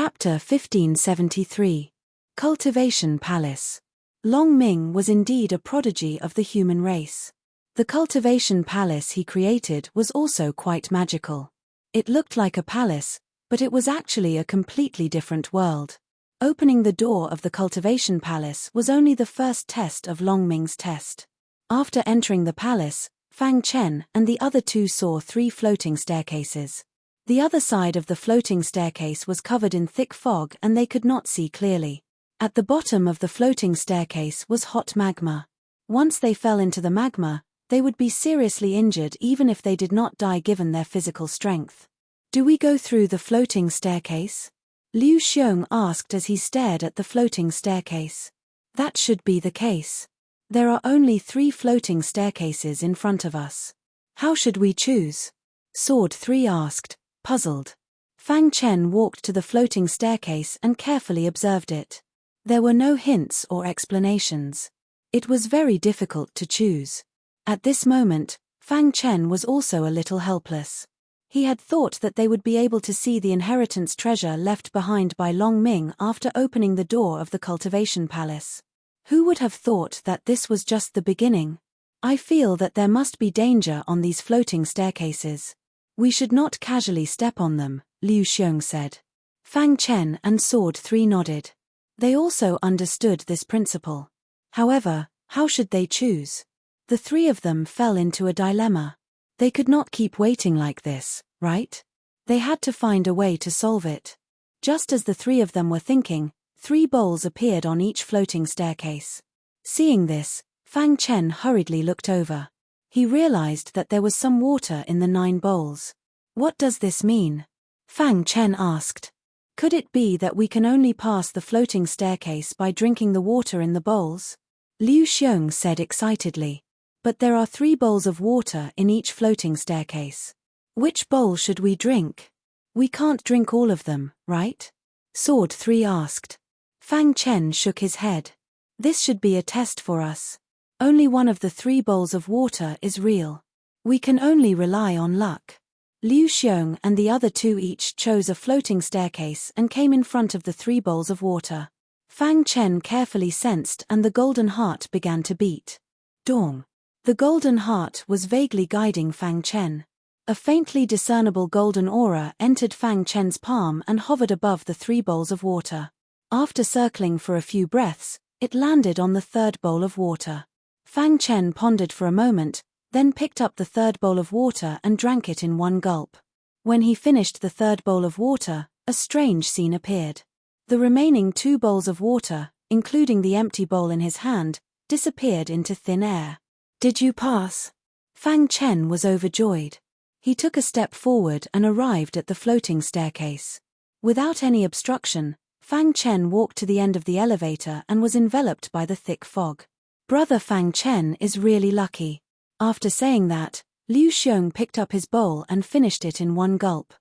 Chapter 1573. Cultivation Palace. Long Ming was indeed a prodigy of the human race. The cultivation palace he created was also quite magical. It looked like a palace, but it was actually a completely different world. Opening the door of the cultivation palace was only the first test of Long Ming's test. After entering the palace, Fang Chen and the other two saw 3 floating staircases. The other side of the floating staircase was covered in thick fog and they could not see clearly. At the bottom of the floating staircase was hot magma. Once they fell into the magma, they would be seriously injured even if they did not die given their physical strength. "Do we go through the floating staircase?" Liu Xiong asked as he stared at the floating staircase. "That should be the case. There are only 3 floating staircases in front of us. How should we choose?" Sword 3 asked, puzzled. Fang Chen walked to the floating staircase and carefully observed it. There were no hints or explanations. It was very difficult to choose. At this moment, Fang Chen was also a little helpless. He had thought that they would be able to see the inheritance treasure left behind by Long Ming after opening the door of the cultivation palace. Who would have thought that this was just the beginning? "I feel that there must be danger on these floating staircases. We should not casually step on them," Liu Xiong said. Fang Chen and Sword 3 nodded. They also understood this principle. However, how should they choose? The 3 of them fell into a dilemma. They could not keep waiting like this, right? They had to find a way to solve it. Just as the 3 of them were thinking, 3 bowls appeared on each floating staircase. Seeing this, Fang Chen hurriedly looked over. He realized that there was some water in the 9 bowls. "What does this mean?" Fang Chen asked. "Could it be that we can only pass the floating staircase by drinking the water in the bowls?" Liu Xiong said excitedly. "But there are 3 bowls of water in each floating staircase. Which bowl should we drink? We can't drink all of them, right?" Sword 3 asked. Fang Chen shook his head. "This should be a test for us. Only one of the 3 bowls of water is real. We can only rely on luck." Liu Xiong and the other 2 each chose a floating staircase and came in front of the 3 bowls of water. Fang Chen carefully sensed and the golden heart began to beat. Dong. The golden heart was vaguely guiding Fang Chen. A faintly discernible golden aura entered Fang Chen's palm and hovered above the 3 bowls of water. After circling for a few breaths, it landed on the 3rd bowl of water. Fang Chen pondered for a moment, then picked up the 3rd bowl of water and drank it in one gulp. When he finished the 3rd bowl of water, a strange scene appeared. The remaining 2 bowls of water, including the empty bowl in his hand, disappeared into thin air. "Did you pass?" Fang Chen was overjoyed. He took a step forward and arrived at the floating staircase. Without any obstruction, Fang Chen walked to the end of the elevator and was enveloped by the thick fog. "Brother Fang Chen is really lucky." After saying that, Liu Xiong picked up his bowl and finished it in one gulp.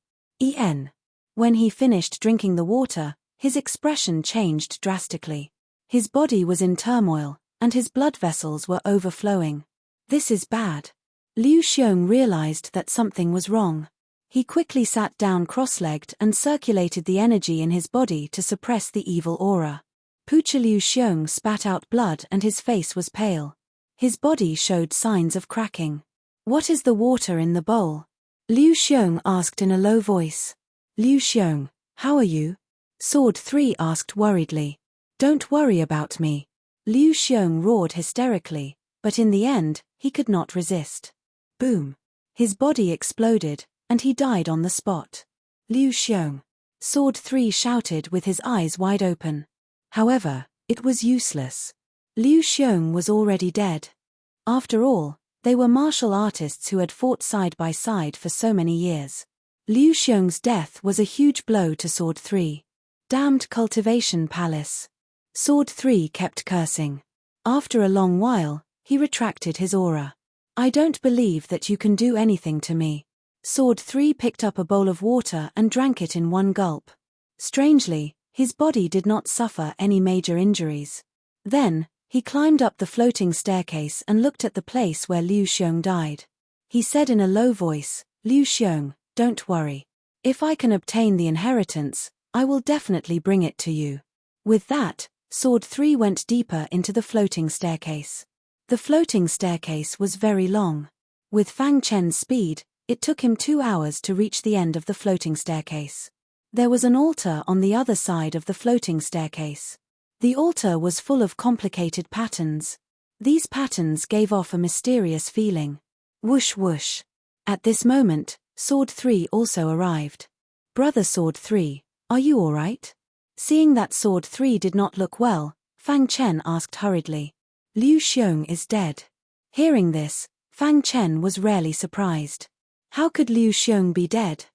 When he finished drinking the water, his expression changed drastically. His body was in turmoil, and his blood vessels were overflowing. "This is bad." Liu Xiong realized that something was wrong. He quickly sat down cross-legged and circulated the energy in his body to suppress the evil aura. Pucha Liu Xiong spat out blood and his face was pale. His body showed signs of cracking. "What is the water in the bowl?" Liu Xiong asked in a low voice. "Liu Xiong, how are you?" Sword 3 asked worriedly. "Don't worry about me." Liu Xiong roared hysterically, but in the end, he could not resist. Boom. His body exploded, and he died on the spot. "Liu Xiong!" Sword 3 shouted with his eyes wide open. However, it was useless. Liu Xiong was already dead. After all, they were martial artists who had fought side by side for so many years. Liu Xiong's death was a huge blow to Sword 3. Damned cultivation palace. Sword 3 kept cursing. After a long while, he retracted his aura. "I don't believe that you can do anything to me." Sword 3 picked up a bowl of water and drank it in one gulp. Strangely, his body did not suffer any major injuries. Then, he climbed up the floating staircase and looked at the place where Liu Xiong died. He said in a low voice, "Liu Xiong, don't worry. If I can obtain the inheritance, I will definitely bring it to you. With that, Sword 3 went deeper into the floating staircase. The floating staircase was very long. With Fang Chen's speed, it took him 2 hours to reach the end of the floating staircase. There was an altar on the other side of the floating staircase. The altar was full of complicated patterns. These patterns gave off a mysterious feeling. Whoosh whoosh. At this moment, Sword 3 also arrived. Brother Sword 3, are you all right? Seeing that Sword 3 did not look well, Fang Chen asked hurriedly. Liu Xiong is dead. Hearing this, Fang Chen was rarely surprised. How could Liu Xiong be dead?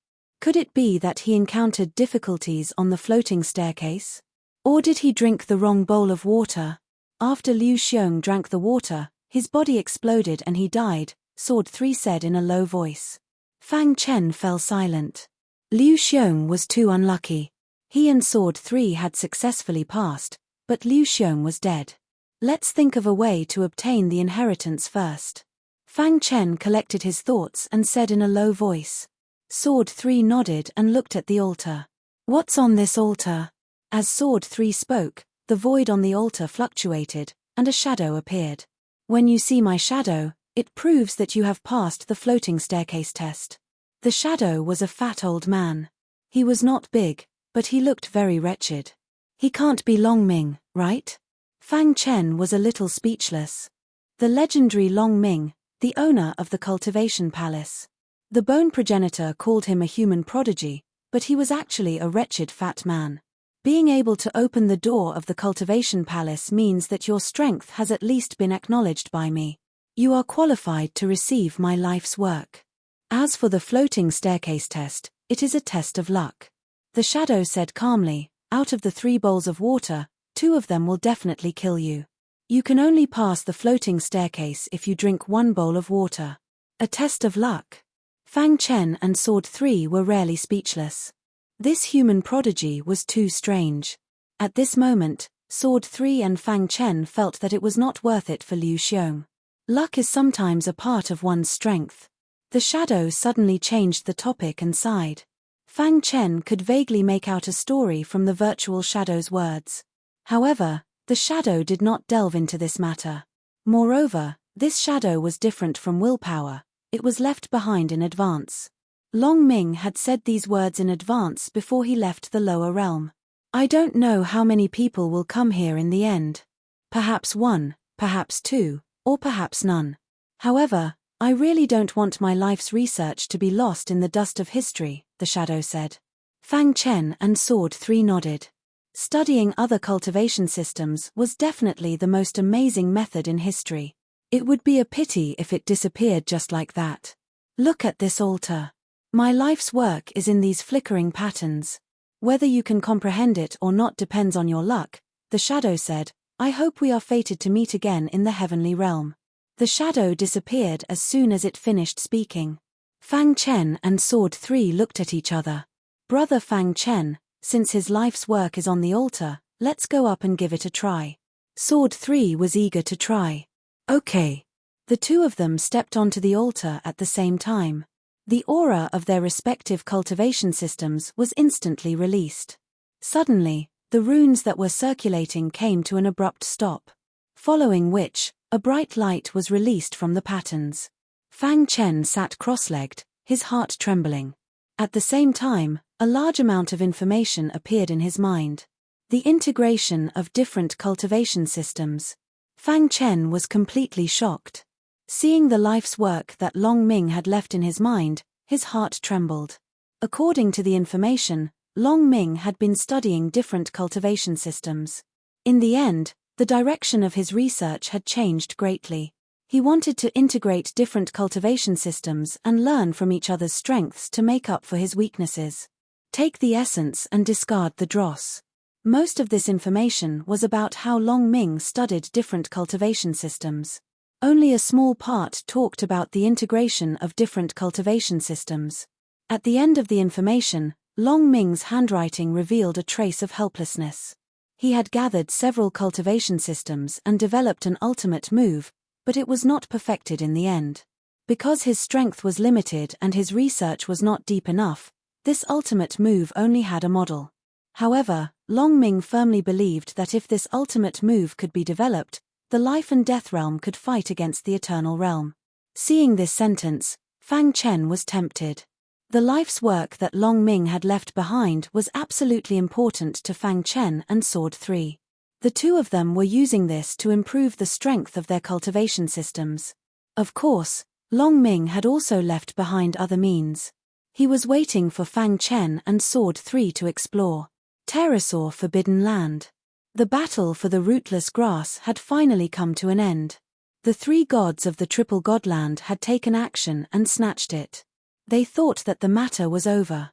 Could it be that he encountered difficulties on the floating staircase? Or did he drink the wrong bowl of water? After Liu Xiong drank the water, his body exploded and he died, Sword 3 said in a low voice. Fang Chen fell silent. Liu Xiong was too unlucky. He and Sword 3 had successfully passed, but Liu Xiong was dead. Let's think of a way to obtain the inheritance first. Fang Chen collected his thoughts and said in a low voice. Sword 3 nodded and looked at the altar. What's on this altar? As Sword 3 spoke, the void on the altar fluctuated, and a shadow appeared. When you see my shadow, it proves that you have passed the floating staircase test. The shadow was a fat old man. He was not big, but he looked very wretched. He can't be Long Ming, right? Fang Chen was a little speechless. The legendary Long Ming, the owner of the cultivation palace. The bone progenitor called him a human prodigy, but he was actually a wretched fat man. Being able to open the door of the cultivation palace means that your strength has at least been acknowledged by me. You are qualified to receive my life's work. As for the floating staircase test, it is a test of luck. The shadow said calmly, out of the 3 bowls of water, 2 of them will definitely kill you. You can only pass the floating staircase if you drink 1 bowl of water. A test of luck. Fang Chen and Sword 3 were rarely speechless. This human prodigy was too strange. At this moment, Sword 3 and Fang Chen felt that it was not worth it for Liu Xiong. Luck is sometimes a part of one's strength. The shadow suddenly changed the topic and sighed. Fang Chen could vaguely make out a story from the virtual shadow's words. However, the shadow did not delve into this matter. Moreover, this shadow was different from willpower. It was left behind in advance. Long Ming had said these words in advance before he left the lower realm. I don't know how many people will come here in the end. Perhaps 1, perhaps 2, or perhaps none. However, I really don't want my life's research to be lost in the dust of history, the shadow said. Fang Chen and Sword 3 nodded. Studying other cultivation systems was definitely the most amazing method in history. It would be a pity if it disappeared just like that. Look at this altar. My life's work is in these flickering patterns. Whether you can comprehend it or not depends on your luck, the shadow said. I hope we are fated to meet again in the heavenly realm. The shadow disappeared as soon as it finished speaking. Fang Chen and Sword 3 looked at each other. Brother Fang Chen, since his life's work is on the altar, let's go up and give it a try. Sword 3 was eager to try. Okay. The 2 of them stepped onto the altar at the same time. The aura of their respective cultivation systems was instantly released. Suddenly, the runes that were circulating came to an abrupt stop. Following which, a bright light was released from the patterns. Fang Chen sat cross-legged, his heart trembling. At the same time, a large amount of information appeared in his mind. The integration of different cultivation systems. Fang Chen was completely shocked. Seeing the life's work that Long Ming had left in his mind, his heart trembled. According to the information, Long Ming had been studying different cultivation systems. In the end, the direction of his research had changed greatly. He wanted to integrate different cultivation systems and learn from each other's strengths to make up for his weaknesses. Take the essence and discard the dross. Most of this information was about how Long Ming studied different cultivation systems. Only a small part talked about the integration of different cultivation systems. At the end of the information, Long Ming's handwriting revealed a trace of helplessness. He had gathered several cultivation systems and developed an ultimate move, but it was not perfected in the end. Because his strength was limited and his research was not deep enough, this ultimate move only had a model. However, Long Ming firmly believed that if this ultimate move could be developed, the life and death realm could fight against the eternal realm. Seeing this sentence, Fang Chen was tempted. The life's work that Long Ming had left behind was absolutely important to Fang Chen and Sword 3. The two of them were using this to improve the strength of their cultivation systems. Of course, Long Ming had also left behind other means. He was waiting for Fang Chen and Sword 3 to explore Pterosaur Forbidden Land. The battle for the rootless grass had finally come to an end. The three gods of the Triple Godland had taken action and snatched it. They thought that the matter was over.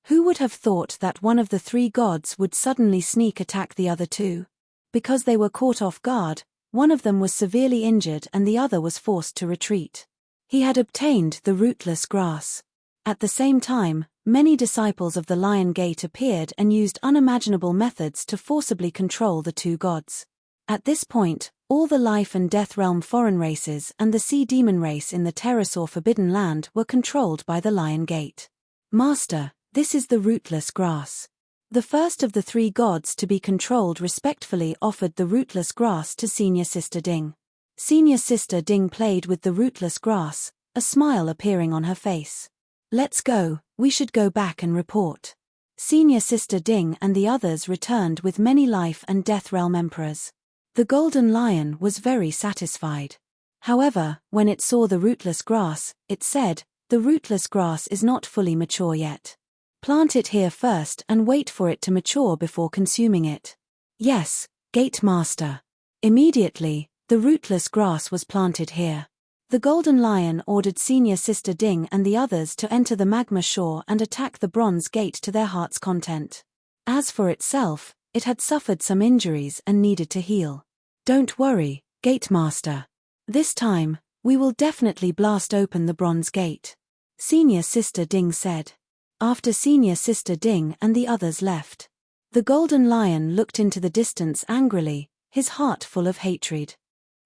Who would have thought that one of the three gods would suddenly sneak attack the other two? Because they were caught off guard, one of them was severely injured and the other was forced to retreat. He had obtained the rootless grass. At the same time, many disciples of the Lion Gate appeared and used unimaginable methods to forcibly control the two gods. At this point, all the life and death realm foreign races and the sea demon race in the Pterosaur Forbidden Land were controlled by the Lion Gate. Master, this is the rootless grass. The first of the three gods to be controlled respectfully offered the rootless grass to Senior Sister Ding. Senior Sister Ding played with the rootless grass, a smile appearing on her face. Let's go, we should go back and report. Senior Sister Ding and the others returned with many life and death realm emperors. The golden lion was very satisfied. However, when it saw the rootless grass, it said, "The rootless grass is not fully mature yet. Plant it here first and wait for it to mature before consuming it." Yes, Gate Master. Immediately, the rootless grass was planted here. The golden lion ordered Senior Sister Ding and the others to enter the magma shore and attack the bronze gate to their heart's content. As for itself, it had suffered some injuries and needed to heal. Don't worry, Gate Master. This time, we will definitely blast open the bronze gate. Senior Sister Ding said. After Senior Sister Ding and the others left, the golden lion looked into the distance angrily, his heart full of hatred.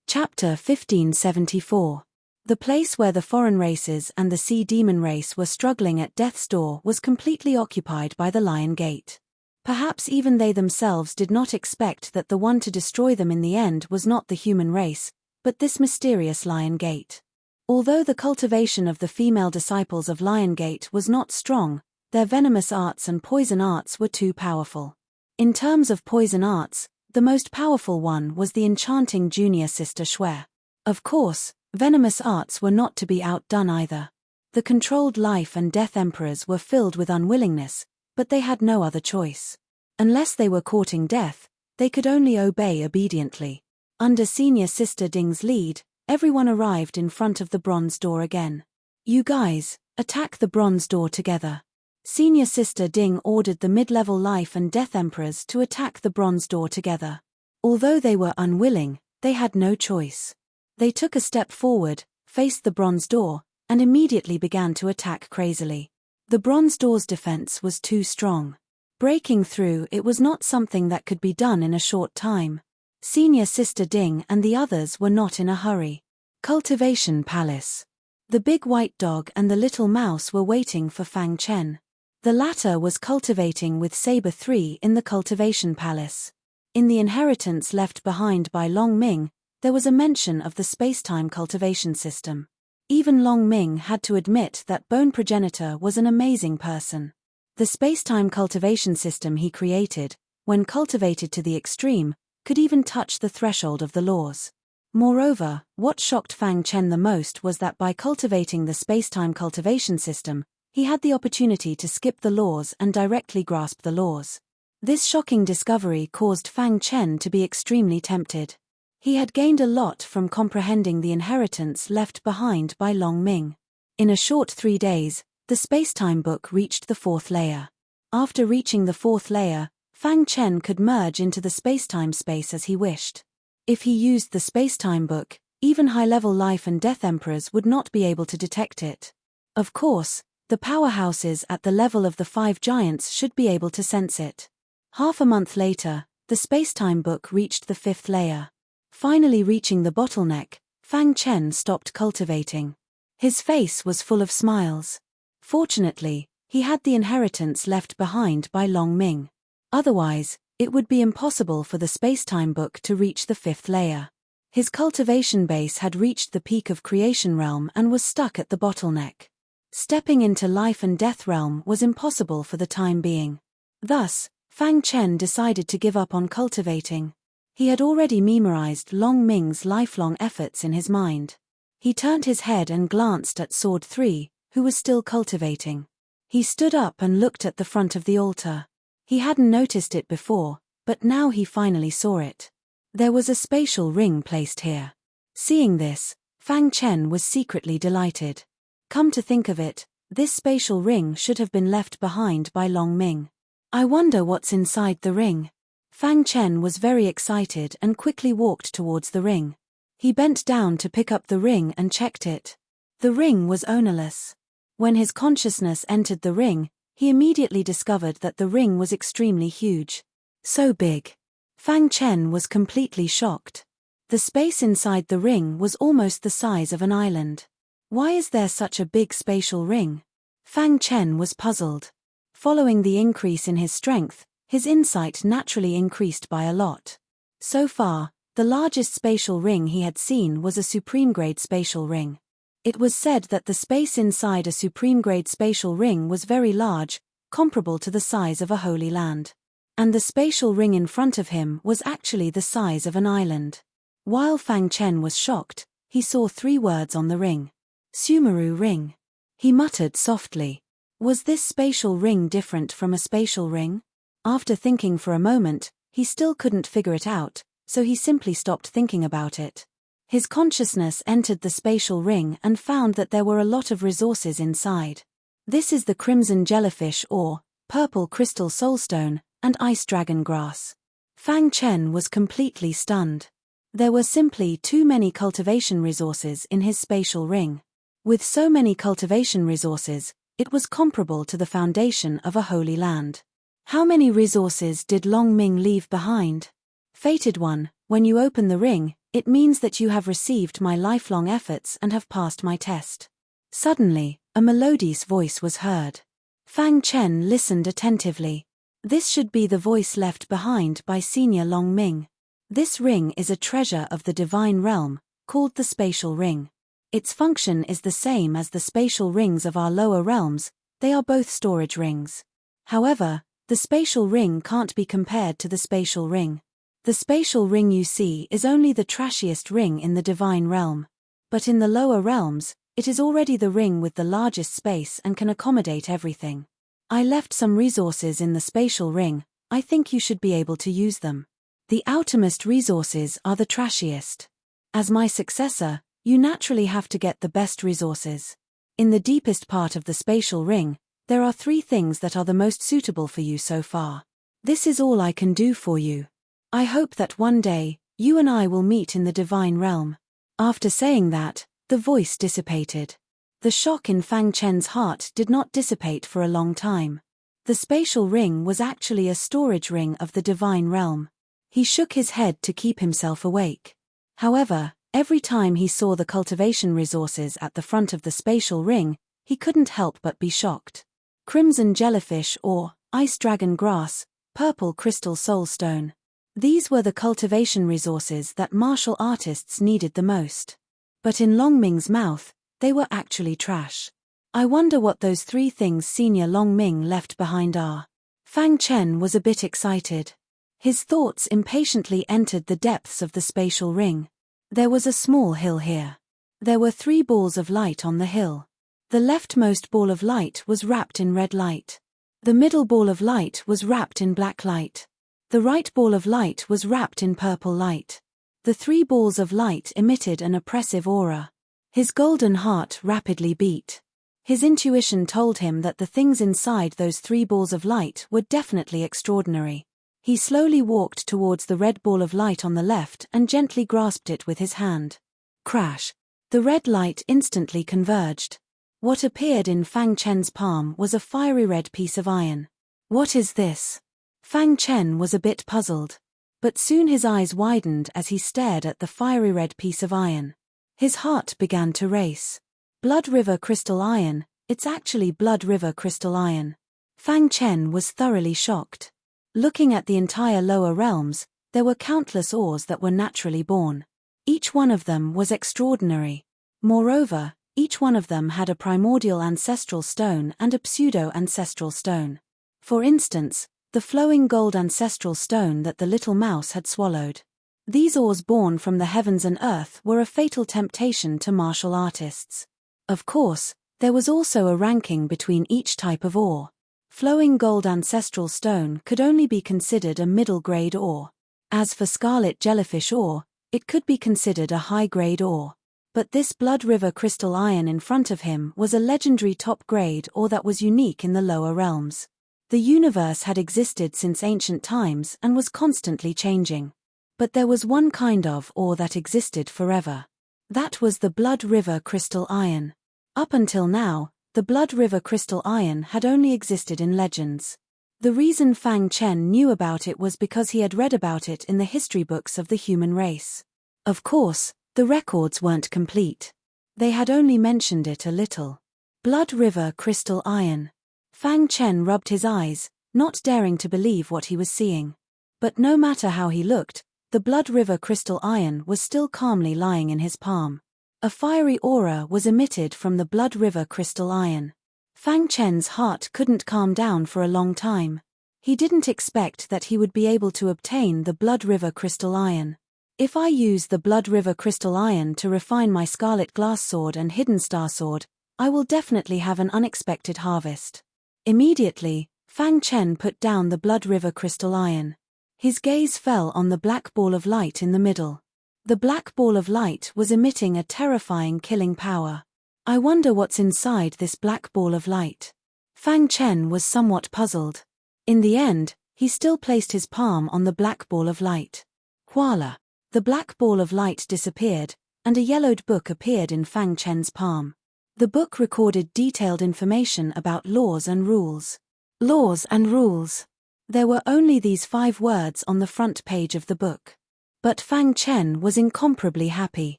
Chapter 1574. The place where the foreign races and the sea demon race were struggling at death's door was completely occupied by the Lion Gate. Perhaps even they themselves did not expect that the one to destroy them in the end was not the human race, but this mysterious Lion Gate. Although the cultivation of the female disciples of Lion Gate was not strong, their venomous arts and poison arts were too powerful. In terms of poison arts, the most powerful one was the enchanting junior sister Shui. Of course, venomous arts were not to be outdone either. The controlled life and death emperors were filled with unwillingness, but they had no other choice. Unless they were courting death, they could only obey obediently. Under Senior Sister Ding's lead, everyone arrived in front of the bronze door again. You guys, attack the bronze door together. Senior Sister Ding ordered the mid-level life and death emperors to attack the bronze door together. Although they were unwilling, they had no choice. They took a step forward, faced the bronze door, and immediately began to attack crazily. The bronze door's defense was too strong. Breaking through it was not something that could be done in a short time. Senior Sister Ding and the others were not in a hurry. Cultivation Palace. The big white dog and the little mouse were waiting for Fang Chen. The latter was cultivating with Saber 3 in the Cultivation Palace. In the inheritance left behind by Long Ming, there was a mention of the space-time cultivation system. Even Long Ming had to admit that Bone Progenitor was an amazing person. The space-time cultivation system he created, when cultivated to the extreme, could even touch the threshold of the laws. Moreover, what shocked Fang Chen the most was that by cultivating the space-time cultivation system, he had the opportunity to skip the laws and directly grasp the laws. This shocking discovery caused Fang Chen to be extremely tempted. He had gained a lot from comprehending the inheritance left behind by Long Ming. In a short 3 days, the space-time book reached the 4th layer. After reaching the 4th layer, Fang Chen could merge into the space-time space as he wished. If he used the space-time book, even high-level life and death emperors would not be able to detect it. Of course, the powerhouses at the level of the 5 giants should be able to sense it. Half a month later, the space-time book reached the 5th layer. Finally reaching the bottleneck, Fang Chen stopped cultivating. His face was full of smiles. Fortunately, he had the inheritance left behind by Long Ming. Otherwise, it would be impossible for the spacetime book to reach the fifth layer. His cultivation base had reached the peak of creation realm and was stuck at the bottleneck. Stepping into life and death realm was impossible for the time being. Thus, Fang Chen decided to give up on cultivating. He had already memorized Long Ming's lifelong efforts in his mind. He turned his head and glanced at Sword 3, who was still cultivating. He stood up and looked at the front of the altar. He hadn't noticed it before, but now he finally saw it. There was a spatial ring placed here. Seeing this, Fang Chen was secretly delighted. Come to think of it, this spatial ring should have been left behind by Long Ming. I wonder what's inside the ring. Fang Chen was very excited and quickly walked towards the ring. He bent down to pick up the ring and checked it. The ring was ownerless. When his consciousness entered the ring, he immediately discovered that the ring was extremely huge. So big. Fang Chen was completely shocked. The space inside the ring was almost the size of an island. Why is there such a big spatial ring? Fang Chen was puzzled. Following the increase in his strength, his insight naturally increased by a lot. So far, the largest spatial ring he had seen was a supreme-grade spatial ring. It was said that the space inside a supreme-grade spatial ring was very large, comparable to the size of a holy land. And the spatial ring in front of him was actually the size of an island. While Fang Chen was shocked, he saw 3 words on the ring. Sumeru ring. He muttered softly. Was this spatial ring different from a spatial ring? After thinking for a moment, he still couldn't figure it out, so he simply stopped thinking about it. His consciousness entered the spatial ring and found that there were a lot of resources inside. This is the crimson jellyfish ore, purple crystal soulstone, and ice dragon grass. Fang Chen was completely stunned. There were simply too many cultivation resources in his spatial ring. With so many cultivation resources, it was comparable to the foundation of a holy land. How many resources did Long Ming leave behind? Fated one, when you open the ring, it means that you have received my lifelong efforts and have passed my test. Suddenly, a melodious voice was heard. Fang Chen listened attentively. This should be the voice left behind by Senior Long Ming. This ring is a treasure of the divine realm, called the spatial ring. Its function is the same as the spatial rings of our lower realms, they are both storage rings. However, the spatial ring can't be compared to the spatial ring. The spatial ring you see is only the trashiest ring in the divine realm. But in the lower realms, it is already the ring with the largest space and can accommodate everything. I left some resources in the spatial ring, I think you should be able to use them. The outermost resources are the trashiest. As my successor, you naturally have to get the best resources. In the deepest part of the spatial ring, there are 3 things that are the most suitable for you so far. This is all I can do for you. I hope that one day, you and I will meet in the divine realm. After saying that, the voice dissipated. The shock in Fang Chen's heart did not dissipate for a long time. The spatial ring was actually a storage ring of the divine realm. He shook his head to keep himself awake. However, every time he saw the cultivation resources at the front of the spatial ring, he couldn't help but be shocked. Crimson jellyfish or ice dragon grass, purple crystal soulstone. These were the cultivation resources that martial artists needed the most. But in Long Ming's mouth, they were actually trash. I wonder what those 3 things Senior Long Ming left behind are. Fang Chen was a bit excited. His thoughts impatiently entered the depths of the spatial ring. There was a small hill here. There were 3 balls of light on the hill. The leftmost ball of light was wrapped in red light. The middle ball of light was wrapped in black light. The right ball of light was wrapped in purple light. The 3 balls of light emitted an oppressive aura. His golden heart rapidly beat. His intuition told him that the things inside those 3 balls of light were definitely extraordinary. He slowly walked towards the red ball of light on the left and gently grasped it with his hand. Crash! The red light instantly converged. What appeared in Fang Chen's palm was a fiery red piece of iron. What is this? Fang Chen was a bit puzzled. But soon his eyes widened as he stared at the fiery red piece of iron. His heart began to race. Blood River Crystal Iron, it's actually Blood River Crystal Iron. Fang Chen was thoroughly shocked. Looking at the entire lower realms, there were countless ores that were naturally born. Each one of them was extraordinary. Moreover, each one of them had a primordial ancestral stone and a pseudo-ancestral stone. For instance, the flowing gold ancestral stone that the little mouse had swallowed. These ores born from the heavens and earth were a fatal temptation to martial artists. Of course, there was also a ranking between each type of ore. Flowing gold ancestral stone could only be considered a middle-grade ore. As for scarlet jellyfish ore, it could be considered a high-grade ore. But this Blood River crystal iron in front of him was a legendary top-grade ore that was unique in the lower realms. The universe had existed since ancient times and was constantly changing. But there was one kind of ore that existed forever. That was the Blood River crystal iron. Up until now, the Blood River crystal iron had only existed in legends. The reason Fang Chen knew about it was because he had read about it in the history books of the human race. Of course, the records weren't complete. They had only mentioned it a little. Blood River crystal iron. Fang Chen rubbed his eyes, not daring to believe what he was seeing. But no matter how he looked, the Blood River crystal iron was still calmly lying in his palm. A fiery aura was emitted from the Blood River crystal iron. Fang Chen's heart couldn't calm down for a long time. He didn't expect that he would be able to obtain the Blood River crystal iron. If I use the Blood River crystal iron to refine my Scarlet Glass Sword and Hidden Star Sword, I will definitely have an unexpected harvest. Immediately, Fang Chen put down the Blood River crystal iron. His gaze fell on the black ball of light in the middle. The black ball of light was emitting a terrifying killing power. I wonder what's inside this black ball of light. Fang Chen was somewhat puzzled. In the end, he still placed his palm on the black ball of light. Voila! The black ball of light disappeared, and a yellowed book appeared in Fang Chen's palm. The book recorded detailed information about laws and rules. Laws and rules. There were only these 5 words on the front page of the book. But Fang Chen was incomparably happy.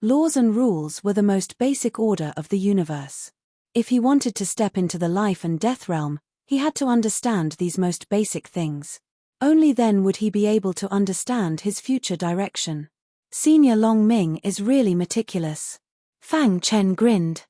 Laws and rules were the most basic order of the universe. If he wanted to step into the life and death realm, he had to understand these most basic things. Only then would he be able to understand his future direction. Senior Long Ming is really meticulous. Fang Chen grinned.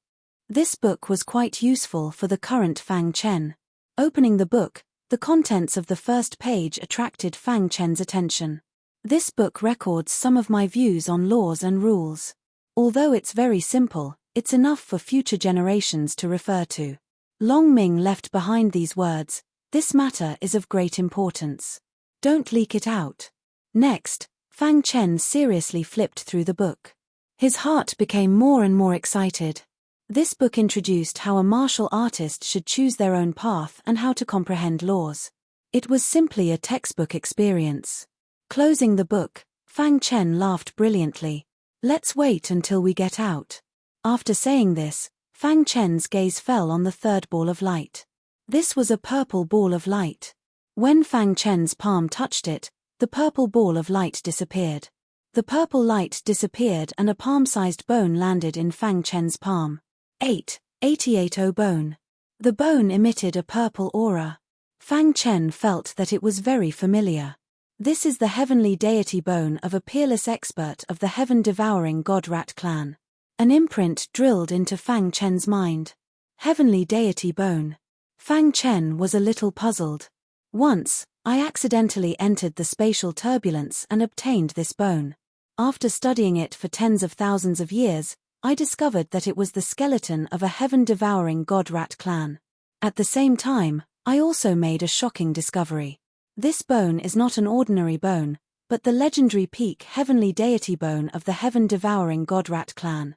This book was quite useful for the current Fang Chen. Opening the book, the contents of the first page attracted Fang Chen's attention. This book records some of my views on laws and rules. Although it's very simple, it's enough for future generations to refer to. Long Ming left behind these words, "This matter is of great importance. Don't leak it out." Next, Fang Chen seriously flipped through the book. His heart became more and more excited. This book introduced how a martial artist should choose their own path and how to comprehend laws. It was simply a textbook experience. Closing the book, Fang Chen laughed brilliantly. "Let's wait until we get out." After saying this, Fang Chen's gaze fell on the third ball of light. This was a purple ball of light. When Fang Chen's palm touched it, the purple ball of light disappeared. The purple light disappeared and a palm-sized bone landed in Fang Chen's palm. 88 bone. The bone emitted a purple aura. Fang Chen felt that it was very familiar. This is the heavenly deity bone of a peerless expert of the heaven-devouring god rat clan. An imprint drilled into Fang Chen's mind. Heavenly deity bone. Fang Chen was a little puzzled. Once, I accidentally entered the spatial turbulence and obtained this bone. After studying it for tens of thousands of years, I discovered that it was the skeleton of a heaven-devouring god rat clan. At the same time, I also made a shocking discovery. This bone is not an ordinary bone, but the legendary peak heavenly deity bone of the heaven-devouring god rat clan.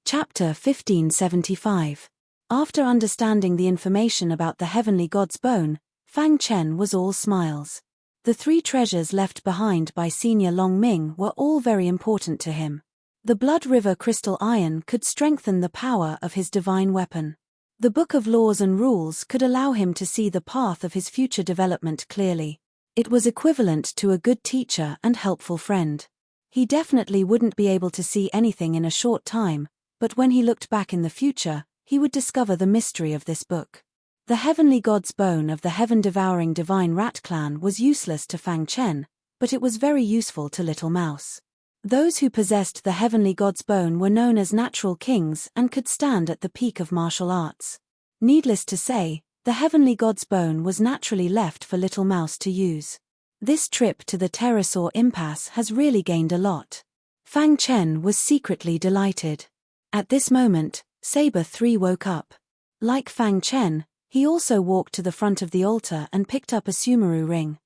Chapter 1575. After understanding the information about the heavenly god's bone, Fang Chen was all smiles. The 3 treasures left behind by Senior Long Ming were all very important to him. The Blood River crystal iron could strengthen the power of his divine weapon. The Book of Laws and Rules could allow him to see the path of his future development clearly. It was equivalent to a good teacher and helpful friend. He definitely wouldn't be able to see anything in a short time, but when he looked back in the future, he would discover the mystery of this book. The heavenly god's bone of the heaven-devouring divine rat clan was useless to Fang Chen, but it was very useful to Little Mouse. Those who possessed the heavenly god's bone were known as natural kings and could stand at the peak of martial arts. Needless to say, the heavenly god's bone was naturally left for Little Mouse to use. This trip to the pterosaur impasse has really gained a lot. Fang Chen was secretly delighted. At this moment, Saber 3 woke up. Like Fang Chen, he also walked to the front of the altar and picked up a Sumeru ring.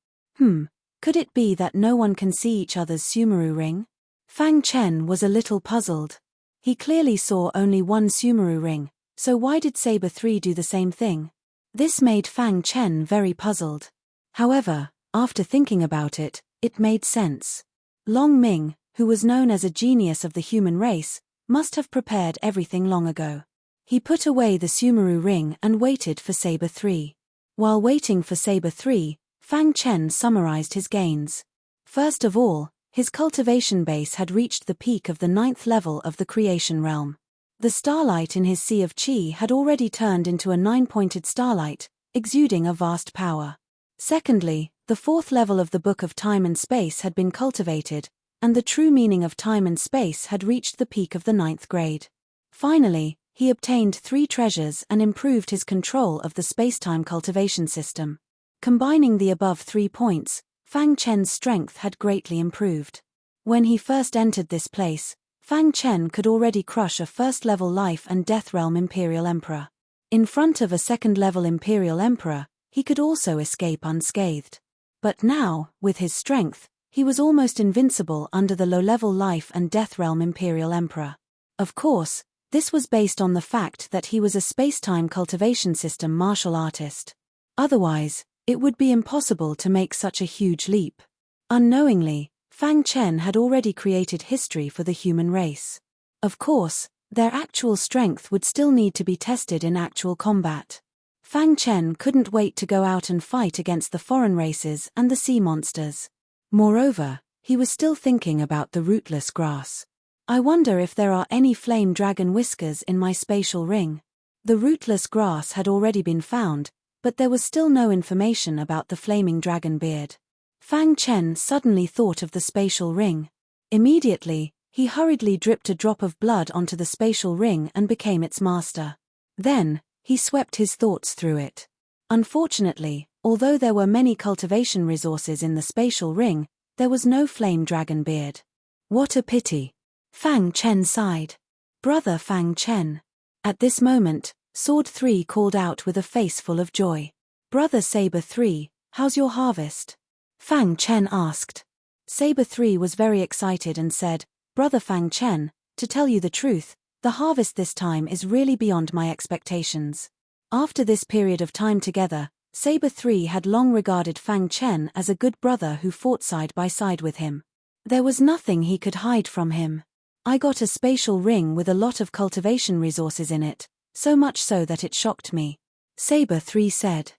Could it be that no one can see each other's Sumeru ring? Fang Chen was a little puzzled. He clearly saw only one Sumeru ring, so why did Saber 3 do the same thing? This made Fang Chen very puzzled. However, after thinking about it, it made sense. Long Ming, who was known as a genius of the human race, must have prepared everything long ago. He put away the Sumeru ring and waited for Saber 3. While waiting for Saber 3, Fang Chen summarized his gains. First of all, his cultivation base had reached the peak of the 9th level of the creation realm. The starlight in his sea of qi had already turned into a 9-pointed starlight, exuding a vast power. Secondly, the 4th level of the Book of Time and Space had been cultivated, and the true meaning of time and space had reached the peak of the 9th grade. Finally, he obtained 3 treasures and improved his control of the space-time cultivation system. Combining the above 3 points, Fang Chen's strength had greatly improved. When he first entered this place, Fang Chen could already crush a first-level life and death realm Imperial Emperor. In front of a second-level Imperial Emperor, he could also escape unscathed. But now, with his strength, he was almost invincible under the low-level life and death realm Imperial Emperor. Of course, this was based on the fact that he was a space-time cultivation system martial artist. Otherwise, it would be impossible to make such a huge leap. Unknowingly, Fang Chen had already created history for the human race. Of course, their actual strength would still need to be tested in actual combat. Fang Chen couldn't wait to go out and fight against the foreign races and the sea monsters. Moreover, he was still thinking about the rootless grass. I wonder if there are any flame dragon whiskers in my spatial ring. The rootless grass had already been found, but there was still no information about the flaming dragon beard. Fang Chen suddenly thought of the spatial ring. Immediately, he hurriedly dripped a drop of blood onto the spatial ring and became its master. Then, he swept his thoughts through it. Unfortunately, although there were many cultivation resources in the spatial ring, there was no flame dragon beard. What a pity. Fang Chen sighed. Brother Fang Chen. At this moment, Sword 3 called out with a face full of joy. Brother Saber 3, how's your harvest? Fang Chen asked. Saber 3 was very excited and said, Brother Fang Chen, to tell you the truth, the harvest this time is really beyond my expectations. After this period of time together, Saber 3 had long regarded Fang Chen as a good brother who fought side by side with him. There was nothing he could hide from him. I got a spatial ring with a lot of cultivation resources in it, so much so that it shocked me. Saber 3 said.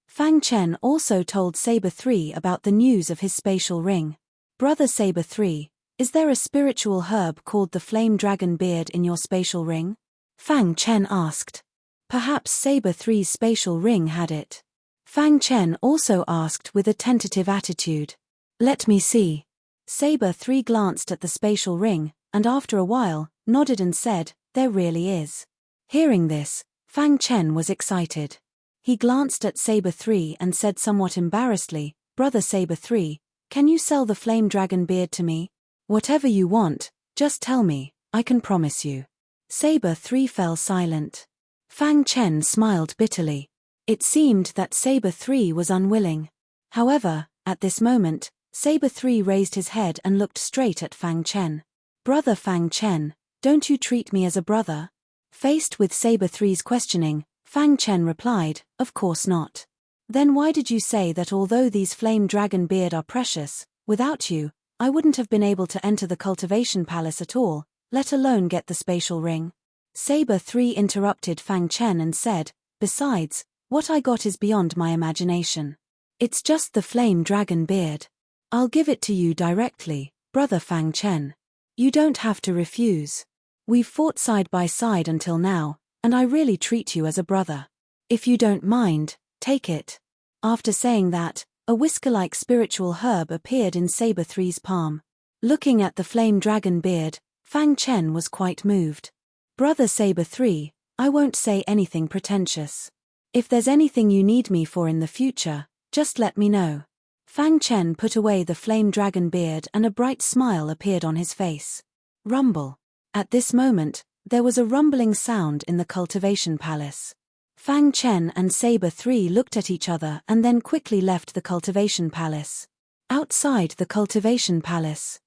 Fang Chen also told Saber 3 about the news of his spatial ring. Brother Saber 3, is there a spiritual herb called the flame dragon beard in your spatial ring? Fang Chen asked. Perhaps Saber 3's spatial ring had it. Fang Chen also asked with a tentative attitude. Let me see. Saber 3 glanced at the spatial ring, and after a while, nodded and said, there really is. Hearing this, Fang Chen was excited. He glanced at Saber 3 and said somewhat embarrassedly, Brother Saber 3, can you sell the flame dragon beard to me? Whatever you want, just tell me, I can promise you. Saber 3 fell silent. Fang Chen smiled bitterly. It seemed that Saber 3 was unwilling. However, at this moment, Saber 3 raised his head and looked straight at Fang Chen. Brother Fang Chen, don't you treat me as a brother? Faced with Saber 3's questioning, Fang Chen replied, of course not. Then why did you say that although these flame dragon beard are precious, without you, I wouldn't have been able to enter the cultivation palace at all, let alone get the spatial ring? Saber 3 interrupted Fang Chen and said, besides, what I got is beyond my imagination. It's just the flame dragon beard. I'll give it to you directly, Brother Fang Chen. You don't have to refuse. We've fought side by side until now, and I really treat you as a brother. If you don't mind, take it. After saying that, a whisker-like spiritual herb appeared in Saber 3's palm. Looking at the flame dragon beard, Fang Chen was quite moved. Brother Saber 3, I won't say anything pretentious. If there's anything you need me for in the future, just let me know. Fang Chen put away the flame dragon beard and a bright smile appeared on his face. Rumble. At this moment, there was a rumbling sound in the cultivation palace. Fang Chen and Saber 3 looked at each other and then quickly left the cultivation palace. Outside the cultivation palace,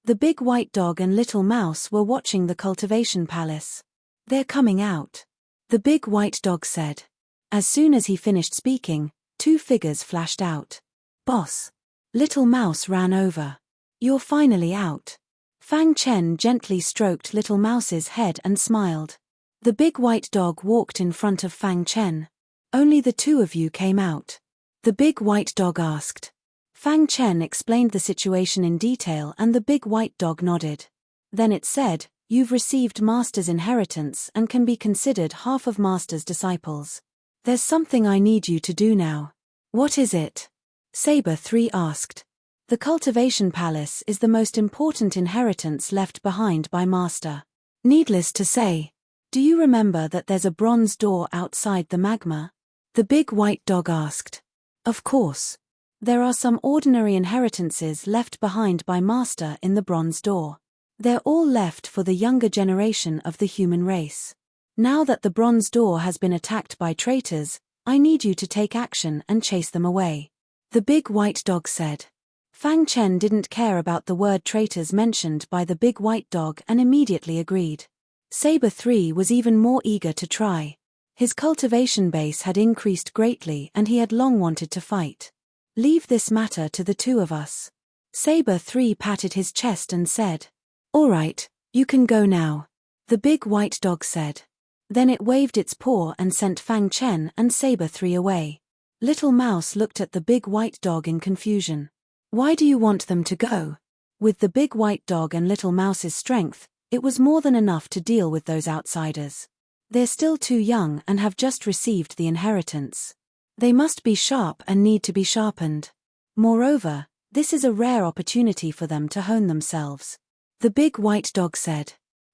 the big white dog and little mouse were watching the cultivation palace. They're coming out, the big white dog said. As soon as he finished speaking, two figures flashed out. Boss. Little mouse ran over. You're finally out. Fang Chen gently stroked little mouse's head and smiled. The big white dog walked in front of Fang Chen. Only the two of you came out? The big white dog asked. Fang Chen explained the situation in detail and the big white dog nodded. Then it said, you've received Master's inheritance and can be considered half of Master's disciples. There's something I need you to do now. What is it? Saber 3 asked. The cultivation palace is the most important inheritance left behind by Master. Needless to say, do you remember that there's a bronze door outside the magma? The big white dog asked. Of course. There are some ordinary inheritances left behind by Master in the bronze door. They're all left for the younger generation of the human race. Now that the bronze door has been attacked by traitors, I need you to take action and chase them away. The big white dog said. Fang Chen didn't care about the word traitors mentioned by the big white dog and immediately agreed. Saber 3 was even more eager to try. His cultivation base had increased greatly and he had long wanted to fight. Leave this matter to the two of us. Saber 3 patted his chest and said. All right, you can go now. The big white dog said. Then it waved its paw and sent Fang Chen and Saber 3 away. Little Mouse looked at the big white dog in confusion. Why do you want them to go? With the big white dog and Little Mouse's strength, it was more than enough to deal with those outsiders. They're still too young and have just received the inheritance. They must be sharp and need to be sharpened. Moreover, this is a rare opportunity for them to hone themselves. The big white dog said.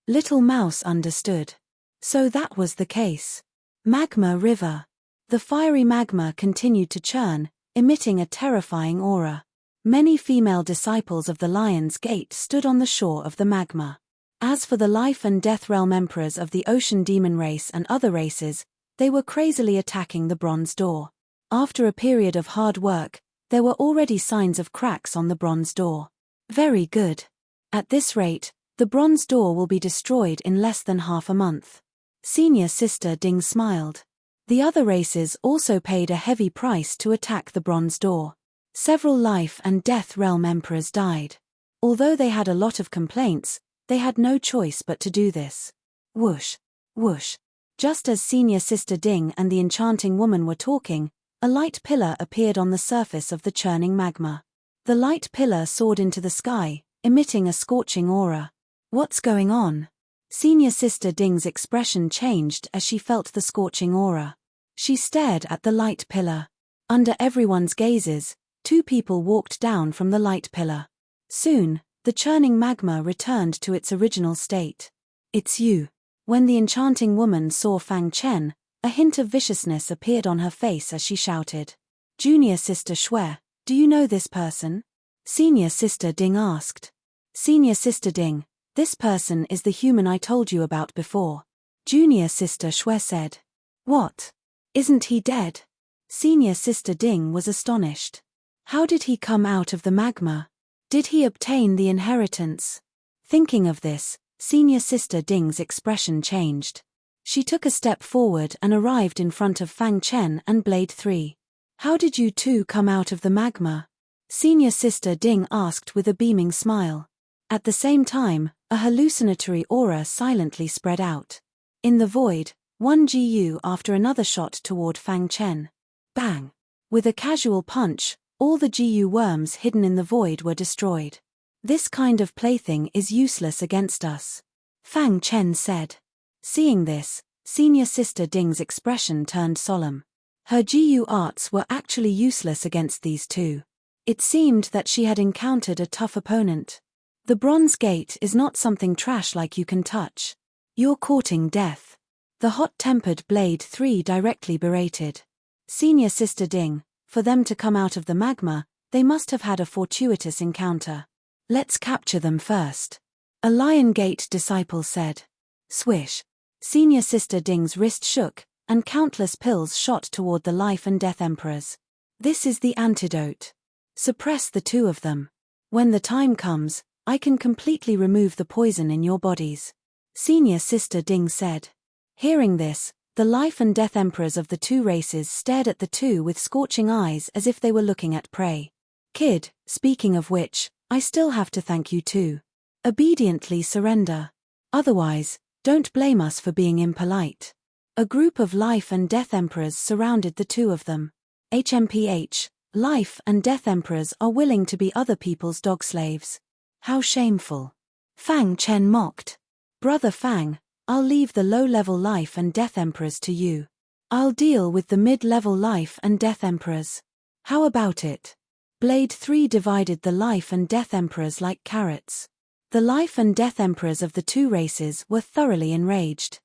Little Mouse understood. So that was the case. Magma River. The fiery magma continued to churn, emitting a terrifying aura. Many female disciples of the Lion's Gate stood on the shore of the magma. As for the life and death realm emperors of the ocean demon race and other races, they were crazily attacking the bronze door. After a period of hard work, there were already signs of cracks on the bronze door. Very good. At this rate, the bronze door will be destroyed in less than half a month. Senior Sister Ding smiled. The other races also paid a heavy price to attack the bronze door. Several life and death realm emperors died. Although they had a lot of complaints, they had no choice but to do this. Whoosh, whoosh. Just as Senior Sister Ding and the enchanting woman were talking, a light pillar appeared on the surface of the churning magma. The light pillar soared into the sky, emitting a scorching aura. What's going on? Senior Sister Ding's expression changed as she felt the scorching aura. She stared at the light pillar. Under everyone's gazes, two people walked down from the light pillar. Soon, the churning magma returned to its original state. It's you. When the enchanting woman saw Fang Chen, a hint of viciousness appeared on her face as she shouted. Junior Sister Shui, do you know this person? Senior Sister Ding asked. Senior Sister Ding, this person is the human I told you about before. Junior Sister Shui said. What? Isn't he dead? Senior Sister Ding was astonished. How did he come out of the magma? Did he obtain the inheritance? Thinking of this, Senior Sister Ding's expression changed. She took a step forward and arrived in front of Fang Chen and Blade 3. How did you two come out of the magma? Senior Sister Ding asked with a beaming smile. At the same time, a hallucinatory aura silently spread out. In the void, one GU after another shot toward Fang Chen. Bang! With a casual punch, all the GU worms hidden in the void were destroyed. This kind of plaything is useless against us. Fang Chen said. Seeing this, Senior Sister Ding's expression turned solemn. Her GU arts were actually useless against these two. It seemed that she had encountered a tough opponent. The bronze gate is not something trash like you can touch. You're courting death. The hot-tempered Blade 3 directly berated. Senior Sister Ding, for them to come out of the magma, they must have had a fortuitous encounter. Let's capture them first. A Lion Gate disciple said. Swish. Senior Sister Ding's wrist shook, and countless pills shot toward the life and death emperors. This is the antidote. Suppress the two of them. When the time comes, I can completely remove the poison in your bodies. Senior Sister Ding said. Hearing this, the life and death emperors of the two races stared at the two with scorching eyes as if they were looking at prey. Kid, speaking of which, I still have to thank you too. Obediently surrender. Otherwise, don't blame us for being impolite. A group of life and death emperors surrounded the two of them. HMPH, life and death emperors are willing to be other people's dog slaves. How shameful. Fang Chen mocked. Brother Fang, I'll leave the low-level life and death emperors to you. I'll deal with the mid-level life and death emperors. How about it? Blade 3 divided the life and death emperors like carrots. The life and death emperors of the two races were thoroughly enraged.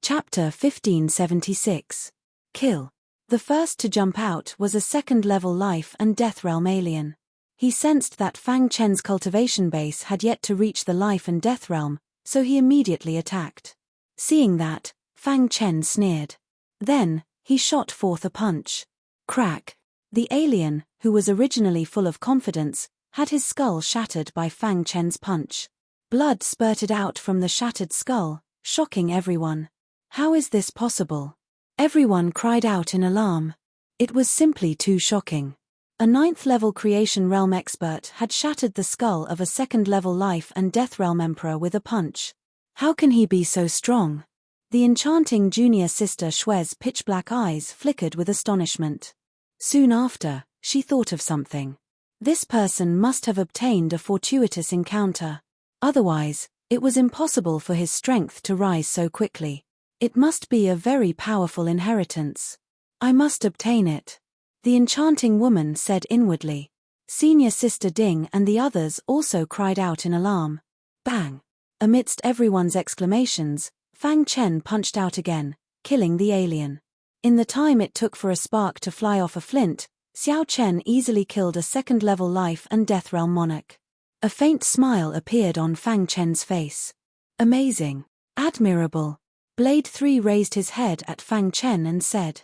Chapter 1576. Kill. The first to jump out was a second-level life and death realm alien. He sensed that Fang Chen's cultivation base had yet to reach the life and death realm, so he immediately attacked. Seeing that, Fang Chen sneered. Then, he shot forth a punch. Crack. The alien, who was originally full of confidence, had his skull shattered by Fang Chen's punch. Blood spurted out from the shattered skull, shocking everyone. How is this possible? Everyone cried out in alarm. It was simply too shocking. A 9th-level creation realm expert had shattered the skull of a 2nd-level life and death realm emperor with a punch. How can he be so strong? The enchanting junior sister Shue's pitch-black eyes flickered with astonishment. Soon after, she thought of something. This person must have obtained a fortuitous encounter. Otherwise, it was impossible for his strength to rise so quickly. It must be a very powerful inheritance. I must obtain it. The enchanting woman said inwardly. Senior Sister Ding and the others also cried out in alarm. Bang! Amidst everyone's exclamations, Fang Chen punched out again, killing the alien. In the time it took for a spark to fly off a flint, Xiao Chen easily killed a 2nd-level life and death realm monarch. A faint smile appeared on Fang Chen's face. Amazing. Admirable. Blade 3 raised his head at Fang Chen and said.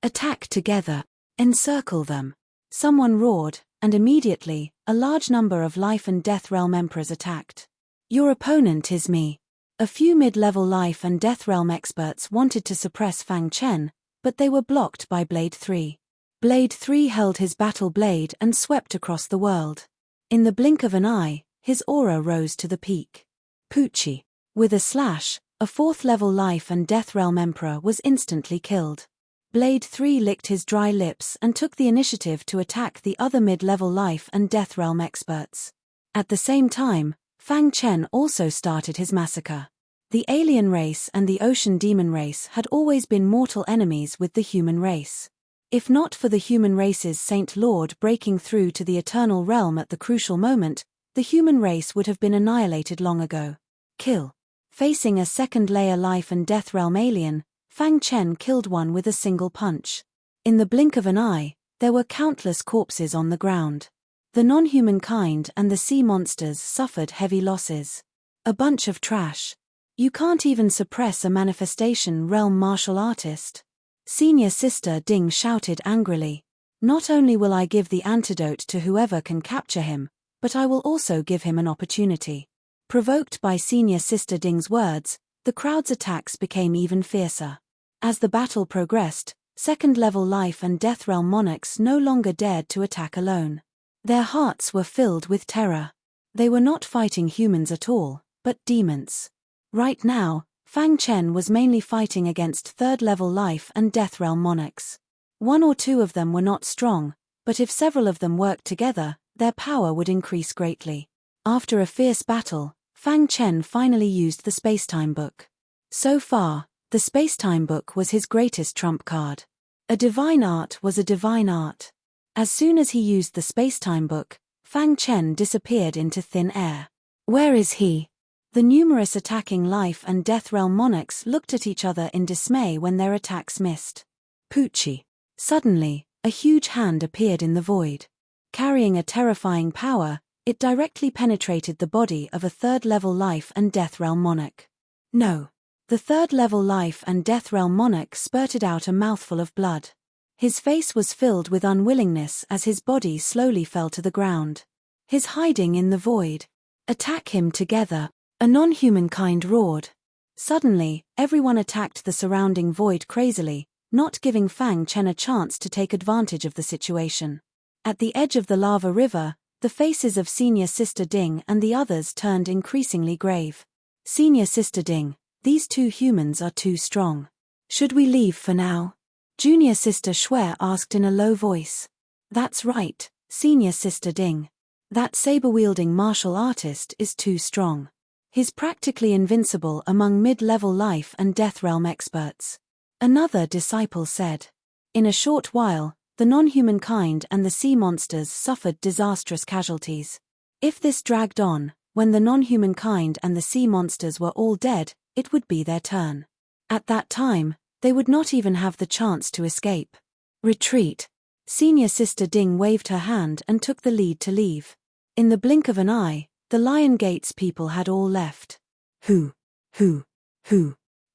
Attack together. Encircle them. Someone roared, and immediately, a large number of life and death realm emperors attacked. Your opponent is me. A few mid-level life and death realm experts wanted to suppress Fang Chen, but they were blocked by Blade 3. Blade 3 held his battle blade and swept across the world. In the blink of an eye, his aura rose to the peak. Poochie. With a slash, a 4th-level life and death realm emperor was instantly killed. Blade 3 licked his dry lips and took the initiative to attack the other mid-level life and death realm experts. At the same time, Fang Chen also started his massacre. The alien race and the ocean demon race had always been mortal enemies with the human race. If not for the human race's Saint Lord breaking through to the eternal realm at the crucial moment, the human race would have been annihilated long ago. Kill. Facing a 2nd-layer life and death realm alien, Fang Chen killed one with a single punch. In the blink of an eye, there were countless corpses on the ground. The non-human kind and the sea monsters suffered heavy losses. A bunch of trash. You can't even suppress a manifestation realm martial artist. Senior Sister Ding shouted angrily. Not only will I give the antidote to whoever can capture him, but I will also give him an opportunity. Provoked by Senior Sister Ding's words, the crowd's attacks became even fiercer. As the battle progressed, 2nd-level life and death realm monarchs no longer dared to attack alone. Their hearts were filled with terror. They were not fighting humans at all, but demons. Right now, Fang Chen was mainly fighting against 3rd-level life and death realm monarchs. One or two of them were not strong, but if several of them worked together, their power would increase greatly. After a fierce battle, Fang Chen finally used the spacetime book. So far, The space-time book was his greatest trump card. A divine art was a divine art. As soon as he used the space-time book, Fang Chen disappeared into thin air. Where is he? The numerous attacking life and death realm monarchs looked at each other in dismay when their attacks missed. Poochie. Suddenly, a huge hand appeared in the void. Carrying a terrifying power, it directly penetrated the body of a third-level life and death realm monarch. No. The third-level life and death realm monarch spurted out a mouthful of blood. His face was filled with unwillingness as his body slowly fell to the ground. His hiding in the void. Attack him together. A non-humankind roared. Suddenly, everyone attacked the surrounding void crazily, not giving Fang Chen a chance to take advantage of the situation. At the edge of the lava river, the faces of Senior Sister Ding and the others turned increasingly grave. Senior Sister Ding, these two humans are too strong. Should we leave for now? Junior Sister Shui asked in a low voice. That's right, Senior Sister Ding. That saber-wielding martial artist is too strong. He's practically invincible among mid-level life and death realm experts. Another disciple said. In a short while, the non-humankind and the sea monsters suffered disastrous casualties. If this dragged on, when the non-humankind and the sea monsters were all dead, it would be their turn. At that time, they would not even have the chance to escape. Retreat. Senior Sister Ding waved her hand and took the lead to leave. In the blink of an eye, the Lion Gates people had all left. Who? The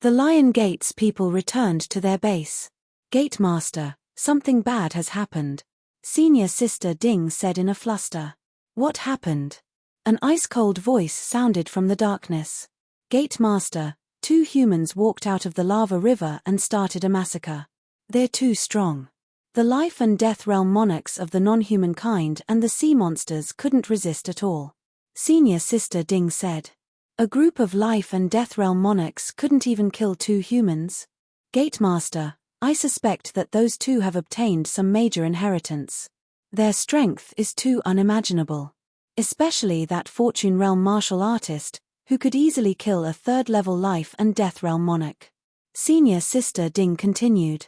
Lion Gates people returned to their base. Gate Master, something bad has happened. Senior Sister Ding said in a fluster. What happened? An ice-cold voice sounded from the darkness. Gate Master, two humans walked out of the lava river and started a massacre. They're too strong. The life and death realm monarchs of the non-humankind and the sea monsters couldn't resist at all. Senior Sister Ding said. A group of life and death realm monarchs couldn't even kill two humans? Gate Master, I suspect that those two have obtained some major inheritance. Their strength is too unimaginable. Especially that fortune realm martial artist, who could easily kill a third-level life and death realm monarch. Senior Sister Ding continued.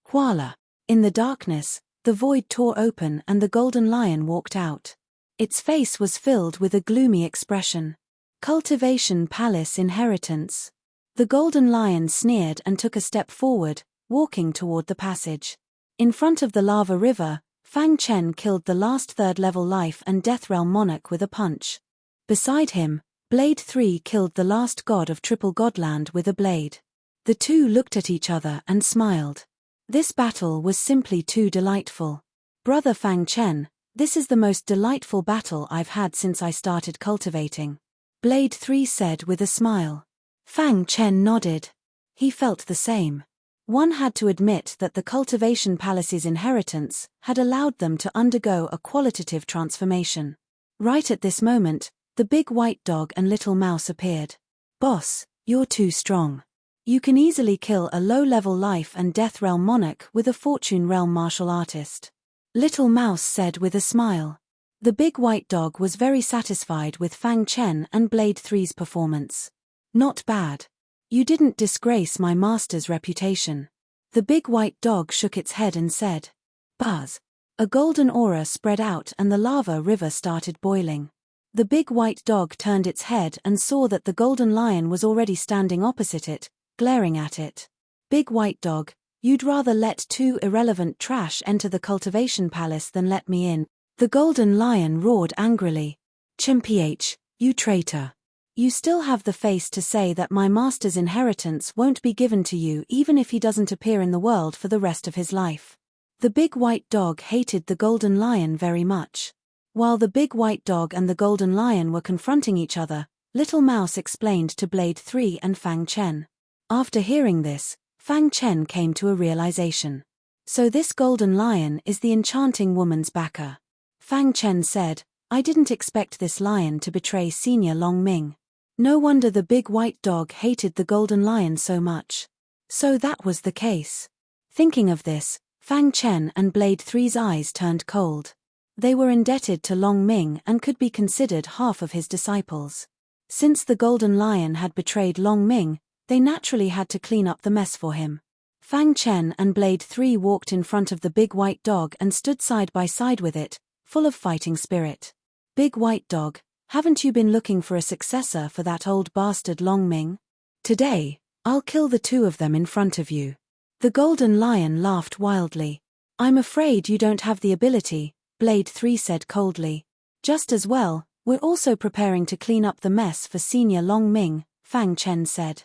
Voila. In the darkness, the void tore open and the golden lion walked out. Its face was filled with a gloomy expression. Cultivation Palace Inheritance. The golden lion sneered and took a step forward, walking toward the passage. In front of the lava river, Fang Chen killed the last third-level life and death realm monarch with a punch. Beside him, Blade 3 killed the last god of Triple Godland with a blade. The two looked at each other and smiled. This battle was simply too delightful. Brother Fang Chen, this is the most delightful battle I've had since I started cultivating. Blade 3 said with a smile. Fang Chen nodded. He felt the same. One had to admit that the Cultivation Palace's inheritance had allowed them to undergo a qualitative transformation. Right at this moment, the big white dog and Little Mouse appeared. Boss, you're too strong. You can easily kill a low-level life and death realm monarch with a fortune realm martial artist. Little Mouse said with a smile. The big white dog was very satisfied with Fang Chen and Blade 3's performance. Not bad. You didn't disgrace my master's reputation. The big white dog shook its head and said. Buzz. A golden aura spread out and the lava river started boiling. The big white dog turned its head and saw that the golden lion was already standing opposite it, glaring at it. Big white dog, you'd rather let two irrelevant trash enter the cultivation palace than let me in. The golden lion roared angrily. Chimph, you traitor. You still have the face to say that my master's inheritance won't be given to you even if he doesn't appear in the world for the rest of his life. The big white dog hated the golden lion very much. While the big white dog and the golden lion were confronting each other, Little Mouse explained to Blade 3 and Fang Chen. After hearing this, Fang Chen came to a realization. So this golden lion is the enchanting woman's backer. Fang Chen said, I didn't expect this lion to betray Senior Long Ming. No wonder the big white dog hated the golden lion so much. So that was the case. Thinking of this, Fang Chen and Blade 3's eyes turned cold. They were indebted to Long Ming and could be considered half of his disciples. Since the golden lion had betrayed Long Ming, They naturally had to clean up the mess for him. Fang Chen and Blade 3 walked in front of the big white dog and stood side by side with it, full of fighting spirit. Big white dog, haven't you been looking for a successor for that old bastard Long Ming? Today, I'll kill the two of them in front of you. The golden lion laughed wildly. I'm afraid you don't have the ability, Blade 3 said coldly. Just as well, we're also preparing to clean up the mess for Senior Long Ming, Fang Chen said.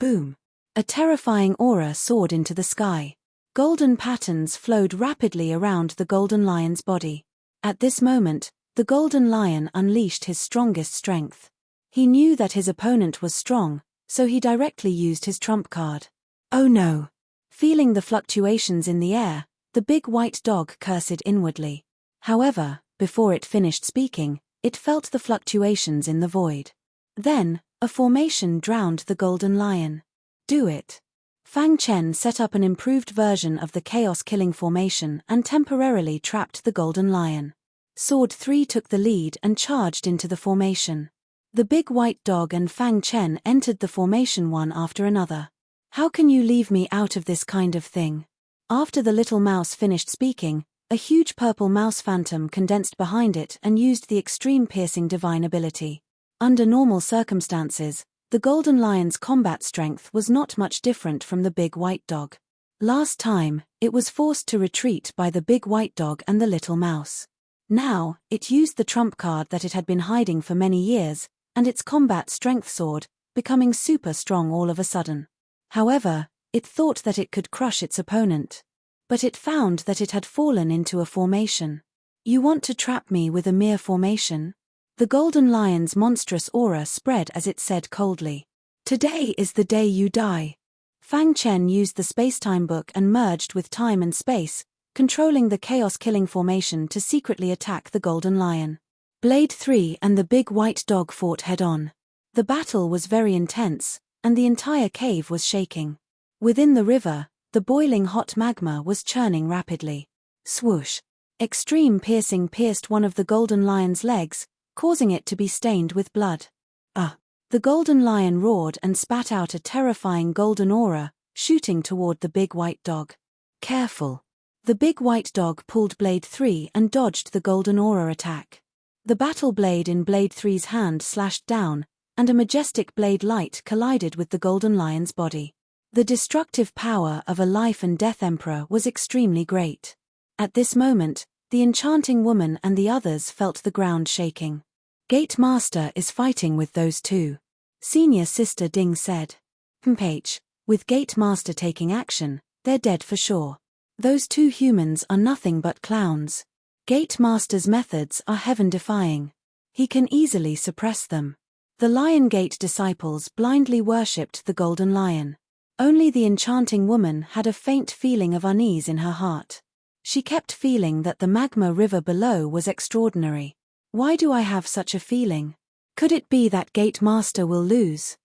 Boom. A terrifying aura soared into the sky. Golden patterns flowed rapidly around the golden lion's body. At this moment, the golden lion unleashed his strongest strength. He knew that his opponent was strong, so he directly used his trump card. Oh no! Feeling the fluctuations in the air, the big white dog cursed inwardly. However, before it finished speaking, it felt the fluctuations in the void. Then, a formation drowned the golden lion. Do it. Fang Chen set up an improved version of the chaos-killing formation and temporarily trapped the golden lion. Sword 3 took the lead and charged into the formation. The big white dog and Fang Chen entered the formation one after another. How can you leave me out of this kind of thing? After the little mouse finished speaking, a huge purple mouse phantom condensed behind it and used the extreme piercing divine ability. Under normal circumstances, the golden lion's combat strength was not much different from the big white dog. Last time, it was forced to retreat by the big white dog and the little mouse. Now, it used the trump card that it had been hiding for many years, and its combat strength soared, becoming super strong all of a sudden. However, it thought that it could crush its opponent. But it found that it had fallen into a formation. You want to trap me with a mere formation? The golden lion's monstrous aura spread as it said coldly. Today is the day you die. Fang Chen used the space-time book and merged with time and space, controlling the chaos-killing formation to secretly attack the golden lion. Blade 3 and the big white dog fought head-on. The battle was very intense, and the entire cave was shaking. Within the river, the boiling hot magma was churning rapidly. Swoosh! Extreme piercing pierced one of the golden lion's legs, causing it to be stained with blood. The golden lion roared and spat out a terrifying golden aura, shooting toward the big white dog. Careful! The big white dog pulled Blade 3 and dodged the golden aura attack. The battle blade in Blade 3's hand slashed down, and a majestic blade light collided with the golden lion's body. The destructive power of a life and death emperor was extremely great. At this moment, the enchanting woman and the others felt the ground shaking. Gate Master is fighting with those two. Senior Sister Ding said. H. With Gate Master taking action, they're dead for sure. Those two humans are nothing but clowns. Gate Master's methods are heaven-defying. He can easily suppress them. The Lion Gate disciples blindly worshipped the golden lion. Only the enchanting woman had a faint feeling of unease in her heart. She kept feeling that the magma river below was extraordinary. Why do I have such a feeling? Could it be that Gate Master will lose?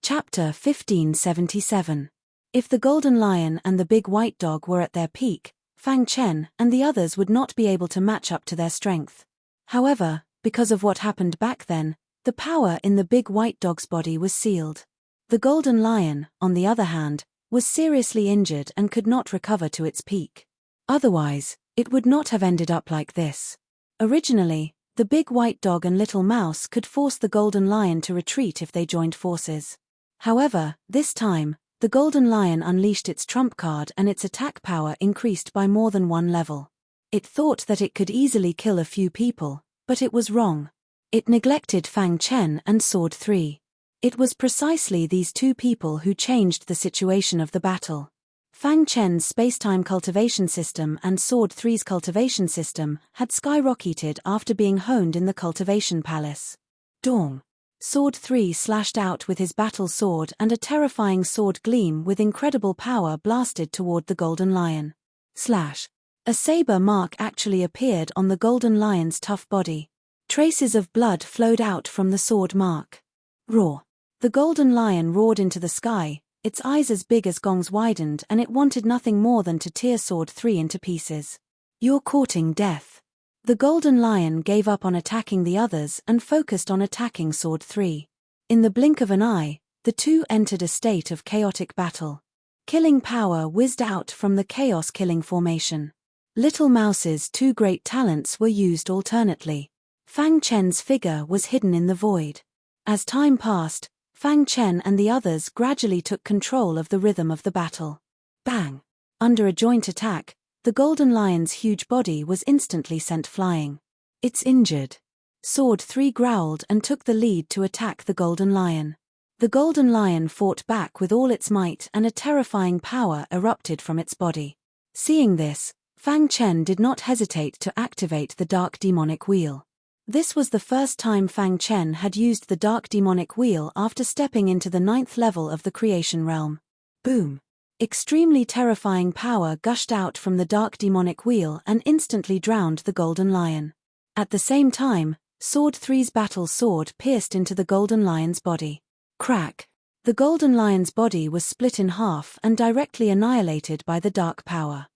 Chapter 1577. If the golden lion and the big white dog were at their peak, Fang Chen and the others would not be able to match up to their strength. However, because of what happened back then, the power in the big white dog's body was sealed. The golden lion, on the other hand, was seriously injured and could not recover to its peak. Otherwise, it would not have ended up like this. Originally, the big white dog and little mouse could force the golden lion to retreat if they joined forces. However, this time, the golden lion unleashed its trump card and its attack power increased by more than one level. It thought that it could easily kill a few people, but it was wrong. It neglected Fang Chen and Sword 3. It was precisely these two people who changed the situation of the battle. Fang Chen's space-time cultivation system and Sword 3's cultivation system had skyrocketed after being honed in the cultivation palace. Dong! Sword 3 slashed out with his battle sword and a terrifying sword gleam with incredible power blasted toward the golden lion. Slash! A saber mark actually appeared on the golden lion's tough body. Traces of blood flowed out from the sword mark. Roar! The golden lion roared into the sky, its eyes as big as gongs widened, and it wanted nothing more than to tear Sword 3 into pieces. You're courting death. The golden lion gave up on attacking the others and focused on attacking Sword 3. In the blink of an eye, The two entered a state of chaotic battle. Killing power whizzed out from the chaos-killing formation. Little Mouse's two great talents were used alternately. Fang Chen's figure was hidden in the void. As time passed, Fang Chen and the others gradually took control of the rhythm of the battle. Bang! Under a joint attack, the Golden Lion's huge body was instantly sent flying. It's injured. Sword 3 growled and took the lead to attack the Golden Lion. The Golden Lion fought back with all its might and a terrifying power erupted from its body. Seeing this, Fang Chen did not hesitate to activate the Dark Demonic Wheel. This was the first time Fang Chen had used the Dark Demonic Wheel after stepping into the 9th level of the Creation Realm. Boom! Extremely terrifying power gushed out from the Dark Demonic Wheel and instantly drowned the Golden Lion. At the same time, Sword 3's battle sword pierced into the Golden Lion's body. Crack! The Golden Lion's body was split in half and directly annihilated by the dark power.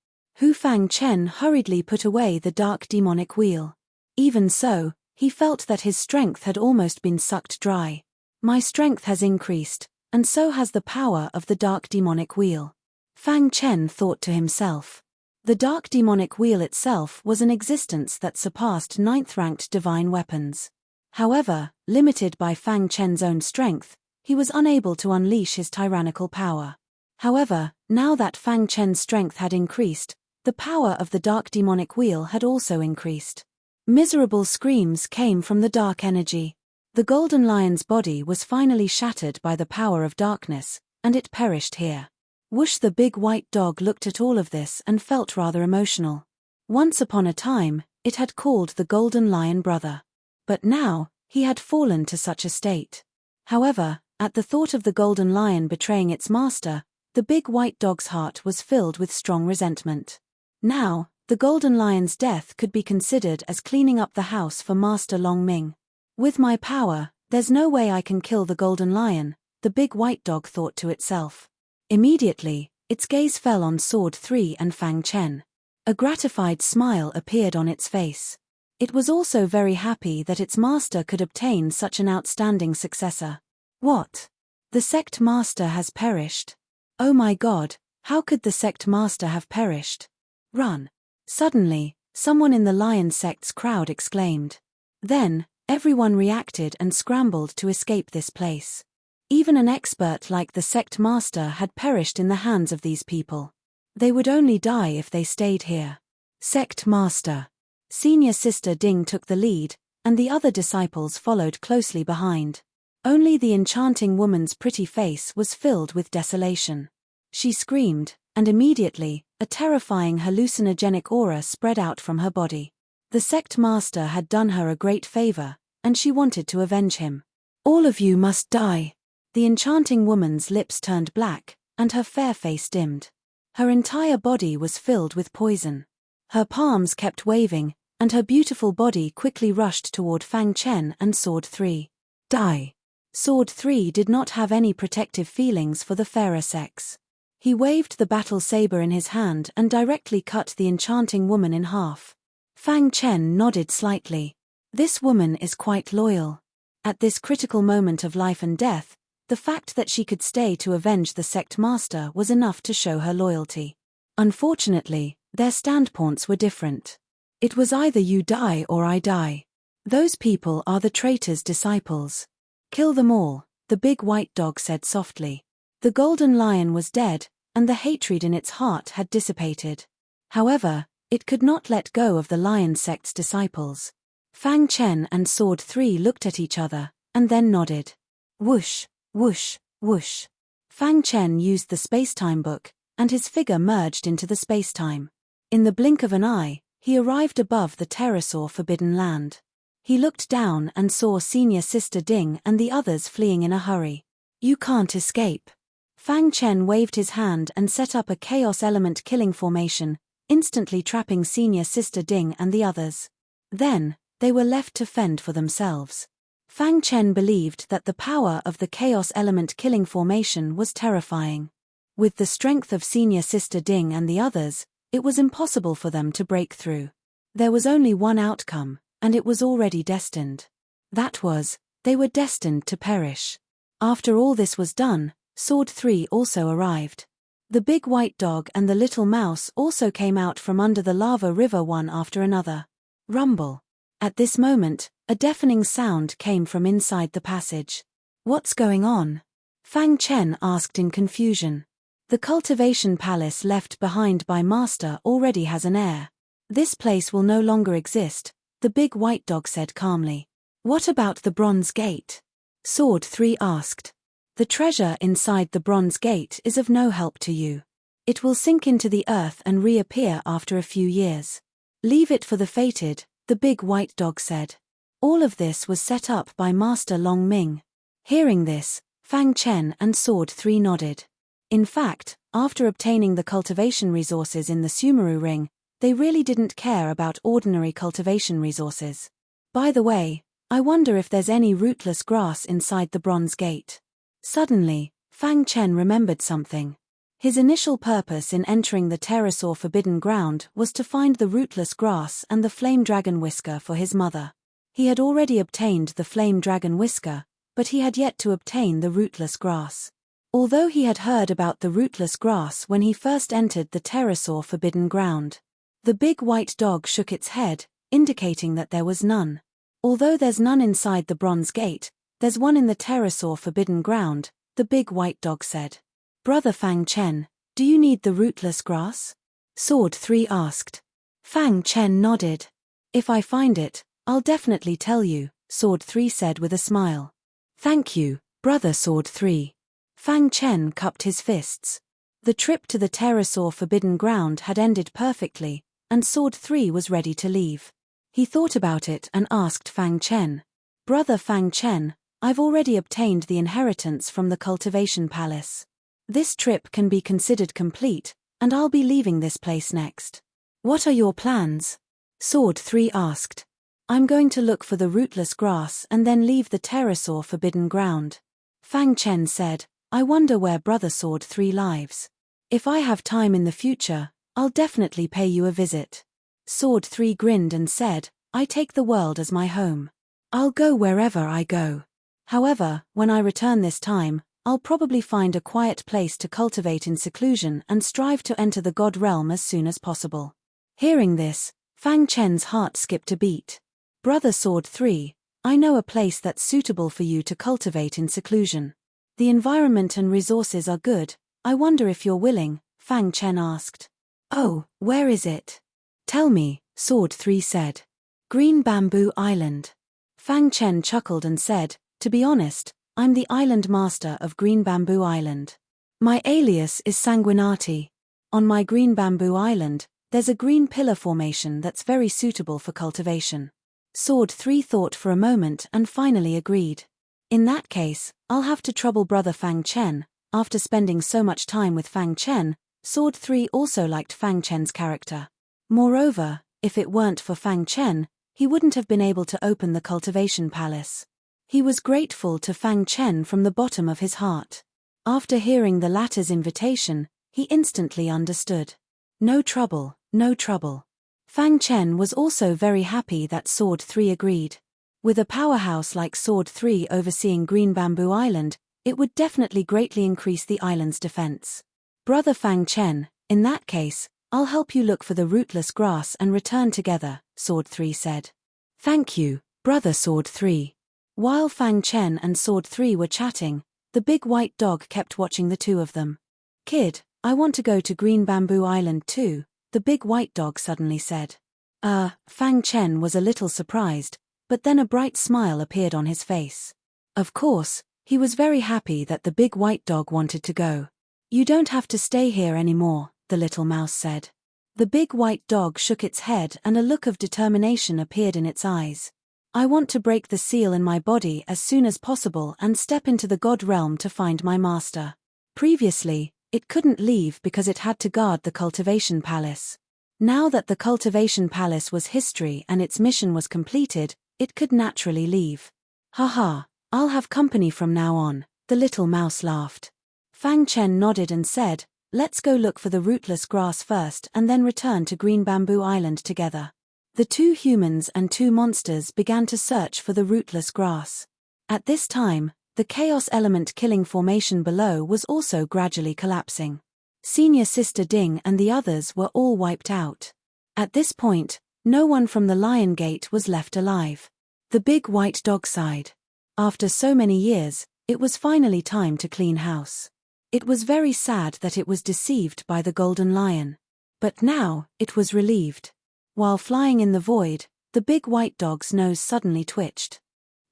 Fang Chen hurriedly put away the Dark Demonic Wheel. Even so, he felt that his strength had almost been sucked dry. My strength has increased, and so has the power of the Dark Demonic Wheel. Fang Chen thought to himself. The Dark Demonic Wheel itself was an existence that surpassed 9th-ranked divine weapons. However, limited by Fang Chen's own strength, he was unable to unleash his tyrannical power. However, now that Fang Chen's strength had increased, the power of the Dark Demonic Wheel had also increased. Miserable screams came from the dark energy. The Golden Lion's body was finally shattered by the power of darkness, and it perished here. Whoosh! The big white dog looked at all of this and felt rather emotional. Once upon a time, it had called the Golden Lion brother. But now, he had fallen to such a state. However, at the thought of the Golden Lion betraying its master, the big white dog's heart was filled with strong resentment. Now, the Golden Lion's death could be considered as cleaning up the house for Master Long Ming. With my power, there's no way I can kill the Golden Lion, the big white dog thought to itself. Immediately, its gaze fell on Sword 3 and Fang Chen. A gratified smile appeared on its face. It was also very happy that its master could obtain such an outstanding successor. What? The sect master has perished. Oh my God, how could the sect master have perished? Run! Suddenly, someone in the lion sect's crowd exclaimed. Then, everyone reacted and scrambled to escape this place. Even an expert like the sect master had perished in the hands of these people. They would only die if they stayed here. Sect master. Senior Sister Ding took the lead, and the other disciples followed closely behind. Only the enchanting woman's pretty face was filled with desolation. She screamed, and immediately, a terrifying hallucinogenic aura spread out from her body. The sect master had done her a great favor, and she wanted to avenge him. All of you must die. The enchanting woman's lips turned black, and her fair face dimmed. Her entire body was filled with poison. Her palms kept waving, and her beautiful body quickly rushed toward Fang Chen and Sword 3. Die. Sword 3 did not have any protective feelings for the fairer sex. He waved the battle saber in his hand and directly cut the enchanting woman in half. Fang Chen nodded slightly. This woman is quite loyal. At this critical moment of life and death, the fact that she could stay to avenge the sect master was enough to show her loyalty. Unfortunately, their standpoints were different. It was either you die or I die. Those people are the traitor's disciples. Kill them all, the big white dog said softly. The Golden Lion was dead, and the hatred in its heart had dissipated. However, it could not let go of the lion sect's disciples. Fang Chen and Sword 3 looked at each other, and then nodded. Whoosh, whoosh, whoosh. Fang Chen used the space-time book, and his figure merged into the space-time. In the blink of an eye, he arrived above the pterosaur forbidden land. He looked down and saw Senior Sister Ding and the others fleeing in a hurry. You can't escape. Fang Chen waved his hand and set up a chaos element killing formation, instantly trapping Senior Sister Ding and the others. Then, they were left to fend for themselves. Fang Chen believed that the power of the chaos element killing formation was terrifying. With the strength of Senior Sister Ding and the others, it was impossible for them to break through. There was only one outcome, and it was already destined. That was, they were destined to perish. After all this was done, Sword 3 also arrived. The big white dog and the little mouse also came out from under the lava river one after another. Rumble. At this moment, a deafening sound came from inside the passage. What's going on? Fang Chen asked in confusion. The cultivation palace left behind by Master already has an heir. This place will no longer exist, the big white dog said calmly. What about the bronze gate? Sword 3 asked. The treasure inside the bronze gate is of no help to you. It will sink into the earth and reappear after a few years. Leave it for the fated, the big white dog said. All of this was set up by Master Long Ming. Hearing this, Fang Chen and Sword 3 nodded. In fact, after obtaining the cultivation resources in the Sumeru Ring, they really didn't care about ordinary cultivation resources. By the way, I wonder if there's any rootless grass inside the bronze gate. Suddenly, Fang Chen remembered something. His initial purpose in entering the pterosaur forbidden ground was to find the rootless grass and the flame dragon whisker for his mother. He had already obtained the flame dragon whisker, but he had yet to obtain the rootless grass. Although he had heard about the rootless grass when he first entered the pterosaur forbidden ground. The big white dog shook its head, indicating that there was none. Although there's none inside the bronze gate, there's one in the pterosaur forbidden ground, the big white dog said. Brother Fang Chen, do you need the rootless grass? Sword 3 asked. Fang Chen nodded. If I find it, I'll definitely tell you, Sword 3 said with a smile. Thank you, Brother Sword 3. Fang Chen cupped his fists. The trip to the pterosaur forbidden ground had ended perfectly, and Sword 3 was ready to leave. He thought about it and asked Fang Chen. Brother Fang Chen, I've already obtained the inheritance from the cultivation palace. This trip can be considered complete, and I'll be leaving this place next. What are your plans? Sword 3 asked. I'm going to look for the rootless grass and then leave the pterosaur forbidden ground. Fang Chen said, I wonder where Brother Sword 3 lives. If I have time in the future, I'll definitely pay you a visit. Sword 3 grinned and said, I take the world as my home. I'll go wherever I go. However, when I return this time, I'll probably find a quiet place to cultivate in seclusion and strive to enter the God realm as soon as possible. Hearing this, Fang Chen's heart skipped a beat. Brother Sword 3, I know a place that's suitable for you to cultivate in seclusion. The environment and resources are good, I wonder if you're willing, Fang Chen asked. Oh, where is it? Tell me, Sword 3 said. Green Bamboo Island. Fang Chen chuckled and said, to be honest, I'm the island master of Green Bamboo Island. My alias is Sanguinati. On my Green Bamboo Island, there's a green pillar formation that's very suitable for cultivation. Sword 3 thought for a moment and finally agreed. In that case, I'll have to trouble Brother Fang Chen. After spending so much time with Fang Chen, Sword 3 also liked Fang Chen's character. Moreover, if it weren't for Fang Chen, he wouldn't have been able to open the cultivation palace. He was grateful to Fang Chen from the bottom of his heart. After hearing the latter's invitation, he instantly understood. No trouble, no trouble. Fang Chen was also very happy that Sword 3 agreed. With a powerhouse like Sword 3 overseeing Green Bamboo Island, it would definitely greatly increase the island's defense. Brother Fang Chen, in that case, I'll help you look for the rootless grass and return together, Sword 3 said. Thank you, Brother Sword 3. While Fang Chen and Sword 3 were chatting, the big white dog kept watching the two of them. Kid, I want to go to Green Bamboo Island too, the big white dog suddenly said. Fang Chen was a little surprised, but then a bright smile appeared on his face. Of course, he was very happy that the big white dog wanted to go. You don't have to stay here anymore, the little mouse said. The big white dog shook its head and a look of determination appeared in its eyes. I want to break the seal in my body as soon as possible and step into the God realm to find my master. Previously, it couldn't leave because it had to guard the cultivation palace. Now that the cultivation palace was history and its mission was completed, it could naturally leave. Haha, I'll have company from now on, the little mouse laughed. Fang Chen nodded and said, let's go look for the rootless grass first and then return to Green Bamboo Island together. The two humans and two monsters began to search for the rootless grass. At this time, The chaos element killing formation below was also gradually collapsing. Senior Sister Ding and the others were all wiped out. At this point, no one from the Lion Gate was left alive. The big white dog sighed. After so many years, it was finally time to clean house. It was very sad that it was deceived by the Golden Lion. But now, it was relieved. While flying in the void, the big white dog's nose suddenly twitched.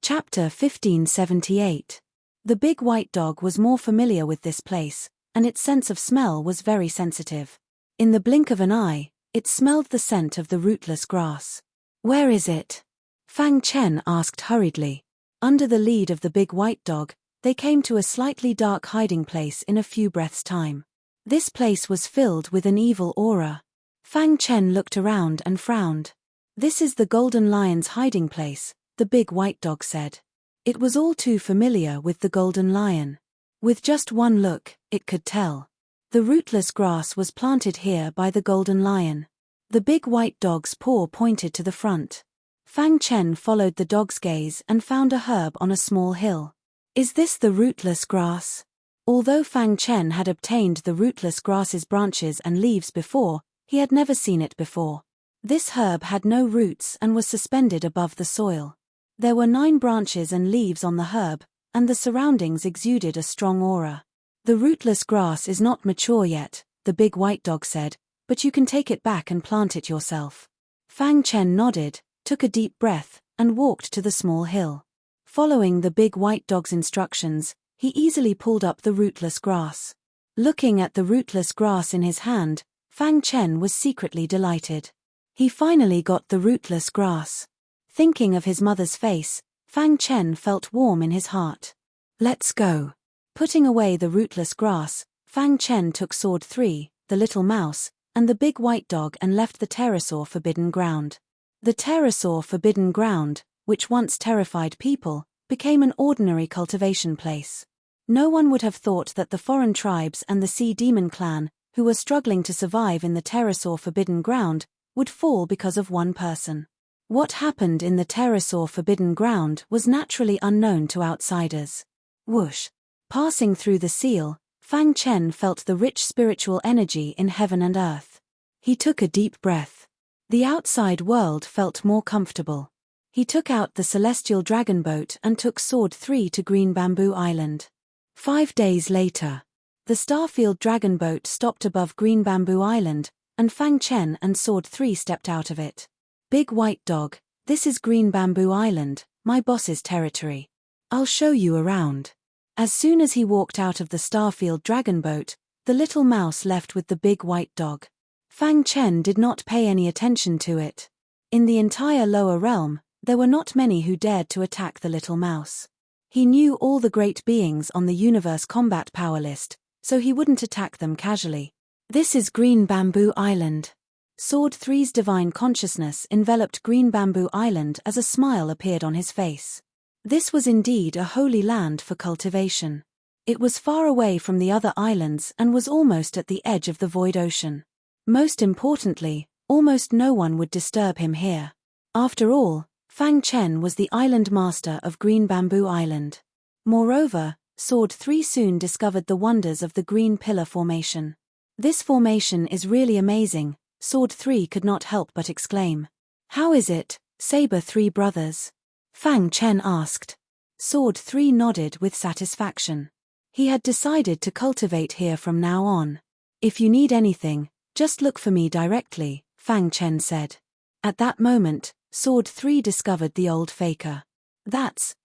Chapter 1578. The big white dog was more familiar with this place, and its sense of smell was very sensitive. In the blink of an eye, it smelled the scent of the rootless grass. "Where is it?" Fang Chen asked hurriedly. Under the lead of the big white dog, they came to a slightly dark hiding place in a few breaths' time. This place was filled with an evil aura. Fang Chen looked around and frowned. "This is the Golden Lion's hiding place," the big white dog said. It was all too familiar with the Golden Lion. With just one look, it could tell. The rootless grass was planted here by the Golden Lion. The big white dog's paw pointed to the front. Fang Chen followed the dog's gaze and found a herb on a small hill. "Is this the rootless grass?" Although Fang Chen had obtained the rootless grass's branches and leaves before, he had never seen it before. This herb had no roots and was suspended above the soil. There were 9 branches and leaves on the herb, and the surroundings exuded a strong aura. "The rootless grass is not mature yet," the big white dog said, "but you can take it back and plant it yourself." Fang Chen nodded, took a deep breath, and walked to the small hill. Following the big white dog's instructions, he easily pulled up the rootless grass. Looking at the rootless grass in his hand, Fang Chen was secretly delighted. He finally got the rootless grass. Thinking of his mother's face, Fang Chen felt warm in his heart. "Let's go." Putting away the rootless grass, Fang Chen took Sword 3, the little mouse, and the big white dog and left the pterosaur forbidden ground. The pterosaur forbidden ground, which once terrified people, became an ordinary cultivation place. No one would have thought that the foreign tribes and the Sea Demon clan, who were struggling to survive in the pterosaur forbidden ground, would fall because of one person. What happened in the pterosaur forbidden ground was naturally unknown to outsiders. Whoosh! Passing through the seal, Fang Chen felt the rich spiritual energy in heaven and earth. He took a deep breath. The outside world felt more comfortable. He took out the celestial dragon boat and took Sword 3 to Green Bamboo Island. 5 days later, the Starfield dragon boat stopped above Green Bamboo Island, and Fang Chen and Sword 3 stepped out of it. "Big white dog, this is Green Bamboo Island, my boss's territory. I'll show you around." As soon as he walked out of the Starfield dragon boat, the little mouse left with the big white dog. Fang Chen did not pay any attention to it. In the entire lower realm, there were not many who dared to attack the little mouse. He knew all the great beings on the universe combat power list, so he wouldn't attack them casually. "This is Green Bamboo Island." Sword 3's divine consciousness enveloped Green Bamboo Island as a smile appeared on his face. This was indeed a holy land for cultivation. It was far away from the other islands and was almost at the edge of the void ocean. Most importantly, almost no one would disturb him here. After all, Fang Chen was the island master of Green Bamboo Island. Moreover, Sword 3 soon discovered the wonders of the Green Pillar formation. "This formation is really amazing," Sword 3 could not help but exclaim. "How is it, Saber 3 brothers?" Fang Chen asked. Sword 3 nodded with satisfaction. He had decided to cultivate here from now on. "If you need anything, just look for me directly," Fang Chen said. At that moment, Sword 3 discovered the old faker.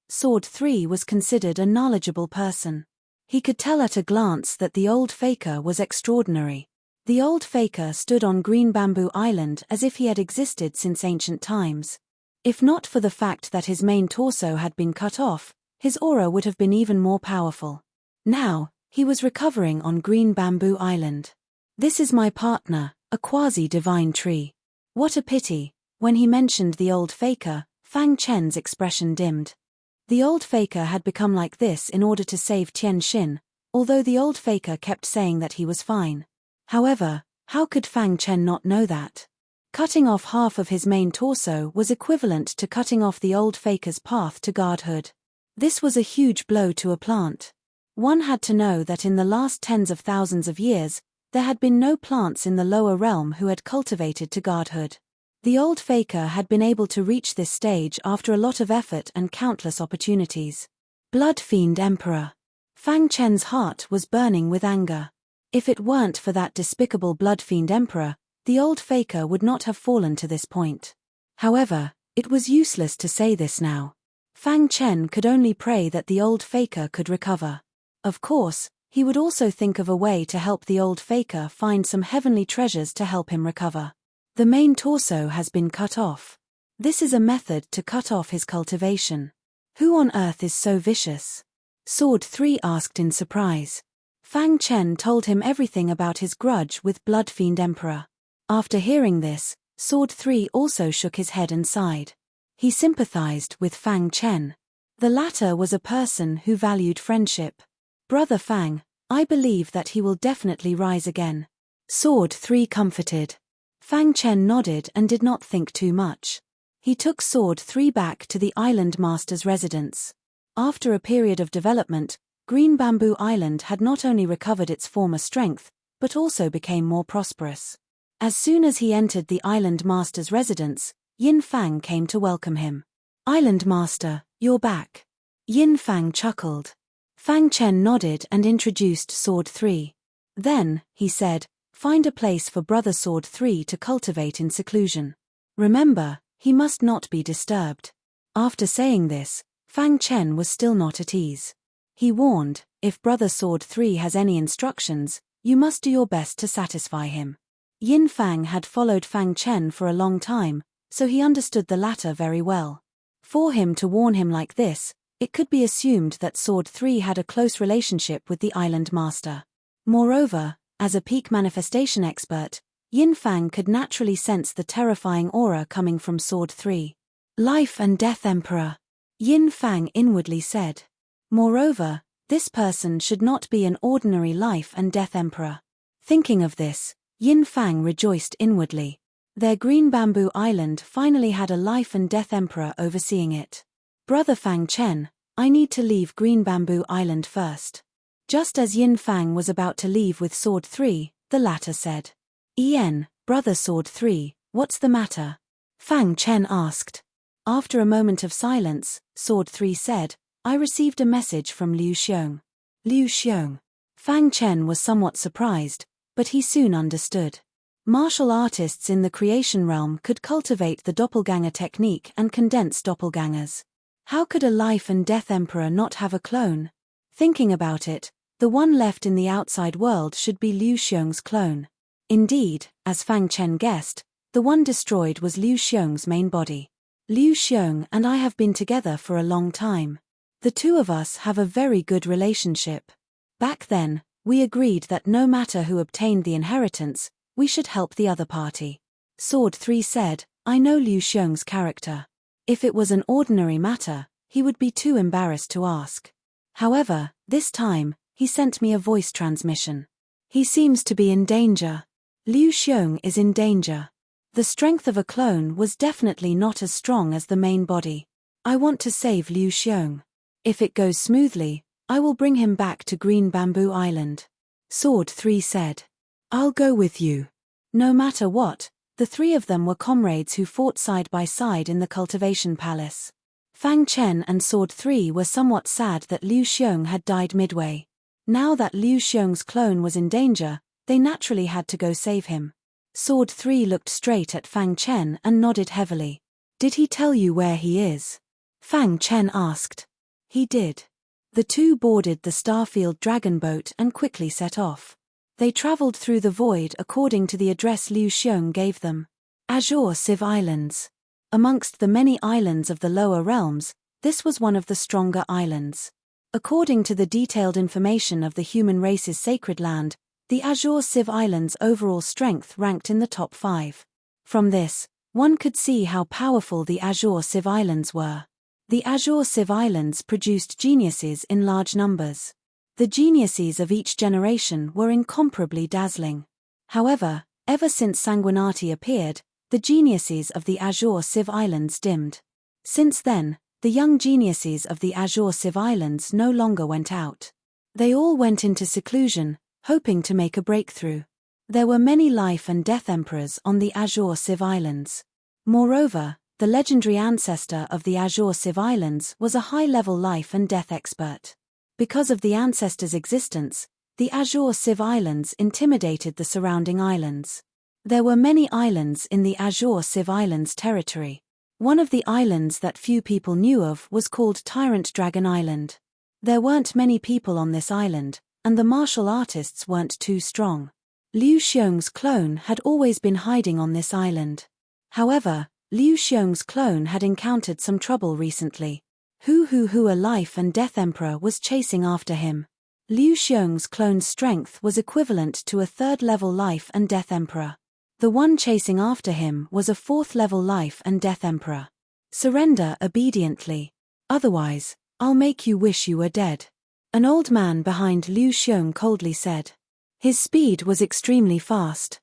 Sword 3 was considered a knowledgeable person. He could tell at a glance that the old faker was extraordinary. The old faker stood on Green Bamboo Island as if he had existed since ancient times. If not for the fact that his main torso had been cut off, his aura would have been even more powerful. Now, he was recovering on Green Bamboo Island. "This is my partner, a quasi-divine tree." What a pity. When he mentioned the old faker, Fang Chen's expression dimmed. The old faker had become like this in order to save Tian Xin, although the old faker kept saying that he was fine. However, how could Fang Chen not know that? Cutting off half of his main torso was equivalent to cutting off the old faker's path to godhood. This was a huge blow to a plant. One had to know that in the last tens of thousands of years, there had been no plants in the lower realm who had cultivated to godhood. The old faker had been able to reach this stage after a lot of effort and countless opportunities. Blood Fiend Emperor. Fang Chen's heart was burning with anger. If it weren't for that despicable Blood Fiend Emperor, the old faker would not have fallen to this point. However, it was useless to say this now. Fang Chen could only pray that the old faker could recover. Of course, he would also think of a way to help the old faker find some heavenly treasures to help him recover. The main torso has been cut off. This is a method to cut off his cultivation. Who on earth is so vicious? Sword 3 asked in surprise. Fang Chen told him everything about his grudge with Blood Fiend Emperor. After hearing this, Sword 3 also shook his head and sighed. He sympathized with Fang Chen. The latter was a person who valued friendship. Brother Fang, I believe that he will definitely rise again. Sword 3 comforted. Fang Chen nodded and did not think too much. He took Sword 3 back to the Island Master's residence. After a period of development, Green Bamboo Island had not only recovered its former strength, but also became more prosperous. As soon as he entered the Island Master's residence, Yin Fang came to welcome him. Island Master, you're back. Yin Fang chuckled. Fang Chen nodded and introduced Sword 3. Then, he said, find a place for Brother Sword 3 to cultivate in seclusion. Remember, he must not be disturbed. After saying this, Fang Chen was still not at ease. He warned, if Brother Sword 3 has any instructions, you must do your best to satisfy him. Yin Fang had followed Fang Chen for a long time, so he understood the latter very well. For him to warn him like this, it could be assumed that Sword 3 had a close relationship with the Island Master. Moreover, as a peak manifestation expert, Yin Fang could naturally sense the terrifying aura coming from Sword 3. Life and Death Emperor. Yin Fang inwardly said. Moreover, this person should not be an ordinary life and death emperor. Thinking of this, Yin Fang rejoiced inwardly. Their Green Bamboo Island finally had a life and death emperor overseeing it. Brother Fang Chen, I need to leave Green Bamboo Island first. Just as Yin Fang was about to leave with Sword 3, the latter said. Brother Sword 3, what's the matter? Fang Chen asked. After a moment of silence, Sword 3 said, I received a message from Liu Xiong. Liu Xiong. Fang Chen was somewhat surprised, but he soon understood. Martial artists in the creation realm could cultivate the doppelganger technique and condense doppelgangers. How could a life and death emperor not have a clone? Thinking about it, the one left in the outside world should be Liu Xiong's clone. Indeed, as Fang Chen guessed, the one destroyed was Liu Xiong's main body. Liu Xiong and I have been together for a long time. The two of us have a very good relationship. Back then, we agreed that no matter who obtained the inheritance, we should help the other party. Sword 3 said, I know Liu Xiong's character. If it was an ordinary matter, he would be too embarrassed to ask. However, this time, he sent me a voice transmission. He seems to be in danger. Liu Xiong is in danger. The strength of a clone was definitely not as strong as the main body. I want to save Liu Xiong. If it goes smoothly, I will bring him back to Green Bamboo Island. Sword 3 said. I'll go with you. No matter what, the three of them were comrades who fought side by side in the cultivation palace. Fang Chen and Sword 3 were somewhat sad that Liu Xiong had died midway. Now that Liu Xiong's clone was in danger, they naturally had to go save him. Sword 3 looked straight at Fang Chen and nodded heavily. Did he tell you where he is? Fang Chen asked. He did. The two boarded the Starfield dragon boat and quickly set off. They traveled through the void according to the address Liu Xiong gave them. Azure Civ Islands. Amongst the many islands of the lower realms, this was one of the stronger islands. According to the detailed information of the human race's sacred land, the Azure Civ Islands' overall strength ranked in the top 5. From this, one could see how powerful the Azure Civ Islands were. The Azure Civ Islands produced geniuses in large numbers. The geniuses of each generation were incomparably dazzling. However, ever since Sanguinati appeared, the geniuses of the Azure Civ Islands dimmed. Since then, The young geniuses of the Azure Civ Islands no longer went out. They all went into seclusion, hoping to make a breakthrough. There were many life and death emperors on the Azure Civ Islands. Moreover, the legendary ancestor of the Azure Civ Islands was a high-level life and death expert. Because of the ancestor's existence, the Azure Civ Islands intimidated the surrounding islands. There were many islands in the Azure Civ Islands territory. One of the islands that few people knew of was called Tyrant Dragon Island. There weren't many people on this island, and the martial artists weren't too strong. Liu Xiong's clone had always been hiding on this island. However, Liu Xiong's clone had encountered some trouble recently. A life and death emperor was chasing after him. Liu Xiong's clone's strength was equivalent to a third-level life and death emperor. The one chasing after him was a fourth-level life and death emperor. Surrender obediently. Otherwise, I'll make you wish you were dead. An old man behind Liu Xiong coldly said. His speed was extremely fast.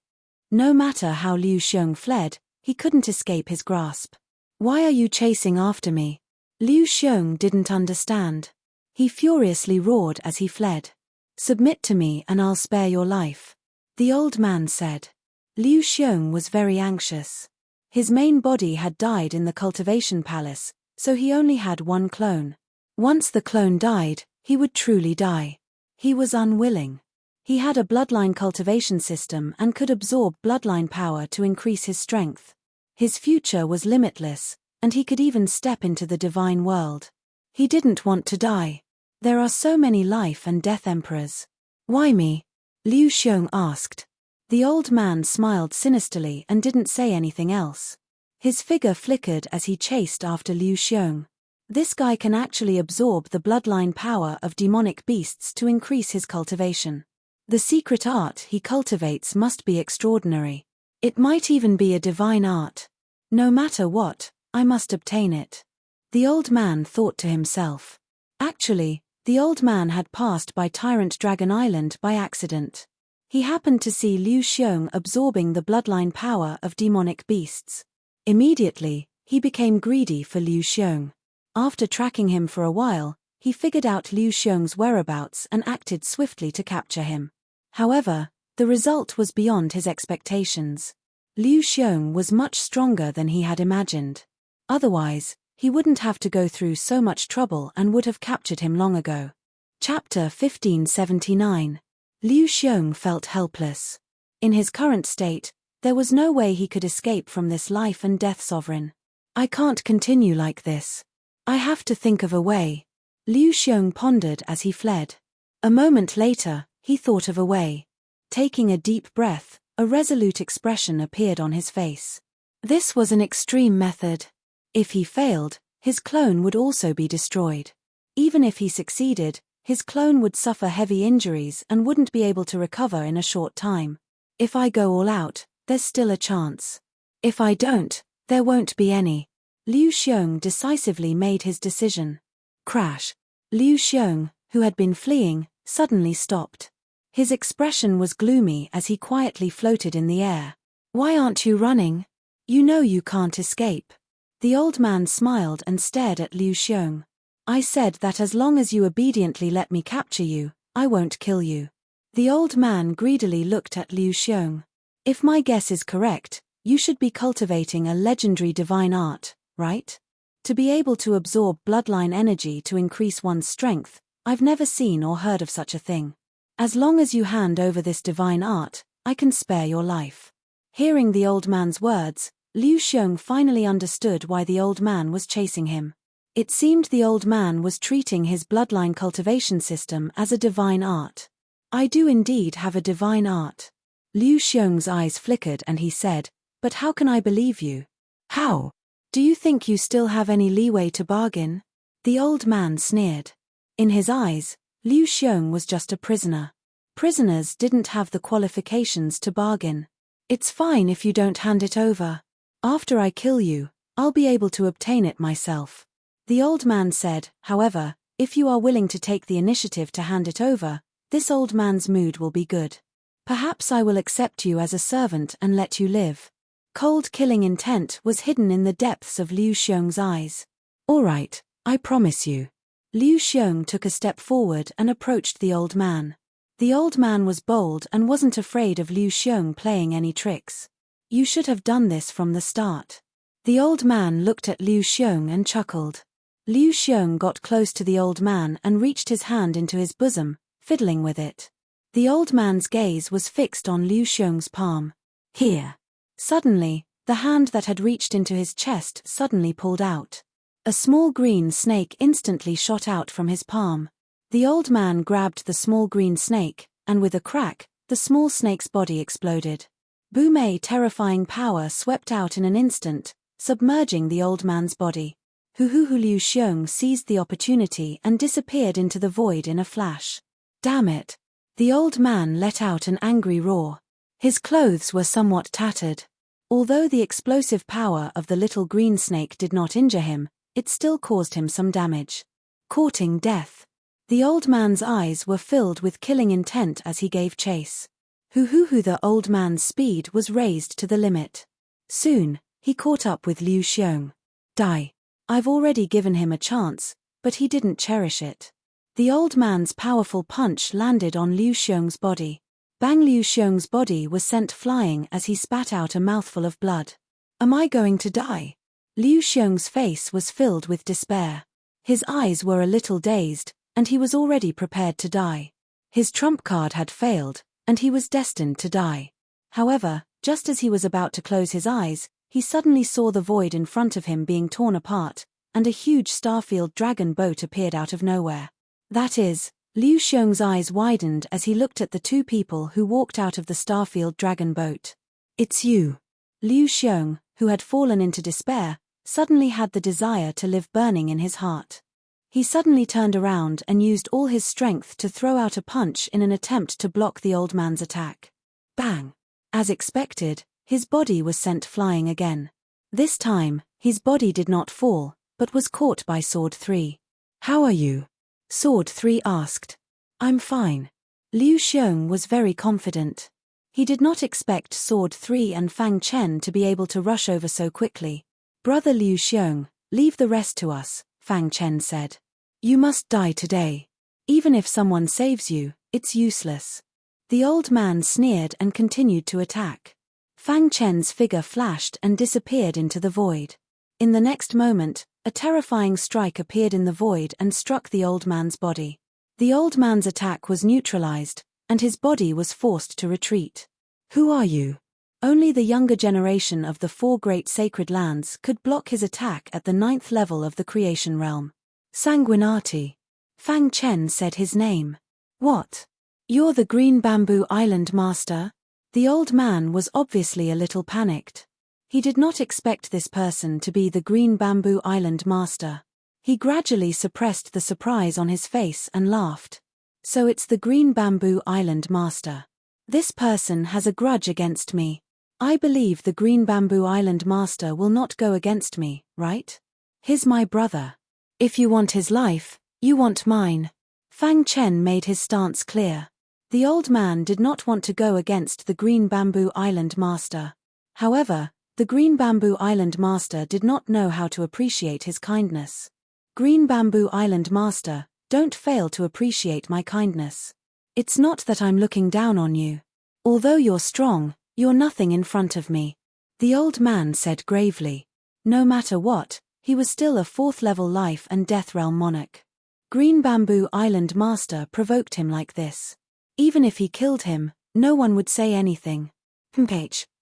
No matter how Liu Xiong fled, he couldn't escape his grasp. Why are you chasing after me? Liu Xiong didn't understand. He furiously roared as he fled. Submit to me and I'll spare your life. The old man said. Liu Xiong was very anxious. His main body had died in the cultivation palace, so he only had one clone. Once the clone died, he would truly die. He was unwilling. He had a bloodline cultivation system and could absorb bloodline power to increase his strength. His future was limitless, and he could even step into the divine world. He didn't want to die. There are so many life and death emperors. Why me? Liu Xiong asked. The old man smiled sinisterly and didn't say anything else. His figure flickered as he chased after Liu Xiong. This guy can actually absorb the bloodline power of demonic beasts to increase his cultivation. The secret art he cultivates must be extraordinary. It might even be a divine art. No matter what, I must obtain it. The old man thought to himself. Actually, the old man had passed by Tyrant Dragon Island by accident. He happened to see Liu Xiong absorbing the bloodline power of demonic beasts. Immediately, he became greedy for Liu Xiong. After tracking him for a while, he figured out Liu Xiong's whereabouts and acted swiftly to capture him. However, the result was beyond his expectations. Liu Xiong was much stronger than he had imagined. Otherwise, he wouldn't have to go through so much trouble and would have captured him long ago. Chapter 1579. Liu Xiong felt helpless. In his current state, there was no way he could escape from this life and death sovereign. I can't continue like this. I have to think of a way. Liu Xiong pondered as he fled. A moment later, he thought of a way. Taking a deep breath, a resolute expression appeared on his face. This was an extreme method. If he failed, his clone would also be destroyed. Even if he succeeded, his clone would suffer heavy injuries and wouldn't be able to recover in a short time. If I go all out, there's still a chance. If I don't, there won't be any. Liu Xiong decisively made his decision. Crash. Liu Xiong, who had been fleeing, suddenly stopped. His expression was gloomy as he quietly floated in the air. Why aren't you running? You know you can't escape. The old man smiled and stared at Liu Xiong. I said that as long as you obediently let me capture you, I won't kill you. The old man greedily looked at Liu Xiong. If my guess is correct, you should be cultivating a legendary divine art, right? To be able to absorb bloodline energy to increase one's strength, I've never seen or heard of such a thing. As long as you hand over this divine art, I can spare your life. Hearing the old man's words, Liu Xiong finally understood why the old man was chasing him. It seemed the old man was treating his bloodline cultivation system as a divine art. I do indeed have a divine art. Liu Xiong's eyes flickered and he said, but how can I believe you? How? Do you think you still have any leeway to bargain? The old man sneered. In his eyes, Liu Xiong was just a prisoner. Prisoners didn't have the qualifications to bargain. It's fine if you don't hand it over. After I kill you, I'll be able to obtain it myself. The old man said, however, if you are willing to take the initiative to hand it over, this old man's mood will be good. Perhaps I will accept you as a servant and let you live. Cold killing intent was hidden in the depths of Liu Xiong's eyes. All right, I promise you. Liu Xiong took a step forward and approached the old man. The old man was bold and wasn't afraid of Liu Xiong playing any tricks. You should have done this from the start. The old man looked at Liu Xiong and chuckled. Liu Xiong got close to the old man and reached his hand into his bosom, fiddling with it. The old man's gaze was fixed on Liu Xiong's palm. Here. Suddenly, the hand that had reached into his chest suddenly pulled out. A small green snake instantly shot out from his palm. The old man grabbed the small green snake, and with a crack, the small snake's body exploded. Boomei terrifying power swept out in an instant, submerging the old man's body. Liu Xiong seized the opportunity and disappeared into the void in a flash. Damn it! The old man let out an angry roar. His clothes were somewhat tattered. Although the explosive power of the little green snake did not injure him, it still caused him some damage. Courting death. The old man's eyes were filled with killing intent as he gave chase. The old man's speed was raised to the limit. Soon, he caught up with Liu Xiong. Die. I've already given him a chance, but he didn't cherish it. The old man's powerful punch landed on Liu Xiong's body. Bang! Liu Xiong's body was sent flying as he spat out a mouthful of blood. Am I going to die? Liu Xiong's face was filled with despair. His eyes were a little dazed, and he was already prepared to die. His trump card had failed, and he was destined to die. However, just as he was about to close his eyes, he suddenly saw the void in front of him being torn apart, and a huge starfield dragon boat appeared out of nowhere. That is, Liu Xiong's eyes widened as he looked at the two people who walked out of the starfield dragon boat. It's you. Liu Xiong, who had fallen into despair, suddenly had the desire to live burning in his heart. He suddenly turned around and used all his strength to throw out a punch in an attempt to block the old man's attack. Bang! As expected, his body was sent flying again. This time, his body did not fall, but was caught by Sword 3. How are you? Sword 3 asked. I'm fine. Liu Xiong was very confident. He did not expect Sword 3 and Fang Chen to be able to rush over so quickly. Brother Liu Xiong, leave the rest to us, Fang Chen said. You must die today. Even if someone saves you, it's useless. The old man sneered and continued to attack. Fang Chen's figure flashed and disappeared into the void. In the next moment, a terrifying strike appeared in the void and struck the old man's body. The old man's attack was neutralized, and his body was forced to retreat. Who are you? Only the younger generation of the 4 great sacred lands could block his attack at the 9th level of the creation realm. Sanguinati. Fang Chen said his name. What? You're the Green Bamboo Island Master? The old man was obviously a little panicked. He did not expect this person to be the Green Bamboo Island Master. He gradually suppressed the surprise on his face and laughed. So it's the Green Bamboo Island Master. This person has a grudge against me. I believe the Green Bamboo Island Master will not go against me, right? He's my brother. If you want his life, you want mine. Fang Chen made his stance clear. The old man did not want to go against the Green Bamboo Island Master. However, the Green Bamboo Island Master did not know how to appreciate his kindness. Green Bamboo Island Master, don't fail to appreciate my kindness. It's not that I'm looking down on you. Although you're strong, you're nothing in front of me. The old man said gravely. No matter what, he was still a 4th-level life and death realm monarch. Green Bamboo Island Master provoked him like this. Even if he killed him, no one would say anything.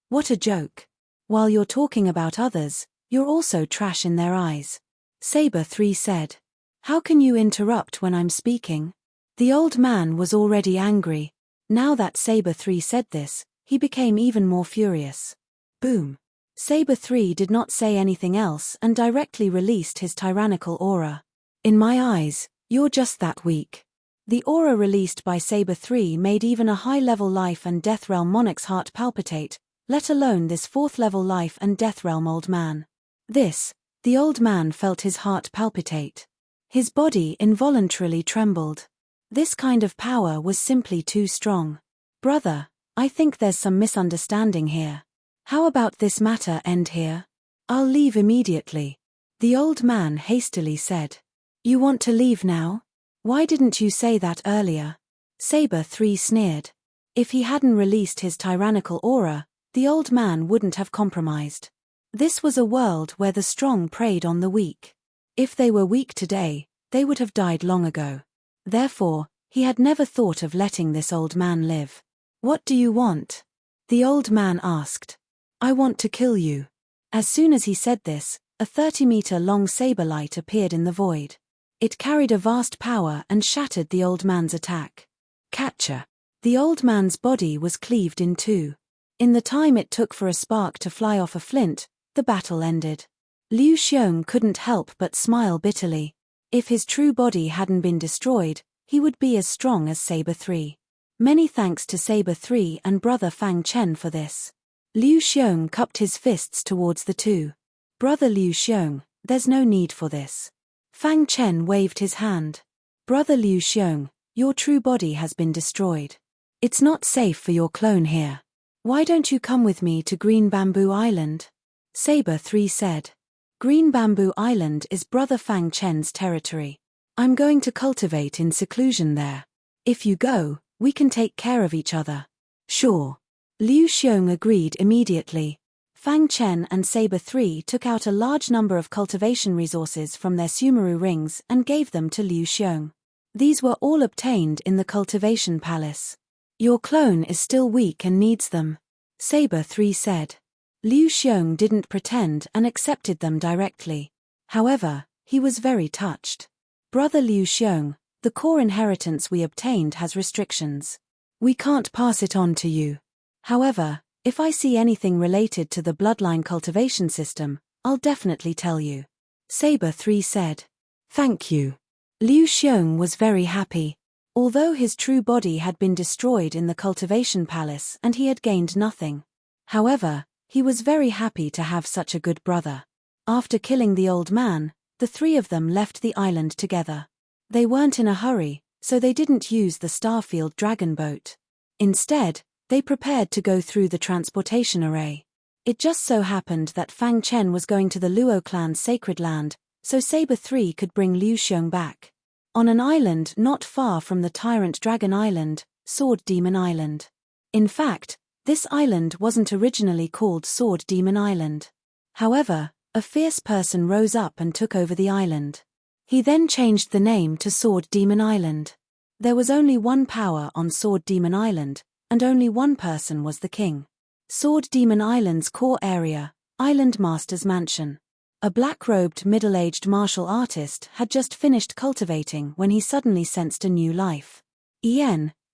What a joke. While you're talking about others, you're also trash in their eyes. Saber 3 said. How can you interrupt when I'm speaking? The old man was already angry. Now that Saber 3 said this, he became even more furious. Boom. Saber 3 did not say anything else and directly released his tyrannical aura. In my eyes, you're just that weak. The aura released by Saber 3 made even a high-level life and death realm monarch's heart palpitate, let alone this 4th-level life and death realm old man. The old man felt his heart palpitate. His body involuntarily trembled. This kind of power was simply too strong. Brother, I think there's some misunderstanding here. How about this matter end here? I'll leave immediately. The old man hastily said. You want to leave now? Why didn't you say that earlier? Saber 3 sneered. If he hadn't released his tyrannical aura, the old man wouldn't have compromised. This was a world where the strong preyed on the weak. If they were weak today, they would have died long ago. Therefore, he had never thought of letting this old man live. What do you want? The old man asked. I want to kill you. As soon as he said this, a 30-meter-long saber light appeared in the void. It carried a vast power and shattered the old man's attack. Catcher. The old man's body was cleaved in two. In the time it took for a spark to fly off a flint, the battle ended. Liu Xiong couldn't help but smile bitterly. If his true body hadn't been destroyed, he would be as strong as Saber 3. Many thanks to Saber 3 and brother Fang Chen for this. Liu Xiong cupped his fists towards the two. Brother Liu Xiong, there's no need for this. Fang Chen waved his hand. Brother Liu Xiong, your true body has been destroyed. It's not safe for your clone here. Why don't you come with me to Green Bamboo Island? Saber 3 said. Green Bamboo Island is brother Fang Chen's territory. I'm going to cultivate in seclusion there. If you go, we can take care of each other. Sure. Liu Xiong agreed immediately. Fang Chen and Saber 3 took out a large number of cultivation resources from their Sumeru rings and gave them to Liu Xiong. These were all obtained in the cultivation palace. Your clone is still weak and needs them, Saber 3 said. Liu Xiong didn't pretend and accepted them directly. However, he was very touched. Brother Liu Xiong, the core inheritance we obtained has restrictions. We can't pass it on to you. However, if I see anything related to the bloodline cultivation system, I'll definitely tell you, Saber 3 said. Thank you. Liu Xiong was very happy. Although his true body had been destroyed in the cultivation palace and he had gained nothing. However, he was very happy to have such a good brother. After killing the old man, the three of them left the island together. They weren't in a hurry, so they didn't use the Starfield dragon boat. Instead, they prepared to go through the transportation array. It just so happened that Fang Chen was going to the Luo clan's sacred land, so Saber 3 could bring Liu Xiong back. On an island not far from the Tyrant Dragon Island, Sword Demon Island. In fact, this island wasn't originally called Sword Demon Island. However, a fierce person rose up and took over the island. He then changed the name to Sword Demon Island. There was only one power on Sword Demon Island, and only one person was the king. Sword Demon Island's core area, Island Master's Mansion. A black-robed middle-aged martial artist had just finished cultivating when he suddenly sensed a new life. He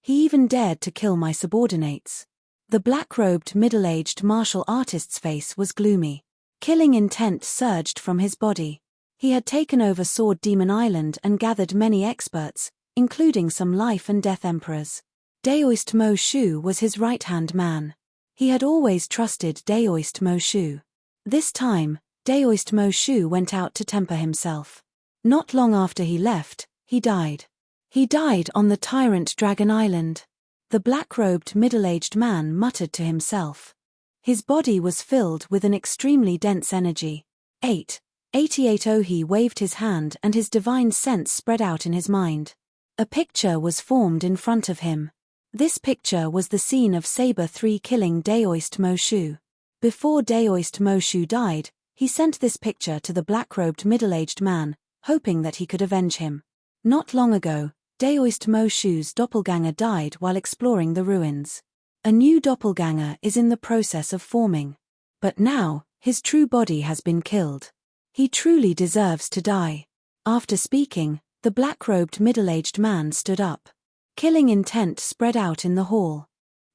even dared to kill my subordinates. The black-robed middle-aged martial artist's face was gloomy. Killing intent surged from his body. He had taken over Sword Demon Island and gathered many experts, including some life and death emperors. Daoist Mo Shu was his right-hand man. He had always trusted Daoist Mo Shu. This time, Daoist Mo Shu went out to temper himself. Not long after he left, he died. He died on the Tyrant Dragon Island. The black-robed middle-aged man muttered to himself. His body was filled with an extremely dense energy. 88 Ohi waved his hand and his divine sense spread out in his mind. A picture was formed in front of him. This picture was the scene of Saber 3 killing Daoist Mo Shu. Before Daoist Mo Shu died, he sent this picture to the black-robed middle-aged man, hoping that he could avenge him. Not long ago, Daoist Mo Shu's doppelganger died while exploring the ruins. A new doppelganger is in the process of forming. But now, his true body has been killed. He truly deserves to die. After speaking, the black-robed middle-aged man stood up. Killing intent spread out in the hall.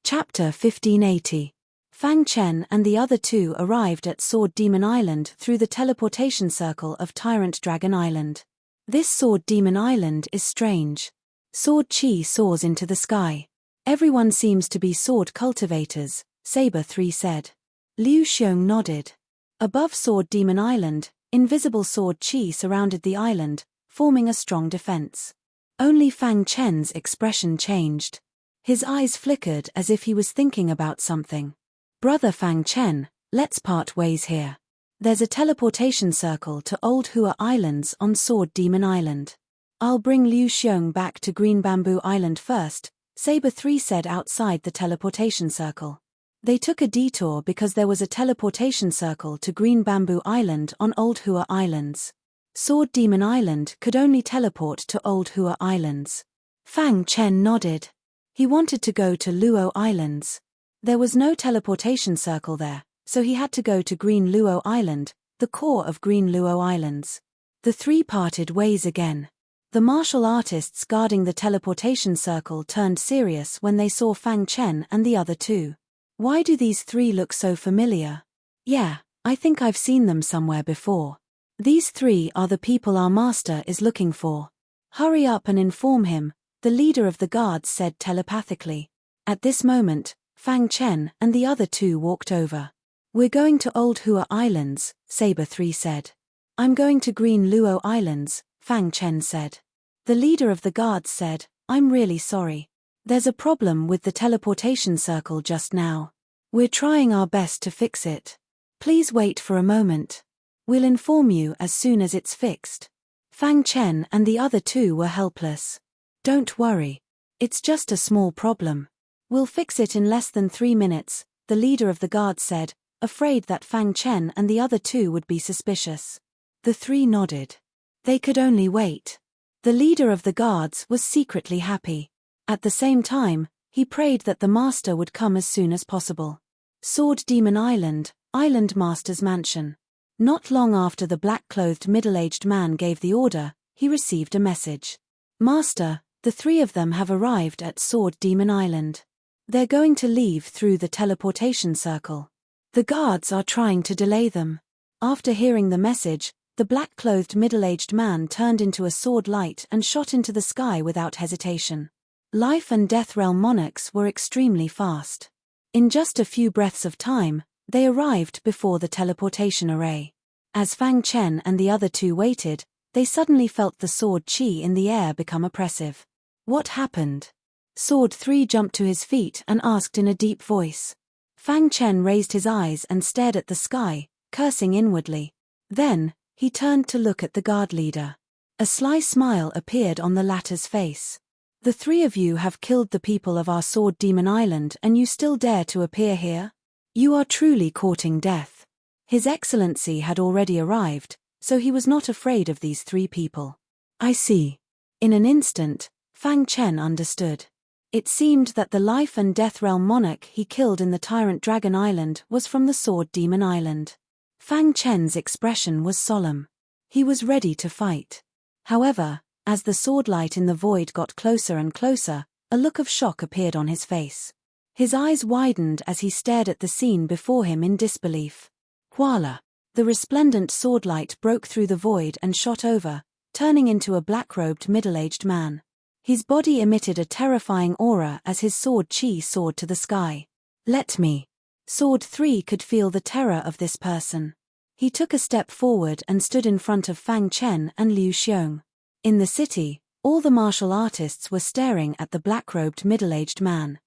Chapter 1580. Fang Chen and the other two arrived at Sword Demon Island through the teleportation circle of Tyrant Dragon Island. This Sword Demon Island is strange. Sword chi soars into the sky. Everyone seems to be sword cultivators, Saber 3 said. Liu Xiong nodded. Above Sword Demon Island, invisible sword chi surrounded the island, forming a strong defense. Only Fang Chen's expression changed. His eyes flickered as if he was thinking about something. Brother Fang Chen, let's part ways here. There's a teleportation circle to Old Hua Islands on Sword Demon Island. I'll bring Liu Xiong back to Green Bamboo Island first, Saber 3 said outside the teleportation circle. They took a detour because there was a teleportation circle to Green Bamboo Island on Old Hua Islands. Sword Demon Island could only teleport to Old Hua Islands. Fang Chen nodded. He wanted to go to Luo Islands. There was no teleportation circle there, so he had to go to Green Luo Island, the core of Green Luo Islands. The three parted ways again. The martial artists guarding the teleportation circle turned serious when they saw Fang Chen and the other two. Why do these three look so familiar? Yeah, I think I've seen them somewhere before. These three are the people our master is looking for. Hurry up and inform him, the leader of the guards said telepathically. At this moment, Fang Chen and the other two walked over. We're going to Old Hua Islands, Saber 3 said. I'm going to Green Luo Islands, Fang Chen said. The leader of the guards said, I'm really sorry. There's a problem with the teleportation circle just now. We're trying our best to fix it. Please wait for a moment. We'll inform you as soon as it's fixed. Fang Chen and the other two were helpless. Don't worry. It's just a small problem. We'll fix it in less than 3 minutes, the leader of the guards said, afraid that Fang Chen and the other two would be suspicious. The three nodded. They could only wait. The leader of the guards was secretly happy. At the same time, he prayed that the master would come as soon as possible. Sword Demon Island, Island Master's Mansion. Not long after the black-clothed middle-aged man gave the order, he received a message. Master, the three of them have arrived at Sword Demon Island. They're going to leave through the teleportation circle. The guards are trying to delay them. After hearing the message, the black-clothed middle-aged man turned into a sword light and shot into the sky without hesitation. Life and Death Realm monarchs were extremely fast. In just a few breaths of time, they arrived before the teleportation array. As Fang Chen and the other two waited, they suddenly felt the sword chi in the air become oppressive. What happened? Sword 3 jumped to his feet and asked in a deep voice. Fang Chen raised his eyes and stared at the sky, cursing inwardly. Then, he turned to look at the guard leader. A sly smile appeared on the latter's face. The three of you have killed the people of our Sword Demon Island and you still dare to appear here? You are truly courting death. His Excellency had already arrived, so he was not afraid of these three people. I see. In an instant, Fang Chen understood. It seemed that the Life and Death Realm monarch he killed in the Tyrant Dragon Island was from the Sword Demon Island. Fang Chen's expression was solemn. He was ready to fight. However, as the sword light in the void got closer and closer, a look of shock appeared on his face. His eyes widened as he stared at the scene before him in disbelief. Voila! The resplendent sword light broke through the void and shot over, turning into a black-robed middle-aged man. His body emitted a terrifying aura as his sword chi soared to the sky. Let me. Sword 3 could feel the terror of this person. He took a step forward and stood in front of Fang Chen and Liu Xiong. In the city, all the martial artists were staring at the black-robed middle-aged man.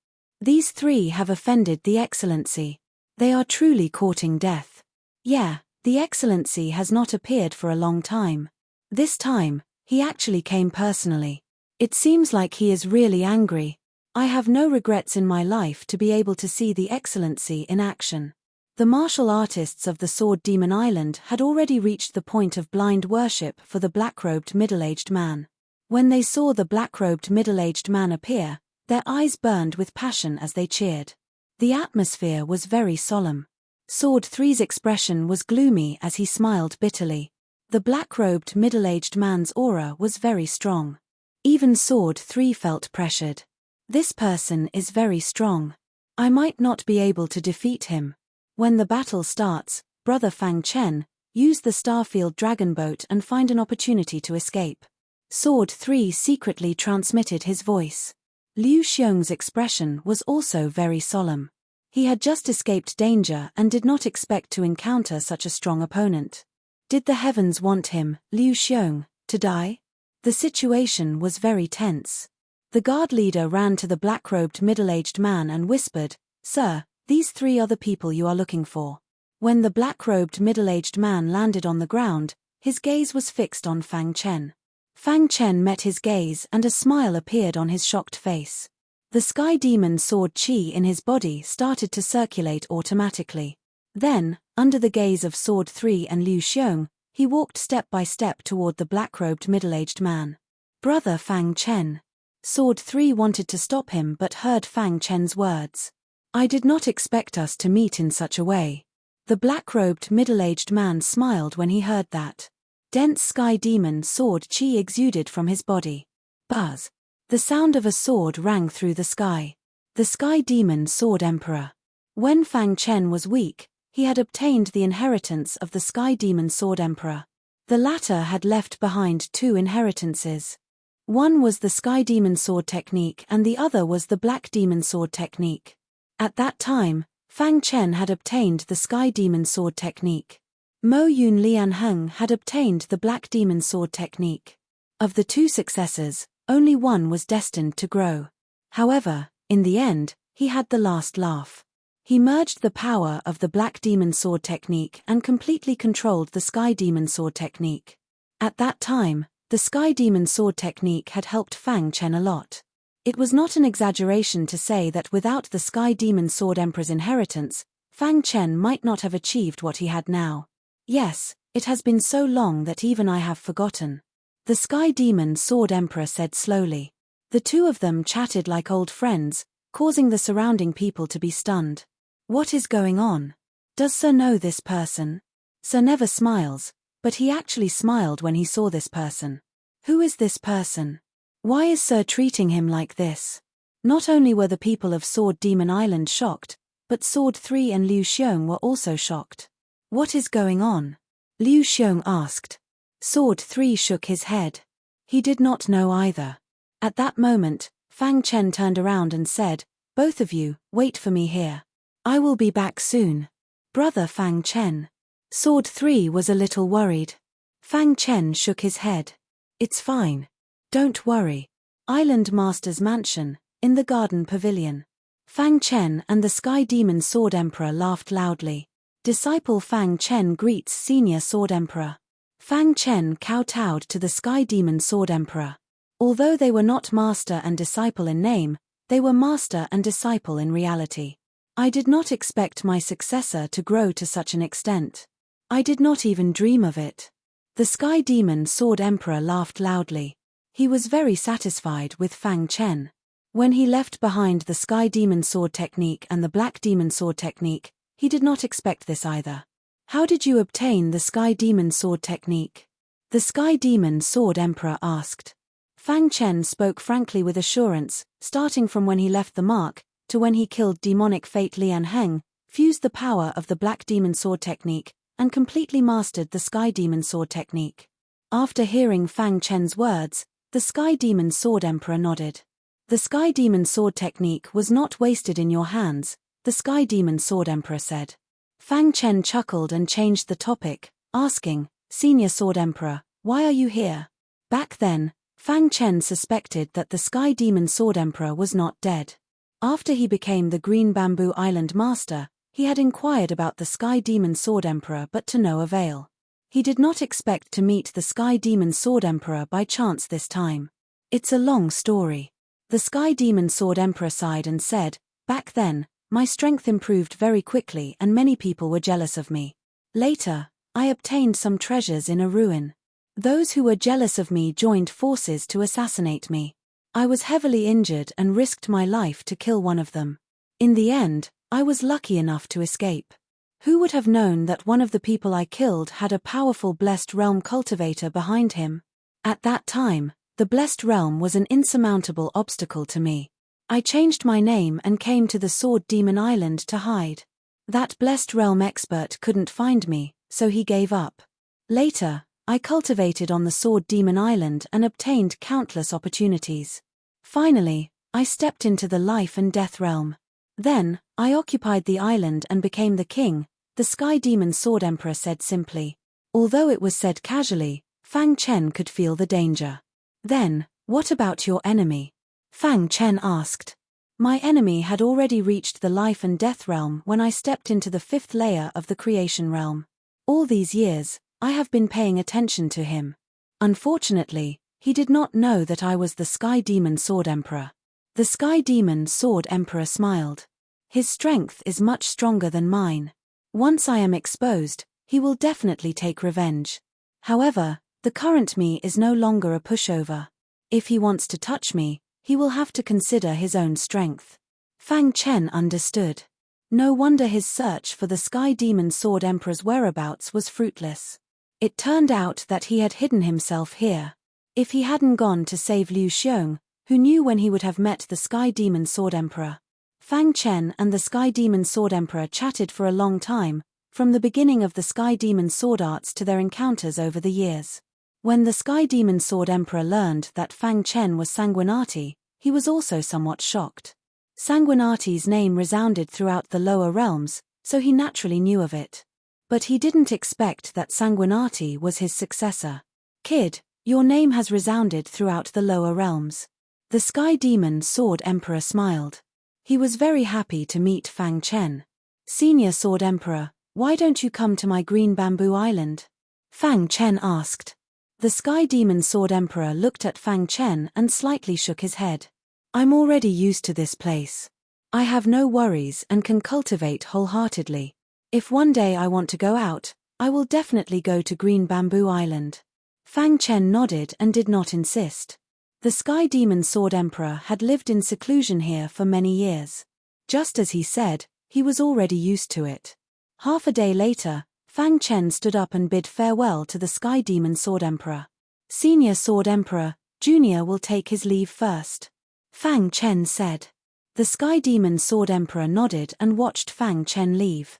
These three have offended the Excellency. They are truly courting death. Yeah, the Excellency has not appeared for a long time. This time, he actually came personally. It seems like he is really angry. I have no regrets in my life to be able to see the Excellency in action. The martial artists of the Sword Demon Island had already reached the point of blind worship for the black-robed middle-aged man. When they saw the black-robed middle-aged man appear, their eyes burned with passion as they cheered. The atmosphere was very solemn. Sword 3's expression was gloomy as he smiled bitterly. The black-robed middle-aged man's aura was very strong. Even Sword 3 felt pressured. This person is very strong. I might not be able to defeat him. When the battle starts, Brother Fang Chen, use the Starfield Dragon Boat and find an opportunity to escape. Sword 3 secretly transmitted his voice. Liu Xiong's expression was also very solemn. He had just escaped danger and did not expect to encounter such a strong opponent. Did the heavens want him, Liu Xiong, to die? The situation was very tense. The guard leader ran to the black-robed middle-aged man and whispered, Sir, these three are the people you are looking for. When the black-robed middle-aged man landed on the ground, his gaze was fixed on Fang Chen. Fang Chen met his gaze and a smile appeared on his shocked face. The sky demon sword qi in his body started to circulate automatically. Then, under the gaze of Sword 3 and Liu Xiong, he walked step by step toward the black-robed middle-aged man. "Brother Fang Chen." Sword 3 wanted to stop him but heard Fang Chen's words. "I did not expect us to meet in such a way." The black-robed middle-aged man smiled when he heard that. Dense sky demon sword qi exuded from his body. Buzz. The sound of a sword rang through the sky. The sky demon sword emperor. When Fang Chen was weak, he had obtained the inheritance of the sky demon sword emperor. The latter had left behind two inheritances. One was the sky demon sword technique and the other was the black demon sword technique. At that time, Fang Chen had obtained the sky demon sword technique. Mo Yun Lianheng had obtained the black demon sword technique. Of the two successors, only one was destined to grow. However, in the end, he had the last laugh. He merged the power of the black demon sword technique and completely controlled the sky demon sword technique. At that time, the sky demon sword technique had helped Fang Chen a lot. It was not an exaggeration to say that without the sky demon sword emperor's inheritance, Fang Chen might not have achieved what he had now. "Yes, it has been so long that even I have forgotten," the sky demon sword emperor said slowly. The two of them chatted like old friends, causing the surrounding people to be stunned. "What is going on? Does Sir know this person?" Sir never smiles, but he actually smiled when he saw this person. "Who is this person? Why is Sir treating him like this?" Not only were the people of Sword Demon Island shocked, but Sword 3 and Liu Xiong were also shocked. "What is going on?" Liu Xiong asked. Sword 3 shook his head. He did not know either. At that moment, Fang Chen turned around and said, "Both of you, wait for me here. I will be back soon." "Brother Fang Chen." Sword 3 was a little worried. Fang Chen shook his head. "It's fine. Don't worry." Island Master's mansion, in the garden pavilion. Fang Chen and the Sky Demon Sword Emperor laughed loudly. Disciple Fang Chen greets Senior Sword Emperor. Fang Chen kowtowed to the Sky Demon Sword Emperor. Although they were not master and disciple in name, they were master and disciple in reality. "I did not expect my successor to grow to such an extent. I did not even dream of it." The Sky Demon Sword Emperor laughed loudly. He was very satisfied with Fang Chen. When he left behind the Sky Demon Sword technique and the Black Demon Sword technique, he did not expect this either. "How did you obtain the Sky Demon Sword technique?" the Sky Demon Sword Emperor asked. Fang Chen spoke frankly with assurance, starting from when he left the mark, to when he killed demonic fate Lian Heng, fused the power of the Black Demon Sword technique, and completely mastered the Sky Demon Sword technique. After hearing Fang Chen's words, the Sky Demon Sword Emperor nodded. "The Sky Demon Sword technique was not wasted in your hands," the Sky Demon Sword Emperor said. Fang Chen chuckled and changed the topic, asking, "Senior Sword Emperor, why are you here?" Back then, Fang Chen suspected that the Sky Demon Sword Emperor was not dead. After he became the Green Bamboo Island Master, he had inquired about the Sky Demon Sword Emperor but to no avail. He did not expect to meet the Sky Demon Sword Emperor by chance this time. "It's a long story." The Sky Demon Sword Emperor sighed and said, "Back then, my strength improved very quickly and many people were jealous of me. Later, I obtained some treasures in a ruin. Those who were jealous of me joined forces to assassinate me. I was heavily injured and risked my life to kill one of them. In the end, I was lucky enough to escape. Who would have known that one of the people I killed had a powerful Blessed Realm cultivator behind him? At that time, the Blessed Realm was an insurmountable obstacle to me. I changed my name and came to the Sword Demon Island to hide. That Blessed Realm expert couldn't find me, so he gave up. Later, I cultivated on the Sword Demon Island and obtained countless opportunities. Finally, I stepped into the life and death realm. Then, I occupied the island and became the king," the Sky Demon Sword Emperor said simply. Although it was said casually, Fang Chen could feel the danger. "Then, what about your enemy?" Fang Chen asked. My enemy had already reached the life and death realm when I stepped into the 5th layer of the creation realm. All these years, I have been paying attention to him. Unfortunately, he did not know that I was the Sky Demon Sword Emperor. The Sky Demon Sword Emperor smiled. His strength is much stronger than mine. Once I am exposed, he will definitely take revenge. However, the current me is no longer a pushover. If he wants to touch me, he will have to consider his own strength. Fang Chen understood. No wonder his search for the Sky Demon Sword Emperor's whereabouts was fruitless. It turned out that he had hidden himself here. If he hadn't gone to save Liu Xiong, who knew when he would have met the Sky Demon Sword Emperor? Fang Chen and the Sky Demon Sword Emperor chatted for a long time, from the beginning of the Sky Demon Sword arts to their encounters over the years. When the Sky Demon Sword Emperor learned that Fang Chen was Sanguinati, he was also somewhat shocked. Sanguinati's name resounded throughout the lower realms, so he naturally knew of it. But he didn't expect that Sanguinati was his successor. Kid, your name has resounded throughout the lower realms. The Sky Demon Sword Emperor smiled. He was very happy to meet Fang Chen. Senior Sword Emperor, why don't you come to my Green Bamboo Island? Fang Chen asked. The Sky Demon Sword Emperor looked at Fang Chen and slightly shook his head. I'm already used to this place. I have no worries and can cultivate wholeheartedly. If one day I want to go out, I will definitely go to Green Bamboo Island. Fang Chen nodded and did not insist. The Sky Demon Sword Emperor had lived in seclusion here for many years. Just as he said, he was already used to it. Half a day later, Fang Chen stood up and bid farewell to the Sky Demon Sword Emperor. Senior Sword Emperor, Junior will take his leave first. Fang Chen said. The Sky Demon Sword Emperor nodded and watched Fang Chen leave.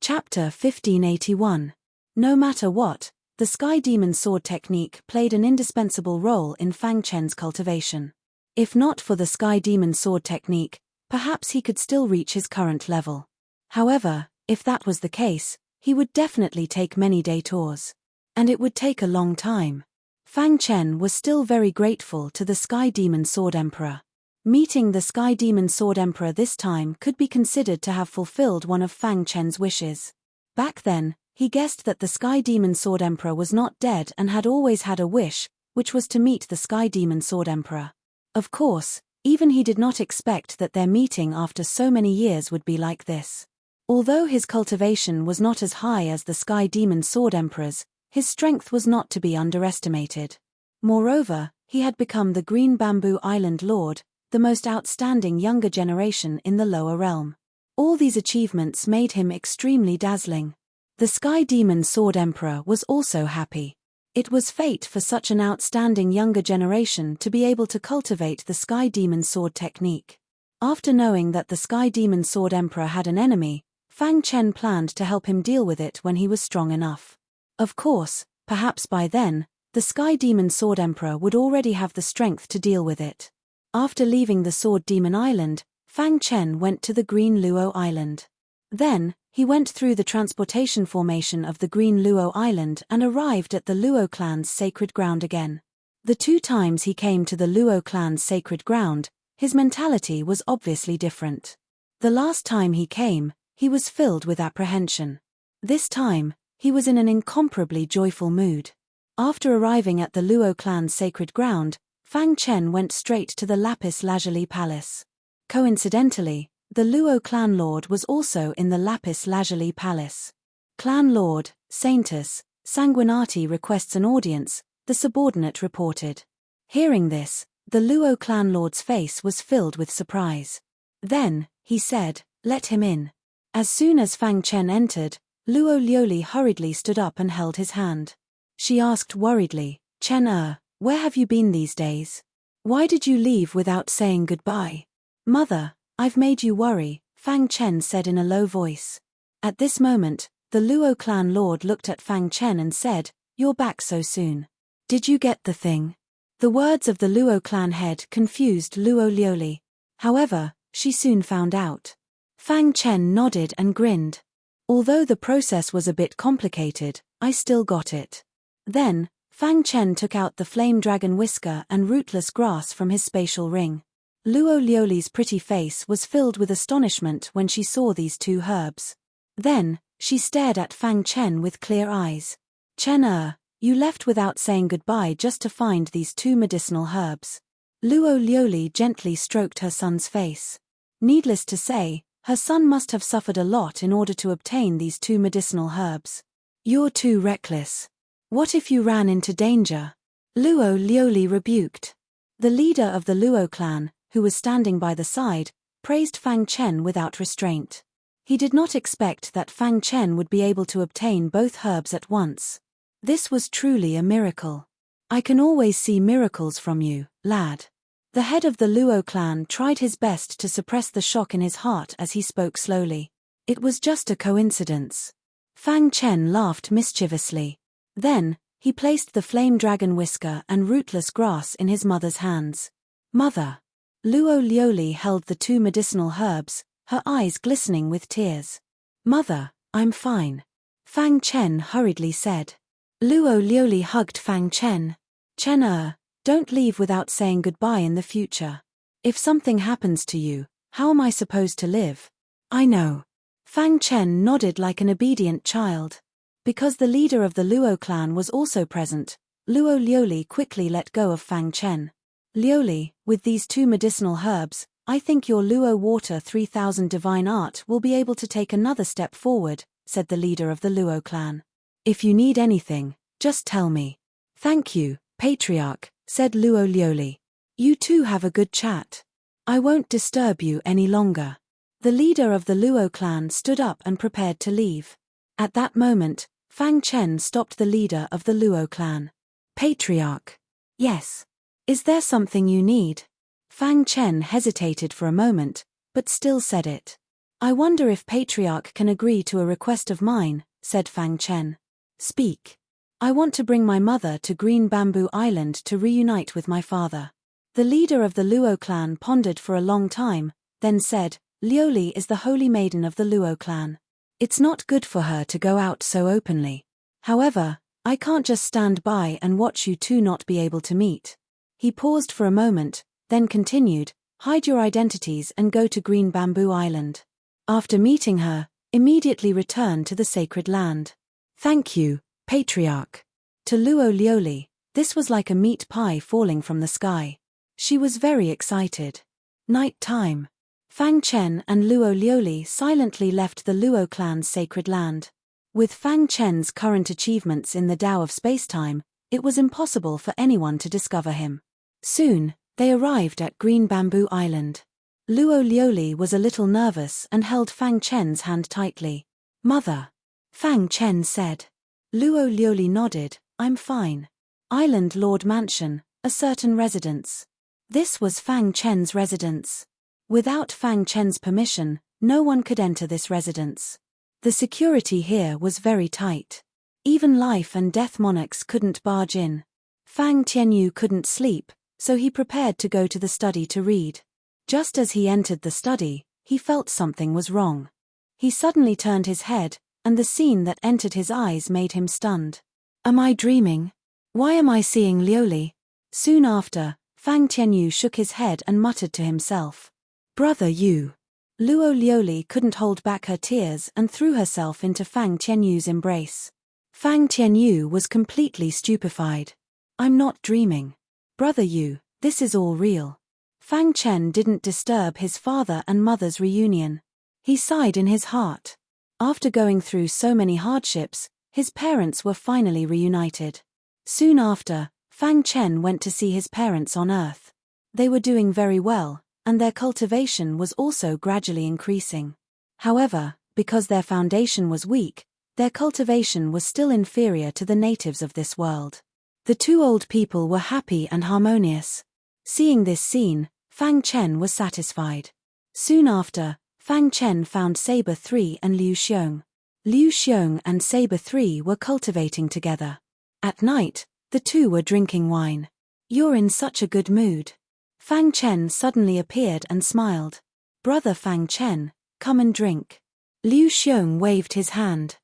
Chapter 1581. No matter what, the Sky Demon Sword technique played an indispensable role in Fang Chen's cultivation. If not for the Sky Demon Sword technique, perhaps he could still reach his current level. However, if that was the case, he would definitely take many detours. And it would take a long time. Fang Chen was still very grateful to the Sky Demon Sword Emperor. Meeting the Sky Demon Sword Emperor this time could be considered to have fulfilled one of Fang Chen's wishes. Back then, he guessed that the Sky Demon Sword Emperor was not dead and had always had a wish, which was to meet the Sky Demon Sword Emperor. Of course, even he did not expect that their meeting after so many years would be like this. Although his cultivation was not as high as the Sky Demon Sword Emperor's, his strength was not to be underestimated. Moreover, he had become the Green Bamboo Island Lord, the most outstanding younger generation in the lower realm. All these achievements made him extremely dazzling. The Sky Demon Sword Emperor was also happy. It was fate for such an outstanding younger generation to be able to cultivate the Sky Demon Sword technique. After knowing that the Sky Demon Sword Emperor had an enemy, Fang Chen planned to help him deal with it when he was strong enough. Of course, perhaps by then, the Sky Demon Sword Emperor would already have the strength to deal with it. After leaving the Sword Demon Island, Fang Chen went to the Green Luo Island. Then, he went through the transportation formation of the Green Luo Island and arrived at the Luo clan's sacred ground again. The 2 times he came to the Luo clan's sacred ground, his mentality was obviously different. The last time he came, he was filled with apprehension. This time, he was in an incomparably joyful mood. After arriving at the Luo clan's sacred ground, Fang Chen went straight to the Lapis Lazuli Palace. Coincidentally, the Luo clan lord was also in the Lapis Lazuli Palace. Clan Lord, Saintus, Sanguinati requests an audience, the subordinate reported. Hearing this, the Luo clan lord's face was filled with surprise. Then, he said, "Let him in." As soon as Fang Chen entered, Luo Lioli hurriedly stood up and held his hand. She asked worriedly, "Chen where have you been these days? Why did you leave without saying goodbye?" "Mother, I've made you worry," Fang Chen said in a low voice. At this moment, the Luo clan lord looked at Fang Chen and said, "You're back so soon. Did you get the thing?" The words of the Luo clan head confused Luo Lioli. However, she soon found out. Fang Chen nodded and grinned. "Although the process was a bit complicated, I still got it." Then, Fang Chen took out the flame dragon whisker and rootless grass from his spatial ring. Luo Liuli's pretty face was filled with astonishment when she saw these two herbs. Then, she stared at Fang Chen with clear eyes. Chen you left without saying goodbye just to find these two medicinal herbs. Luo Liuli gently stroked her son's face. Needless to say, her son must have suffered a lot in order to obtain these two medicinal herbs. You're too reckless. What if you ran into danger? Luo Liuli rebuked. The leader of the Luo clan, who was standing by the side, praised Fang Chen without restraint. He did not expect that Fang Chen would be able to obtain both herbs at once. This was truly a miracle. I can always see miracles from you, lad. The head of the Luo clan tried his best to suppress the shock in his heart as he spoke slowly. It was just a coincidence. Fang Chen laughed mischievously. Then, he placed the flame dragon whisker and rootless grass in his mother's hands. Mother. Luo Liuli held the two medicinal herbs, her eyes glistening with tears. Mother, I'm fine. Fang Chen hurriedly said. Luo Liuli hugged Fang Chen. Chen don't leave without saying goodbye in the future. If something happens to you, how am I supposed to live? I know. Fang Chen nodded like an obedient child. Because the leader of the Luo clan was also present, Luo Liuli quickly let go of Fang Chen. Liuli, with these two medicinal herbs, I think your Luo Water 3000 divine art will be able to take another step forward, said the leader of the Luo clan. If you need anything, just tell me. Thank you, Patriarch, said Luo Liuli. You two have a good chat. I won't disturb you any longer. The leader of the Luo clan stood up and prepared to leave. At that moment, Fang Chen stopped the leader of the Luo clan. Patriarch. Yes. Is there something you need? Fang Chen hesitated for a moment, but still said it. I wonder if Patriarch can agree to a request of mine, said Fang Chen. Speak. I want to bring my mother to Green Bamboo Island to reunite with my father. The leader of the Luo clan pondered for a long time, then said, Liuli is the holy maiden of the Luo clan. It's not good for her to go out so openly. However, I can't just stand by and watch you two not be able to meet. He paused for a moment, then continued, hide your identities and go to Green Bamboo Island. After meeting her, immediately return to the sacred land. Thank you, Patriarch. To Luo Liuli, this was like a meat pie falling from the sky. She was very excited. Night time. Fang Chen and Luo Liuli silently left the Luo clan's sacred land. With Fang Chen's current achievements in the Tao of spacetime, it was impossible for anyone to discover him. Soon, they arrived at Green Bamboo Island. Luo Liuli was a little nervous and held Fang Chen's hand tightly. Mother. Fang Chen said. Luo Liuli nodded, I'm fine. Island Lord Mansion, a certain residence. This was Fang Chen's residence. Without Fang Chen's permission, no one could enter this residence. The security here was very tight. Even life and death monarchs couldn't barge in. Fang Tianyu couldn't sleep, so he prepared to go to the study to read. Just as he entered the study, he felt something was wrong. He suddenly turned his head, and the scene that entered his eyes made him stunned. Am I dreaming? Why am I seeing Liuli? Soon after, Fang Tianyu shook his head and muttered to himself. Brother you. Luo Liuli couldn't hold back her tears and threw herself into Fang Tianyu's embrace. Fang Tianyu was completely stupefied. I'm not dreaming. Brother you, this is all real. Fang Chen didn't disturb his father and mother's reunion. He sighed in his heart. After going through so many hardships, his parents were finally reunited. Soon after, Fang Chen went to see his parents on Earth. They were doing very well, and their cultivation was also gradually increasing. However, because their foundation was weak, their cultivation was still inferior to the natives of this world. The two old people were happy and harmonious. Seeing this scene, Fang Chen was satisfied. Soon after, Fang Chen found Saber 3 and Liu Xiong. Liu Xiong and Saber 3 were cultivating together. At night, the two were drinking wine. You're in such a good mood. Fang Chen suddenly appeared and smiled. Brother Fang Chen, come and drink. Liu Xiong waved his hand.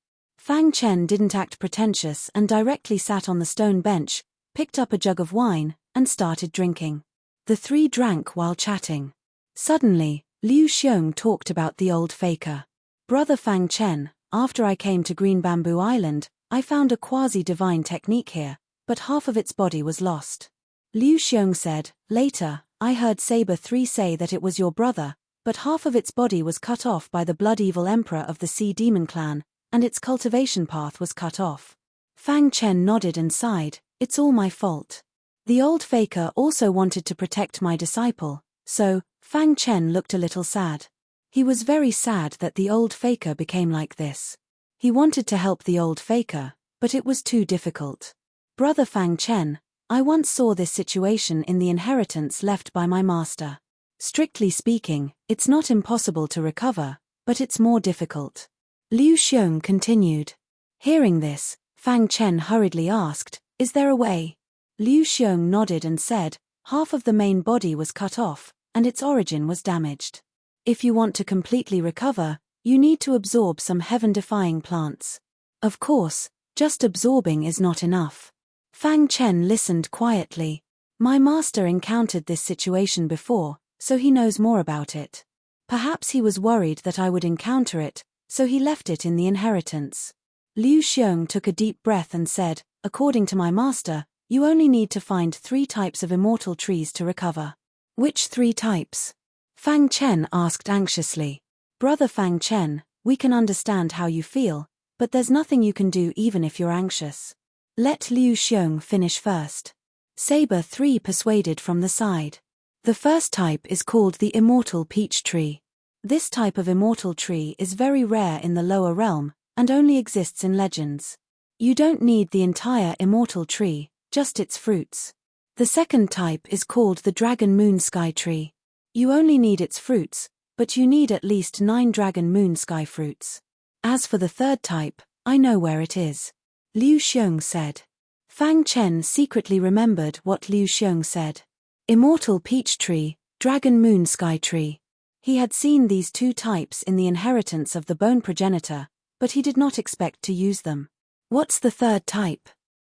Fang Chen didn't act pretentious and directly sat on the stone bench, picked up a jug of wine, and started drinking. The three drank while chatting. Suddenly, Liu Xiong talked about the old faker. Brother Fang Chen, after I came to Green Bamboo Island, I found a quasi-divine technique here, but half of its body was lost. Liu Xiong said, later, I heard Saber 3 say that it was your brother, but half of its body was cut off by the blood-evil emperor of the Sea Demon clan, and its cultivation path was cut off. Fang Chen nodded and sighed, it's all my fault. The old faker also wanted to protect my disciple, so, Fang Chen looked a little sad. He was very sad that the old faker became like this. He wanted to help the old faker, but it was too difficult. Brother Fang Chen, I once saw this situation in the inheritance left by my master. Strictly speaking, it's not impossible to recover, but it's more difficult. Liu Xiong continued. Hearing this, Fang Chen hurriedly asked, is there a way? Liu Xiong nodded and said, half of the main body was cut off, and its origin was damaged. If you want to completely recover, you need to absorb some heaven-defying plants. Of course, just absorbing is not enough. Fang Chen listened quietly. My master encountered this situation before, so he knows more about it. Perhaps he was worried that I would encounter it, so he left it in the inheritance. Liu Xiong took a deep breath and said, according to my master, you only need to find 3 types of immortal trees to recover. Which 3 types? Fang Chen asked anxiously. Brother Fang Chen, we can understand how you feel, but there's nothing you can do even if you're anxious. Let Liu Xiong finish first. Saber 3 persuaded from the side. The first type is called the immortal peach tree. This type of immortal tree is very rare in the lower realm, and only exists in legends. You don't need the entire immortal tree, just its fruits. The second type is called the dragon moon sky tree. You only need its fruits, but you need at least 9 dragon moon sky fruits. As for the third type, I know where it is. Liu Xiong said. Fang Chen secretly remembered what Liu Xiong said. Immortal peach tree, dragon moon sky tree. He had seen these 2 types in the inheritance of the bone progenitor, but he did not expect to use them. What's the third type?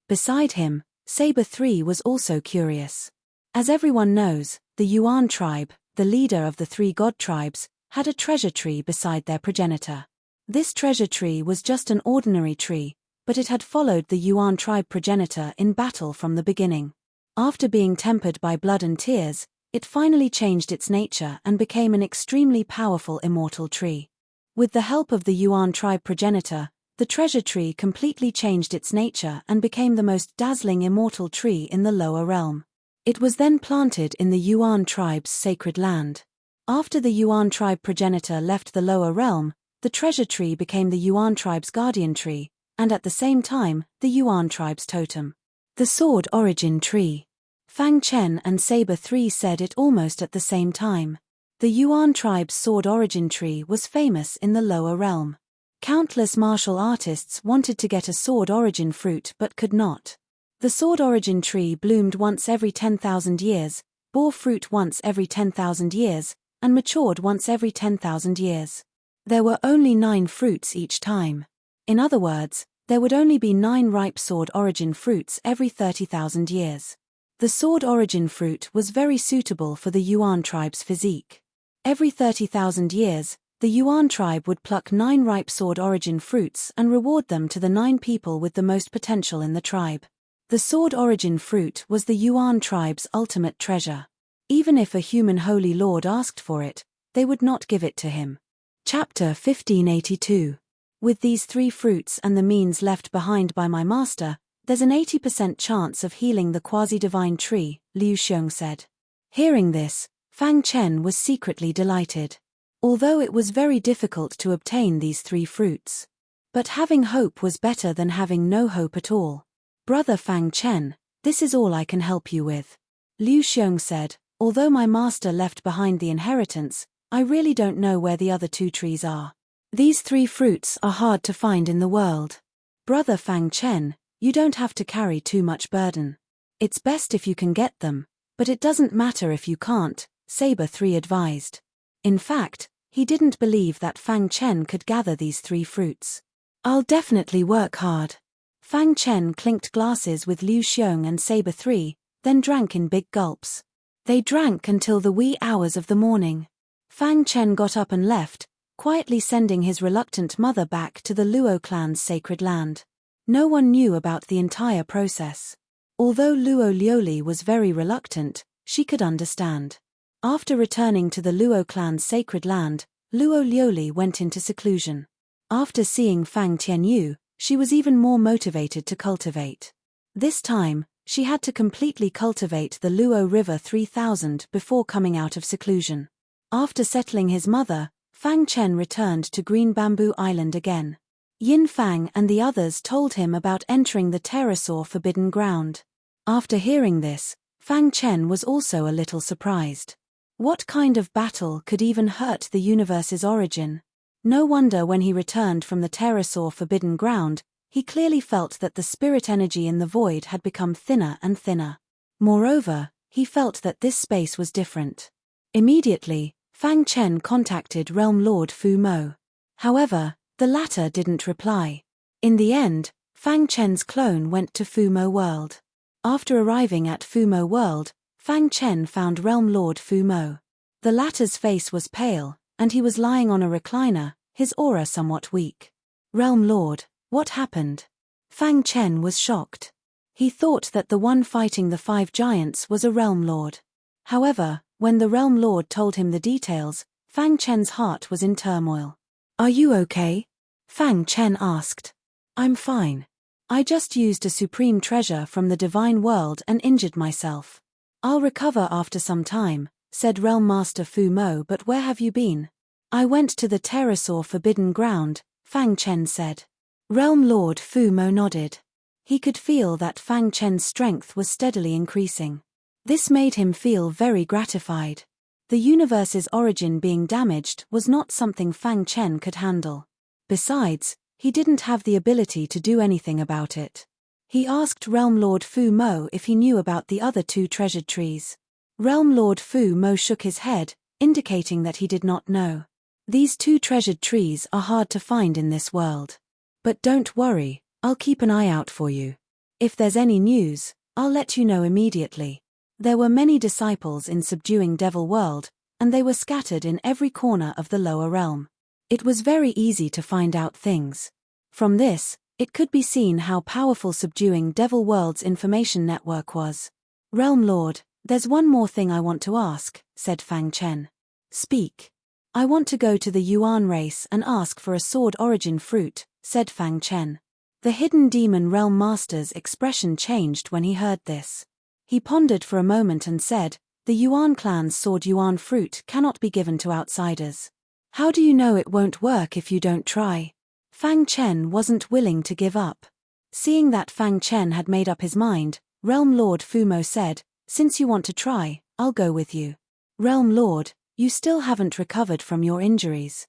Beside him, Saber 3 was also curious. As everyone knows, the Yuan tribe, the leader of the 3 god tribes, had a treasure tree beside their progenitor. This treasure tree was just an ordinary tree, but it had followed the Yuan tribe progenitor in battle from the beginning. After being tempered by blood and tears, it finally changed its nature and became an extremely powerful immortal tree. With the help of the Yuan tribe progenitor, the treasure tree completely changed its nature and became the most dazzling immortal tree in the lower realm. It was then planted in the Yuan tribe's sacred land. After the Yuan tribe progenitor left the lower realm, the treasure tree became the Yuan tribe's guardian tree, and at the same time, the Yuan tribe's totem. The sword origin tree. Fang Chen and Saber 3 said it almost at the same time. The Yuan tribe's sword origin tree was famous in the lower realm. Countless martial artists wanted to get a sword origin fruit but could not. The sword origin tree bloomed once every 10,000 years, bore fruit once every 10,000 years, and matured once every 10,000 years. There were only 9 fruits each time. In other words, there would only be 9 ripe sword origin fruits every 30,000 years. The sword origin fruit was very suitable for the Yuan tribe's physique. Every 30,000 years, the Yuan tribe would pluck 9 ripe sword origin fruits and reward them to the 9 people with the most potential in the tribe. The sword origin fruit was the Yuan tribe's ultimate treasure. Even if a human holy lord asked for it, they would not give it to him. Chapter 1582. With these 3 fruits and the means left behind by my master, there's an 80% chance of healing the quasi-divine tree, Liu Xiong said. Hearing this, Fang Chen was secretly delighted. Although it was very difficult to obtain these 3 fruits. But having hope was better than having no hope at all. Brother Fang Chen, this is all I can help you with. Liu Xiong said, although my master left behind the inheritance, I really don't know where the other 2 trees are. These 3 fruits are hard to find in the world. Brother Fang Chen, you don't have to carry too much burden. It's best if you can get them, but it doesn't matter if you can't, Saber 3 advised. In fact, he didn't believe that Fang Chen could gather these 3 fruits. I'll definitely work hard. Fang Chen clinked glasses with Liu Xiong and Saber 3, then drank in big gulps. They drank until the wee hours of the morning. Fang Chen got up and left, quietly sending his reluctant mother back to the Luo clan's sacred land. No one knew about the entire process. Although Luo Liuli was very reluctant, she could understand. After returning to the Luo clan's sacred land, Luo Liuli went into seclusion. After seeing Fang Tianyu, she was even more motivated to cultivate. This time, she had to completely cultivate the Luo River 3000 before coming out of seclusion. After settling his mother, Fang Chen returned to Green Bamboo Island again. Yin Fang and the others told him about entering the pterosaur forbidden ground. After hearing this, Fang Chen was also a little surprised. What kind of battle could even hurt the universe's origin? No wonder when he returned from the pterosaur forbidden ground, he clearly felt that the spirit energy in the void had become thinner and thinner. Moreover, he felt that this space was different. Immediately, Fang Chen contacted Realm Lord Fu Mo. However, the latter didn't reply. In the end, Fang Chen's clone went to Fu Mo World. After arriving at Fu Mo World, Fang Chen found Realm Lord Fu Mo. The latter's face was pale, and he was lying on a recliner, his aura somewhat weak. Realm Lord, what happened? Fang Chen was shocked. He thought that the one fighting the 5 giants was a Realm Lord. However, when the Realm Lord told him the details, Fang Chen's heart was in turmoil. Are you okay? Fang Chen asked. I'm fine. I just used a supreme treasure from the divine world and injured myself. I'll recover after some time, said Realm Master Fu Mo. But where have you been? I went to the pterosaur forbidden ground, Fang Chen said. Realm Lord Fu Mo nodded. He could feel that Fang Chen's strength was steadily increasing. This made him feel very gratified. The universe's origin being damaged was not something Fang Chen could handle. Besides, he didn't have the ability to do anything about it. He asked Realm Lord Fu Mo if he knew about the other 2 treasured trees. Realm Lord Fu Mo shook his head, indicating that he did not know. These 2 treasured trees are hard to find in this world. But don't worry, I'll keep an eye out for you. If there's any news, I'll let you know immediately. There were many disciples in subduing Devil World, and they were scattered in every corner of the lower realm. It was very easy to find out things. From this, it could be seen how powerful subduing Devil World's information network was. Realm Lord, there's one more thing I want to ask, said Fang Chen. Speak. I want to go to the Yuan race and ask for a sword origin fruit, said Fang Chen. The hidden demon realm master's expression changed when he heard this. He pondered for a moment and said, the Yuan clan's sword Yuan fruit cannot be given to outsiders. How do you know it won't work if you don't try? Fang Chen wasn't willing to give up. Seeing that Fang Chen had made up his mind, Realm Lord Fu Mo said, since you want to try, I'll go with you. Realm Lord, you still haven't recovered from your injuries.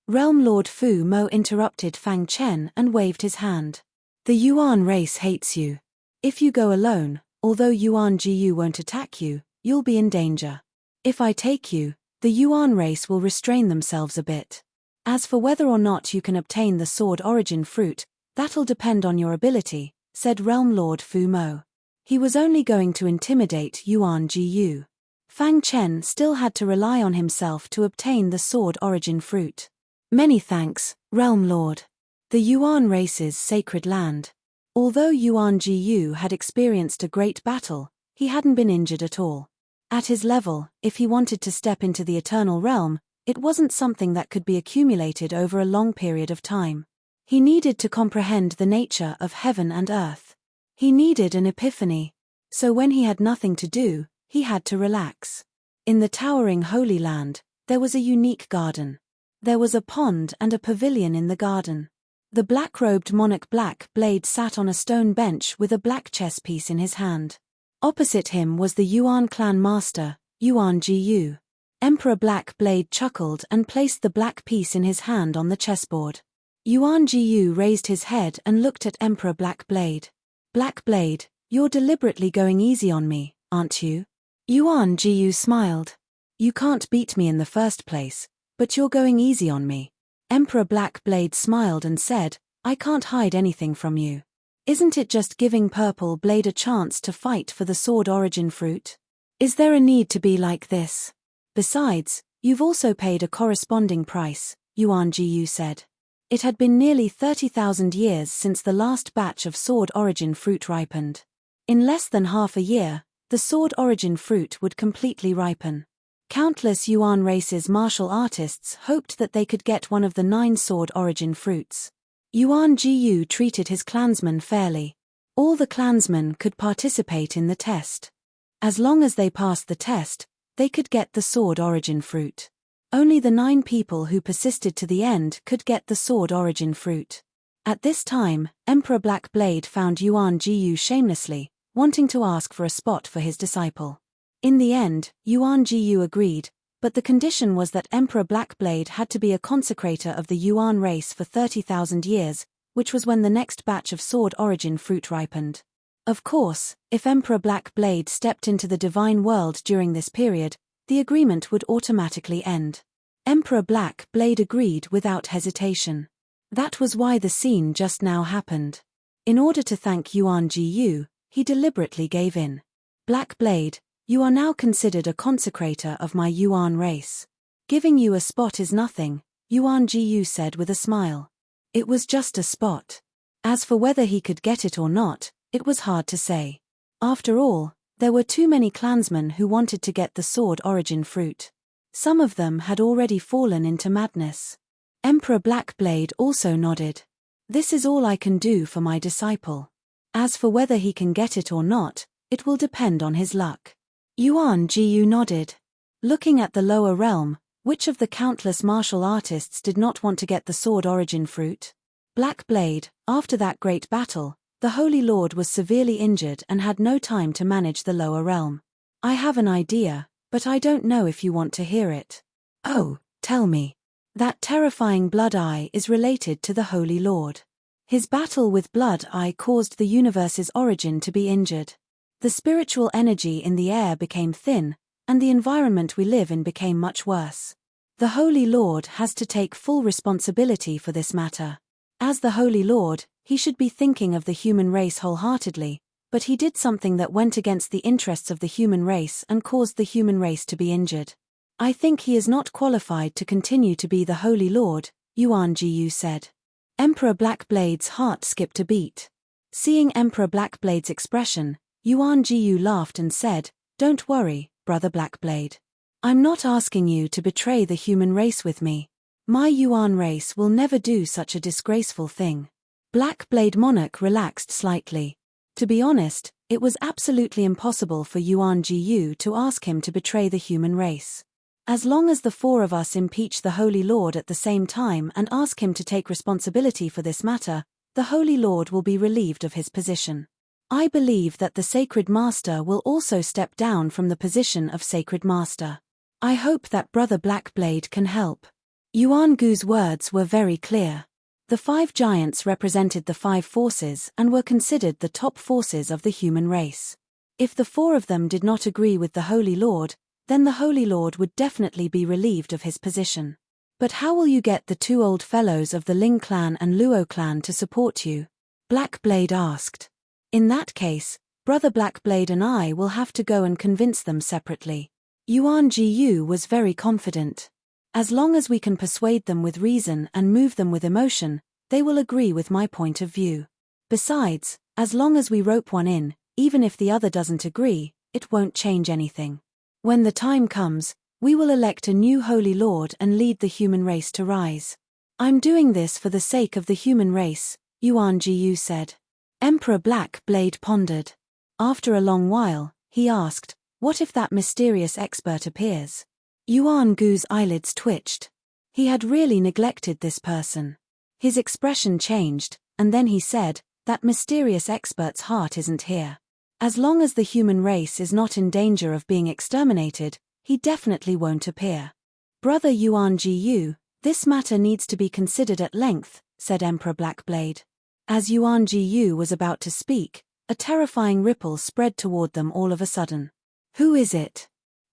Realm Lord Fu Mo interrupted Fang Chen and waved his hand. The Yuan race hates you. If you go alone, although Yuan Jiu won't attack you, you'll be in danger. If I take you, the Yuan race will restrain themselves a bit. As for whether or not you can obtain the sword origin fruit, that'll depend on your ability, said Realm Lord Fu Mo. He was only going to intimidate Yuan Jiu. Fang Chen still had to rely on himself to obtain the sword origin fruit. Many thanks, Realm Lord. The Yuan race's sacred land. Although Yuan Jiu had experienced a great battle, he hadn't been injured at all. At his level, if he wanted to step into the eternal realm, it wasn't something that could be accumulated over a long period of time. He needed to comprehend the nature of heaven and earth. He needed an epiphany. So when he had nothing to do, he had to relax. In the towering Holy Land, there was a unique garden. There was a pond and a pavilion in the garden. The black-robed monarch Black Blade sat on a stone bench with a black chess piece in his hand. Opposite him was the Yuan clan master, Yuan Jiu. Emperor Black Blade chuckled and placed the black piece in his hand on the chessboard. Yuan Jiu raised his head and looked at Emperor Black Blade. Black Blade, you're deliberately going easy on me, aren't you? Yuan Jiu smiled. You can't beat me in the first place, but you're going easy on me. Emperor Black Blade smiled and said, I can't hide anything from you. Isn't it just giving Purple Blade a chance to fight for the sword origin fruit? Is there a need to be like this? Besides, you've also paid a corresponding price, Yuan Jiyu said. It had been nearly 30,000 years since the last batch of sword origin fruit ripened. In less than half a year, the sword origin fruit would completely ripen. Countless Yuan race's martial artists hoped that they could get one of the 9 sword origin fruits. Yuan Jiyu treated his clansmen fairly. All the clansmen could participate in the test. As long as they passed the test, they could get the sword origin fruit. Only the 9 people who persisted to the end could get the sword origin fruit. At this time, Emperor Blackblade found Yuan Jiyu shamelessly, wanting to ask for a spot for his disciple. In the end, Yuan Jiyu agreed, but the condition was that Emperor Blackblade had to be a consecrator of the Yuan race for 30,000 years, which was when the next batch of sword origin fruit ripened. Of course, if Emperor Blackblade stepped into the divine world during this period, the agreement would automatically end. Emperor Blackblade agreed without hesitation. That was why the scene just now happened. In order to thank Yuan Jiyu, he deliberately gave in. Blackblade, you are now considered a consecrator of my Yuan race. Giving you a spot is nothing, Yuan Jiyu said with a smile. It was just a spot. As for whether he could get it or not, it was hard to say. After all, there were too many clansmen who wanted to get the sword origin fruit. Some of them had already fallen into madness. Emperor Blackblade also nodded. This is all I can do for my disciple. As for whether he can get it or not, it will depend on his luck. Yuan Jiyu nodded. Looking at the lower realm, which of the countless martial artists did not want to get the sword origin fruit? Blackblade, after that great battle, the Holy Lord was severely injured and had no time to manage the lower realm. I have an idea, but I don't know if you want to hear it. Oh, tell me. That terrifying Blood Eye is related to the Holy Lord. His battle with Blood Eye caused the universe's origin to be injured. The spiritual energy in the air became thin, and the environment we live in became much worse. The Holy Lord has to take full responsibility for this matter. As the Holy Lord, he should be thinking of the human race wholeheartedly, but he did something that went against the interests of the human race and caused the human race to be injured. I think he is not qualified to continue to be the Holy Lord, Yuan Jiyu said. Emperor Blackblade's heart skipped a beat. Seeing Emperor Blackblade's expression, Yuan Jiyu laughed and said, "Don't worry, Brother Blackblade. I'm not asking you to betray the human race with me. My Yuan race will never do such a disgraceful thing." Blackblade Monarch relaxed slightly. To be honest, it was absolutely impossible for Yuan Jiyu to ask him to betray the human race. As long as the 4 of us impeach the Holy Lord at the same time and ask him to take responsibility for this matter, the Holy Lord will be relieved of his position. I believe that the Sacred Master will also step down from the position of Sacred Master. I hope that Brother Blackblade can help. Yuan Gu's words were very clear. The 5 giants represented the 5 forces and were considered the top forces of the human race. If the 4 of them did not agree with the Holy Lord, then the Holy Lord would definitely be relieved of his position. But how will you get the 2 old fellows of the Ling clan and Luo clan to support you? Blackblade asked. In that case, Brother Blackblade and I will have to go and convince them separately. Yuan Jiyu was very confident. As long as we can persuade them with reason and move them with emotion, they will agree with my point of view. Besides, as long as we rope one in, even if the other doesn't agree, it won't change anything. When the time comes, we will elect a new Holy Lord and lead the human race to rise. I'm doing this for the sake of the human race, Yuan Jiyu said. Emperor Blackblade pondered. After a long while, he asked, "What if that mysterious expert appears?" Yuan Gu's eyelids twitched. He had really neglected this person. His expression changed, and then he said, "That mysterious expert's heart isn't here. As long as the human race is not in danger of being exterminated, he definitely won't appear." "Brother Yuan Jiyu, this matter needs to be considered at length," said Emperor Blackblade. As Yuan Jiyu was about to speak, a terrifying ripple spread toward them all of a sudden. "Who is it?"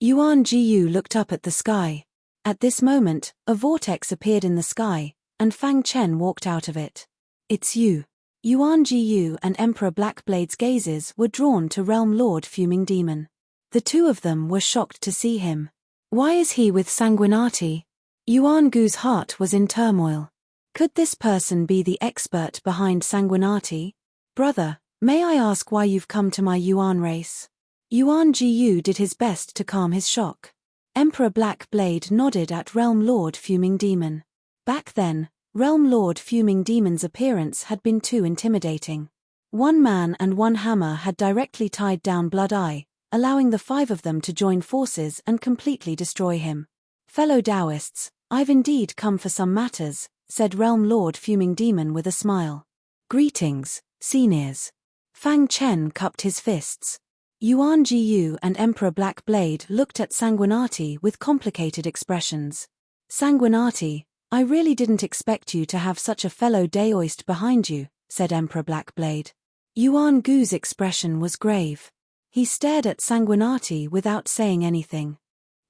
Yuan Jiyu looked up at the sky. At this moment, a vortex appeared in the sky, and Fang Chen walked out of it. "It's you." Yuan Jiyu and Emperor Blackblade's gazes were drawn to Realm Lord Fuming Demon. The two of them were shocked to see him. Why is he with Sanguinati? Yuan Gu's heart was in turmoil. Could this person be the expert behind Sanguinati? Brother, may I ask why you've come to my Yuan race? Yuan Jiyu did his best to calm his shock. Emperor Black Blade nodded at Realm Lord Fuming Demon. Back then, Realm Lord Fuming Demon's appearance had been too intimidating. One man and one hammer had directly tied down Blood Eye, allowing the five of them to join forces and completely destroy him. Fellow Taoists, I've indeed come for some matters, said Realm Lord Fuming Demon with a smile. Greetings, seniors. Fang Chen cupped his fists. Yuan Jiyu and Emperor Black Blade looked at Sanguinati with complicated expressions. Sanguinati, I really didn't expect you to have such a fellow Daoist behind you, said Emperor Black Blade. Yuan Gu's expression was grave. He stared at Sanguinati without saying anything.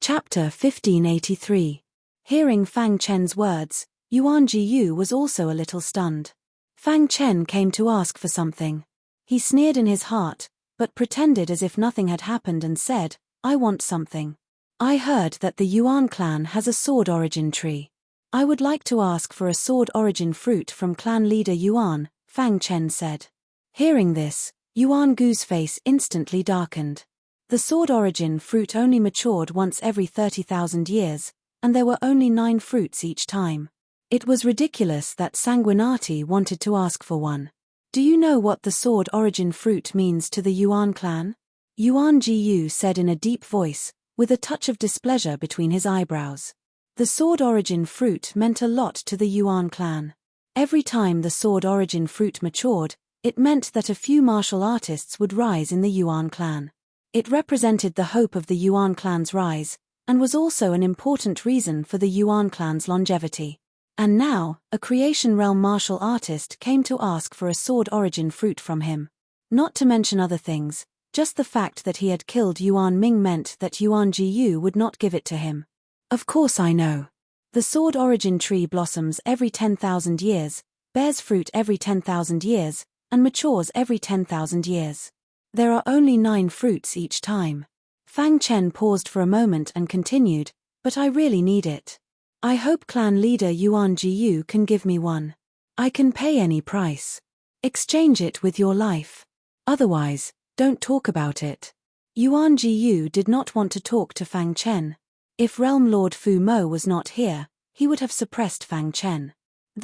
Chapter 1583. Hearing Fang Chen's words, Yuan Jiyu was also a little stunned. Fang Chen came to ask for something. He sneered in his heart, but pretended as if nothing had happened and said, I want something. I heard that the Yuan clan has a sword origin tree. I would like to ask for a sword origin fruit from clan leader Yuan, Fang Chen said. Hearing this, Yuan Gu's face instantly darkened. The sword origin fruit only matured once every 30,000 years, and there were only 9 fruits each time. It was ridiculous that Sanguinati wanted to ask for one. Do you know what the sword origin fruit means to the Yuan clan? Yuan Jiyu said in a deep voice, with a touch of displeasure between his eyebrows. The sword origin fruit meant a lot to the Yuan clan. Every time the sword origin fruit matured, it meant that a few martial artists would rise in the Yuan clan. It represented the hope of the Yuan clan's rise, and was also an important reason for the Yuan clan's longevity. And now, a Creation Realm martial artist came to ask for a sword origin fruit from him. Not to mention other things, just the fact that he had killed Yuan Ming meant that Yuan Jiyu would not give it to him. Of course I know. The sword origin tree blossoms every 10,000 years, bears fruit every 10,000 years, and matures every 10,000 years. There are only 9 fruits each time. Fang Chen paused for a moment and continued, but I really need it. I hope clan leader Yuan Jiyu can give me one. I can pay any price. Exchange it with your life. Otherwise, don't talk about it. Yuan Jiyu did not want to talk to Fang Chen. If Realm Lord Fu Mo was not here, he would have suppressed Fang Chen.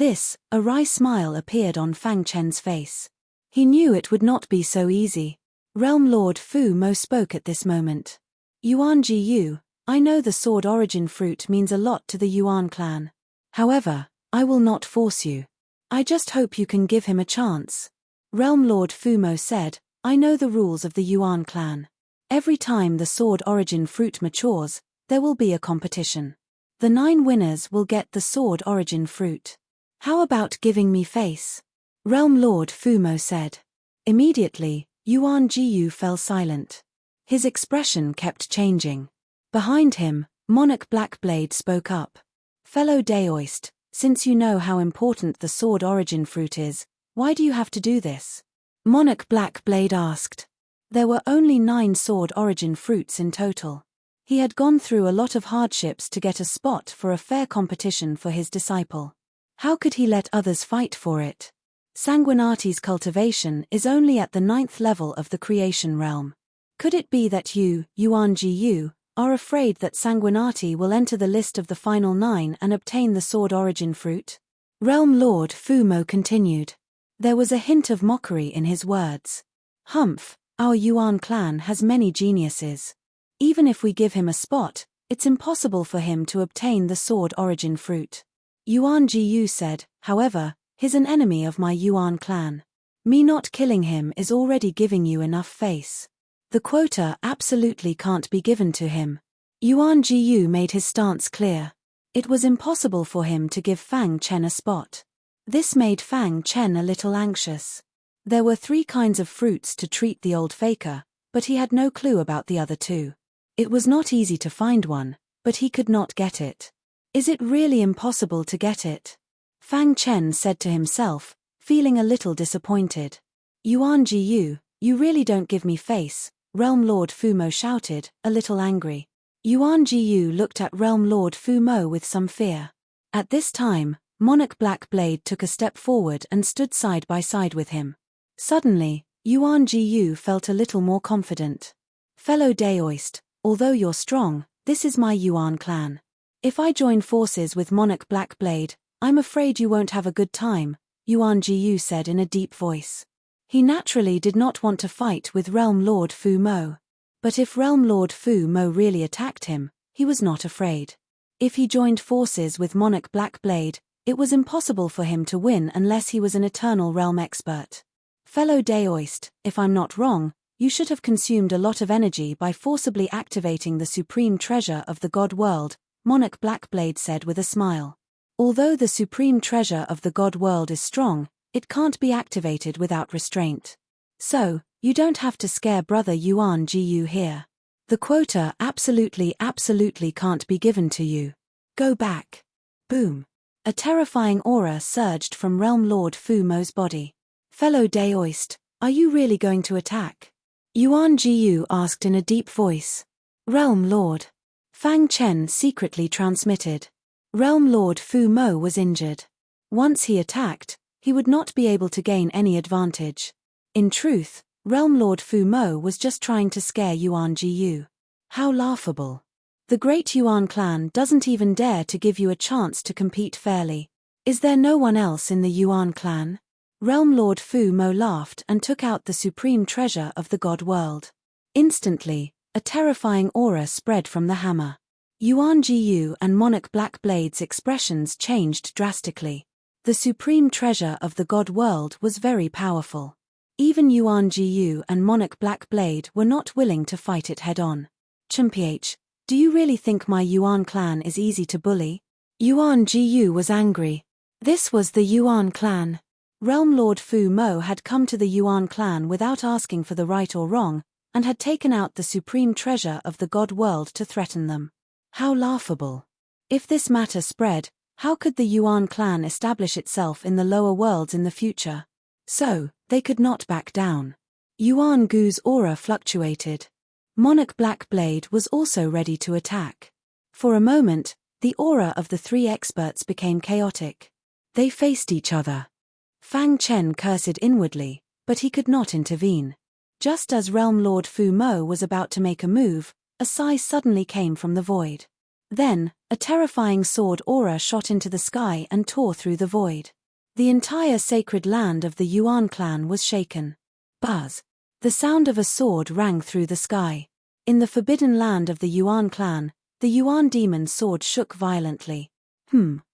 A wry smile appeared on Fang Chen's face. He knew it would not be so easy. Realm Lord Fu Mo spoke at this moment. Yuan Jiyu, I know the sword origin fruit means a lot to the Yuan clan. However, I will not force you. I just hope you can give him a chance. Realm Lord Fu Mo said, I know the rules of the Yuan clan. Every time the sword origin fruit matures, there will be a competition. The 9 winners will get the sword origin fruit. How about giving me face? Realm Lord Fu Mo said. Immediately, Yuan Jiyu fell silent. His expression kept changing. Behind him, Monarch Blackblade spoke up. Fellow Daoist, since you know how important the sword origin fruit is, why do you have to do this? Monarch Blackblade asked. There were only 9 sword origin fruits in total. He had gone through a lot of hardships to get a spot for a fair competition for his disciple. How could he let others fight for it? Sanguinati's cultivation is only at the 9th level of the creation realm. Could it be that you, Yuan Jiyu, are afraid that Sanguinati will enter the list of the final 9 and obtain the sword origin fruit? Realm Lord Fu Mo continued. There was a hint of mockery in his words. Humph, our Yuan clan has many geniuses. Even if we give him a spot, it's impossible for him to obtain the sword origin fruit. Yuan Jiyu said, however, he's an enemy of my Yuan clan. Me not killing him is already giving you enough face. The quota absolutely can't be given to him. Yuan Jiyu made his stance clear. It was impossible for him to give Fang Chen a spot. This made Fang Chen a little anxious. There were 3 kinds of fruits to treat the old faker, but he had no clue about the other 2. It was not easy to find one, but he could not get it. Is it really impossible to get it? Fang Chen said to himself, feeling a little disappointed. Yuan Jiyu, you really don't give me face. Realm Lord Fu Mo shouted, a little angry. Yuan Jiyu looked at Realm Lord Fu Mo with some fear. At this time, Monarch Blackblade took a step forward and stood side by side with him. Suddenly, Yuan Jiyu felt a little more confident. Fellow Daoist, although you're strong, this is my Yuan clan. If I join forces with Monarch Blackblade, I'm afraid you won't have a good time, Yuan Jiyu said in a deep voice. He naturally did not want to fight with Realm Lord Fu Mo. But if Realm Lord Fu Mo really attacked him, he was not afraid. If he joined forces with Monarch Blackblade, it was impossible for him to win unless he was an Eternal Realm expert. Fellow Daoist, if I'm not wrong, you should have consumed a lot of energy by forcibly activating the supreme treasure of the God world, Monarch Blackblade said with a smile. Although the supreme treasure of the God world is strong, it can't be activated without restraint. So, you don't have to scare brother Yuan Jiyu here. The quota absolutely can't be given to you. Go back. Boom. A terrifying aura surged from Realm Lord Fu Mo's body. Fellow Daoist, are you really going to attack? Yuan Jiyu asked in a deep voice. Realm Lord. Fang Chen secretly transmitted. Realm Lord Fu Mo was injured. Once he attacked, he would not be able to gain any advantage. In truth, Realm Lord Fu Mo was just trying to scare Yuan Jiyu. How laughable. The great Yuan clan doesn't even dare to give you a chance to compete fairly. Is there no one else in the Yuan clan? Realm Lord Fu Mo laughed and took out the supreme treasure of the God world. Instantly, a terrifying aura spread from the hammer. Yuan Jiyu and Monarch Blackblade's expressions changed drastically. The supreme treasure of the God world was very powerful. Even Yuan Jiyu and Monarch Blackblade were not willing to fight it head-on. Chumph, do you really think my Yuan clan is easy to bully? Yuan Jiyu was angry. This was the Yuan clan. Realm Lord Fu Mo had come to the Yuan clan without asking for the right or wrong, and had taken out the supreme treasure of the God world to threaten them. How laughable. If this matter spread, how could the Yuan clan establish itself in the lower worlds in the future? So, they could not back down. Yuan Gu's aura fluctuated. Monarch Blackblade was also ready to attack. For a moment, the aura of the three experts became chaotic. They faced each other. Fang Chen cursed inwardly, but he could not intervene. Just as Realm Lord Fu Mo was about to make a move, a sigh suddenly came from the void. Then, a terrifying sword aura shot into the sky and tore through the void. The entire sacred land of the Yuan clan was shaken. Buzz. The sound of a sword rang through the sky. In the forbidden land of the Yuan clan, the Yuan demon sword shook violently.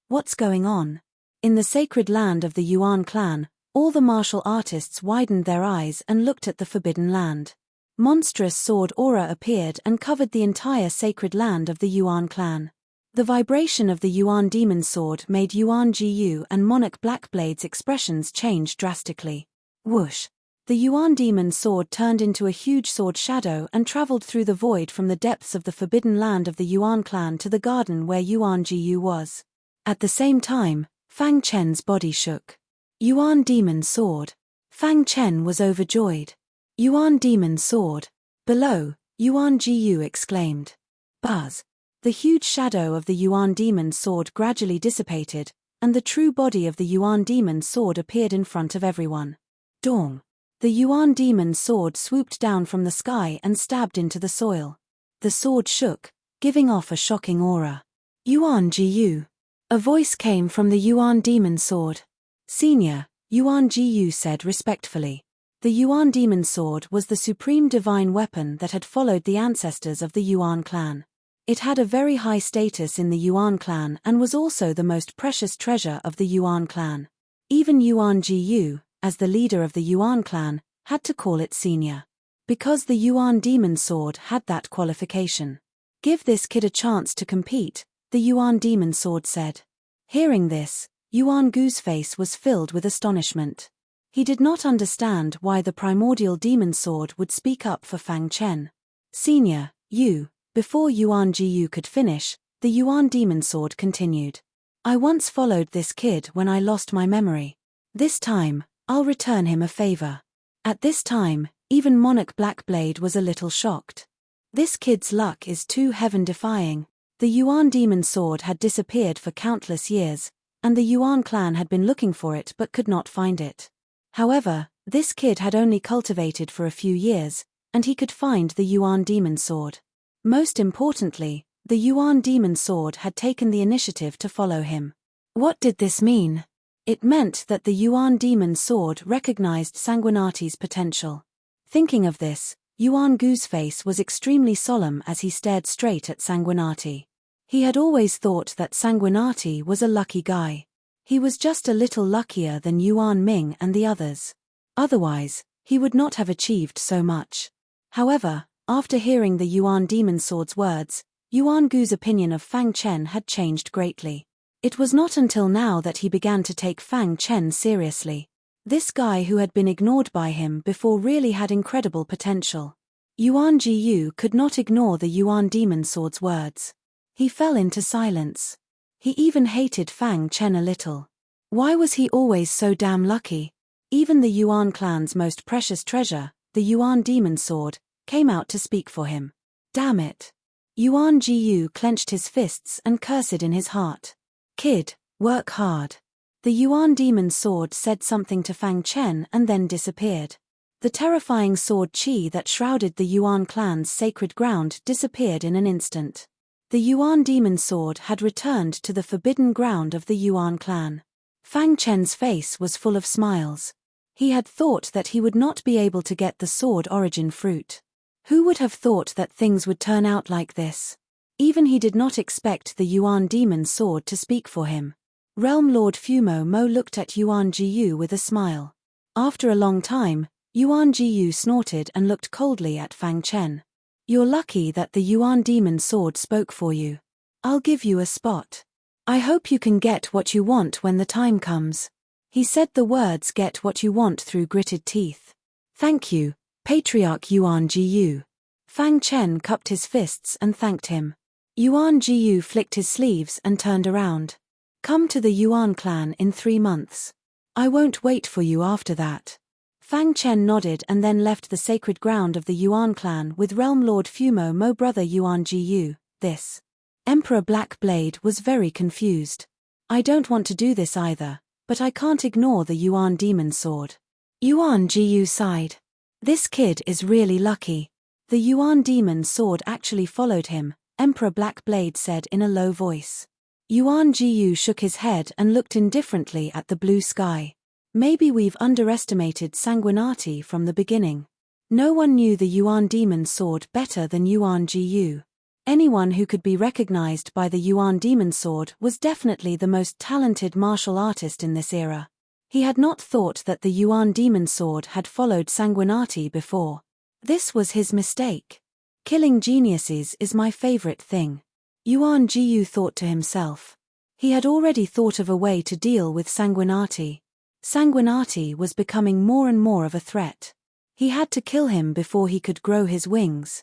What's going on? In the sacred land of the Yuan clan, all the martial artists widened their eyes and looked at the forbidden land. Monstrous sword aura appeared and covered the entire sacred land of the Yuan clan. The vibration of the Yuan demon sword made Yuan Jiyu and Monarch Blackblade's expressions change drastically. Whoosh! The Yuan demon sword turned into a huge sword shadow and traveled through the void from the depths of the forbidden land of the Yuan clan to the garden where Yuan Jiyu was. At the same time, Fang Chen's body shook. Yuan demon sword. Fang Chen was overjoyed. Yuan demon sword. Below, Yuan Jiyu exclaimed. Buzz. The huge shadow of the Yuan demon sword gradually dissipated, and the true body of the Yuan demon sword appeared in front of everyone. Dong. The Yuan demon sword swooped down from the sky and stabbed into the soil. The sword shook, giving off a shocking aura. Yuan Jiyu. A voice came from the Yuan demon sword. Senior, Yuan Jiyu said respectfully. The Yuan demon sword was the supreme divine weapon that had followed the ancestors of the Yuan clan. It had a very high status in the Yuan clan and was also the most precious treasure of the Yuan clan. Even Yuan Jiyu, as the leader of the Yuan clan, had to call it senior. Because the Yuan demon sword had that qualification. Give this kid a chance to compete, the Yuan demon sword said. Hearing this, Yuan Gu's face was filled with astonishment. He did not understand why the primordial demon sword would speak up for Fang Chen. Senior, you. Before Yuan Jiyu could finish, the Yuan demon sword continued. I once followed this kid when I lost my memory. This time, I'll return him a favor. At this time, Even Monarch Blackblade was a little shocked. This kid's luck is too heaven-defying. The Yuan demon sword had disappeared for countless years, and the Yuan clan had been looking for it but could not find it. However, this kid had only cultivated for a few years, and he could find the Yuan demon sword. Most importantly, the Yuan demon sword had taken the initiative to follow him. What did this mean? It meant that the Yuan demon sword recognized Sanguinati's potential. Thinking of this, Yuan Gu's face was extremely solemn as he stared straight at Sanguinati. He had always thought that Sanguinati was a lucky guy. He was just a little luckier than Yuan Ming and the others. Otherwise, he would not have achieved so much. However, after hearing the Yuan demon sword's words, Yuan Gu's opinion of Fang Chen had changed greatly. It was not until now that he began to take Fang Chen seriously. This guy who had been ignored by him before really had incredible potential. Yuan Jiyu could not ignore the Yuan demon sword's words. He fell into silence. He even hated Fang Chen a little. Why was he always so damn lucky? Even the Yuan clan's most precious treasure, the Yuan demon sword, came out to speak for him. Damn it. Yuan Jiyu clenched his fists and cursed in his heart. Kid, work hard. The Yuan demon sword said something to Fang Chen and then disappeared. The terrifying sword qi that shrouded the Yuan clan's sacred ground disappeared in an instant. The Yuan demon sword had returned to the forbidden ground of the Yuan clan. Fang Chen's face was full of smiles. He had thought that he would not be able to get the sword origin fruit. Who would have thought that things would turn out like this? Even he did not expect the Yuan demon sword to speak for him. Realm Lord Fumo Mo looked at Yuan Jiyu with a smile. After a long time, Yuan Jiyu snorted and looked coldly at Fang Chen. You're lucky that the Yuan demon sword spoke for you. I'll give you a spot. I hope you can get what you want when the time comes. He said the words "get what you want" through gritted teeth. Thank you, Patriarch Yuan Jiyu. Fang Chen cupped his fists and thanked him. Yuan Jiyu flicked his sleeves and turned around. Come to the Yuan clan in 3 months. I won't wait for you after that. Fang Chen nodded and then left the sacred ground of the Yuan clan with Realm Lord Fumo Mo brother Yuan Jiyu. This Emperor Blackblade was very confused. I don't want to do this either, but I can't ignore the Yuan demon sword. Yuan Jiyu sighed. This kid is really lucky. The Yuan demon sword actually followed him, Emperor Blackblade said in a low voice. Yuan Jiyu shook his head and looked indifferently at the blue sky. Maybe we've underestimated Sanguinati from the beginning. No one knew the Yuan demon sword better than Yuan Jiyu. Anyone who could be recognized by the Yuan demon sword was definitely the most talented martial artist in this era. He had not thought that the Yuan demon sword had followed Sanguinati before. This was his mistake. Killing geniuses is my favorite thing. Yuan Jiyu thought to himself. He had already thought of a way to deal with Sanguinati. Sanguinati was becoming more and more of a threat. He had to kill him before he could grow his wings.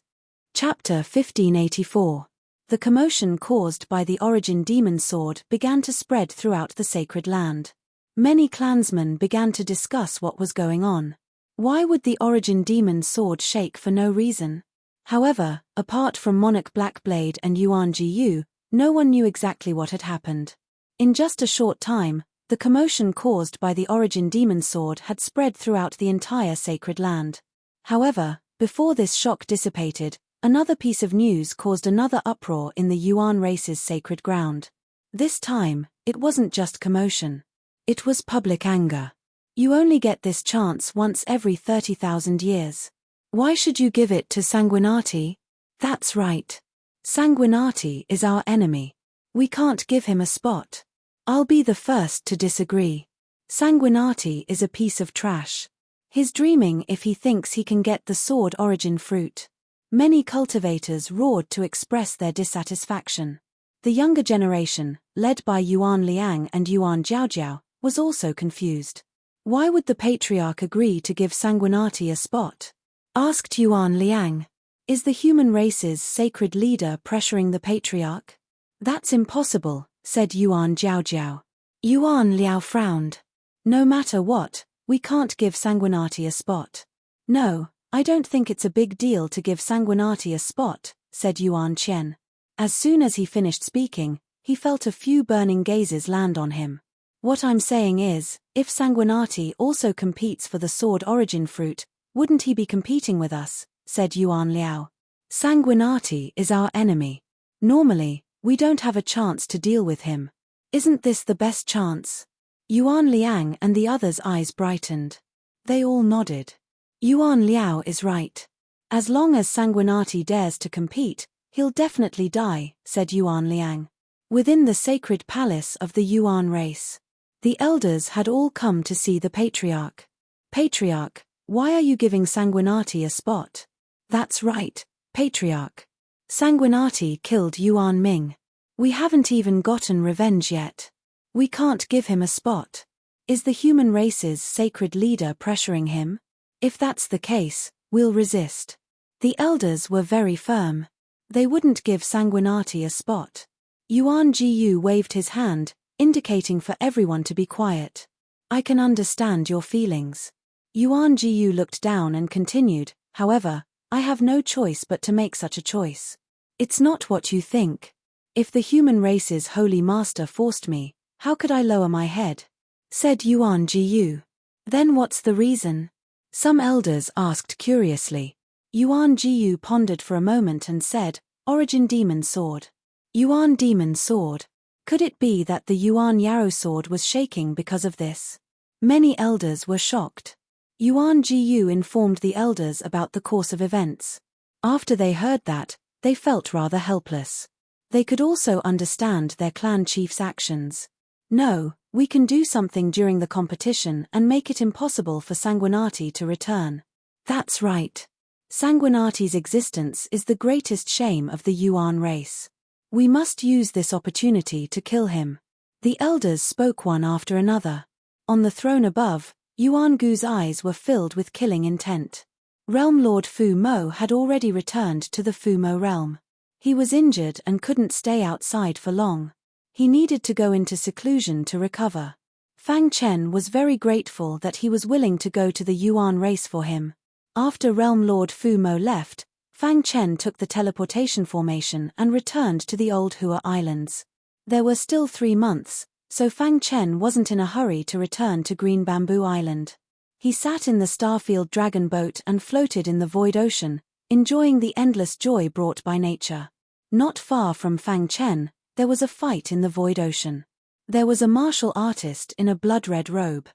Chapter 1584. The commotion caused by the Origin demon sword began to spread throughout the sacred land. Many clansmen began to discuss what was going on. Why would the Origin demon sword shake for no reason? However, apart from Monarch Blackblade and Yuan Jiyu, no one knew exactly what had happened. In just a short time, the commotion caused by the Origin demon sword had spread throughout the entire sacred land. However, before this shock dissipated, another piece of news caused another uproar in the Yuan race's sacred ground. This time, it wasn't just commotion. It was public anger. You only get this chance once every 30,000 years. Why should you give it to Sanguinati? That's right. Sanguinati is our enemy. We can't give him a spot. I'll be the first to disagree. Sanguinati is a piece of trash. He's dreaming if he thinks he can get the sword origin fruit. Many cultivators roared to express their dissatisfaction. The younger generation, led by Yuan Liang and Yuan Jiaojiao, was also confused. Why would the patriarch agree to give Sanguinati a spot? Asked Yuan Liang. Is the human race's sacred leader pressuring the patriarch? That's impossible, said Yuan Jiaojiao. Yuan Liao frowned. No matter what, we can't give Sanguinati a spot. No, I don't think it's a big deal to give Sanguinati a spot, said Yuan Qian. As soon as he finished speaking, he felt a few burning gazes land on him. What I'm saying is, if Sanguinati also competes for the sword origin fruit, wouldn't he be competing with us, said Yuan Liao. Sanguinati is our enemy. Normally, we don't have a chance to deal with him. Isn't this the best chance? Yuan Liang and the others' eyes brightened. They all nodded. Yuan Liao is right. As long as Sanguinati dares to compete, he'll definitely die, said Yuan Liang. Within the sacred palace of the Yuan race, the elders had all come to see the patriarch. Patriarch, why are you giving Sanguinati a spot? That's right, patriarch. Sanguinati killed Yuan Ming. We haven't even gotten revenge yet. We can't give him a spot. Is the human race's sacred leader pressuring him? If that's the case, we'll resist. The elders were very firm. They wouldn't give Sanguinati a spot. Yuan Jiyu waved his hand, indicating for everyone to be quiet. I can understand your feelings. Yuan Jiyu looked down and continued, however, I have no choice but to make such a choice. It's not what you think. If the human race's holy master forced me, how could I lower my head? Said Yuan Jiyu. Then what's the reason? Some elders asked curiously. Yuan Jiyu pondered for a moment and said, Origin Demon Sword. Yuan Demon Sword. Could it be that the Yuan Yarrow sword was shaking because of this? Many elders were shocked. Yuan Jiyu informed the elders about the course of events. After they heard that, they felt rather helpless. They could also understand their clan chief's actions. No, we can do something during the competition and make it impossible for Sanguinati to return. That's right. Sanguinati's existence is the greatest shame of the Yuan race. We must use this opportunity to kill him. The elders spoke one after another. On the throne above, Yuan Gu's eyes were filled with killing intent. Realm Lord Fu Mo had already returned to the Fu Mo realm. He was injured and couldn't stay outside for long. He needed to go into seclusion to recover. Fang Chen was very grateful that he was willing to go to the Yuan race for him. After Realm Lord Fu Mo left, Fang Chen took the teleportation formation and returned to the old Hua Islands. There were still 3 months, so Fang Chen wasn't in a hurry to return to Green Bamboo Island. He sat in the Starfield Dragon boat and floated in the void ocean, enjoying the endless joy brought by nature. Not far from Fang Chen, there was a fight in the void ocean. There was a martial artist in a blood-red robe.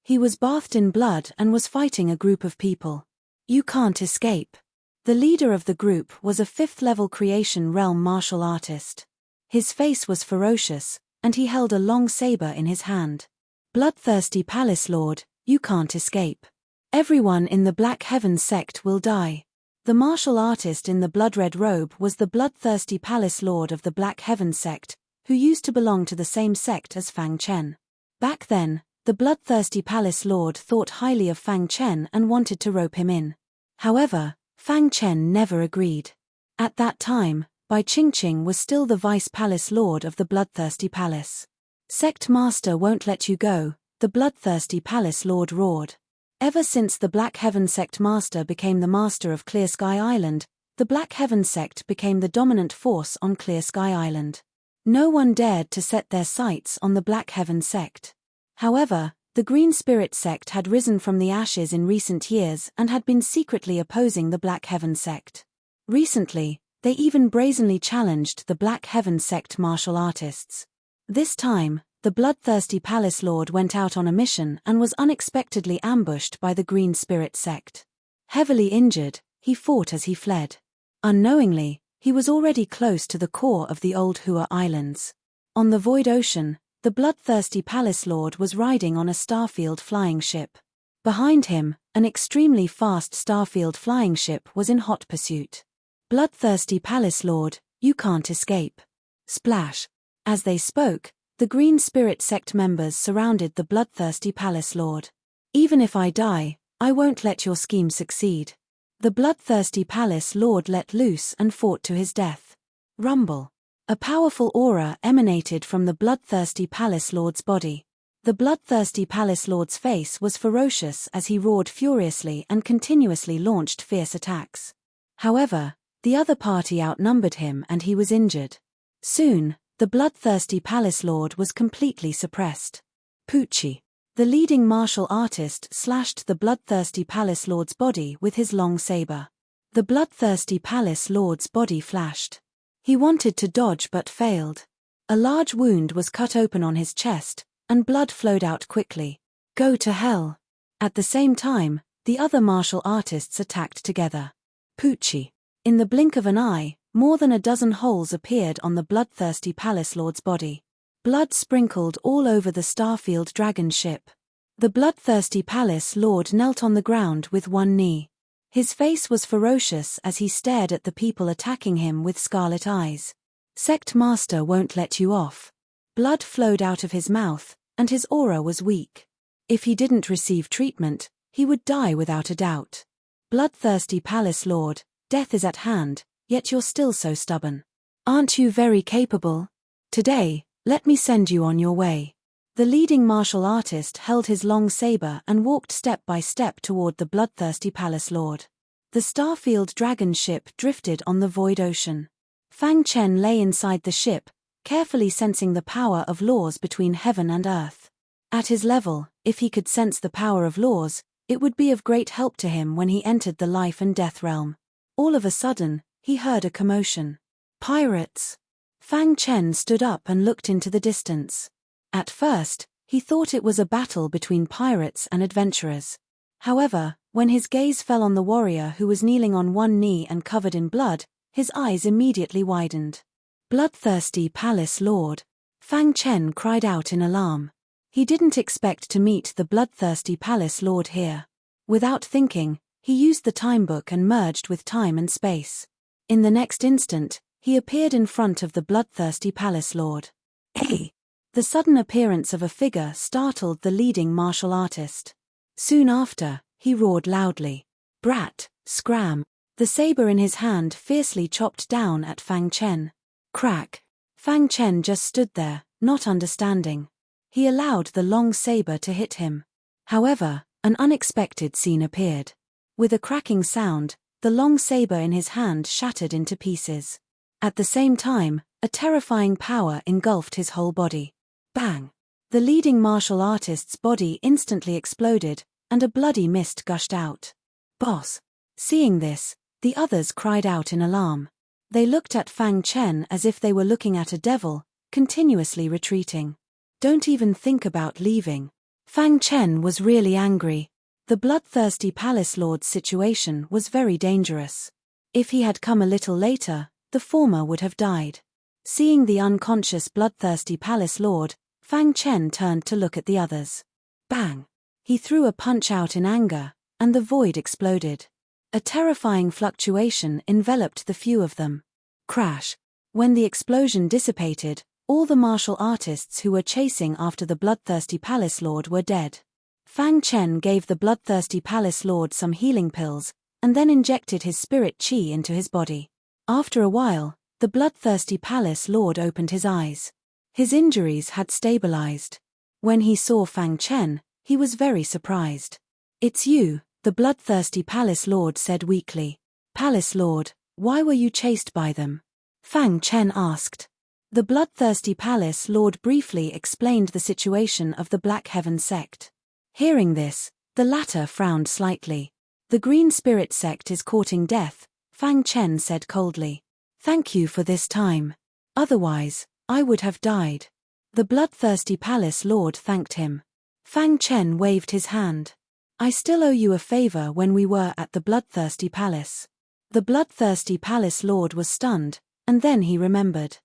He was bathed in blood and was fighting a group of people. You can't escape. The leader of the group was a 5th-level creation realm martial artist. His face was ferocious, and he held a long saber in his hand. Bloodthirsty Palace Lord, you can't escape. Everyone in the Black Heaven sect will die. The martial artist in the blood-red robe was the bloodthirsty Palace Lord of the Black Heaven sect, who used to belong to the same sect as Fang Chen. Back then, the bloodthirsty Palace Lord thought highly of Fang Chen and wanted to rope him in. However, Fang Chen never agreed. At that time, Bai Qingqing was still the Vice Palace Lord of the Bloodthirsty Palace. Sect Master won't let you go, the Bloodthirsty Palace Lord roared. Ever since the Black Heaven Sect Master became the Master of Clear Sky Island, the Black Heaven Sect became the dominant force on Clear Sky Island. No one dared to set their sights on the Black Heaven Sect. However, the Green Spirit Sect had risen from the ashes in recent years and had been secretly opposing the Black Heaven Sect. Recently, they even brazenly challenged the Black Heaven Sect martial artists. This time, the bloodthirsty Palace Lord went out on a mission and was unexpectedly ambushed by the Green Spirit Sect. Heavily injured, he fought as he fled. Unknowingly, he was already close to the core of the old Hua Islands. On the void ocean, the bloodthirsty Palace Lord was riding on a Starfield flying ship. Behind him, an extremely fast Starfield flying ship was in hot pursuit. Bloodthirsty Palace Lord, you can't escape. Splash. As they spoke, the Green Spirit Sect members surrounded the bloodthirsty Palace Lord. Even if I die, I won't let your scheme succeed. The bloodthirsty Palace Lord let loose and fought to his death. Rumble. A powerful aura emanated from the bloodthirsty Palace Lord's body. The bloodthirsty palace lord's face was ferocious as he roared furiously and continuously launched fierce attacks. However, the other party outnumbered him and he was injured. Soon, the bloodthirsty palace lord was completely suppressed. Poochie. The leading martial artist slashed the bloodthirsty palace lord's body with his long saber. The bloodthirsty palace lord's body flashed. He wanted to dodge but failed. A large wound was cut open on his chest, and blood flowed out quickly. Go to hell. At the same time, the other martial artists attacked together. Poochie. In the blink of an eye, more than a dozen holes appeared on the bloodthirsty palace lord's body. Blood sprinkled all over the Starfield dragon ship. The bloodthirsty palace lord knelt on the ground with one knee. His face was ferocious as he stared at the people attacking him with scarlet eyes. Sect master won't let you off. Blood flowed out of his mouth, and his aura was weak. If he didn't receive treatment, he would die without a doubt. Bloodthirsty palace lord, death is at hand, yet you're still so stubborn. Aren't you very capable? Today, let me send you on your way. The leading martial artist held his long saber and walked step by step toward the bloodthirsty palace lord. The Starfield dragon ship drifted on the void ocean. Fang Chen lay inside the ship, carefully sensing the power of laws between heaven and earth. At his level, if he could sense the power of laws, it would be of great help to him when he entered the life and death realm. All of a sudden, he heard a commotion. Pirates! Fang Chen stood up and looked into the distance. At first, he thought it was a battle between pirates and adventurers. However, when his gaze fell on the warrior who was kneeling on one knee and covered in blood, his eyes immediately widened. Bloodthirsty palace lord! Fang Chen cried out in alarm. He didn't expect to meet the bloodthirsty palace lord here. Without thinking, he used the time book and merged with time and space. In the next instant, he appeared in front of the bloodthirsty palace lord. Hey! The sudden appearance of a figure startled the leading martial artist. Soon after, he roared loudly. Brat, scram! The saber in his hand fiercely chopped down at Fang Chen. Crack! Fang Chen just stood there, not understanding. He allowed the long saber to hit him. However, an unexpected scene appeared. With a cracking sound, the long saber in his hand shattered into pieces. At the same time, a terrifying power engulfed his whole body. Bang! The leading martial artist's body instantly exploded, and a bloody mist gushed out. Boss! Seeing this, the others cried out in alarm. They looked at Fang Chen as if they were looking at a devil, continuously retreating. Don't even think about leaving. Fang Chen was really angry. The bloodthirsty palace lord's situation was very dangerous. If he had come a little later, the former would have died. Seeing the unconscious bloodthirsty palace lord, Fang Chen turned to look at the others. Bang! He threw a punch out in anger, and the void exploded. A terrifying fluctuation enveloped the few of them. Crash! When the explosion dissipated, all the martial artists who were chasing after the bloodthirsty palace lord were dead. Fang Chen gave the bloodthirsty palace lord some healing pills, and then injected his spirit qi into his body. After a while, the bloodthirsty palace lord opened his eyes. His injuries had stabilized. When he saw Fang Chen, he was very surprised. It's you, the bloodthirsty palace lord said weakly. Palace lord, why were you chased by them? Fang Chen asked. The bloodthirsty palace lord briefly explained the situation of the Black Heaven sect. Hearing this, the latter frowned slightly. The Green Spirit sect is courting death, Fang Chen said coldly. Thank you for this time. Otherwise, I would have died. The bloodthirsty palace lord thanked him. Fang Chen waved his hand. I still owe you a favor when we were at the bloodthirsty palace. The bloodthirsty palace lord was stunned, and then he remembered.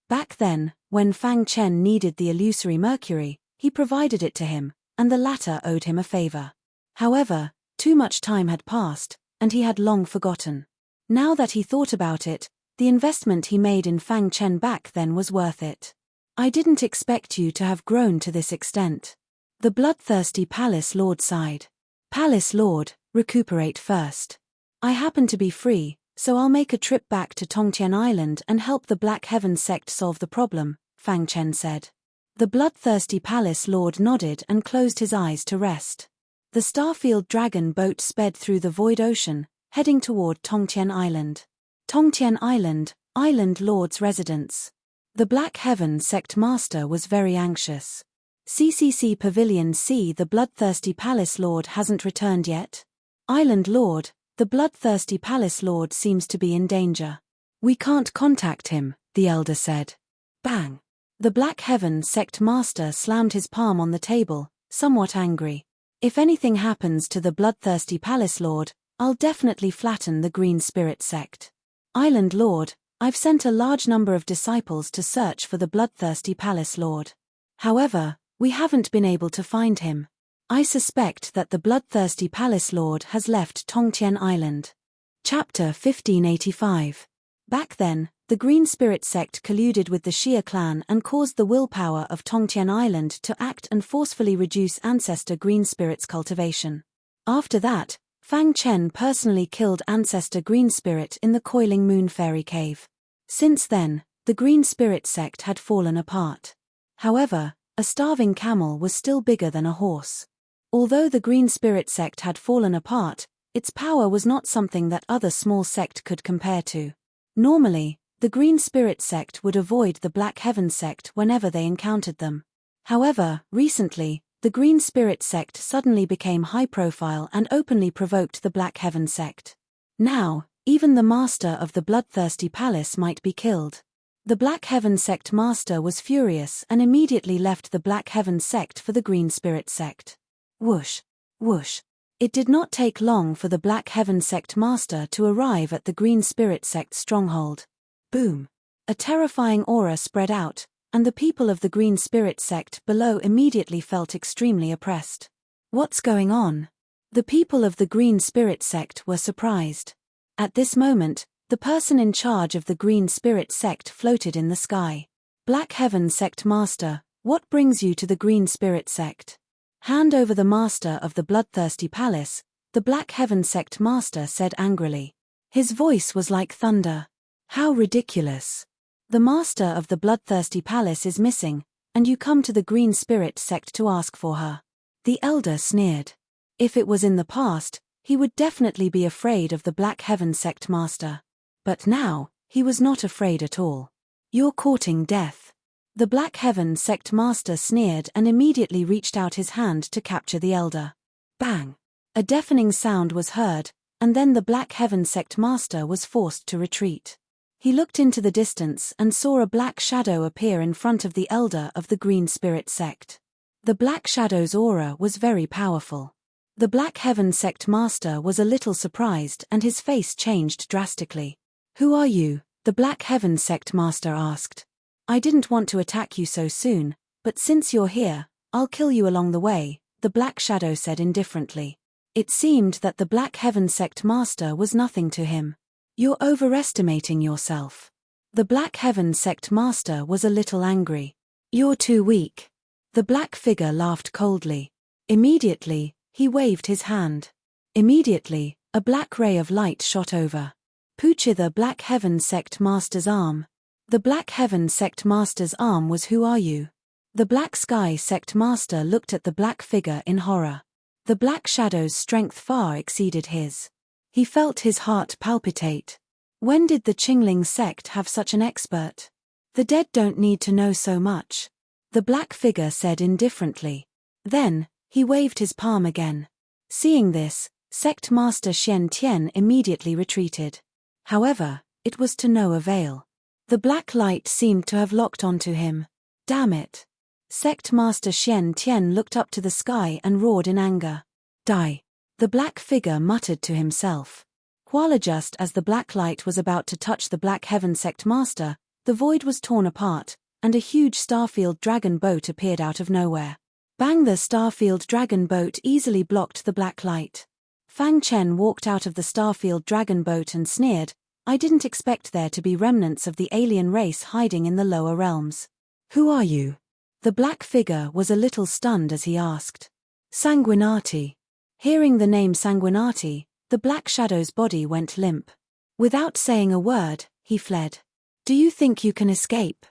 Back then, when Fang Chen needed the illusory mercury, he provided it to him, and the latter owed him a favor. However, too much time had passed, and he had long forgotten. Now that he thought about it, the investment he made in Fang Chen back then was worth it. I didn't expect you to have grown to this extent. The bloodthirsty palace lord sighed. Palace lord, recuperate first. I happen to be free, so I'll make a trip back to Tongtian Island and help the Black Heaven sect solve the problem, Fang Chen said. The bloodthirsty palace lord nodded and closed his eyes to rest. The Starfield dragon boat sped through the void ocean, heading toward Tongtian Island. Tongtian Island, Island Lord's residence. The Black Heaven sect master was very anxious. CCC Pavilion C. The bloodthirsty palace lord hasn't returned yet? Island Lord, the bloodthirsty palace lord seems to be in danger. We can't contact him, the elder said. Bang! The Black Heaven sect master slammed his palm on the table, somewhat angry. If anything happens to the bloodthirsty palace lord, I'll definitely flatten the Green Spirit sect. Island Lord, I've sent a large number of disciples to search for the bloodthirsty palace lord. However, we haven't been able to find him. I suspect that the bloodthirsty palace lord has left Tongtian Island. Chapter 1585. Back then, the Green Spirit sect colluded with the Xia clan and caused the willpower of Tongtian Island to act and forcefully reduce ancestor Green Spirit's cultivation. After that, Fang Chen personally killed ancestor Green Spirit in the Coiling Moon Fairy Cave. Since then, the Green Spirit sect had fallen apart. However, a starving camel was still bigger than a horse. Although the Green Spirit sect had fallen apart, its power was not something that other small sect could compare to. Normally, the Green Spirit sect would avoid the Black Heaven sect whenever they encountered them. However, recently, the Green Spirit sect suddenly became high-profile and openly provoked the Black Heaven sect. Now, even the master of the bloodthirsty palace might be killed. The Black Heaven sect master was furious and immediately left the Black Heaven sect for the Green Spirit sect. Whoosh! Whoosh! It did not take long for the Black Heaven sect master to arrive at the Green Spirit sect stronghold. Boom! A terrifying aura spread out, and the people of the Green Spirit sect below immediately felt extremely oppressed. What's going on? The people of the Green Spirit sect were surprised. At this moment, the person in charge of the Green Spirit sect floated in the sky. Black Heaven sect master, what brings you to the Green Spirit sect? Hand over the master of the bloodthirsty palace, the Black Heaven sect master said angrily. His voice was like thunder. How ridiculous. The master of the bloodthirsty palace is missing, and you come to the Green Spirit sect to ask for her. The elder sneered. If it was in the past, he would definitely be afraid of the Black Heaven sect master. But now, he was not afraid at all. You're courting death. The Black Heaven sect master sneered and immediately reached out his hand to capture the elder. Bang! A deafening sound was heard, and then the Black Heaven sect master was forced to retreat. He looked into the distance and saw a black shadow appear in front of the elder of the Green Spirit sect. The black shadow's aura was very powerful. The Black Heaven sect master was a little surprised and his face changed drastically. Who are you? The Black Heaven sect master asked. I didn't want to attack you so soon, but since you're here, I'll kill you along the way, the Black Shadow said indifferently. It seemed that the Black Heaven sect master was nothing to him. You're overestimating yourself. The Black Heaven sect master was a little angry. You're too weak. The black figure laughed coldly. Immediately, he waved his hand. Immediately, a black ray of light shot over. Poochie, the Black Heaven sect master's arm. The Black Heaven sect master's arm was who are you? The Black Sky sect master looked at the black figure in horror. The Black Shadow's strength far exceeded his. He felt his heart palpitate. When did the Qingling sect have such an expert? The dead don't need to know so much. The black figure said indifferently. Then, he waved his palm again. Seeing this, sect master Xian Tian immediately retreated. However, it was to no avail. The black light seemed to have locked onto him. Damn it. Sect master Xian Tian looked up to the sky and roared in anger. Die. The black figure muttered to himself. While just as the black light was about to touch the Black Heaven sect master, the void was torn apart, and a huge Starfield dragon boat appeared out of nowhere. Bang! The Starfield dragon boat easily blocked the black light. Fang Chen walked out of the Starfield dragon boat and sneered, I didn't expect there to be remnants of the alien race hiding in the lower realms. Who are you? The black figure was a little stunned as he asked. Sanguinati. Hearing the name Sanguinati, the Black Shadow's body went limp. Without saying a word, he fled. Do you think you can escape?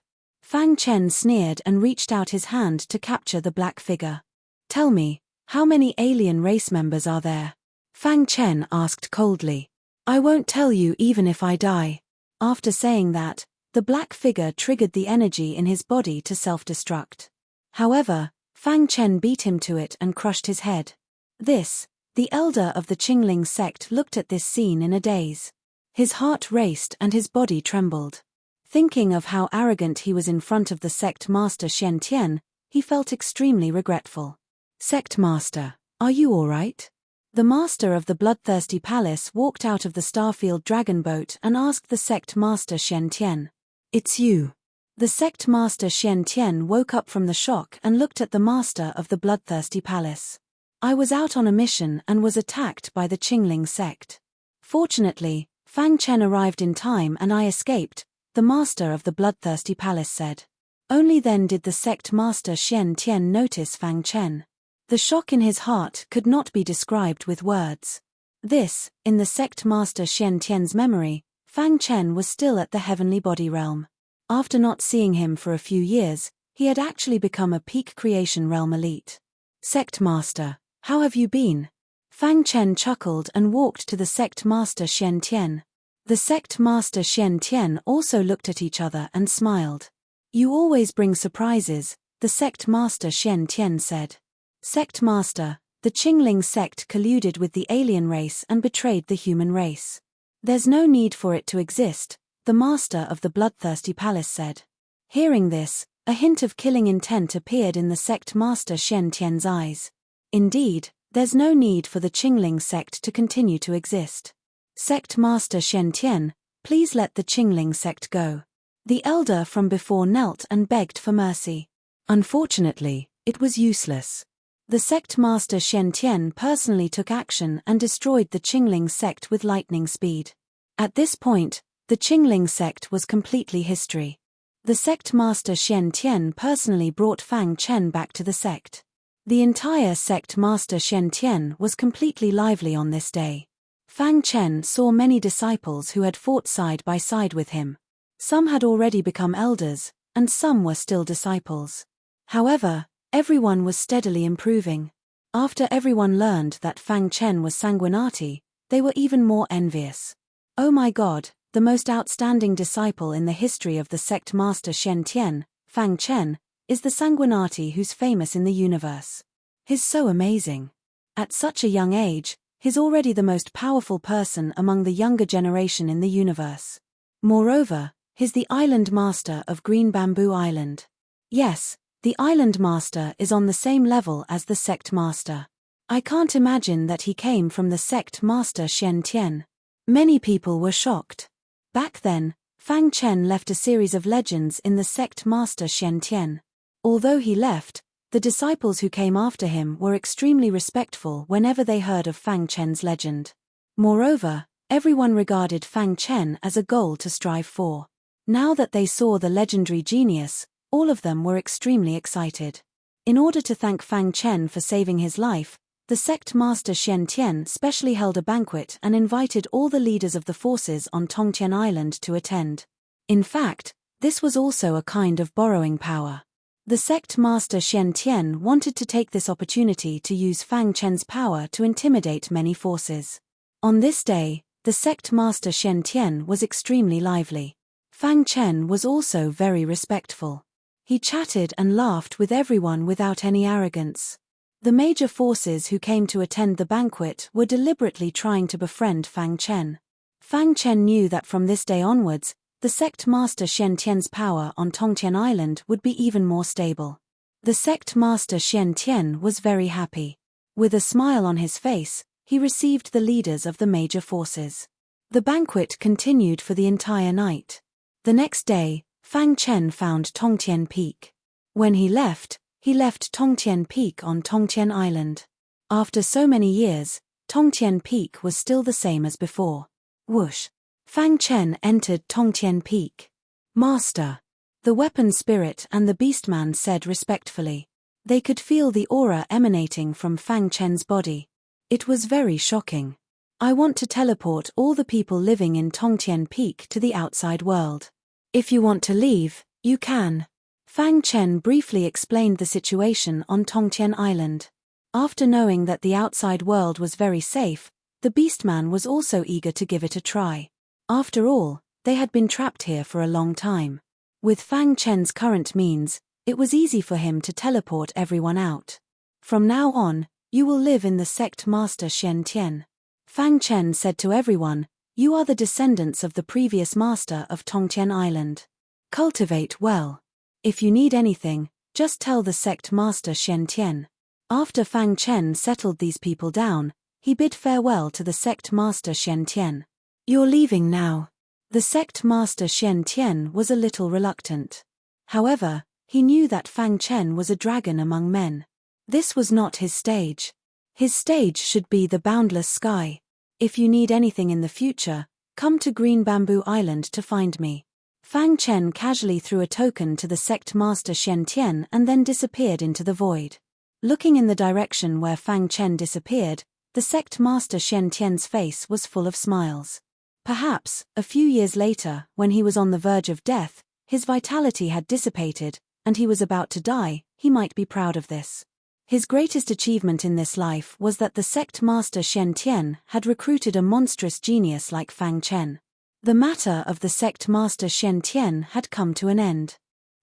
Fang Chen sneered and reached out his hand to capture the black figure. Tell me, how many alien race members are there? Fang Chen asked coldly. I won't tell you even if I die. After saying that, the black figure triggered the energy in his body to self-destruct. However, Fang Chen beat him to it and crushed his head. The elder of the Qingling sect looked at this scene in a daze. His heart raced and his body trembled. Thinking of how arrogant he was in front of the sect master Shen Tian, he felt extremely regretful. Sect master, are you all right? The master of the bloodthirsty palace walked out of the Starfield dragon boat and asked the sect master Shen Tian. It's you. The sect master Shen Tian woke up from the shock and looked at the master of the bloodthirsty palace. I was out on a mission and was attacked by the Qingling sect. Fortunately, Fang Chen arrived in time and I escaped, the master of the bloodthirsty palace said. Only then did the sect master Shen Tian notice Fang Chen. The shock in his heart could not be described with words. In the sect master Shen Tian's memory, Fang Chen was still at the heavenly body realm. After not seeing him for a few years, he had actually become a peak creation realm elite. Sect master, how have you been? Fang Chen chuckled and walked to the sect master Shen Tian. The sect master Shen Tian also looked at each other and smiled. You always bring surprises, the sect master Shen Tian said. Sect master, the Qingling sect colluded with the alien race and betrayed the human race. There's no need for it to exist, the master of the bloodthirsty palace said. Hearing this, a hint of killing intent appeared in the sect master Shen Tian's eyes. Indeed, there's no need for the Qingling sect to continue to exist. Sect master Shen Tian, please let the Qingling sect go. The elder from before knelt and begged for mercy. Unfortunately, it was useless. The sect master Shen Tian personally took action and destroyed the Qingling sect with lightning speed. At this point, the Qingling sect was completely history. The sect master Shen Tian personally brought Fang Chen back to the sect. The entire sect master Shen Tian was completely lively on this day. Fang Chen saw many disciples who had fought side by side with him. Some had already become elders, and some were still disciples. However, everyone was steadily improving. After everyone learned that Fang Chen was Sanguinati, they were even more envious. Oh my God, the most outstanding disciple in the history of the sect master Shen Tian, Fang Chen, is the Sanguinati who's famous in the universe. He's so amazing. At such a young age, he's already the most powerful person among the younger generation in the universe. Moreover, he's the island master of Green Bamboo Island. Yes, the island master is on the same level as the sect master. I can't imagine that he came from the sect master Shen Tian. Many people were shocked. Back then, Fang Chen left a series of legends in the sect master Shen Tian. Although he left, the disciples who came after him were extremely respectful whenever they heard of Fang Chen's legend. Moreover, everyone regarded Fang Chen as a goal to strive for. Now that they saw the legendary genius, all of them were extremely excited. In order to thank Fang Chen for saving his life, the sect master Shen Tian specially held a banquet and invited all the leaders of the forces on Tongtian Island to attend. In fact, this was also a kind of borrowing power. The sect master Shen Tian wanted to take this opportunity to use Fang Chen's power to intimidate many forces. On this day, the sect master Shen Tian was extremely lively. Fang Chen was also very respectful. He chatted and laughed with everyone without any arrogance. The major forces who came to attend the banquet were deliberately trying to befriend Fang Chen. Fang Chen knew that from this day onwards, the sect master Shen Tian's power on Tongtian Island would be even more stable. The sect master Shen Tian was very happy. With a smile on his face, he received the leaders of the major forces. The banquet continued for the entire night. The next day, Fang Chen found Tongtian Peak. When he left Tongtian Peak on Tongtian Island. After so many years, Tongtian Peak was still the same as before. Whoosh! Fang Chen entered Tongtian Peak. Master! The weapon spirit and the beastman said respectfully. They could feel the aura emanating from Fang Chen's body. It was very shocking. I want to teleport all the people living in Tongtian Peak to the outside world. If you want to leave, you can. Fang Chen briefly explained the situation on Tongtian Island. After knowing that the outside world was very safe, the Beastman was also eager to give it a try. After all, they had been trapped here for a long time. With Fang Chen's current means, it was easy for him to teleport everyone out. From now on, you will live in the sect Master Shen Tian. Fang Chen said to everyone, you are the descendants of the previous master of Tongtian Island. Cultivate well. If you need anything, just tell the sect Master Shen Tian. After Fang Chen settled these people down, he bid farewell to the sect Master Shen Tian. You're leaving now. The sect Master Shen Tian was a little reluctant. However, he knew that Fang Chen was a dragon among men. This was not his stage. His stage should be the boundless sky. If you need anything in the future, come to Green Bamboo Island to find me. Fang Chen casually threw a token to the sect Master Shen Tian and then disappeared into the void. Looking in the direction where Fang Chen disappeared, the sect Master Shen Tian's face was full of smiles. Perhaps, a few years later, when he was on the verge of death, his vitality had dissipated, and he was about to die, he might be proud of this. His greatest achievement in this life was that the sect Master Shen Tian had recruited a monstrous genius like Fang Chen. The matter of the sect Master Shen Tian had come to an end.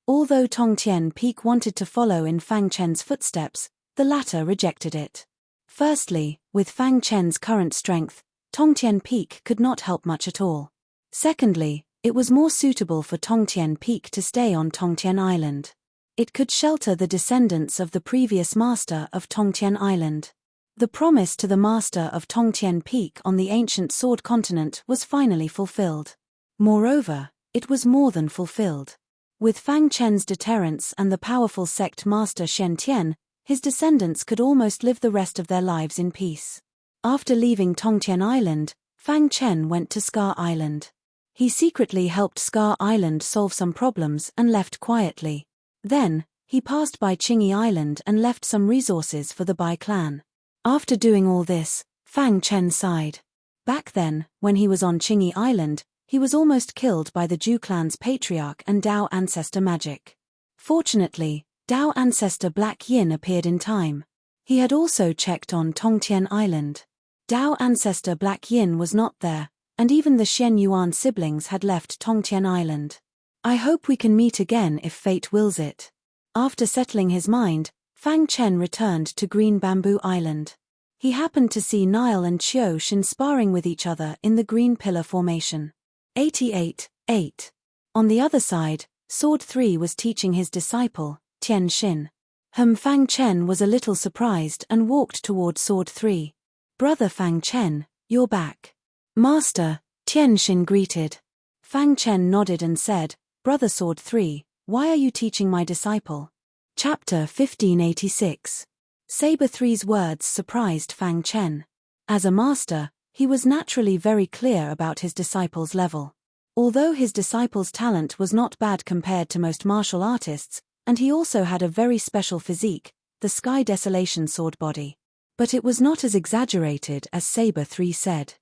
Although Tongtian Peak wanted to follow in Fang Chen's footsteps, the latter rejected it. Firstly, with Fang Chen's current strength, Tongtian Peak could not help much at all. Secondly, it was more suitable for Tongtian Peak to stay on Tongtian Island. It could shelter the descendants of the previous master of Tongtian Island. The promise to the master of Tongtian Peak on the ancient Sword Continent was finally fulfilled. Moreover, it was more than fulfilled. With Fang Chen's deterrence and the powerful sect Master Shen Tian, his descendants could almost live the rest of their lives in peace. After leaving Tongtian Island, Fang Chen went to Scar Island. He secretly helped Scar Island solve some problems and left quietly. Then, he passed by Qingyi Island and left some resources for the Bai clan. After doing all this, Fang Chen sighed. Back then, when he was on Qingyi Island, he was almost killed by the Zhu clan's patriarch and Dao ancestor magic. Fortunately, Dao ancestor Black Yin appeared in time. He had also checked on Tongtian Island. Dao ancestor Black Yin was not there, and even the Shen Yuan siblings had left Tongtian Island. I hope we can meet again if fate wills it. After settling his mind, Fang Chen returned to Green Bamboo Island. He happened to see Nile and Qiu Shin sparring with each other in the Green Pillar Formation. 88.8. On the other side, Sword 3 was teaching his disciple, Tian Xin. Fang Chen was a little surprised and walked toward Sword 3. Brother Fang Chen, you're back. Master, Tian Xin greeted. Fang Chen nodded and said, Brother Sword 3, why are you teaching my disciple? Chapter 1586. Saber 3's words surprised Fang Chen. As a master, he was naturally very clear about his disciple's level. Although his disciple's talent was not bad compared to most martial artists, and he also had a very special physique, the Sky Desolation sword body. But it was not as exaggerated as Saber 3 said.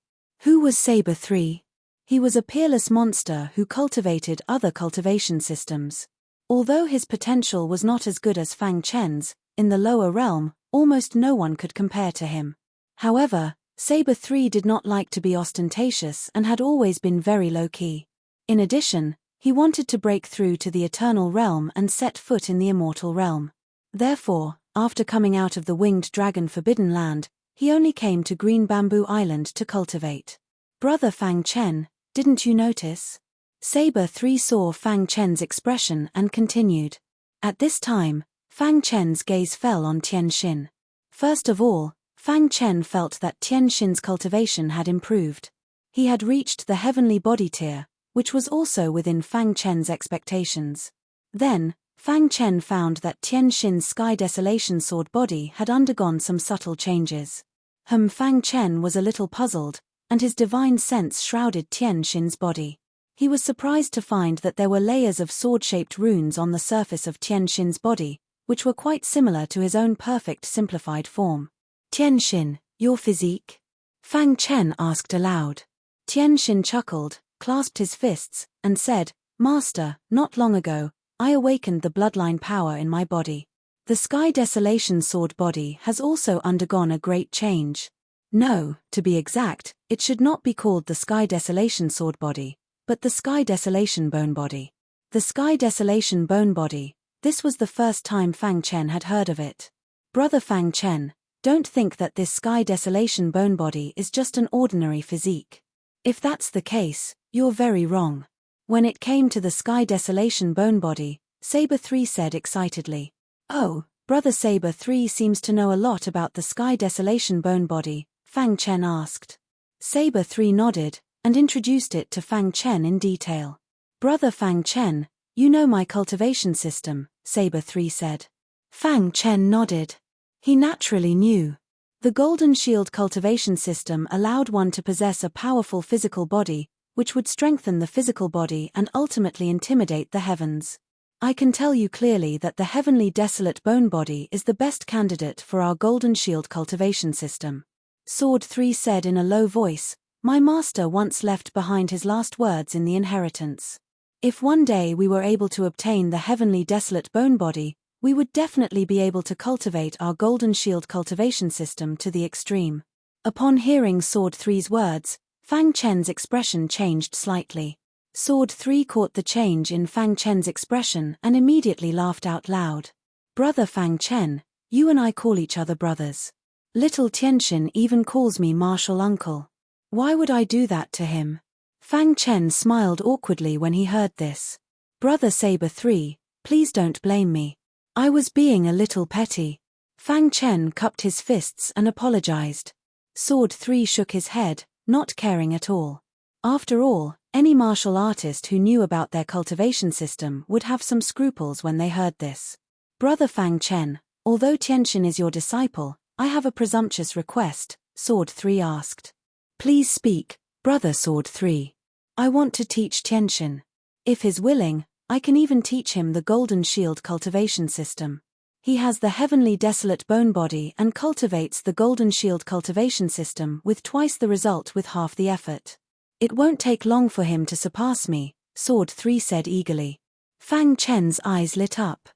Who was Saber 3? He was a peerless monster who cultivated other cultivation systems. Although his potential was not as good as Fang Chen's, in the lower realm, almost no one could compare to him. However, Saber 3 did not like to be ostentatious and had always been very low-key. In addition, he wanted to break through to the Eternal Realm and set foot in the Immortal Realm. Therefore, after coming out of the Winged Dragon Forbidden Land, he only came to Green Bamboo Island to cultivate. Brother Fang Chen, didn't you notice? Saber 3 saw Fang Chen's expression and continued. At this time, Fang Chen's gaze fell on Tian Xin. First of all, Fang Chen felt that Tian Xin's cultivation had improved. He had reached the heavenly body tier, which was also within Fang Chen's expectations. Then, Fang Chen found that Tian Xin's Sky Desolation sword body had undergone some subtle changes. Fang Chen was a little puzzled, and his divine sense shrouded Tian Xin's body. He was surprised to find that there were layers of sword-shaped runes on the surface of Tian Xin's body, which were quite similar to his own perfect simplified form. Tian Xin, your physique? Fang Chen asked aloud. Tian Xin chuckled, clasped his fists, and said, Master, not long ago, I awakened the bloodline power in my body. The Sky Desolation sword body has also undergone a great change. No, to be exact, it should not be called the Sky Desolation sword body, but the Sky Desolation bone body. The Sky Desolation bone body, this was the first time Fang Chen had heard of it. Brother Fang Chen, don't think that this Sky Desolation bone body is just an ordinary physique. If that's the case, you're very wrong. When it came to the Sky Desolation bone body, Saber 3 said excitedly. Oh, Brother Saber 3 seems to know a lot about the Sky Desolation bone body, Fang Chen asked. Saber 3 nodded, and introduced it to Fang Chen in detail. Brother Fang Chen, you know my cultivation system, Saber 3 said. Fang Chen nodded. He naturally knew. The Golden Shield cultivation system allowed one to possess a powerful physical body, which would strengthen the physical body and ultimately intimidate the heavens. I can tell you clearly that the Heavenly Desolate Bone Body is the best candidate for our Golden Shield cultivation system. Sword 3 said in a low voice, my master once left behind his last words in the inheritance. If one day we were able to obtain the Heavenly Desolate Bone Body, we would definitely be able to cultivate our Golden Shield cultivation system to the extreme. Upon hearing Sword 3's words, Fang Chen's expression changed slightly. Sword 3 caught the change in Fang Chen's expression and immediately laughed out loud. Brother Fang Chen, you and I call each other brothers. Little Tianxin even calls me martial uncle. Why would I do that to him? Fang Chen smiled awkwardly when he heard this. Brother Saber 3, please don't blame me. I was being a little petty. Fang Chen cupped his fists and apologized. Sword 3 shook his head, not caring at all. After all, any martial artist who knew about their cultivation system would have some scruples when they heard this. Brother Fang Chen, although Tianxin is your disciple, I have a presumptuous request, Sword 3 asked. Please speak, Brother Sword 3. I want to teach Tianxin. If he's willing, I can even teach him the Golden Shield cultivation system. He has the Heavenly Desolate Bone Body and cultivates the Golden Shield cultivation system with twice the result with half the effort. It won't take long for him to surpass me, Sword 3 said eagerly. Fang Chen's eyes lit up.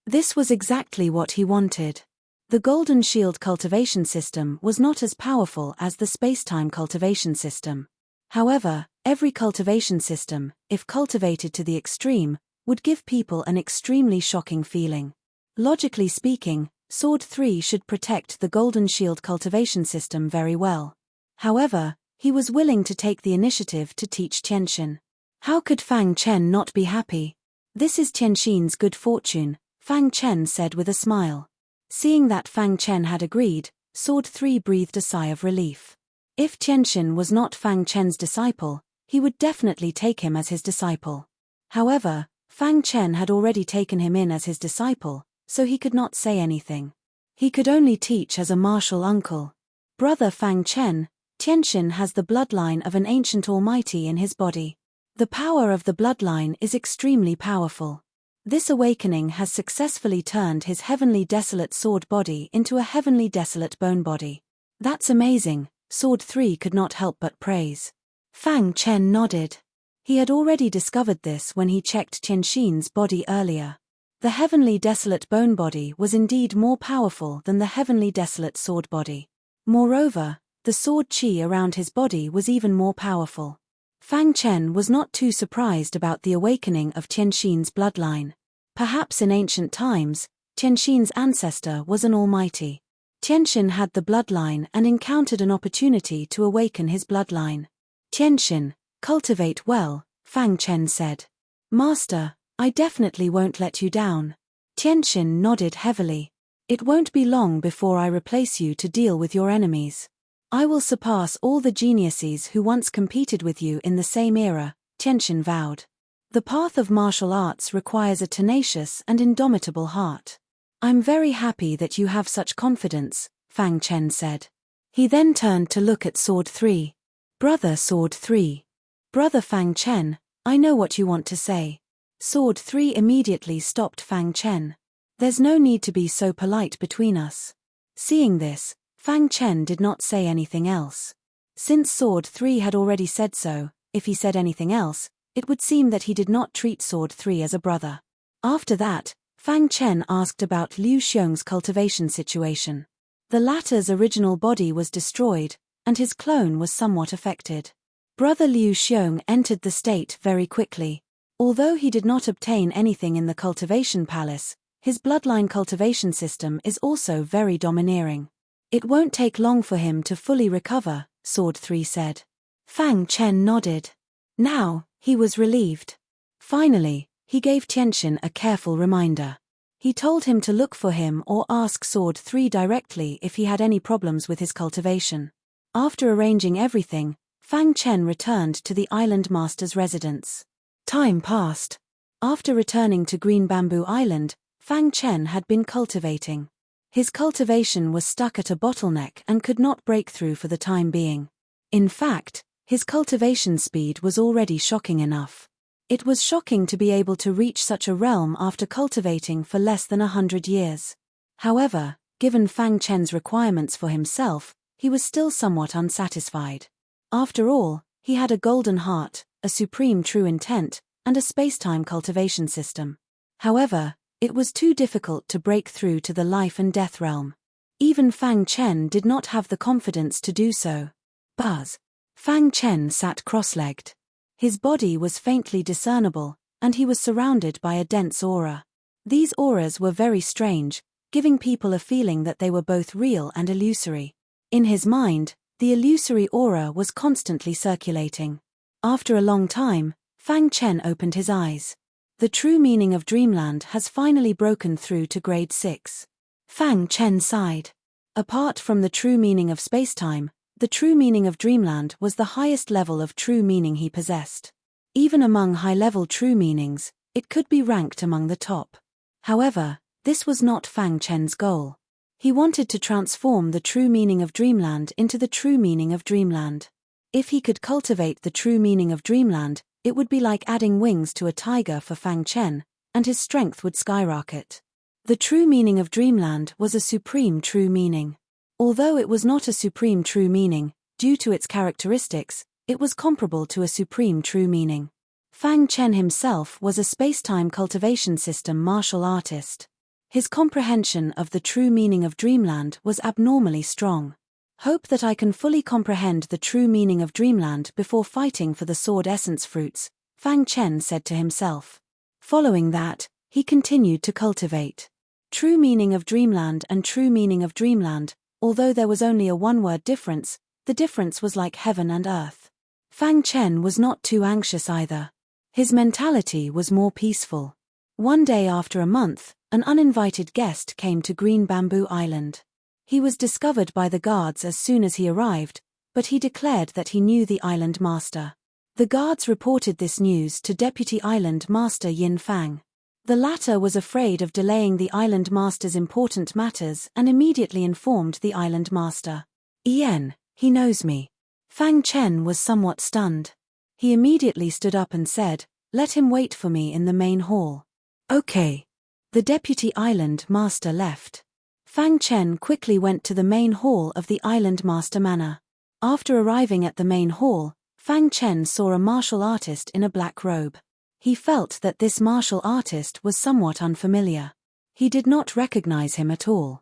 This was exactly what he wanted. The Golden Shield cultivation system was not as powerful as the space-time cultivation system. However, every cultivation system, if cultivated to the extreme, would give people an extremely shocking feeling. Logically speaking, Sword 3 should protect the Golden Shield cultivation system very well. However, he was willing to take the initiative to teach Tianxin. How could Fang Chen not be happy? This is Tianxin's good fortune, Fang Chen said with a smile. Seeing that Fang Chen had agreed, Sword 3 breathed a sigh of relief. If Tianxin was not Fang Chen's disciple, he would definitely take him as his disciple. However, Fang Chen had already taken him in as his disciple, so he could not say anything. He could only teach as a martial uncle. Brother Fang Chen, Tianxin has the bloodline of an ancient almighty in his body. The power of the bloodline is extremely powerful. This awakening has successfully turned his Heavenly Desolate sword body into a Heavenly Desolate bone body. That's amazing, Sword 3 could not help but praise. Fang Chen nodded. He had already discovered this when he checked Tianxin's body earlier. The Heavenly Desolate bone body was indeed more powerful than the Heavenly Desolate sword body. Moreover, the sword qi around his body was even more powerful. Fang Chen was not too surprised about the awakening of Tianxin's bloodline. Perhaps in ancient times, Tianxin's ancestor was an almighty. Tianxin had the bloodline and encountered an opportunity to awaken his bloodline. Tianxin, cultivate well, Fang Chen said. Master, I definitely won't let you down. Tianxin nodded heavily. It won't be long before I replace you to deal with your enemies. I will surpass all the geniuses who once competed with you in the same era, Tianxin vowed. The path of martial arts requires a tenacious and indomitable heart. I'm very happy that you have such confidence, Fang Chen said. He then turned to look at Sword 3. Brother Sword 3. Brother Fang Chen, I know what you want to say. Sword 3 immediately stopped Fang Chen. There's no need to be so polite between us. Seeing this, Fang Chen did not say anything else. Since Sword 3 had already said so, if he said anything else, it would seem that he did not treat Sword 3 as a brother. After that, Fang Chen asked about Liu Xiong's cultivation situation. The latter's original body was destroyed, and his clone was somewhat affected. Brother Liu Xiong entered the state very quickly. Although he did not obtain anything in the cultivation palace, his bloodline cultivation system is also very domineering. It won't take long for him to fully recover, Sword 3 said. Fang Chen nodded. Now, he was relieved. Finally, he gave Tianxin a careful reminder. He told him to look for him or ask Sword 3 directly if he had any problems with his cultivation. After arranging everything, Fang Chen returned to the island master's residence. Time passed. After returning to Green Bamboo Island, Fang Chen had been cultivating. His cultivation was stuck at a bottleneck and could not break through for the time being. In fact, his cultivation speed was already shocking enough. It was shocking to be able to reach such a realm after cultivating for less than 100 years. However, given Fang Chen's requirements for himself, he was still somewhat unsatisfied. After all, he had a golden heart, a supreme true intent, and a space-time cultivation system. However, it was too difficult to break through to the life and death realm. Even Fang Chen did not have the confidence to do so. Buzz. Fang Chen sat cross-legged. His body was faintly discernible, and he was surrounded by a dense aura. These auras were very strange, giving people a feeling that they were both real and illusory. In his mind, the illusory aura was constantly circulating. After a long time, Fang Chen opened his eyes. The true meaning of Dreamland has finally broken through to grade 6. Fang Chen sighed. Apart from the true meaning of spacetime, the true meaning of Dreamland was the highest level of true meaning he possessed. Even among high-level true meanings, it could be ranked among the top. However, this was not Fang Chen's goal. He wanted to transform the true meaning of Dreamland into the true meaning of Dreamland. If he could cultivate the true meaning of Dreamland, it would be like adding wings to a tiger for Fang Chen, and his strength would skyrocket. The true meaning of Dreamland was a supreme true meaning. Although it was not a supreme true meaning, due to its characteristics, it was comparable to a supreme true meaning. Fang Chen himself was a space-time cultivation system martial artist. His comprehension of the true meaning of Dreamland was abnormally strong. Hope that I can fully comprehend the true meaning of Dreamland before fighting for the sword essence fruits, Fang Chen said to himself. Following that, he continued to cultivate. True meaning of Dreamland and true meaning of Dreamland. Although there was only a one-word difference, the difference was like heaven and earth. Fang Chen was not too anxious either. His mentality was more peaceful. One day after a month, an uninvited guest came to Green Bamboo Island. He was discovered by the guards as soon as he arrived, but he declared that he knew the island master. The guards reported this news to Deputy Island Master Yin Fang. The latter was afraid of delaying the island master's important matters and immediately informed the island master. Yen, he knows me. Fang Chen was somewhat stunned. He immediately stood up and said, "Let him wait for me in the main hall." Okay. The deputy island master left. Fang Chen quickly went to the main hall of the island master manor. After arriving at the main hall, Fang Chen saw a martial artist in a black robe. He felt that this martial artist was somewhat unfamiliar. He did not recognize him at all.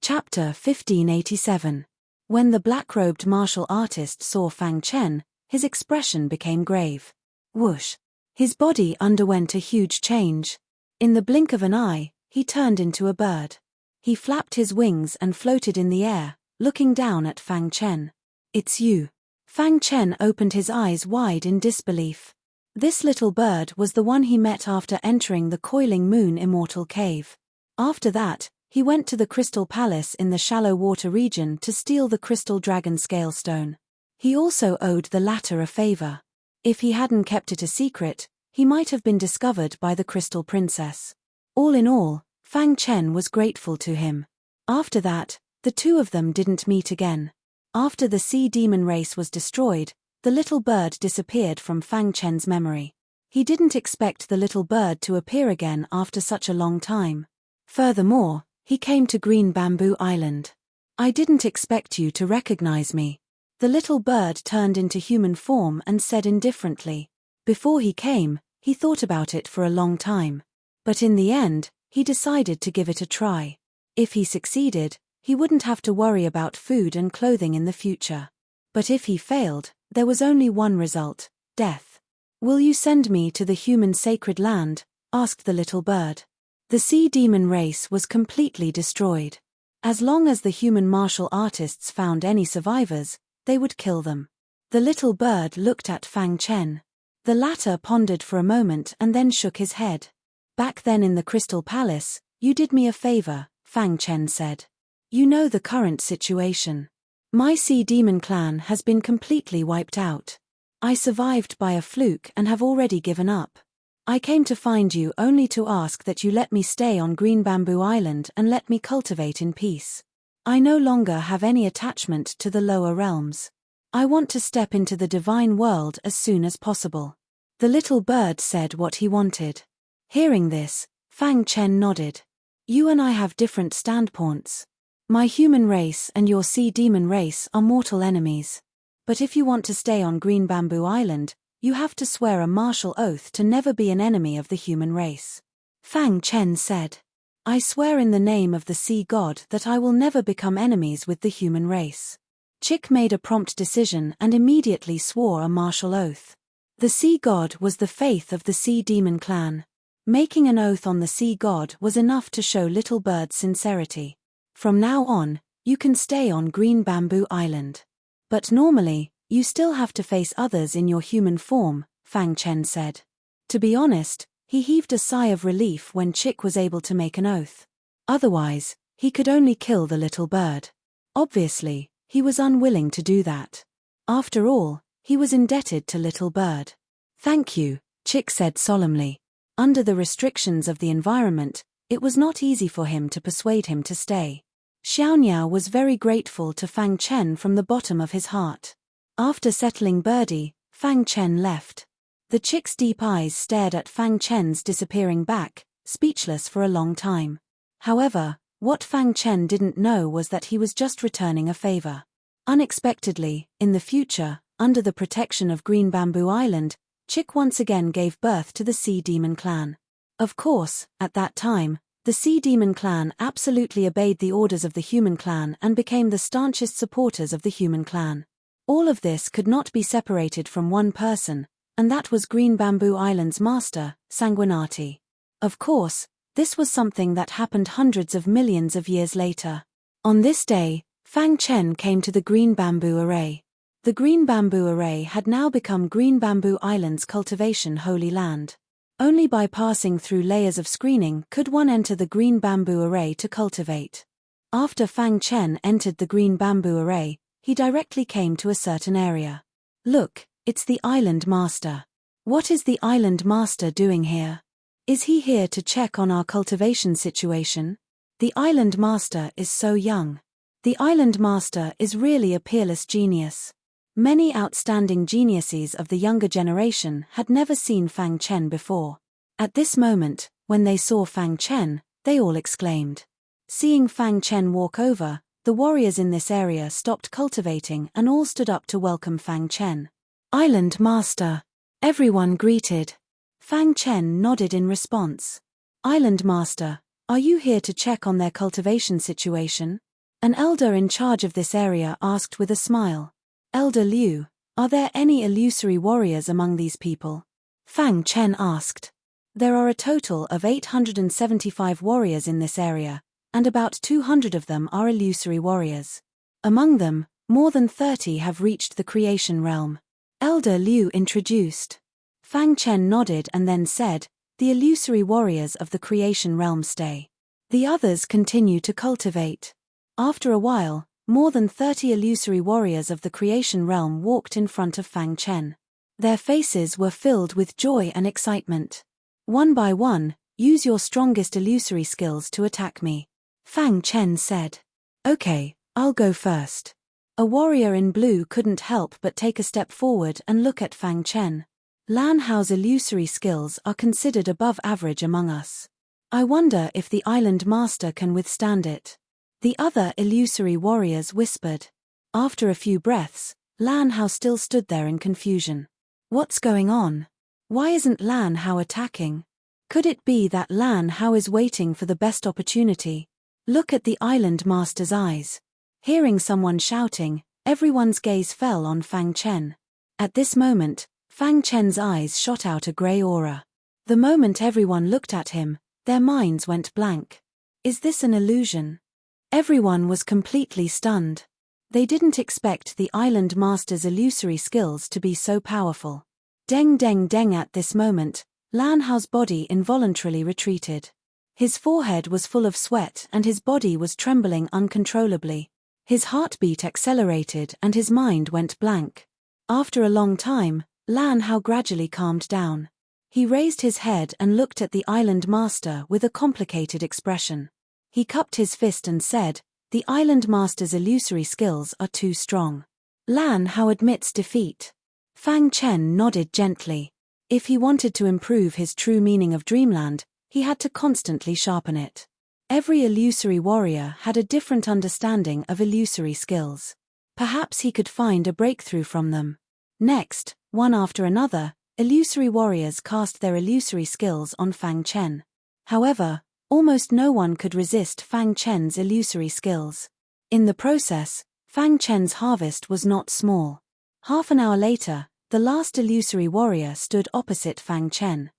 Chapter 1587. When the black-robed martial artist saw Fang Chen, his expression became grave. Whoosh! His body underwent a huge change. In the blink of an eye, he turned into a bird. He flapped his wings and floated in the air, looking down at Fang Chen. "It's you." Fang Chen opened his eyes wide in disbelief. This little bird was the one he met after entering the Coiling Moon Immortal Cave. After that, he went to the Crystal Palace in the shallow water region to steal the Crystal Dragon Scale Stone. He also owed the latter a favor. If he hadn't kept it a secret, he might have been discovered by the Crystal Princess. All in all, Fang Chen was grateful to him. After that, the two of them didn't meet again. After the sea demon race was destroyed, the little bird disappeared from Fang Chen's memory. He didn't expect the little bird to appear again after such a long time. Furthermore, he came to Green Bamboo Island. "I didn't expect you to recognize me." The little bird turned into human form and said indifferently. Before he came, he thought about it for a long time. But in the end, he decided to give it a try. If he succeeded, he wouldn't have to worry about food and clothing in the future. But if he failed, there was only one result: death. "Will you send me to the human sacred land?" asked the little bird. The sea demon race was completely destroyed. As long as the human martial artists found any survivors, they would kill them. The little bird looked at Fang Chen. The latter pondered for a moment and then shook his head. "Back then in the Crystal Palace, you did me a favor," Fang Chen said. "You know the current situation. My sea demon clan has been completely wiped out. I survived by a fluke and have already given up. I came to find you only to ask that you let me stay on Green Bamboo Island and let me cultivate in peace. I no longer have any attachment to the lower realms. I want to step into the divine world as soon as possible." The little bird said what he wanted. Hearing this, Fang Chen nodded. "You and I have different standpoints. My human race and your sea demon race are mortal enemies. But if you want to stay on Green Bamboo Island, you have to swear a martial oath to never be an enemy of the human race." Fang Chen said, "I swear in the name of the sea god that I will never become enemies with the human race." Chick made a prompt decision and immediately swore a martial oath. The sea god was the faith of the sea demon clan. Making an oath on the sea god was enough to show Little Bird's sincerity. "From now on, you can stay on Green Bamboo Island. But normally, you still have to face others in your human form," Fang Chen said. To be honest, he heaved a sigh of relief when Chick was able to make an oath. Otherwise, he could only kill the little bird. Obviously, he was unwilling to do that. After all, he was indebted to Little Bird. "Thank you," Chick said solemnly. Under the restrictions of the environment, it was not easy for him to persuade him to stay. Xiaoniao was very grateful to Fang Chen from the bottom of his heart. After settling Birdie, Fang Chen left. The chick's deep eyes stared at Fang Chen's disappearing back, speechless for a long time. However, what Fang Chen didn't know was that he was just returning a favor. Unexpectedly, in the future, under the protection of Green Bamboo Island, Chick once again gave birth to the Sea Demon clan. Of course, at that time, the Sea Demon clan absolutely obeyed the orders of the Human clan and became the staunchest supporters of the Human clan. All of this could not be separated from one person, and that was Green Bamboo Island's master, Sanguinati. Of course, this was something that happened hundreds of millions of years later. On this day, Fang Chen came to the Green Bamboo Array. The Green Bamboo Array had now become Green Bamboo Island's cultivation holy land. Only by passing through layers of screening could one enter the Green Bamboo Array to cultivate. After Fang Chen entered the Green Bamboo Array, he directly came to a certain area. "Look, it's the Island Master. What is the Island Master doing here? Is he here to check on our cultivation situation? The Island Master is so young. The Island Master is really a peerless genius." Many outstanding geniuses of the younger generation had never seen Fang Chen before. At this moment, when they saw Fang Chen, they all exclaimed. Seeing Fang Chen walk over, the warriors in this area stopped cultivating and all stood up to welcome Fang Chen. "Island Master!" Everyone greeted. Fang Chen nodded in response. "Island Master, are you here to check on their cultivation situation?" An elder in charge of this area asked with a smile. "Elder Liu, are there any illusory warriors among these people?" Fang Chen asked. "There are a total of 875 warriors in this area, and about 200 of them are illusory warriors. Among them, more than 30 have reached the creation realm," Elder Liu introduced. Fang Chen nodded and then said, "The illusory warriors of the creation realm stay. The others continue to cultivate." After a while, more than 30 illusory warriors of the creation realm walked in front of Fang Chen. Their faces were filled with joy and excitement. "One by one, use your strongest illusory skills to attack me," Fang Chen said. "Okay, I'll go first." A warrior in blue couldn't help but take a step forward and look at Fang Chen. "Lan Hao's illusory skills are considered above average among us. I wonder if the Island Master can withstand it." The other illusory warriors whispered. After a few breaths, Lan Hao still stood there in confusion. "What's going on? Why isn't Lan Hao attacking?" Could it be that Lan Hao is waiting for the best opportunity? Look at the island master's eyes. Hearing someone shouting, everyone's gaze fell on Fang Chen. At this moment, Fang Chen's eyes shot out a grey aura. The moment everyone looked at him, their minds went blank. Is this an illusion? Everyone was completely stunned. They didn't expect the island master's illusory skills to be so powerful. Deng deng deng. At this moment, Lan Hao's body involuntarily retreated. His forehead was full of sweat and his body was trembling uncontrollably. His heartbeat accelerated and his mind went blank. After a long time, Lan Hao gradually calmed down. He raised his head and looked at the island master with a complicated expression. He cupped his fist and said, "The island master's illusory skills are too strong." Lan Hao admits defeat. Fang Chen nodded gently. If he wanted to improve his true meaning of dreamland, he had to constantly sharpen it. Every illusory warrior had a different understanding of illusory skills. Perhaps he could find a breakthrough from them. Next, one after another, illusory warriors cast their illusory skills on Fang Chen. However, almost no one could resist Fang Chen's illusory skills. In the process, Fang Chen's harvest was not small. Half an hour later, the last illusory warrior stood opposite Fang Chen.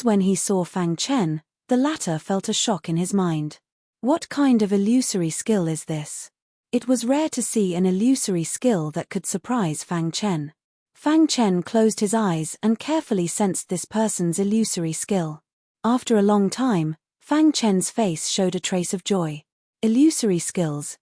When he saw Fang Chen, the latter felt a shock in his mind. What kind of illusory skill is this? It was rare to see an illusory skill that could surprise Fang Chen. Fang Chen closed his eyes and carefully sensed this person's illusory skill. After a long time, Fang Chen's face showed a trace of joy. Illusory skills,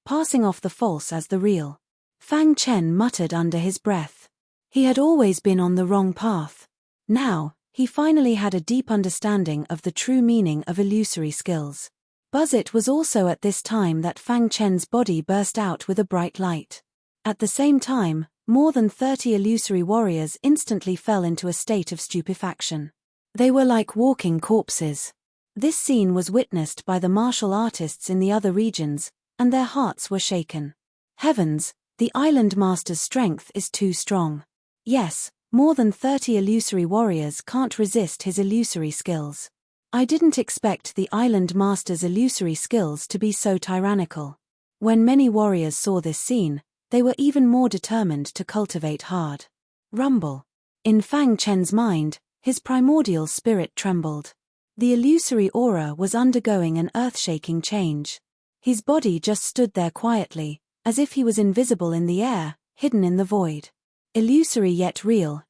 passing off the false as the real. Fang Chen muttered under his breath. He had always been on the wrong path. Now, he finally had a deep understanding of the true meaning of illusory skills. It was also at this time that Fang Chen's body burst out with a bright light. At the same time, more than 30 illusory warriors instantly fell into a state of stupefaction. They were like walking corpses. This scene was witnessed by the martial artists in the other regions, and their hearts were shaken. Heavens, the island master's strength is too strong. Yes, more than 30 illusory warriors can't resist his illusory skills. I didn't expect the island master's illusory skills to be so tyrannical. When many warriors saw this scene, they were even more determined to cultivate hard. Rumble. In Fang Chen's mind, his primordial spirit trembled. The illusory aura was undergoing an earth-shaking change. His body just stood there quietly, as if he was invisible in the air, hidden in the void. Illusory yet real,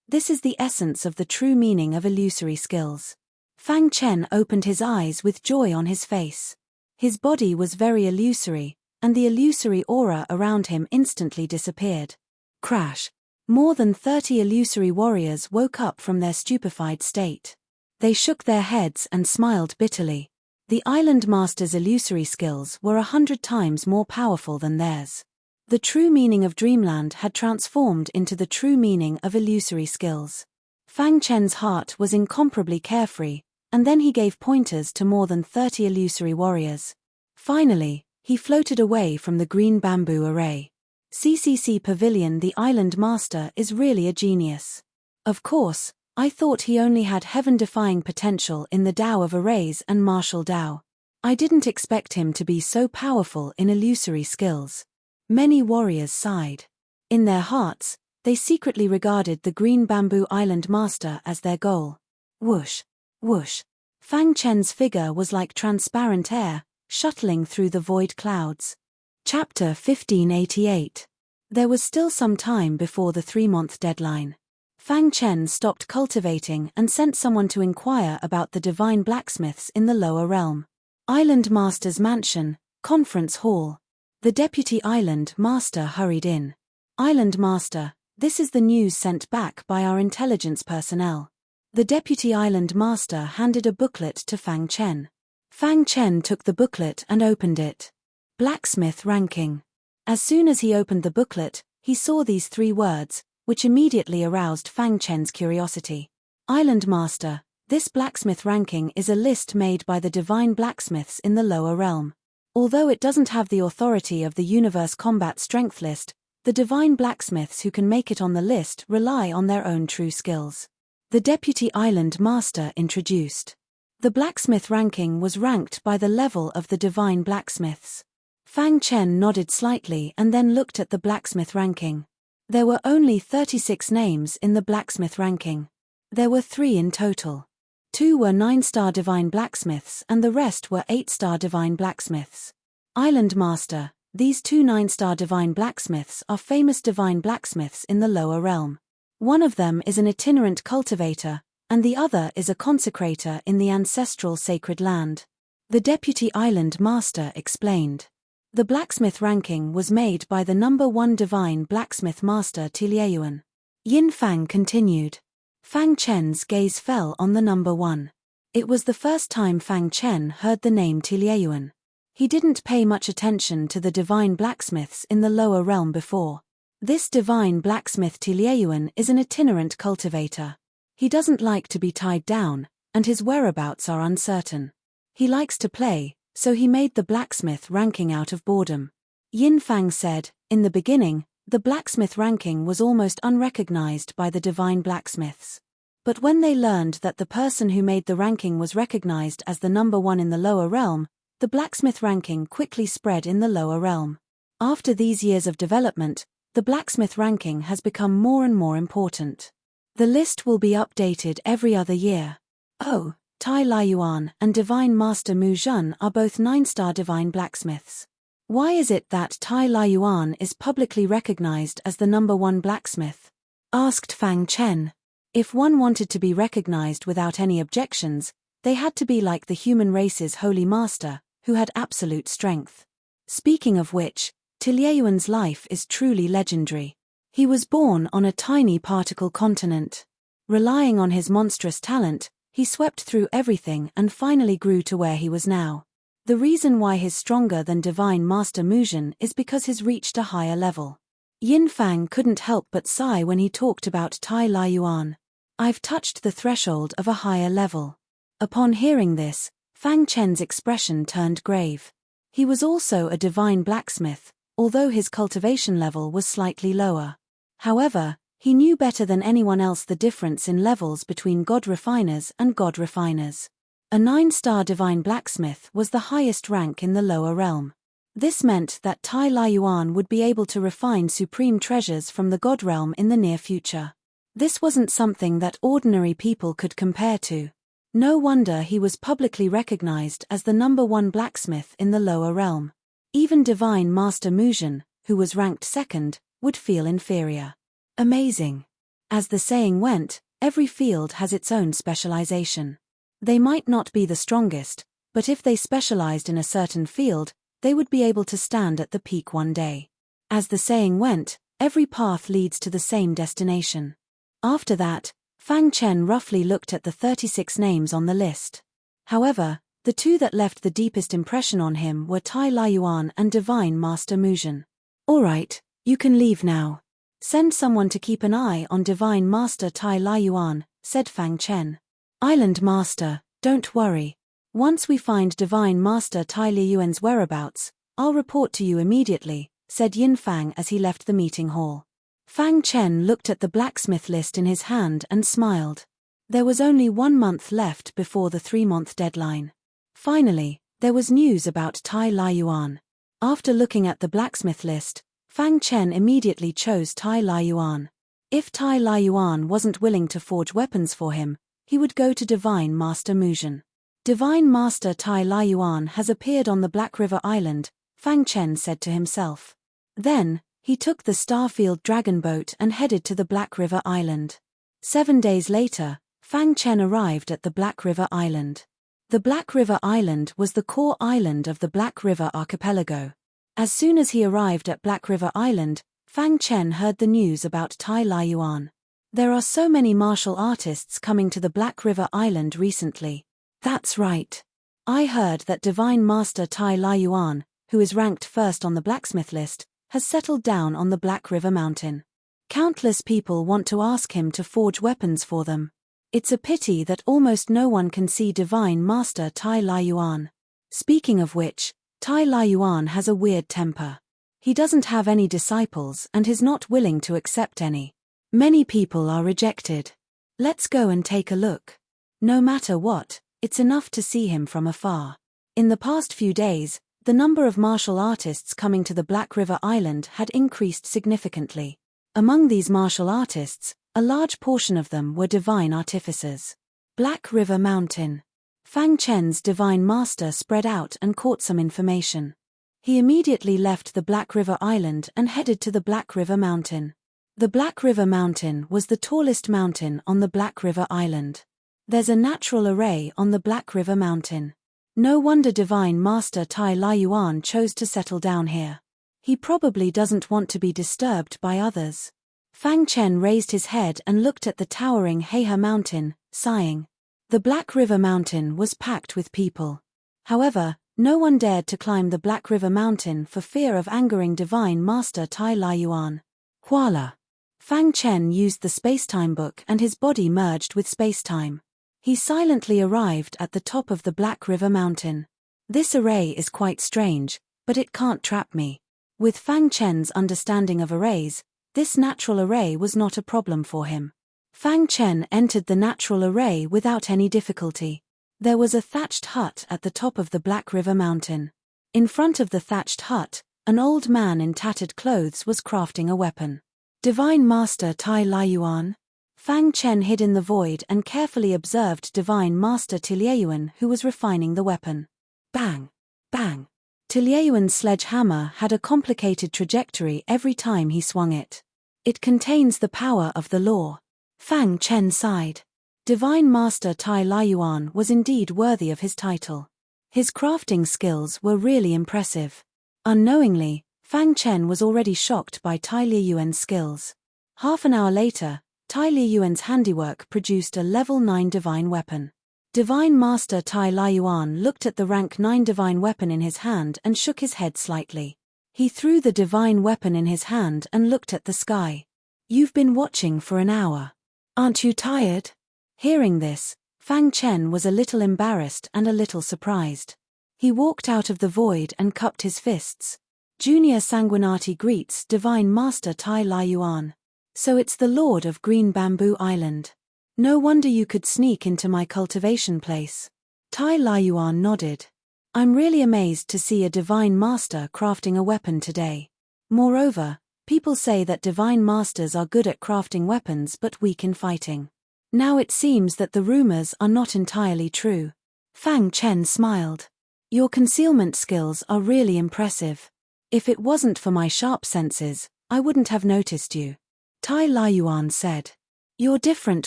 this is the essence of the true meaning of illusory skills. Fang Chen opened his eyes with joy on his face. His body was very illusory, and the illusory aura around him instantly disappeared. Crash! More than 30 illusory warriors woke up from their stupefied state. They shook their heads and smiled bitterly. The island master's illusory skills were 100 times more powerful than theirs. The true meaning of dreamland had transformed into the true meaning of illusory skills. Fang Chen's heart was incomparably carefree, and then he gave pointers to more than 30 illusory warriors. Finally, he floated away from the green bamboo array. CCC Pavilion. The island master is really a genius. Of course, I thought he only had heaven-defying potential in the Tao of arrays and martial Tao. I didn't expect him to be so powerful in illusory skills. Many warriors sighed. In their hearts, they secretly regarded the green bamboo island master as their goal. Whoosh, whoosh. Fang Chen's figure was like transparent air, shuttling through the void clouds. Chapter 1588. There was still some time before the 3-month deadline. Fang Chen stopped cultivating and sent someone to inquire about the divine blacksmiths in the lower realm. Island Master's mansion, conference hall. The deputy island master hurried in. Island Master, this is the news sent back by our intelligence personnel. The deputy island master handed a booklet to Fang Chen. Fang Chen took the booklet and opened it. Blacksmith ranking. As soon as he opened the booklet, he saw these 3 words, which immediately aroused Fang Chen's curiosity. Island Master, this blacksmith ranking is a list made by the divine blacksmiths in the lower realm. Although it doesn't have the authority of the universe combat strength list, the divine blacksmiths who can make it on the list rely on their own true skills. The Deputy Island Master introduced. The blacksmith ranking was ranked by the level of the divine blacksmiths. Fang Chen nodded slightly and then looked at the blacksmith ranking. There were only 36 names in the blacksmith ranking. There were 3 in total. 2 were 9-star divine blacksmiths and the rest were 8-star divine blacksmiths. Island Master, these 2 9-star divine blacksmiths are famous divine blacksmiths in the lower realm. One of them is an itinerant cultivator, and the other is a consecrator in the ancestral sacred land. The Deputy Island Master explained. The blacksmith ranking was made by the number 1 divine blacksmith master Tillieyuan. Yin Fang continued. Fang Chen's gaze fell on the number 1. It was the first time Fang Chen heard the name Tillieyuan. He didn't pay much attention to the divine blacksmiths in the lower realm before. This divine blacksmith Tillieyuan is an itinerant cultivator. He doesn't like to be tied down, and his whereabouts are uncertain. He likes to play, so he made the blacksmith ranking out of boredom. Yin Fang said, in the beginning, the blacksmith ranking was almost unrecognized by the divine blacksmiths. But when they learned that the person who made the ranking was recognized as the number 1 in the lower realm, the blacksmith ranking quickly spread in the lower realm. After these years of development, the blacksmith ranking has become more and more important. The list will be updated every other year. Oh, Tai Laiyuan and Divine Master Mu Zhen are both 9-star divine blacksmiths. Why is it that Tai Laiyuan is publicly recognized as the number 1 blacksmith? Asked Fang Chen. If one wanted to be recognized without any objections, they had to be like the human race's holy master, who had absolute strength. Speaking of which, Tillieyuan's life is truly legendary. He was born on a tiny particle continent. Relying on his monstrous talent, he swept through everything and finally grew to where he was now. The reason why he's stronger than Divine Master Mu Zhen is because he's reached a higher level. Yin Fang couldn't help but sigh when he talked about Tai Laiyuan. I've touched the threshold of a higher level. Upon hearing this, Fang Chen's expression turned grave. He was also a divine blacksmith, although his cultivation level was slightly lower. However, he knew better than anyone else the difference in levels between god refiners and god refiners. A 9-star divine blacksmith was the highest rank in the lower realm. This meant that Tai Laiyuan would be able to refine supreme treasures from the god realm in the near future. This wasn't something that ordinary people could compare to. No wonder he was publicly recognized as the number 1 blacksmith in the lower realm. Even Divine Master Mu Zhen, who was ranked 2nd, would feel inferior. Amazing. As the saying went, every field has its own specialization. They might not be the strongest, but if they specialized in a certain field, they would be able to stand at the peak one day. As the saying went, every path leads to the same destination. After that, Fang Chen roughly looked at the 36 names on the list. However, the 2 that left the deepest impression on him were Tai Laiyuan and Divine Master Mu Zhen. All right, you can leave now. Send someone to keep an eye on Divine Master Tai Laiyuan, said Fang Chen. Island Master, don't worry. Once we find Divine Master Tai Laiyuan's whereabouts, I'll report to you immediately, said Yin Fang as he left the meeting hall. Fang Chen looked at the blacksmith list in his hand and smiled. There was only 1 month left before the 3-month deadline. Finally, there was news about Tai Laiyuan. After looking at the blacksmith list, Fang Chen immediately chose Tai Laiyuan. If Tai Laiyuan wasn't willing to forge weapons for him, he would go to Divine Master Mu Zhen. Divine Master Tai Laiyuan has appeared on the Black River Island, Fang Chen said to himself. Then, he took the Starfield Dragon boat and headed to the Black River Island. 7 days later, Fang Chen arrived at the Black River Island. The Black River Island was the core island of the Black River archipelago. As soon as he arrived at Black River Island, Fang Chen heard the news about Tai Laiyuan. There are so many martial artists coming to the Black River Island recently. That's right. I heard that Divine Master Tai Laiyuan, who is ranked 1st on the blacksmith list, has settled down on the Black River Mountain. Countless people want to ask him to forge weapons for them. It's a pity that almost no one can see Divine Master Tai Laiyuan. Speaking of which, Tai Laiyuan has a weird temper. He doesn't have any disciples and is not willing to accept any. Many people are rejected. Let's go and take a look. No matter what, it's enough to see him from afar. In the past few days, the number of martial artists coming to the Black River Island had increased significantly. Among these martial artists, a large portion of them were divine artificers. Black River Mountain. Fang Chen's divine master spread out and caught some information. He immediately left the Black River Island and headed to the Black River Mountain. The Black River Mountain was the tallest mountain on the Black River Island. There's a natural array on the Black River Mountain. No wonder Divine Master Tai Laiyuan chose to settle down here. He probably doesn't want to be disturbed by others. Fang Chen raised his head and looked at the towering Heihe Mountain, sighing. The Black River Mountain was packed with people. However, no one dared to climb the Black River Mountain for fear of angering Divine Master Tai Laiyuan. Voila! Fang Chen used the spacetime book and his body merged with spacetime. He silently arrived at the top of the Black River Mountain. This array is quite strange, but it can't trap me. With Fang Chen's understanding of arrays, this natural array was not a problem for him. Fang Chen entered the natural array without any difficulty. There was a thatched hut at the top of the Black River Mountain. In front of the thatched hut, an old man in tattered clothes was crafting a weapon. Divine Master Tai Laiyuan? Fang Chen hid in the void and carefully observed Divine Master Tilyayuan, who was refining the weapon. Bang! Bang! Tilyayuan's sledgehammer had a complicated trajectory every time he swung it. It contains the power of the law. Fang Chen sighed. Divine Master Tai Laiyuan was indeed worthy of his title. His crafting skills were really impressive. Unknowingly, Fang Chen was already shocked by Tai Laiyuan's skills. Half an hour later, Tai Laiyuan's handiwork produced a level 9 divine weapon. Divine Master Tai Laiyuan looked at the rank 9 divine weapon in his hand and shook his head slightly. He threw the divine weapon in his hand and looked at the sky. You've been watching for an hour. Aren't you tired? Hearing this, Fang Chen was a little embarrassed and a little surprised. He walked out of the void and cupped his fists. Junior Sanguinati greets Divine Master Tai Laiyuan. So it's the Lord of Green Bamboo Island. No wonder you could sneak into my cultivation place. Tai Laiyuan nodded. I'm really amazed to see a Divine Master crafting a weapon today. Moreover, people say that Divine Masters are good at crafting weapons but weak in fighting. Now it seems that the rumors are not entirely true. Fang Chen smiled. Your concealment skills are really impressive. If it wasn't for my sharp senses, I wouldn't have noticed you. Tai Laiyuan said. You're different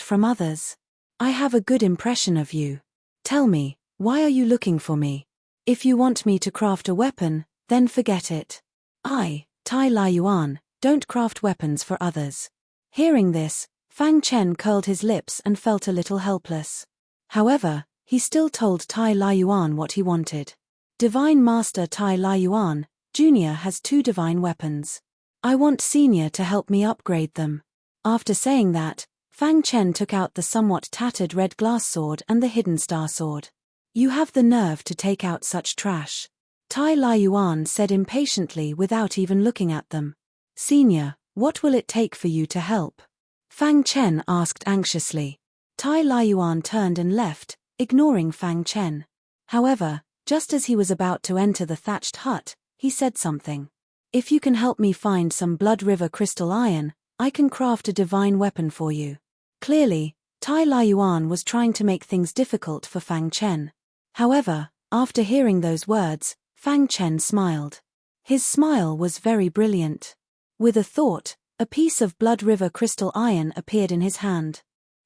from others. I have a good impression of you. Tell me, why are you looking for me? If you want me to craft a weapon, then forget it. I, Tai Laiyuan, don't craft weapons for others. Hearing this, Fang Chen curled his lips and felt a little helpless. However, he still told Tai Laiyuan what he wanted. Divine Master Tai Laiyuan, Junior has 2 divine weapons. I want Senior to help me upgrade them. After saying that, Fang Chen took out the somewhat tattered red glass sword and the hidden star sword. You have the nerve to take out such trash. Tai Laiyuan said impatiently without even looking at them. Senior, what will it take for you to help? Fang Chen asked anxiously. Tai Laiyuan turned and left, ignoring Fang Chen. However, just as he was about to enter the thatched hut, he said something. If you can help me find some Blood River crystal iron, I can craft a divine weapon for you. Clearly, Tai Laiyuan was trying to make things difficult for Fang Chen. However, after hearing those words, Fang Chen smiled. His smile was very brilliant. With a thought, a piece of Blood River crystal iron appeared in his hand.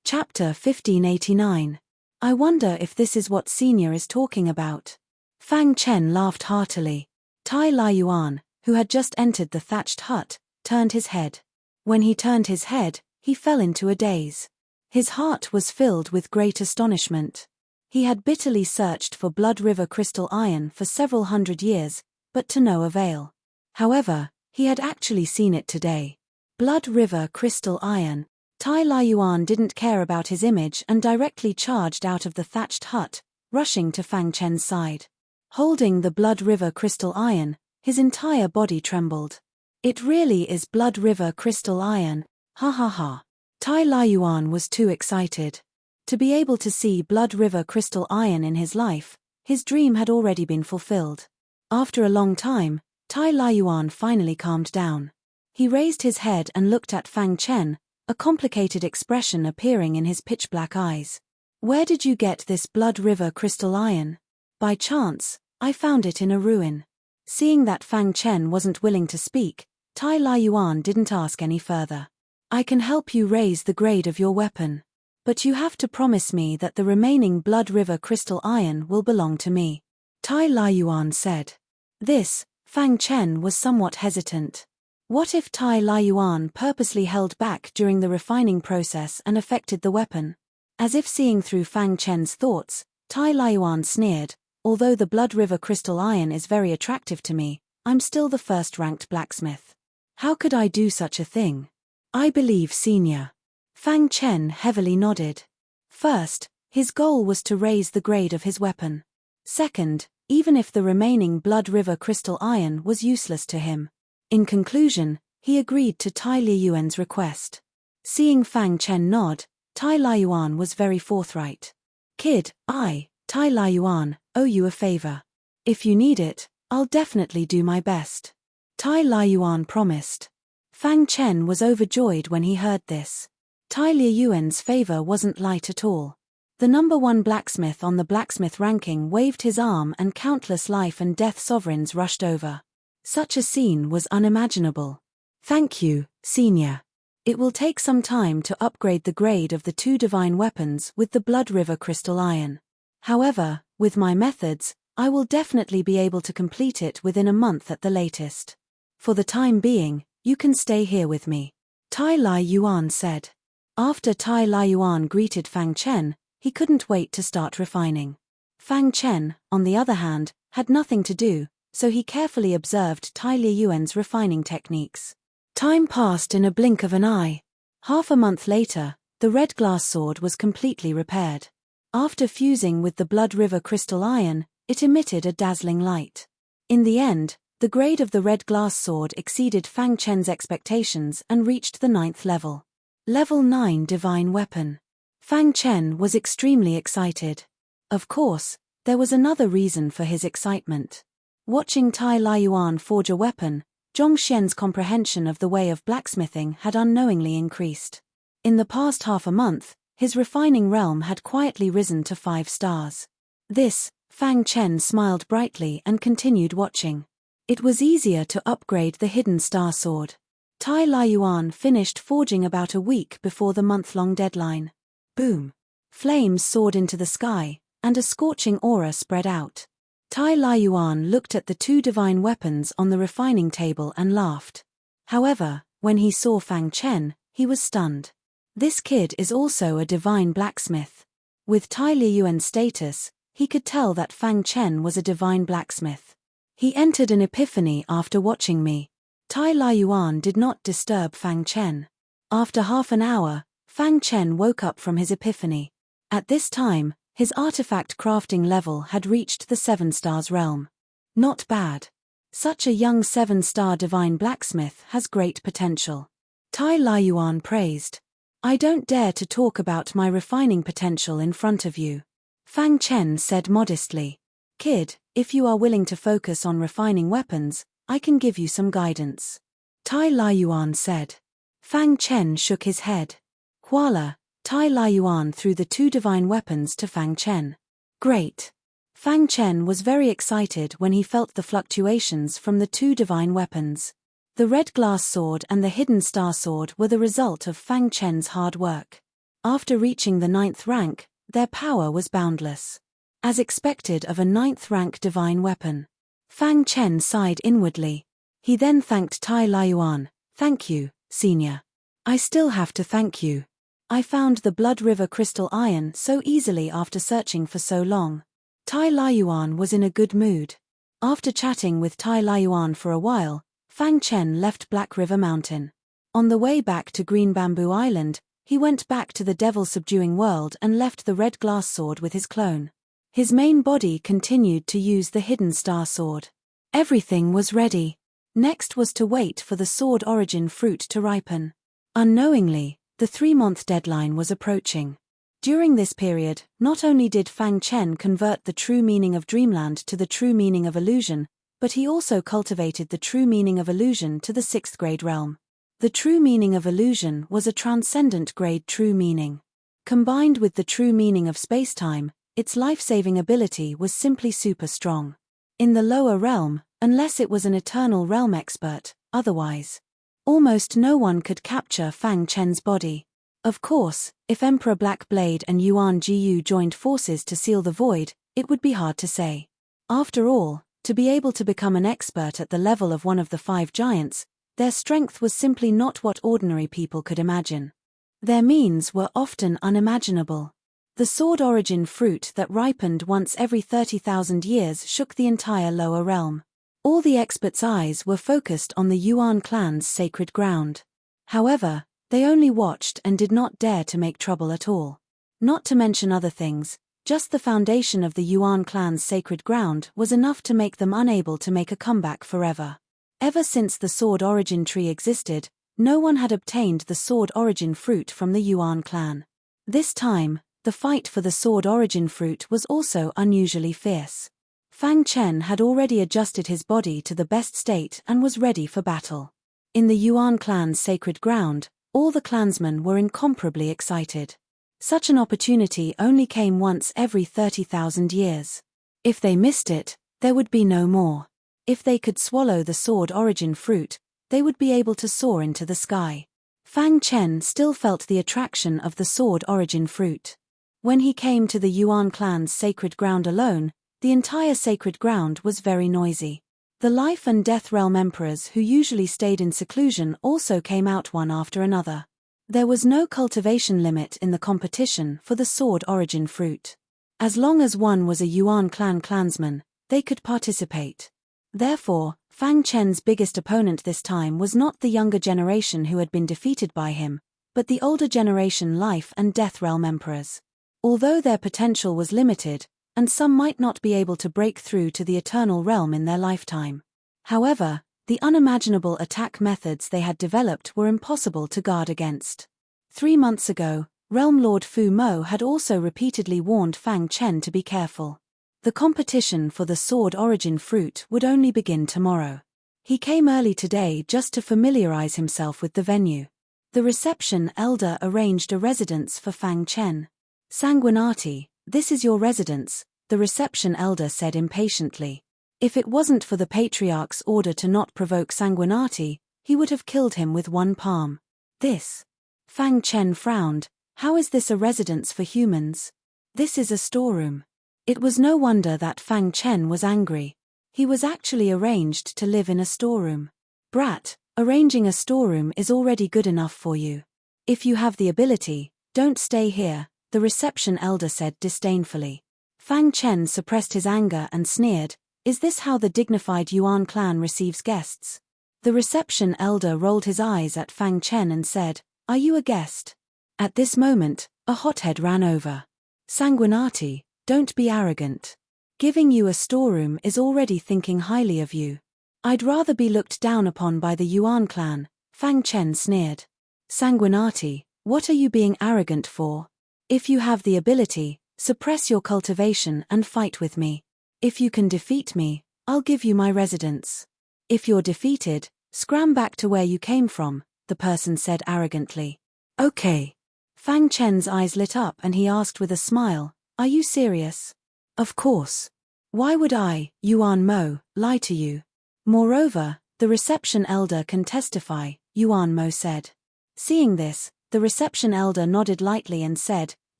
Chapter 1589. I wonder if this is what Senior is talking about. Fang Chen laughed heartily. Tai Laiyuan, who had just entered the thatched hut, turned his head. When he turned his head, he fell into a daze. His heart was filled with great astonishment. He had bitterly searched for Blood River crystal iron for several hundred years, but to no avail. However, he had actually seen it today. Blood River crystal iron. Tai Laiyuan didn't care about his image and directly charged out of the thatched hut, rushing to Fang Chen's side. Holding the Blood River crystal iron, his entire body trembled. It really is Blood River crystal iron, ha ha ha. Tai Laiyuan was too excited. To be able to see Blood River crystal iron in his life, his dream had already been fulfilled. After a long time, Tai Laiyuan finally calmed down. He raised his head and looked at Fang Chen, a complicated expression appearing in his pitch-black eyes. Where did you get this Blood River crystal iron? By chance, I found it in a ruin. Seeing that Fang Chen wasn't willing to speak, Tai Laiyuan didn't ask any further. I can help you raise the grade of your weapon. But you have to promise me that the remaining Blood River crystal iron will belong to me. Tai Laiyuan said. This, Fang Chen was somewhat hesitant. What if Tai Laiyuan purposely held back during the refining process and affected the weapon? As if seeing through Fang Chen's thoughts, Tai Laiyuan sneered, although the Blood River crystal iron is very attractive to me, I'm still the first-ranked blacksmith. How could I do such a thing? I believe Senior. Fang Chen heavily nodded. First, his goal was to raise the grade of his weapon. Second, even if the remaining Blood River crystal iron was useless to him. In conclusion, he agreed to Tai Laiyuan's request. Seeing Fang Chen nod, Tai Laiyuan was very forthright. Kid, Tai Laiyuan, owe you a favor. If you need it, I'll definitely do my best. Tai Laiyuan promised. Fang Chen was overjoyed when he heard this. Tai Laiyuan's favor wasn't light at all. The #1 blacksmith on the blacksmith ranking waved his arm and countless life and death sovereigns rushed over. Such a scene was unimaginable. Thank you, Senior. It will take some time to upgrade the grade of the 2 divine weapons with the Blood River crystal iron. However, with my methods, I will definitely be able to complete it within a month at the latest. For the time being, you can stay here with me. Tai Laiyuan said. After Tai Laiyuan greeted Fang Chen, he couldn't wait to start refining. Fang Chen, on the other hand, had nothing to do, so he carefully observed Tai Laiyuan's refining techniques. Time passed in a blink of an eye. Half a month later, the red glass sword was completely repaired. After fusing with the Blood River crystal iron, it emitted a dazzling light. In the end, the grade of the red glass sword exceeded Fang Chen's expectations and reached the 9th level. Level 9 Divine Weapon. Fang Chen was extremely excited. Of course, there was another reason for his excitement. Watching Tai Laiyuan forge a weapon, Zhongxian's comprehension of the way of blacksmithing had unknowingly increased. In the past half a month, his refining realm had quietly risen to 5 stars. This, Fang Chen smiled brightly and continued watching. It was easier to upgrade the hidden star sword. Tai Laiyuan finished forging about a week before the month-long deadline. Boom! Flames soared into the sky, and a scorching aura spread out. Tai Laiyuan looked at the 2 divine weapons on the refining table and laughed. However, when he saw Fang Chen, he was stunned. This kid is also a divine blacksmith. With Tai Laiyuan's status, he could tell that Fang Chen was a divine blacksmith. He entered an epiphany after watching me. Tai Laiyuan did not disturb Fang Chen. After half an hour, Fang Chen woke up from his epiphany. At this time, his artifact crafting level had reached the 7 stars realm. Not bad. Such a young 7-star divine blacksmith has great potential. Tai Laiyuan praised. I don't dare to talk about my refining potential in front of you. Fang Chen said modestly. Kid, if you are willing to focus on refining weapons, I can give you some guidance. Tai Laiyuan said. Fang Chen shook his head. Voila, Tai Laiyuan threw the 2 divine weapons to Fang Chen. Great. Fang Chen was very excited when he felt the fluctuations from the 2 divine weapons. The red glass sword and the hidden star sword were the result of Fang Chen's hard work. After reaching the 9th rank, their power was boundless. As expected of a 9th rank divine weapon. Fang Chen sighed inwardly. He then thanked Tai Laiyuan. Thank you, Senior. I still have to thank you. I found the Blood River crystal iron so easily after searching for so long. Tai Laiyuan was in a good mood. After chatting with Tai Laiyuan for a while, Fang Chen left Black River Mountain. On the way back to Green Bamboo Island, he went back to the devil-subduing world and left the red glass sword with his clone. His main body continued to use the hidden star sword. Everything was ready. Next was to wait for the sword origin fruit to ripen. Unknowingly, The 3-month deadline was approaching. During this period, not only did Fang Chen convert the true meaning of dreamland to the true meaning of illusion, but he also cultivated the true meaning of illusion to the 6th grade realm. The true meaning of illusion was a transcendent grade true meaning. Combined with the true meaning of spacetime, its life-saving ability was simply super strong. In the lower realm, unless it was an eternal realm expert, otherwise, almost no one could capture Fang Chen's body. Of course, if Emperor Blackblade and Yuan Jiyu joined forces to seal the void, it would be hard to say. After all, to be able to become an expert at the level of one of the 5 giants, their strength was simply not what ordinary people could imagine. Their means were often unimaginable. The sword origin fruit that ripened once every 30,000 years shook the entire lower realm. All the experts' eyes were focused on the Yuan clan's sacred ground. However, they only watched and did not dare to make trouble at all. Not to mention other things, just the foundation of the Yuan clan's sacred ground was enough to make them unable to make a comeback forever. Ever since the sword origin tree existed, no one had obtained the sword origin fruit from the Yuan clan. This time, the fight for the sword origin fruit was also unusually fierce. Fang Chen had already adjusted his body to the best state and was ready for battle. In the Yuan clan's sacred ground, all the clansmen were incomparably excited. Such an opportunity only came once every 30,000 years. If they missed it, there would be no more. If they could swallow the sword origin fruit, they would be able to soar into the sky. Fang Chen still felt the attraction of the sword origin fruit. When he came to the Yuan clan's sacred ground alone, the entire sacred ground was very noisy. The life and death realm emperors who usually stayed in seclusion also came out one after another. There was no cultivation limit in the competition for the sword origin fruit. As long as one was a Yuan clan clansman, they could participate. Therefore, Fang Chen's biggest opponent this time was not the younger generation who had been defeated by him, but the older generation life and death realm emperors. Although their potential was limited, and some might not be able to break through to the eternal realm in their lifetime. However, the unimaginable attack methods they had developed were impossible to guard against. 3 months ago, Realm Lord Fu Mo had also repeatedly warned Fang Chen to be careful. The competition for the sword origin fruit would only begin tomorrow. He came early today just to familiarize himself with the venue. The reception elder arranged a residence for Fang Chen. "Sanguinati, this is your residence," the reception elder said impatiently. If it wasn't for the patriarch's order to not provoke Sanguinati, he would have killed him with one palm. "This?" Fang Chen frowned. "How is this a residence for humans? This is a storeroom." It was no wonder that Fang Chen was angry. He was actually arranged to live in a storeroom. "Brat, arranging a storeroom is already good enough for you. If you have the ability, don't stay here," the reception elder said disdainfully. Fang Chen suppressed his anger and sneered, "Is this how the dignified Yuan clan receives guests?" The reception elder rolled his eyes at Fang Chen and said, "Are you a guest?" At this moment, a hothead ran over. "Sanguinati, don't be arrogant. Giving you a storeroom is already thinking highly of you. I'd rather be looked down upon by the Yuan clan," Fang Chen sneered. "Sanguinati, what are you being arrogant for? If you have the ability, suppress your cultivation and fight with me. If you can defeat me, I'll give you my residence. If you're defeated, scram back to where you came from," the person said arrogantly. "Okay." Fang Chen's eyes lit up and he asked with a smile, "Are you serious?" "Of course. Why would I, Yuan Mo, lie to you? Moreover, the reception elder can testify," Yuan Mo said. Seeing this, the reception elder nodded lightly and said,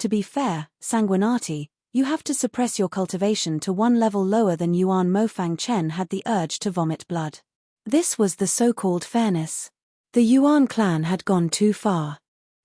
"To be fair, Sanguinati, you have to suppress your cultivation to one level lower than Yuan Mo." Fang Chen had the urge to vomit blood. This was the so-called fairness. The Yuan clan had gone too far.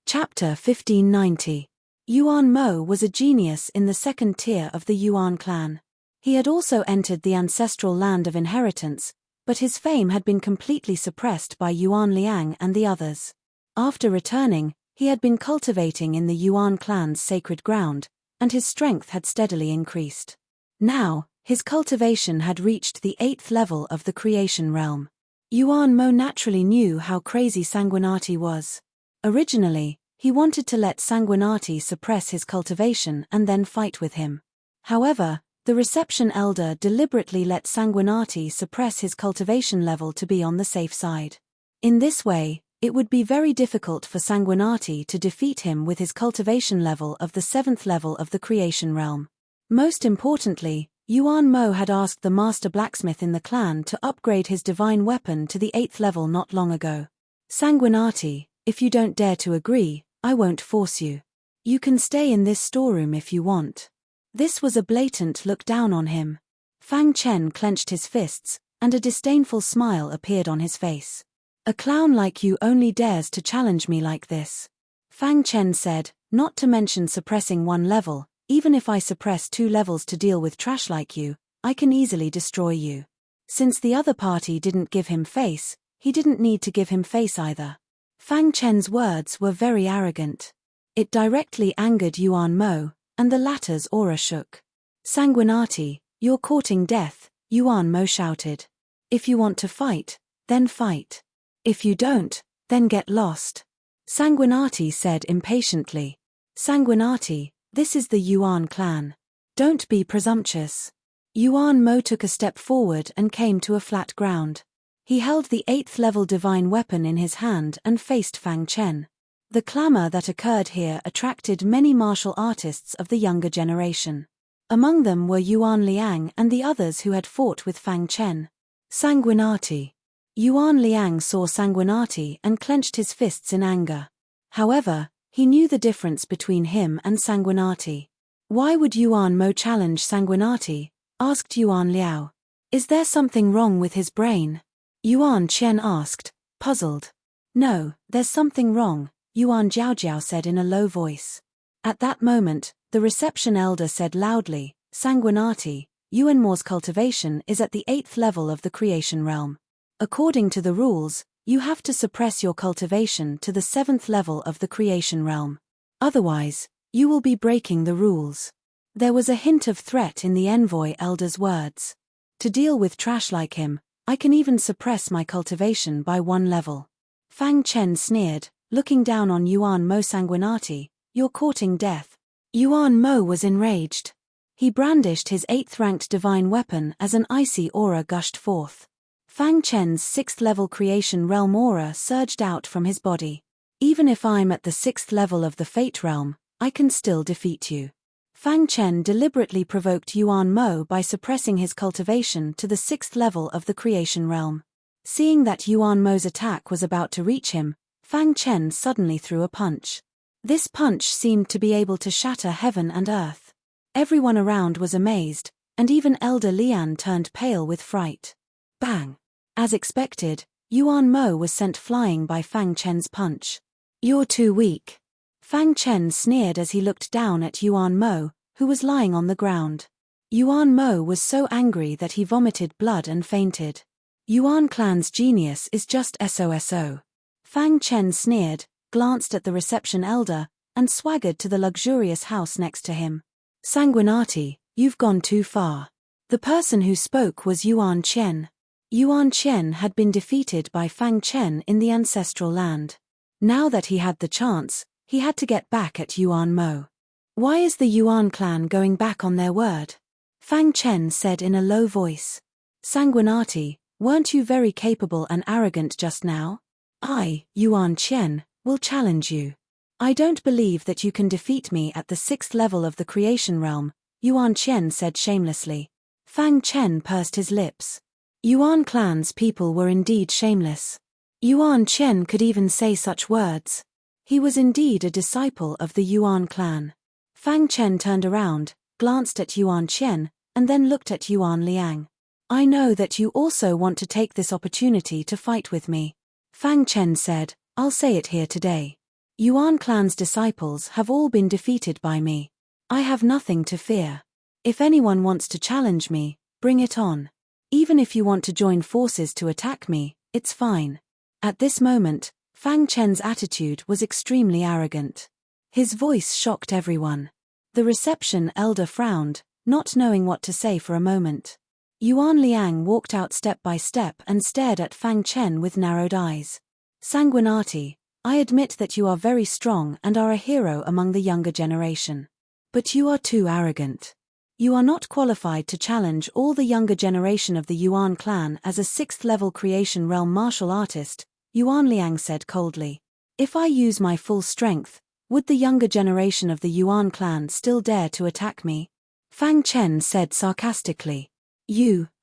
Chapter 1590. Yuan Mo was a genius in the second tier of the Yuan clan. He had also entered the ancestral land of inheritance, but his fame had been completely suppressed by Yuan Liang and the others. After returning, he had been cultivating in the Yuan clan's sacred ground, and his strength had steadily increased. Now, his cultivation had reached the 8th level of the creation realm. Yuan Mo naturally knew how crazy Sanguinati was. Originally, He wanted to let Sanguinati suppress his cultivation and then fight with him. However, the reception elder deliberately let Sanguinati suppress his cultivation level to be on the safe side. In this way, it would be very difficult for Sanguinati to defeat him with his cultivation level of the 7th level of the creation realm. Most importantly, Yuan Mo had asked the master blacksmith in the clan to upgrade his divine weapon to the 8th level not long ago. Sanguinati, if you don't dare to agree, I won't force you. You can stay in this storeroom if you want. This was a blatant look down on him. Fang Chen clenched his fists, and a disdainful smile appeared on his face. A clown like you only dares to challenge me like this. Fang Chen said, not to mention suppressing 1 level, even if I suppress 2 levels to deal with trash like you, I can easily destroy you. Since the other party didn't give him face, he didn't need to give him face either. Fang Chen's words were very arrogant. It directly angered Yuan Mo, and the latter's aura shook. Sanguinati, you're courting death, Yuan Mo shouted. If you want to fight, then fight. If you don't, then get lost. Sanguinati said impatiently. Sanguinati, this is the Yuan clan. Don't be presumptuous. Yuan Mo took a step forward and came to a flat ground. He held the 8th level divine weapon in his hand and faced Fang Chen. The clamor that occurred here attracted many martial artists of the younger generation. Among them were Yuan Liang and the others who had fought with Fang Chen. Sanguinati. Yuan Liang saw Sanguinati and clenched his fists in anger. However, he knew the difference between him and Sanguinati. Why would Yuan Mo challenge Sanguinati? Asked Yuan Liao. Is there something wrong with his brain? Yuan Chen asked, puzzled. No, there's something wrong, Yuan Jiaojiao said in a low voice. At that moment, the reception elder said loudly, Sanguinati, Yuan Mo's cultivation is at the 8th level of the creation realm. According to the rules, you have to suppress your cultivation to the 7th level of the creation realm. Otherwise, you will be breaking the rules. There was a hint of threat in the envoy elder's words. To deal with trash like him, I can even suppress my cultivation by 1 level. Fang Chen sneered, looking down on Yuan Mo. Sanguinati, you're courting death. Yuan Mo was enraged. He brandished his 8th-ranked divine weapon as an icy aura gushed forth. Fang Chen's 6th level creation realm aura surged out from his body. Even if I'm at the 6th level of the fate realm, I can still defeat you. Fang Chen deliberately provoked Yuan Mo by suppressing his cultivation to the 6th level of the creation realm. Seeing that Yuan Mo's attack was about to reach him, Fang Chen suddenly threw a punch. This punch seemed to be able to shatter heaven and earth. Everyone around was amazed, and even Elder Lian turned pale with fright. Bang! As expected, Yuan Mo was sent flying by Fang Chen's punch. You're too weak. Fang Chen sneered as he looked down at Yuan Mo, who was lying on the ground. Yuan Mo was so angry that he vomited blood and fainted. Yuan clan's genius is just SOSO. Fang Chen sneered, glanced at the reception elder, and swaggered to the luxurious house next to him. Sanguinati, you've gone too far. The person who spoke was Yuan Chen. Yuan Chen had been defeated by Fang Chen in the ancestral land. Now that he had the chance, he had to get back at Yuan Mo. Why is the Yuan clan going back on their word? Fang Chen said in a low voice. Sanguinati, weren't you very capable and arrogant just now? I, Yuan Chen, will challenge you. I don't believe that you can defeat me at the 6th level of the creation realm, Yuan Chen said shamelessly. Fang Chen pursed his lips. Yuan clan's people were indeed shameless. Yuan Chen could even say such words. He was indeed a disciple of the Yuan clan. Fang Chen turned around, glanced at Yuan Chen, and then looked at Yuan Liang. I know that you also want to take this opportunity to fight with me. Fang Chen said, I'll say it here today. Yuan clan's disciples have all been defeated by me. I have nothing to fear. If anyone wants to challenge me, bring it on. Even if you want to join forces to attack me, it's fine. At this moment, Fang Chen's attitude was extremely arrogant. His voice shocked everyone. The reception elder frowned, not knowing what to say for a moment. Yuan Liang walked out step by step and stared at Fang Chen with narrowed eyes. Sanguinati, I admit that you are very strong and are a hero among the younger generation. But you are too arrogant. You are not qualified to challenge all the younger generation of the Yuan clan as a 6th-level creation realm martial artist, Yuan Liang said coldly. If I use my full strength, would the younger generation of the Yuan clan still dare to attack me? Fang Chen said sarcastically.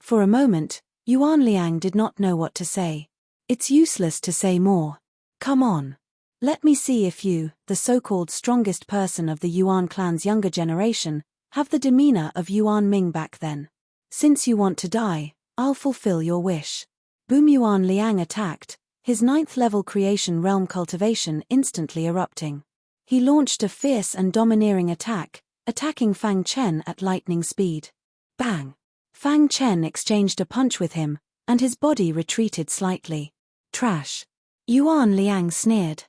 For a moment, Yuan Liang did not know what to say. It's useless to say more. Come on. Let me see if you, the so-called strongest person of the Yuan clan's younger generation, have the demeanor of Yuan Ming back then. Since you want to die, I'll fulfill your wish. Boom! Yuan Liang attacked, his 9th-level creation realm cultivation instantly erupting. He launched a fierce and domineering attack, attacking Fang Chen at lightning speed. Bang! Fang Chen exchanged a punch with him, and his body retreated slightly. Trash! Yuan Liang sneered.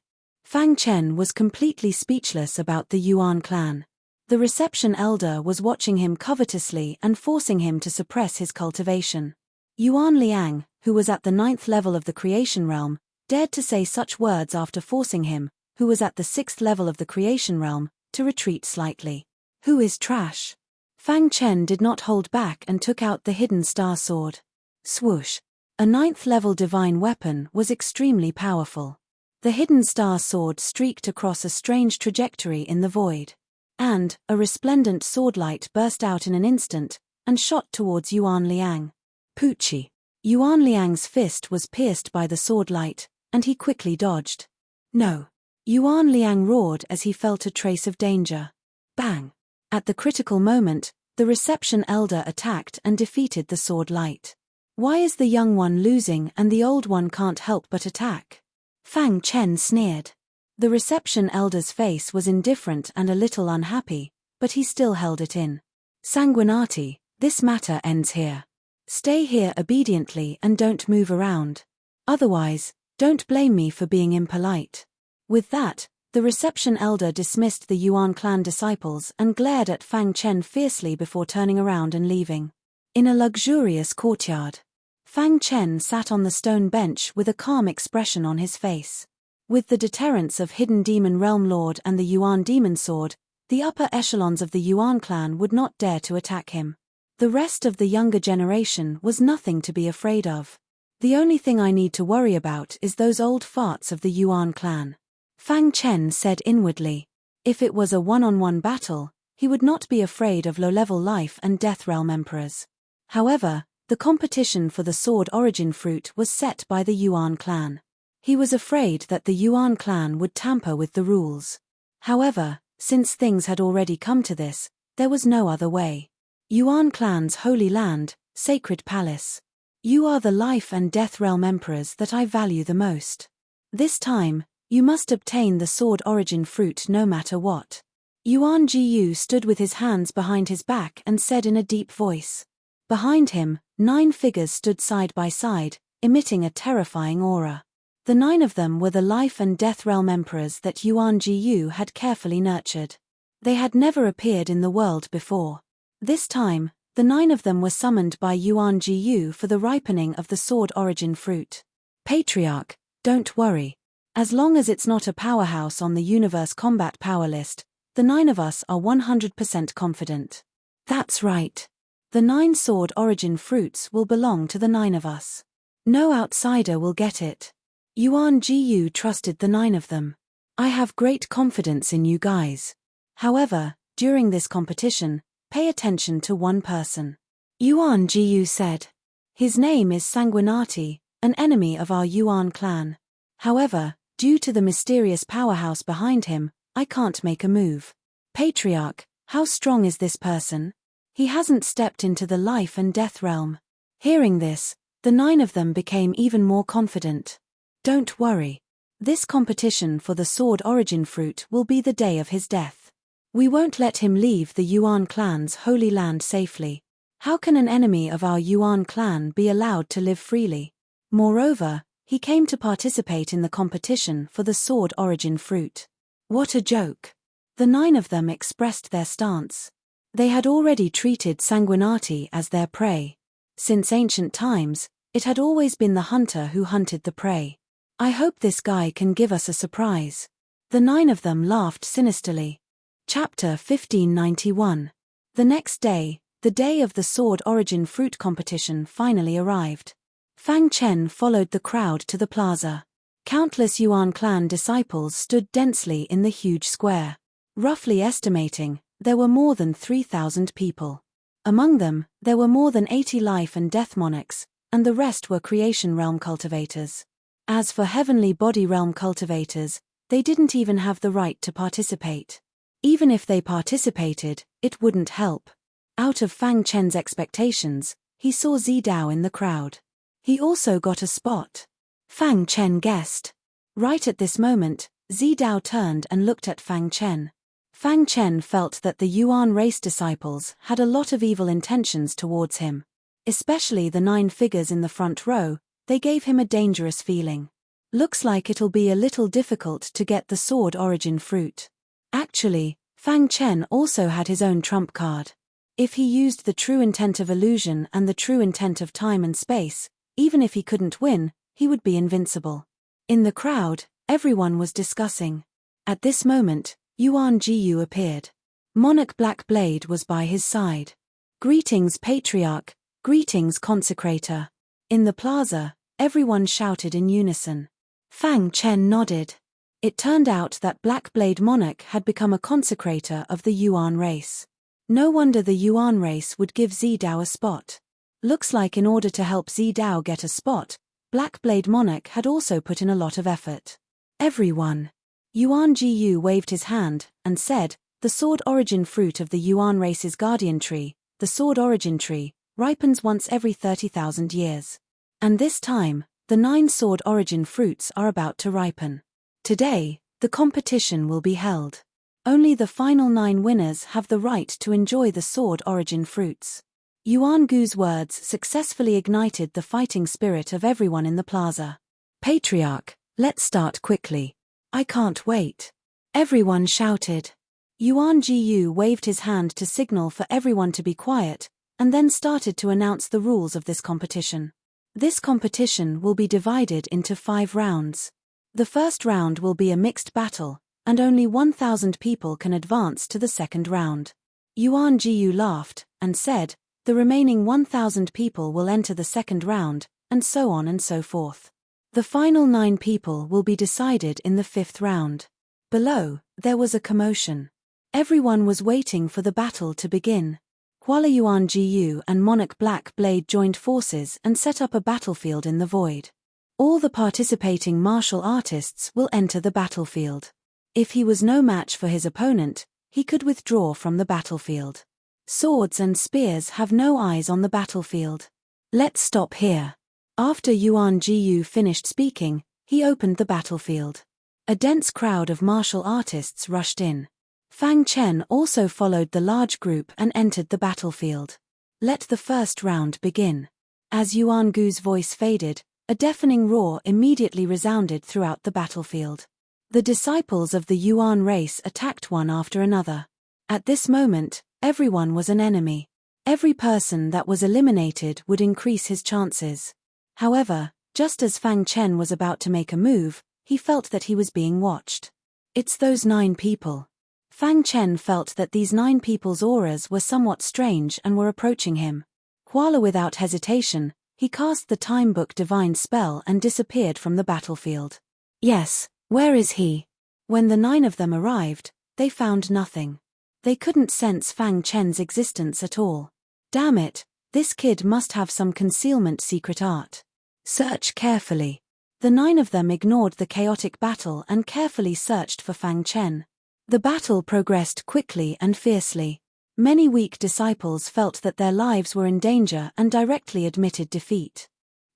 Fang Chen was completely speechless about the Yuan clan. The reception elder was watching him covetously and forcing him to suppress his cultivation. Yuan Liang, who was at the 9th level of the creation realm, dared to say such words after forcing him, who was at the 6th level of the creation realm, to retreat slightly. Who is trash? Fang Chen did not hold back and took out the hidden star sword. Swoosh! A 9th-level divine weapon was extremely powerful. The hidden star sword streaked across a strange trajectory in the void. And a resplendent swordlight burst out in an instant, and shot towards Yuan Liang. Poochie! Yuan Liang's fist was pierced by the swordlight, and he quickly dodged. No! Yuan Liang roared as he felt a trace of danger. Bang! At the critical moment, the reception elder attacked and defeated the swordlight. Why is the young one losing and the old one can't help but attack? Fang Chen sneered. The reception elder's face was indifferent and a little unhappy, but he still held it in. Sanguinati, this matter ends here. Stay here obediently and don't move around. Otherwise, don't blame me for being impolite. With that, the reception elder dismissed the Yuan clan disciples and glared at Fang Chen fiercely before turning around and leaving. In a luxurious courtyard, Fang Chen sat on the stone bench with a calm expression on his face. With the deterrence of Hidden Demon Realm Lord and the Yuan Demon Sword, the upper echelons of the Yuan clan would not dare to attack him. The rest of the younger generation was nothing to be afraid of. The only thing I need to worry about is those old farts of the Yuan clan. Fang Chen said inwardly. If it was a one-on-one battle, he would not be afraid of low-level life and death realm emperors. However, the competition for the sword origin fruit was set by the Yuan clan. He was afraid that the Yuan clan would tamper with the rules. However, since things had already come to this, there was no other way. Yuan clan's holy land, sacred palace. You are the life and death realm emperors that I value the most. This time, you must obtain the sword origin fruit no matter what. Yuan Jiyu stood with his hands behind his back and said in a deep voice. Behind him, 9 figures stood side by side, emitting a terrifying aura. The 9 of them were the life and death realm emperors that Yuan Jiyu had carefully nurtured. They had never appeared in the world before. This time, the 9 of them were summoned by Yuan Jiyu for the ripening of the sword origin fruit. Patriarch, don't worry. As long as it's not a powerhouse on the universe combat power list, the 9 of us are 100% confident. That's right. The 9 sword origin fruits will belong to the 9 of us. No outsider will get it. Yuan Jiyu trusted the 9 of them. I have great confidence in you guys. However, during this competition, pay attention to one person. Yuan Jiyu said. His name is Sanguinati, an enemy of our Yuan clan. However, due to the mysterious powerhouse behind him, I can't make a move. Patriarch, how strong is this person? He hasn't stepped into the life and death realm. Hearing this, the 9 of them became even more confident. Don't worry. This competition for the sword origin fruit will be the day of his death. We won't let him leave the Yuan clan's holy land safely. How can an enemy of our Yuan clan be allowed to live freely? Moreover, he came to participate in the competition for the sword origin fruit. What a joke. The 9 of them expressed their stance. They had already treated Sanguinati as their prey. Since ancient times, it had always been the hunter who hunted the prey. I hope this guy can give us a surprise. The 9 of them laughed sinisterly. Chapter 1591. The next day, the day of the Sword Origin Fruit competition finally arrived. Fang Chen followed the crowd to the plaza. Countless Yuan clan disciples stood densely in the huge square. Roughly estimating, there were more than 3,000 people. Among them, there were more than 80 life and death monarchs, and the rest were creation realm cultivators. As for heavenly body realm cultivators, they didn't even have the right to participate. Even if they participated, it wouldn't help. Out of Fang Chen's expectations, he saw Zidao in the crowd. He also got a spot. Fang Chen guessed. Right at this moment, Zidao turned and looked at Fang Chen. Fang Chen felt that the Yuan race disciples had a lot of evil intentions towards him. Especially the 9 figures in the front row, they gave him a dangerous feeling. Looks like it'll be a little difficult to get the Sword Origin Fruit. Actually, Fang Chen also had his own trump card. If he used the true intent of illusion and the true intent of time and space, even if he couldn't win, he would be invincible. In the crowd, everyone was discussing. At this moment, Yuan Jiyu appeared. Monarch Blackblade was by his side. Greetings, Patriarch. Greetings, Consecrator. In the plaza, everyone shouted in unison. Fang Chen nodded. It turned out that Blackblade Monarch had become a consecrator of the Yuan race. No wonder the Yuan race would give Zidao a spot. Looks like in order to help Zidao get a spot, Blackblade Monarch had also put in a lot of effort. Everyone. Yuan Jiyu waved his hand, and said, the Sword Origin Fruit of the Yuan race's guardian tree, the Sword Origin Tree, ripens once every 30,000 years. And this time, the 9 Sword Origin Fruits are about to ripen. Today, the competition will be held. Only the final 9 winners have the right to enjoy the Sword Origin Fruits. Yuan Gu's words successfully ignited the fighting spirit of everyone in the plaza. Patriarch, let's start quickly. I can't wait. Everyone shouted. Yuan Jiyu waved his hand to signal for everyone to be quiet, and then started to announce the rules of this competition. This competition will be divided into 5 rounds. The first round will be a mixed battle, and only 1,000 people can advance to the second round. Yuan Jiyu laughed, and said, the remaining 1,000 people will enter the second round, and so on and so forth. The final 9 people will be decided in the 5th round. Below, there was a commotion. Everyone was waiting for the battle to begin. Huala Yuan Jiyu and Monarch Blackblade joined forces and set up a battlefield in the void. All the participating martial artists will enter the battlefield. If he was no match for his opponent, he could withdraw from the battlefield. Swords and spears have no eyes on the battlefield. Let's stop here. After Yuan Jiyu finished speaking, he opened the battlefield. A dense crowd of martial artists rushed in. Fang Chen also followed the large group and entered the battlefield. Let the first round begin. As Yuan Gu's voice faded, a deafening roar immediately resounded throughout the battlefield. The disciples of the Yuan race attacked one after another. At this moment, everyone was an enemy. Every person that was eliminated would increase his chances. However, just as Fang Chen was about to make a move, he felt that he was being watched. It's those 9 people. Fang Chen felt that these 9 people's auras were somewhat strange and were approaching him. Huala without hesitation, he cast the Time Book Divine spell and disappeared from the battlefield. Yes, where is he? When the 9 of them arrived, they found nothing. They couldn't sense Fang Chen's existence at all. Damn it, this kid must have some concealment secret art. Search carefully. The 9 of them ignored the chaotic battle and carefully searched for Fang Chen. The battle progressed quickly and fiercely. Many weak disciples felt that their lives were in danger and directly admitted defeat.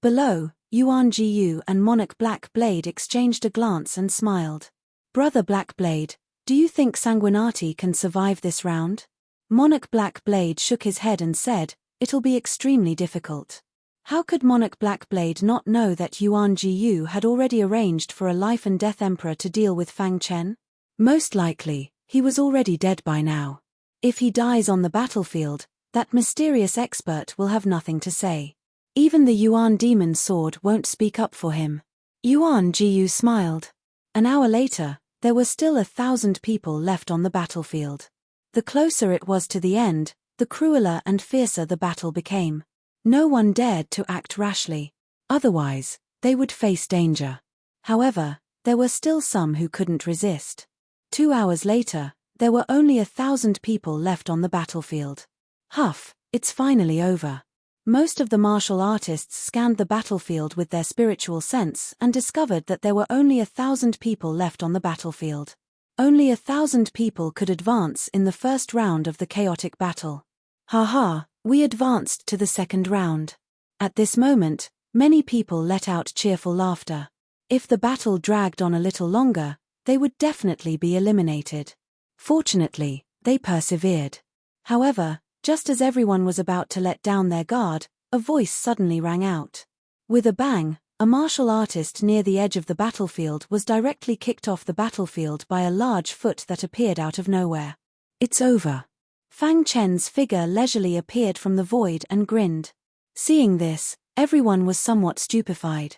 Below, Yuan Jiyu and Monarch Blackblade exchanged a glance and smiled. Brother Blackblade, do you think Sanguinati can survive this round? Monarch Blackblade shook his head and said, it'll be extremely difficult. How could Monarch Blackblade not know that Yuan Jiyu had already arranged for a life and death emperor to deal with Fang Chen? Most likely, he was already dead by now. If he dies on the battlefield, that mysterious expert will have nothing to say. Even the Yuan demon sword won't speak up for him. Yuan Jiyu smiled. An hour later, there were still 1,000 people left on the battlefield. The closer it was to the end, the crueler and fiercer the battle became. No one dared to act rashly. Otherwise, they would face danger. However, there were still some who couldn't resist. 2 hours later, there were only 1,000 people left on the battlefield. Huff, it's finally over. Most of the martial artists scanned the battlefield with their spiritual sense and discovered that there were only 1,000 people left on the battlefield. Only 1,000 people could advance in the first round of the chaotic battle. Ha, we advanced to the second round. At this moment, many people let out cheerful laughter. If the battle dragged on a little longer, they would definitely be eliminated. Fortunately, they persevered. However, just as everyone was about to let down their guard, a voice suddenly rang out. With a bang, a martial artist near the edge of the battlefield was directly kicked off the battlefield by a large foot that appeared out of nowhere. It's over. Fang Chen's figure leisurely appeared from the void and grinned. Seeing this, everyone was somewhat stupefied.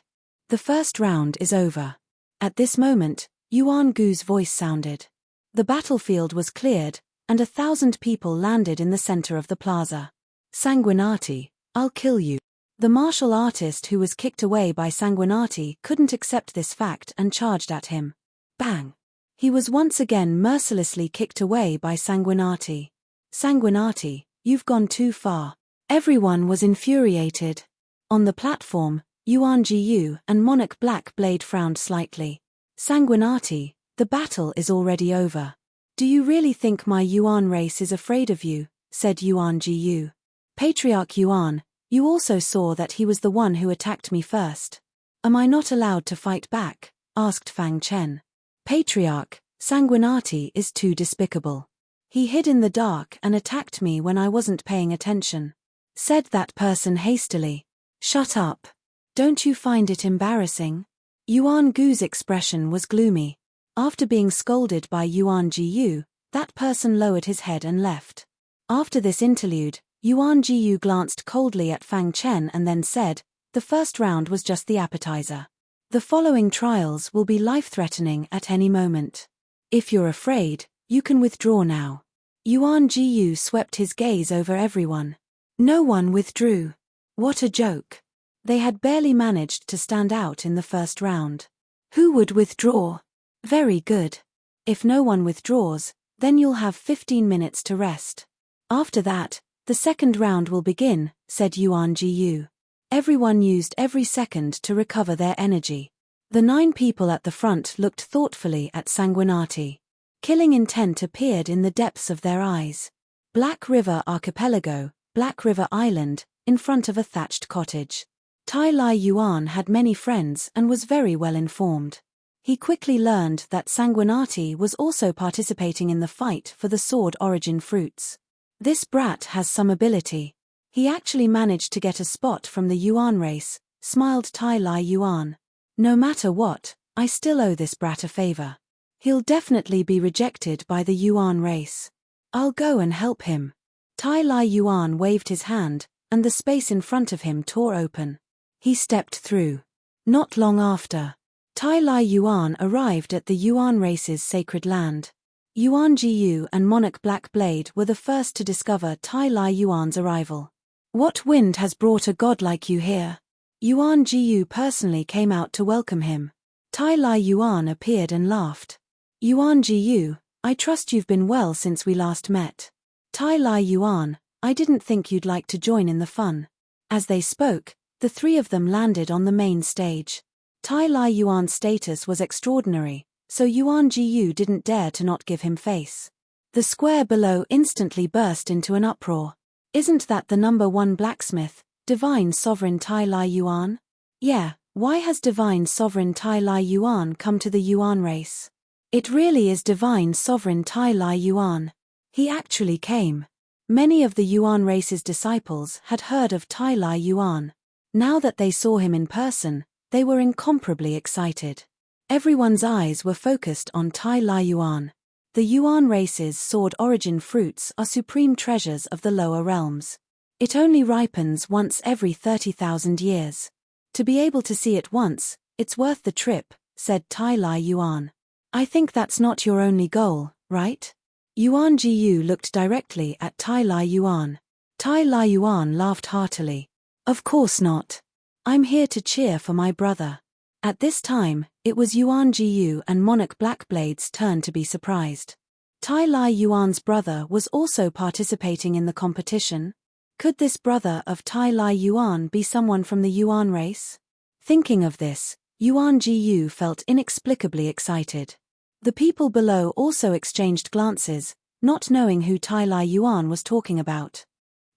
The first round is over. At this moment, Yuan Gu's voice sounded. The battlefield was cleared, and 1,000 people landed in the center of the plaza. Sanguinati, I'll kill you. The martial artist who was kicked away by Sanguinati couldn't accept this fact and charged at him. Bang! He was once again mercilessly kicked away by Sanguinati. Sanguinati, you've gone too far. Everyone was infuriated. On the platform, Yuan Jiyu and Monarch Blackblade frowned slightly. Sanguinati, the battle is already over. Do you really think my Yuan race is afraid of you? Said Yuan Jiyu. Patriarch Yuan, you also saw that he was the one who attacked me first. Am I not allowed to fight back? Asked Fang Chen. Patriarch, Sanguinati is too despicable. He hid in the dark and attacked me when I wasn't paying attention. Said that person hastily. Shut up. Don't you find it embarrassing? Yuan Gu's expression was gloomy. After being scolded by Yuan Jiyu, that person lowered his head and left. After this interlude, Yuan Jiyu glanced coldly at Fang Chen and then said, the first round was just the appetizer. The following trials will be life-threatening at any moment. If you're afraid, you can withdraw now. Yuan Jiyu swept his gaze over everyone. No one withdrew. What a joke. They had barely managed to stand out in the first round. Who would withdraw? Very good. If no one withdraws, then you'll have 15 minutes to rest. After that, the second round will begin, said Yuan Jiyu. Everyone used every second to recover their energy. The 9 people at the front looked thoughtfully at Sanguinati. Killing intent appeared in the depths of their eyes. Black River Archipelago, Black River Island, in front of a thatched cottage. Tai Lai Yuan had many friends and was very well informed. He quickly learned that Sanguinati was also participating in the fight for the sword origin fruits. This brat has some ability. He actually managed to get a spot from the Yuan race, smiled Tai Lai Yuan. No matter what, I still owe this brat a favor. He'll definitely be rejected by the Yuan race. I'll go and help him. Tai Lai Yuan waved his hand, and the space in front of him tore open. He stepped through. Not long after, Tai Lai Yuan arrived at the Yuan race's sacred land. Yuan Jiyu and Monarch Blackblade were the first to discover Tai Lai Yuan's arrival. What wind has brought a god like you here? Yuan Jiyu personally came out to welcome him. Tai Lai Yuan appeared and laughed. Yuan Jiyu, I trust you've been well since we last met. Tai Lai Yuan, I didn't think you'd like to join in the fun. As they spoke, the 3 of them landed on the main stage. Tai Lai Yuan's status was extraordinary, so Yuan Jiyu didn't dare to not give him face. The square below instantly burst into an uproar. Isn't that the #1 blacksmith, Divine Sovereign Tai Lai Yuan? Yeah, why has Divine Sovereign Tai Lai Yuan come to the Yuan race? It really is Divine Sovereign Tai Lai Yuan. He actually came. Many of the Yuan race's disciples had heard of Tai Lai Yuan. Now that they saw him in person, they were incomparably excited. Everyone's eyes were focused on Tai Lai Yuan. The Yuan race's sword origin fruits are supreme treasures of the lower realms. It only ripens once every 30,000 years. To be able to see it once, It's worth the trip, said Tai Lai Yuan. I think that's not your only goal, right? Yuan Jiyu looked directly at Tai Lai Yuan. Tai Lai Yuan laughed heartily. Of course not. I'm here to cheer for my brother. At this time, it was Yuan Jiyu and Monarch Blackblade's turn to be surprised. Tai Lai Yuan's brother was also participating in the competition. Could this brother of Tai Lai Yuan be someone from the Yuan race? Thinking of this, Yuan Jiyu felt inexplicably excited. The people below also exchanged glances, not knowing who Tai Lai Yuan was talking about.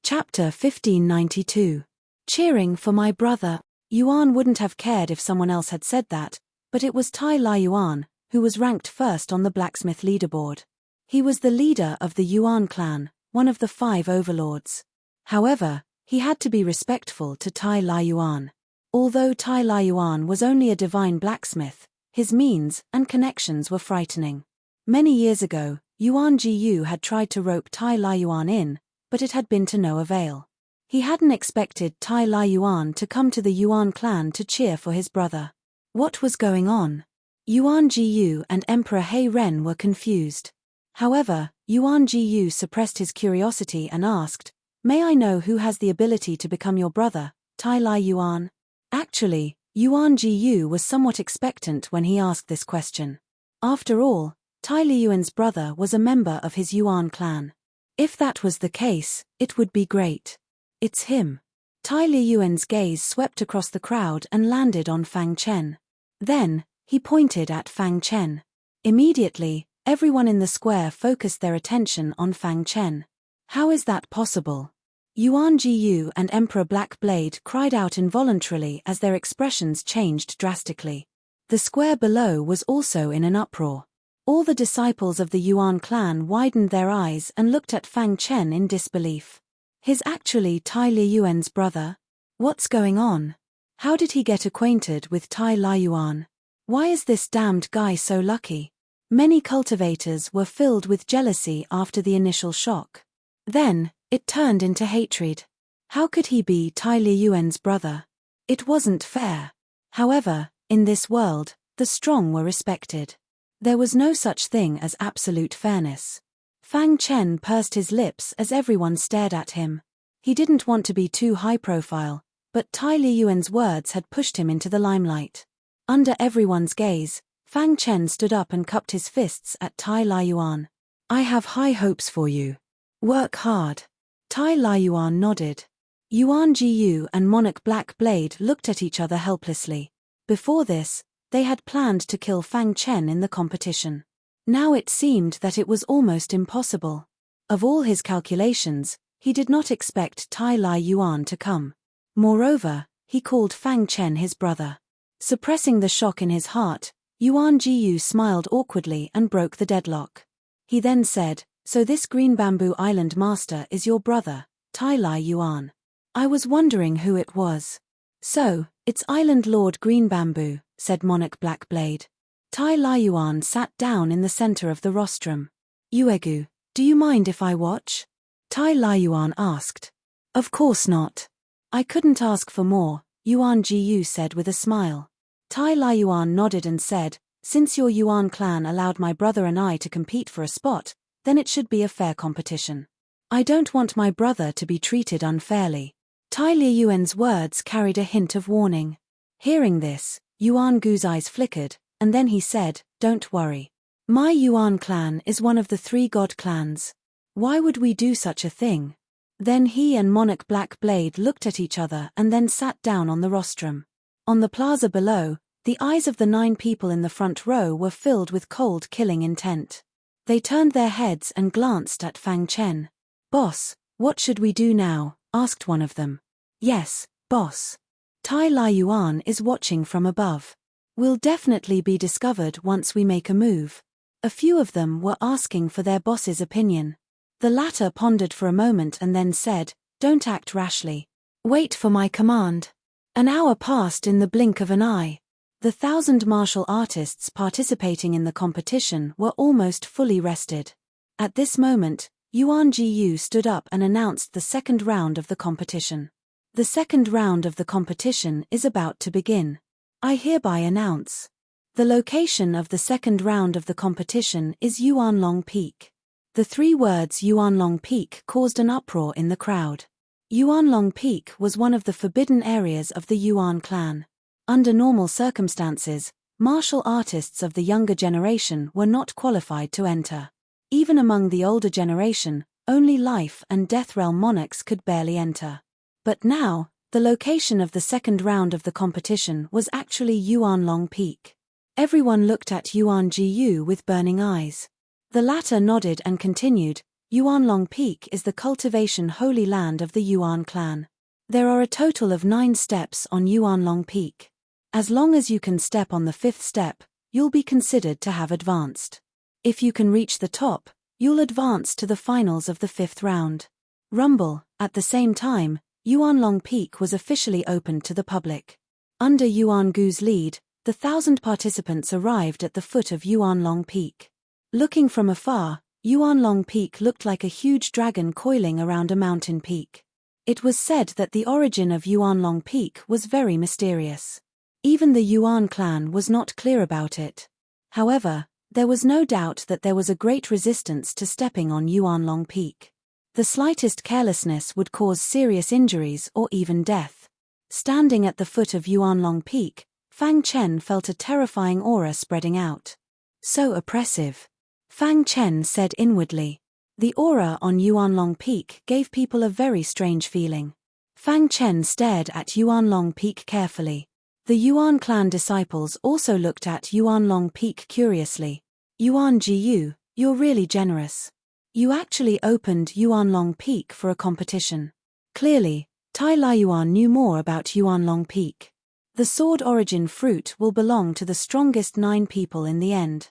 Chapter 1592. Cheering for my brother. Yuan wouldn't have cared if someone else had said that, but it was Tai Lai Yuan, who was ranked first on the blacksmith leaderboard. He was the leader of the Yuan clan, one of the 5 overlords. However, he had to be respectful to Tai Lai Yuan. Although Tai Lai Yuan was only a divine blacksmith, his means and connections were frightening. Many years ago, Yuan Jiyu had tried to rope Tai Lai Yuan in, but it had been to no avail. He hadn't expected Tai Lai Yuan to come to the Yuan clan to cheer for his brother. What was going on? Yuan Jiyu and Emperor He Ren were confused. However, Yuan Jiyu suppressed his curiosity and asked, "May I know who has the ability to become your brother, Tai Lai Yuan?" Actually, Yuan Jiyu was somewhat expectant when he asked this question. After all, Tai Lai Yuan's brother was a member of his Yuan clan. If that was the case, it would be great. It's him. Tai Lai Yuan's gaze swept across the crowd and landed on Fang Chen. Then, he pointed at Fang Chen. Immediately, everyone in the square focused their attention on Fang Chen. How is that possible? Yuan Jiyu and Emperor Blackblade cried out involuntarily as their expressions changed drastically. The square below was also in an uproar. All the disciples of the Yuan clan widened their eyes and looked at Fang Chen in disbelief. He's actually Tai Lai Yuan's brother? What's going on? How did he get acquainted with Tai Lai Yuan? Why is this damned guy so lucky? Many cultivators were filled with jealousy after the initial shock. Then, it turned into hatred. How could he be Tai Lai Yuan's brother? It wasn't fair. However, in this world, the strong were respected. There was no such thing as absolute fairness. Fang Chen pursed his lips as everyone stared at him. He didn't want to be too high profile, but Tai Lai Yuan's words had pushed him into the limelight. Under everyone's gaze, Fang Chen stood up and cupped his fists at Tai Lai Yuan. "I have high hopes for you. Work hard." Tai Lai Yuan nodded. Yuan Jiyu and Monarch Blackblade looked at each other helplessly. Before this, they had planned to kill Fang Chen in the competition. Now it seemed that it was almost impossible. Of all his calculations, he did not expect Tai Lai Yuan to come. Moreover, he called Fang Chen his brother. Suppressing the shock in his heart, Yuan Jiyu smiled awkwardly and broke the deadlock. He then said, "So this Green Bamboo Island master is your brother, Tai Lai Yuan. I was wondering who it was." "So, it's Island Lord Green Bamboo," said Monarch Blackblade. Tai Lai Yuan sat down in the center of the rostrum. "Yuegu, do you mind if I watch?" Tai Lai Yuan asked. "Of course not. I couldn't ask for more," Yuan Jiyu said with a smile. Tai Lai Yuan nodded and said, "Since your Yuan clan allowed my brother and I to compete for a spot, then it should be a fair competition. I don't want my brother to be treated unfairly." Tai Lai Yuan's words carried a hint of warning. Hearing this, Yuan Gu's eyes flickered, and then he said, "Don't worry. My Yuan clan is one of the 3 god clans. Why would we do such a thing?" Then he and Monarch Blackblade looked at each other and then sat down on the rostrum. On the plaza below, the eyes of the 9 people in the front row were filled with cold killing intent. They turned their heads and glanced at Fang Chen. "Boss, what should we do now?" asked one of them. "Yes, boss. Tai Lai Yuan is watching from above. We'll definitely be discovered once we make a move." A few of them were asking for their boss's opinion. The latter pondered for a moment and then said, "Don't act rashly. Wait for my command." An hour passed in the blink of an eye. The 1,000 martial artists participating in the competition were almost fully rested. At this moment, Yuan Jiyu stood up and announced the second round of the competition. "The second round of the competition is about to begin. I hereby announce. The location of the second round of the competition is Yuanlong Peak. The 3 words Yuanlong Peak caused an uproar in the crowd. Yuanlong Peak was one of the forbidden areas of the Yuan clan. Under normal circumstances, martial artists of the younger generation were not qualified to enter. Even among the older generation, only life and death realm monarchs could barely enter. But now, the location of the second round of the competition was actually Yuanlong Peak. Everyone looked at Yuan Jiyu with burning eyes. The latter nodded and continued, Yuanlong Peak is the cultivation holy land of the Yuan clan. There are a total of 9 steps on Yuanlong Peak. As long as you can step on the 5th step, you'll be considered to have advanced. If you can reach the top, you'll advance to the finals of the 5th round. Rumble. At the same time, Yuanlong Peak was officially opened to the public. Under Yuan Gu's lead, the 1,000 participants arrived at the foot of Yuanlong Peak. Looking from afar, Yuanlong Peak looked like a huge dragon coiling around a mountain peak. It was said that the origin of Yuanlong Peak was very mysterious. Even the Yuan clan was not clear about it. However, there was no doubt that there was a great resistance to stepping on Yuanlong Peak. The slightest carelessness would cause serious injuries or even death. Standing at the foot of Yuanlong Peak, Fang Chen felt a terrifying aura spreading out. So oppressive. Fang Chen said inwardly. The aura on Yuanlong Peak gave people a very strange feeling. Fang Chen stared at Yuanlong Peak carefully. The Yuan clan disciples also looked at Yuanlong Peak curiously. Yuan Jiyu, you're really generous. You actually opened Yuanlong Peak for a competition. Clearly, Tai Laiyuan knew more about Yuanlong Peak. The sword origin fruit will belong to the strongest 9 people in the end.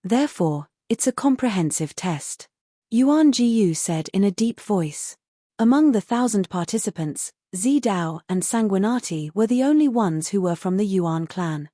Therefore, it's a comprehensive test. Yuan Jiyu said in a deep voice. Among the 1,000 participants, Zidao and Sanguinati were the only ones who were from the Yuan clan.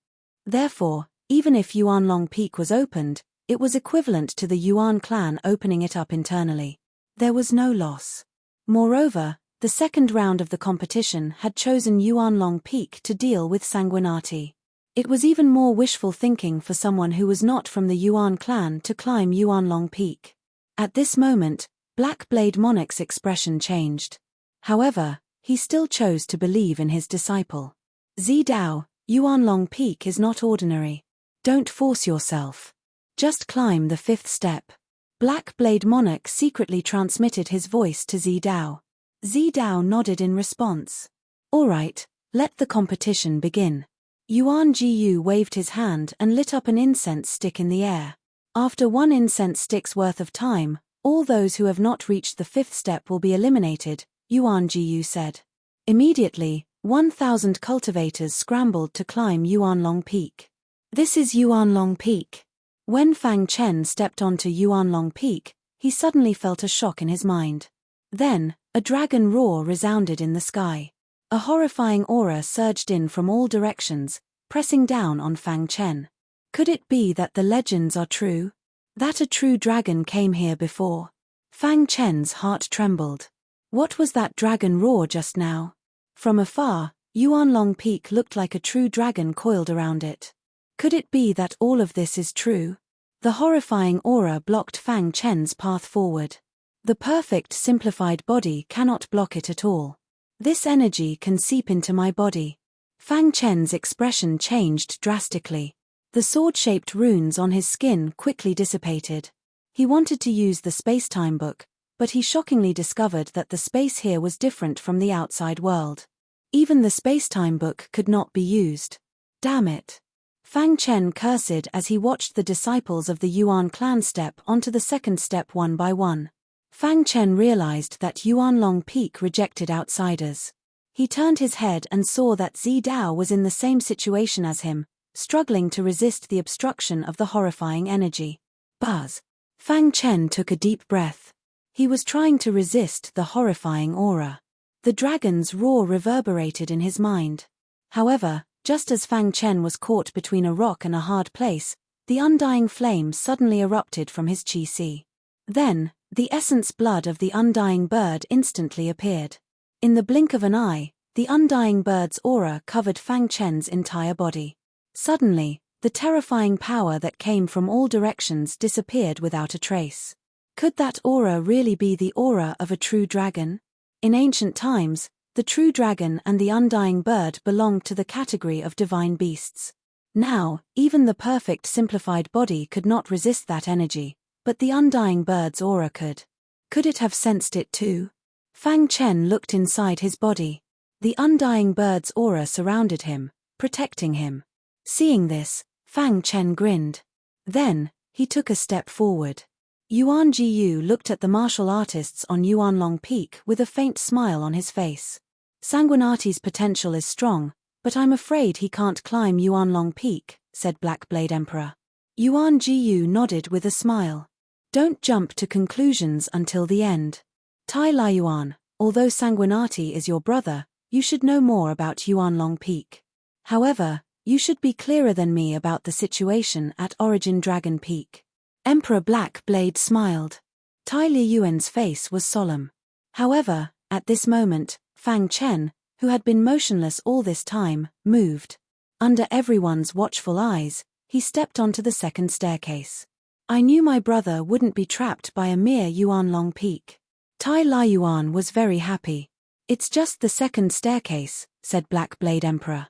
Therefore, even if Yuanlong Peak was opened, it was equivalent to the Yuan clan opening it up internally. There was no loss. Moreover, the second round of the competition had chosen Yuanlong Peak to deal with Sanguinati. It was even more wishful thinking for someone who was not from the Yuan clan to climb Yuanlong Peak. At this moment, Black Blade Monarch's expression changed. However, he still chose to believe in his disciple. Zidao, Yuanlong Peak is not ordinary. Don't force yourself. Just climb the 5th step. Black Blade Monarch secretly transmitted his voice to Zidao. Zidao nodded in response. All right, let the competition begin. Yuan Jiyu waved his hand and lit up an incense stick in the air. After 1 incense stick's worth of time, all those who have not reached the 5th step will be eliminated, Yuan Jiyu said. Immediately, 1,000 cultivators scrambled to climb Yuanlong Peak. This is Yuanlong Peak. When Fang Chen stepped onto Yuanlong Peak, he suddenly felt a shock in his mind. Then, a dragon roar resounded in the sky. A horrifying aura surged in from all directions, pressing down on Fang Chen. Could it be that the legends are true? That a true dragon came here before? Fang Chen's heart trembled. What was that dragon roar just now? From afar, Yuanlong Peak looked like a true dragon coiled around it. Could it be that all of this is true? The horrifying aura blocked Fang Chen's path forward. The perfect simplified body cannot block it at all. This energy can seep into my body. Fang Chen's expression changed drastically. The sword-shaped runes on his skin quickly dissipated. He wanted to use the space-time book, but he shockingly discovered that the space here was different from the outside world. Even the space-time book could not be used. Damn it. Fang Chen cursed as he watched the disciples of the Yuan clan step onto the 2nd step one by one. Fang Chen realized that Yuanlong Peak rejected outsiders. He turned his head and saw that Zidao was in the same situation as him, struggling to resist the obstruction of the horrifying energy. Buzz. Fang Chen took a deep breath. He was trying to resist the horrifying aura. The dragon's roar reverberated in his mind. However, just as Fang Chen was caught between a rock and a hard place, the undying flame suddenly erupted from his qi. Then, the essence blood of the undying bird instantly appeared. In the blink of an eye, the undying bird's aura covered Fang Chen's entire body. Suddenly, the terrifying power that came from all directions disappeared without a trace. Could that aura really be the aura of a true dragon? In ancient times, the true dragon and the undying bird belonged to the category of divine beasts. Now, even the perfect simplified body could not resist that energy, but the undying bird's aura could. Could it have sensed it too? Fang Chen looked inside his body. The undying bird's aura surrounded him, protecting him. Seeing this, Fang Chen grinned. Then, he took a step forward. Yuan Jiyu looked at the martial artists on Yuanlong Peak with a faint smile on his face. Sanguinati's potential is strong, but I'm afraid he can't climb Yuanlong Peak, said Black Blade Emperor. Yuan Jiyu nodded with a smile. Don't jump to conclusions until the end. Tai Laiyuan, although Sanguinati is your brother, you should know more about Yuanlong Peak. However, you should be clearer than me about the situation at Origin Dragon Peak. Emperor Black Blade smiled. Tai Liyuan's face was solemn. However, at this moment, Fang Chen, who had been motionless all this time, moved. Under everyone's watchful eyes, he stepped onto the second staircase. I knew my brother wouldn't be trapped by a mere Yuanlong Peak. Tai Laiyuan was very happy. It's just the second staircase, said Black Blade Emperor.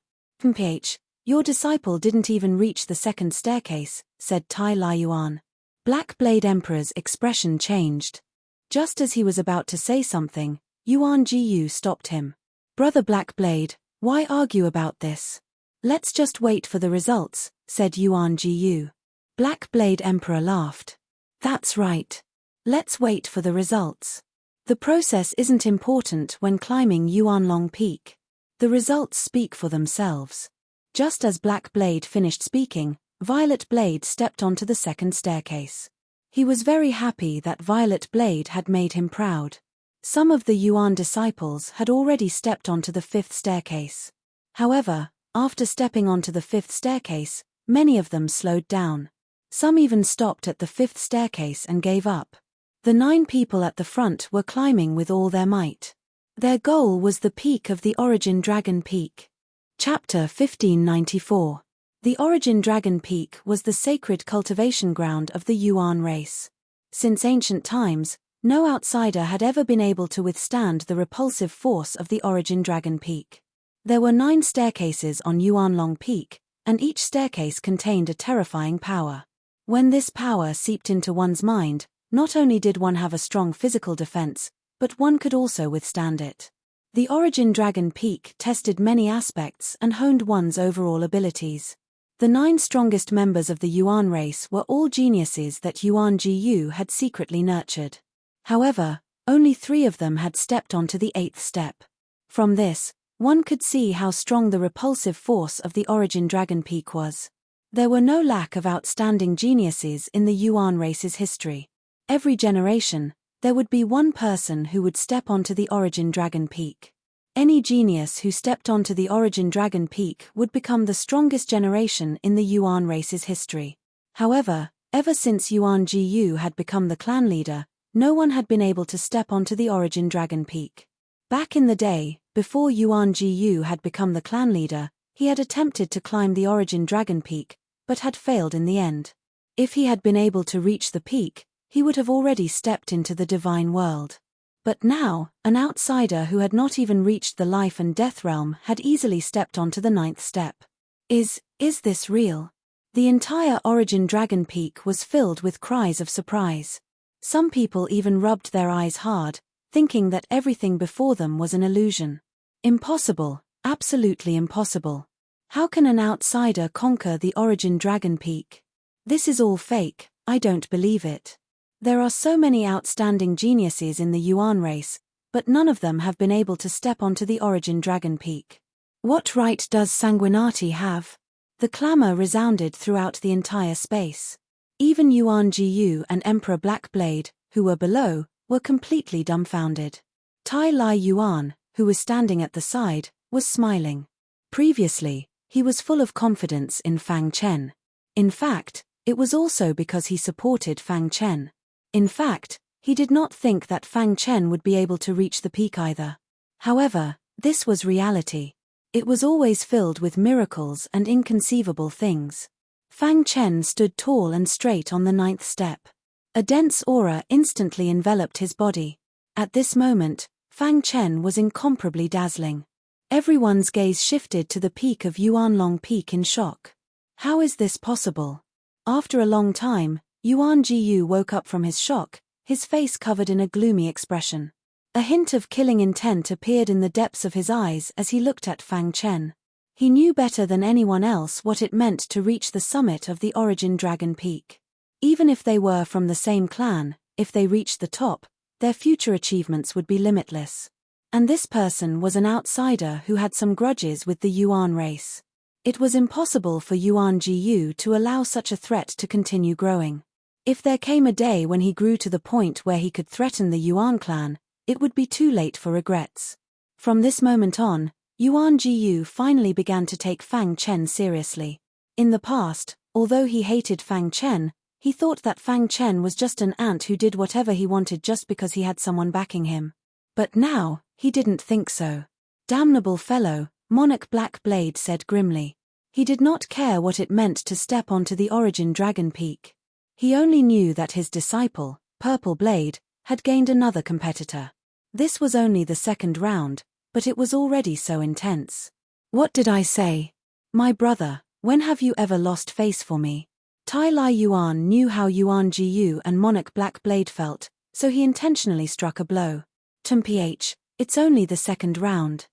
Your disciple didn't even reach the second staircase, said Tai Laiyuan. Black Blade Emperor's expression changed. Just as he was about to say something, Yuan Jiyu stopped him. Brother Black Blade, why argue about this? Let's just wait for the results, said Yuan Jiyu. Black Blade Emperor laughed. That's right. Let's wait for the results. The process isn't important when climbing Yuanlong Peak. The results speak for themselves. Just as Black Blade finished speaking, Violet Blade stepped onto the second staircase. He was very happy that Violet Blade had made him proud. Some of the Yuan disciples had already stepped onto the fifth staircase. However, after stepping onto the fifth staircase, many of them slowed down. Some even stopped at the fifth staircase and gave up. The 9 people at the front were climbing with all their might. Their goal was the peak of the Origin Dragon Peak. Chapter 1594. The Origin Dragon Peak was the sacred cultivation ground of the Yuan race. Since ancient times, no outsider had ever been able to withstand the repulsive force of the Origin Dragon Peak. There were 9 staircases on Yuanlong Peak, and each staircase contained a terrifying power. When this power seeped into one's mind, not only did one have a strong physical defense, but one could also withstand it. The Origin Dragon Peak tested many aspects and honed one's overall abilities. The 9 strongest members of the Yuan race were all geniuses that Yuan Jiyu had secretly nurtured. However, only 3 of them had stepped onto the 8th step. From this, one could see how strong the repulsive force of the Origin Dragon Peak was. There were no lack of outstanding geniuses in the Yuan race's history. Every generation, there would be one person who would step onto the Origin Dragon Peak. Any genius who stepped onto the Origin Dragon Peak would become the strongest generation in the Yuan race's history. However, ever since Yuan Jiyu had become the clan leader, no one had been able to step onto the Origin Dragon Peak. Back in the day, before Yuan Jiyu had become the clan leader, he had attempted to climb the Origin Dragon Peak, but had failed in the end. If he had been able to reach the peak, he would have already stepped into the divine world. But now, an outsider who had not even reached the life and death realm had easily stepped onto the 9th step. Is this real? The entire Origin Dragon Peak was filled with cries of surprise. Some people even rubbed their eyes hard, thinking that everything before them was an illusion. Impossible, absolutely impossible. How can an outsider conquer the Origin Dragon Peak? This is all fake, I don't believe it. There are so many outstanding geniuses in the Yuan race, but none of them have been able to step onto the Origin Dragon Peak. What right does Sanguinati have? The clamor resounded throughout the entire space. Even Yuan Jiyu and Emperor Black Blade, who were below, were completely dumbfounded. Tai Laiyuan, who was standing at the side, was smiling. Previously, he was full of confidence in Fang Chen. In fact, it was also because he supported Fang Chen. In fact, he did not think that Fang Chen would be able to reach the peak either. However, this was reality. It was always filled with miracles and inconceivable things. Fang Chen stood tall and straight on the 9th step. A dense aura instantly enveloped his body. At this moment, Fang Chen was incomparably dazzling. Everyone's gaze shifted to the peak of Yuanlong Peak in shock. How is this possible? After a long time, Yuan Jiyu woke up from his shock, his face covered in a gloomy expression. A hint of killing intent appeared in the depths of his eyes as he looked at Fang Chen. He knew better than anyone else what it meant to reach the summit of the Origin Dragon Peak. Even if they were from the same clan, if they reached the top, their future achievements would be limitless. And this person was an outsider who had some grudges with the Yuan race. It was impossible for Yuan Jiyu to allow such a threat to continue growing. If there came a day when he grew to the point where he could threaten the Yuan clan, it would be too late for regrets. From this moment on, Yuan Jiyu finally began to take Fang Chen seriously. In the past, although he hated Fang Chen, he thought that Fang Chen was just an ant who did whatever he wanted just because he had someone backing him. But now, he didn't think so. "Damnable fellow," Monarch Black Blade said grimly. He did not care what it meant to step onto the Origin Dragon Peak. He only knew that his disciple, Purple Blade, had gained another competitor. This was only the 2nd round, but it was already so intense. "What did I say? My brother, when have you ever lost face for me?" Tai Lai Yuan knew how Yuan Jiyu and Monarch Black Blade felt, so he intentionally struck a blow. "Mph, it's only the 2nd round.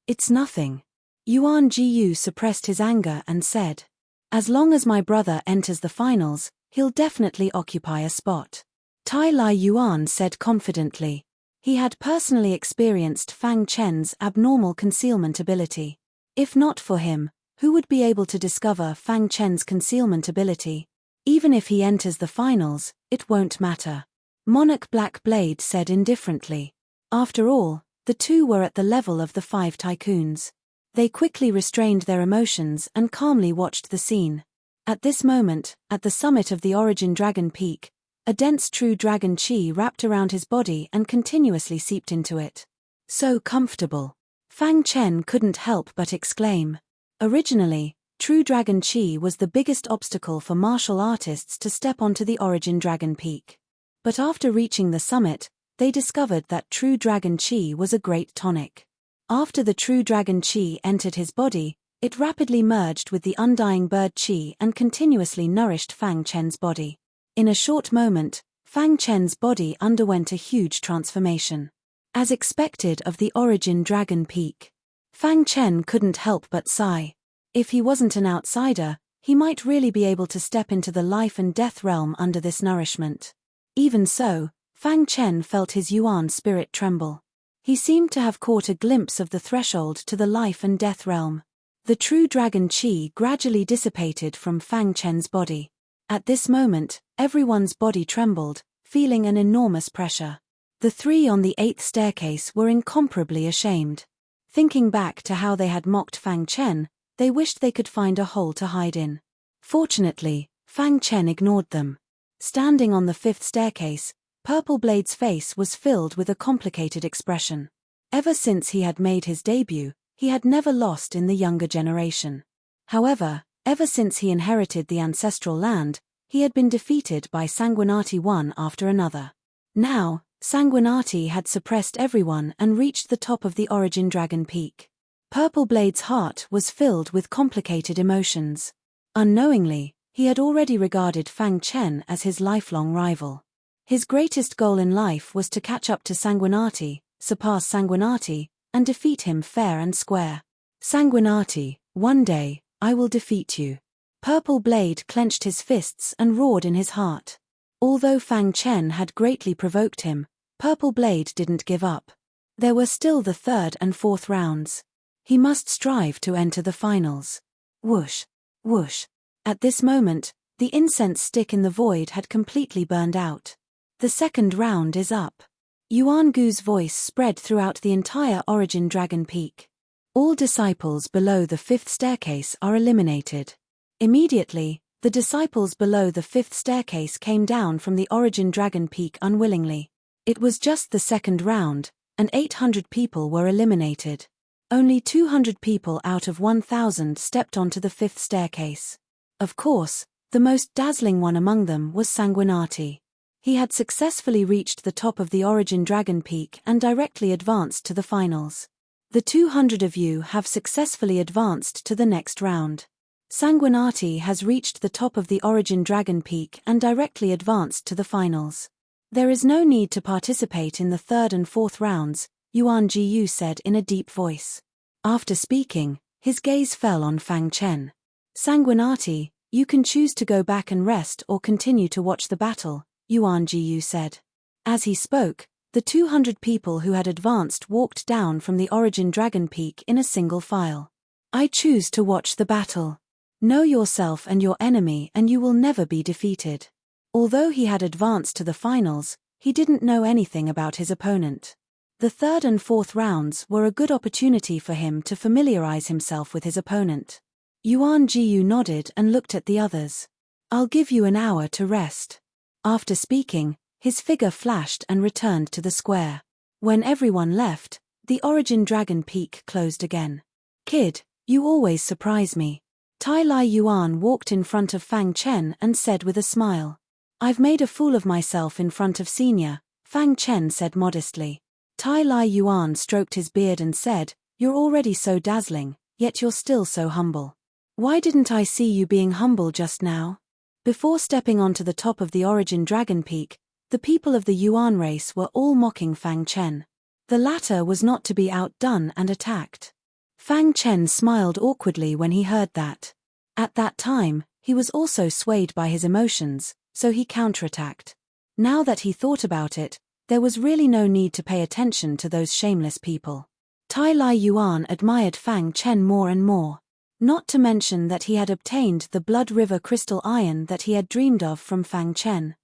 It's nothing." Yuan Jiyu suppressed his anger and said, "As long as my brother enters the finals, he'll definitely occupy a spot." Tai Lai Yuan said confidently. He had personally experienced Fang Chen's abnormal concealment ability. If not for him, who would be able to discover Fang Chen's concealment ability? Even if he enters the finals, it won't matter. Monarch Black Blade said indifferently. After all, the two were at the level of the 5 tycoons. They quickly restrained their emotions and calmly watched the scene. At this moment, at the summit of the Origin Dragon Peak, a dense true dragon chi wrapped around his body and continuously seeped into it. So comfortable. Fang Chen couldn't help but exclaim. Originally, true dragon chi was the biggest obstacle for martial artists to step onto the Origin Dragon Peak. But after reaching the summit, they discovered that true dragon chi was a great tonic. After the true dragon chi entered his body, it rapidly merged with the undying bird chi and continuously nourished Fang Chen's body. In a short moment, Fang Chen's body underwent a huge transformation. As expected of the Origin Dragon Peak, Fang Chen couldn't help but sigh. If he wasn't an outsider, he might really be able to step into the life and death realm under this nourishment. Even so, Fang Chen felt his Yuan spirit tremble. He seemed to have caught a glimpse of the threshold to the life and death realm. The true dragon chi gradually dissipated from Fang Chen's body. At this moment, everyone's body trembled, feeling an enormous pressure. The 3 on the 8th staircase were incomparably ashamed. Thinking back to how they had mocked Fang Chen, they wished they could find a hole to hide in. Fortunately, Fang Chen ignored them. Standing on the 5th staircase, Purple Blade's face was filled with a complicated expression. Ever since he had made his debut, he had never lost in the younger generation. However, ever since he inherited the ancestral land, he had been defeated by Sanguinati one after another. Now, Sanguinati had suppressed everyone and reached the top of the Origin Dragon Peak. Purple Blade's heart was filled with complicated emotions. Unknowingly, he had already regarded Fang Chen as his lifelong rival. His greatest goal in life was to catch up to Sanguinati, surpass Sanguinati, and defeat him fair and square. "Sanguinati, one day, I will defeat you." Purple Blade clenched his fists and roared in his heart. Although Fang Chen had greatly provoked him, Purple Blade didn't give up. There were still the 3rd and 4th rounds. He must strive to enter the finals. Whoosh, whoosh. At this moment, the incense stick in the void had completely burned out. The 2nd round is up. Yuan Gu's voice spread throughout the entire Origin Dragon Peak. All disciples below the 5th staircase are eliminated. Immediately, the disciples below the 5th staircase came down from the Origin Dragon Peak unwillingly. It was just the 2nd round, and 800 people were eliminated. Only 200 people out of 1,000 stepped onto the fifth staircase. Of course, the most dazzling one among them was Sanguinati. He had successfully reached the top of the Origin Dragon Peak and directly advanced to the finals. The 200 of you have successfully advanced to the next round. Sanguinati has reached the top of the Origin Dragon Peak and directly advanced to the finals. There is no need to participate in the third and fourth rounds, Yuan Jiyu said in a deep voice. After speaking, his gaze fell on Fang Chen. Sanguinati, you can choose to go back and rest or continue to watch the battle, Yuan Jiyu said. As he spoke, the 200 people who had advanced walked down from the Origin Dragon Peak in a single file. I choose to watch the battle. Know yourself and your enemy and you will never be defeated. Although he had advanced to the finals, he didn't know anything about his opponent. The third and fourth rounds were a good opportunity for him to familiarize himself with his opponent. Yuan Jiyu nodded and looked at the others. I'll give you an hour to rest. After speaking, his figure flashed and returned to the square. When everyone left, the Origin Dragon Peak closed again. Kid, you always surprise me. Tai Lai Yuan walked in front of Fang Chen and said with a smile. I've made a fool of myself in front of Senior, Fang Chen said modestly. Tai Lai Yuan stroked his beard and said, You're already so dazzling, yet you're still so humble. Why didn't I see you being humble just now? Before stepping onto the top of the Origin Dragon Peak, the people of the Yuan race were all mocking Fang Chen. The latter was not to be outdone and attacked. Fang Chen smiled awkwardly when he heard that. At that time, he was also swayed by his emotions, so he counterattacked. Now that he thought about it, there was really no need to pay attention to those shameless people. Tai Lai Yuan admired Fang Chen more and more. Not to mention that he had obtained the Blood River crystal iron that he had dreamed of from Fang Chen.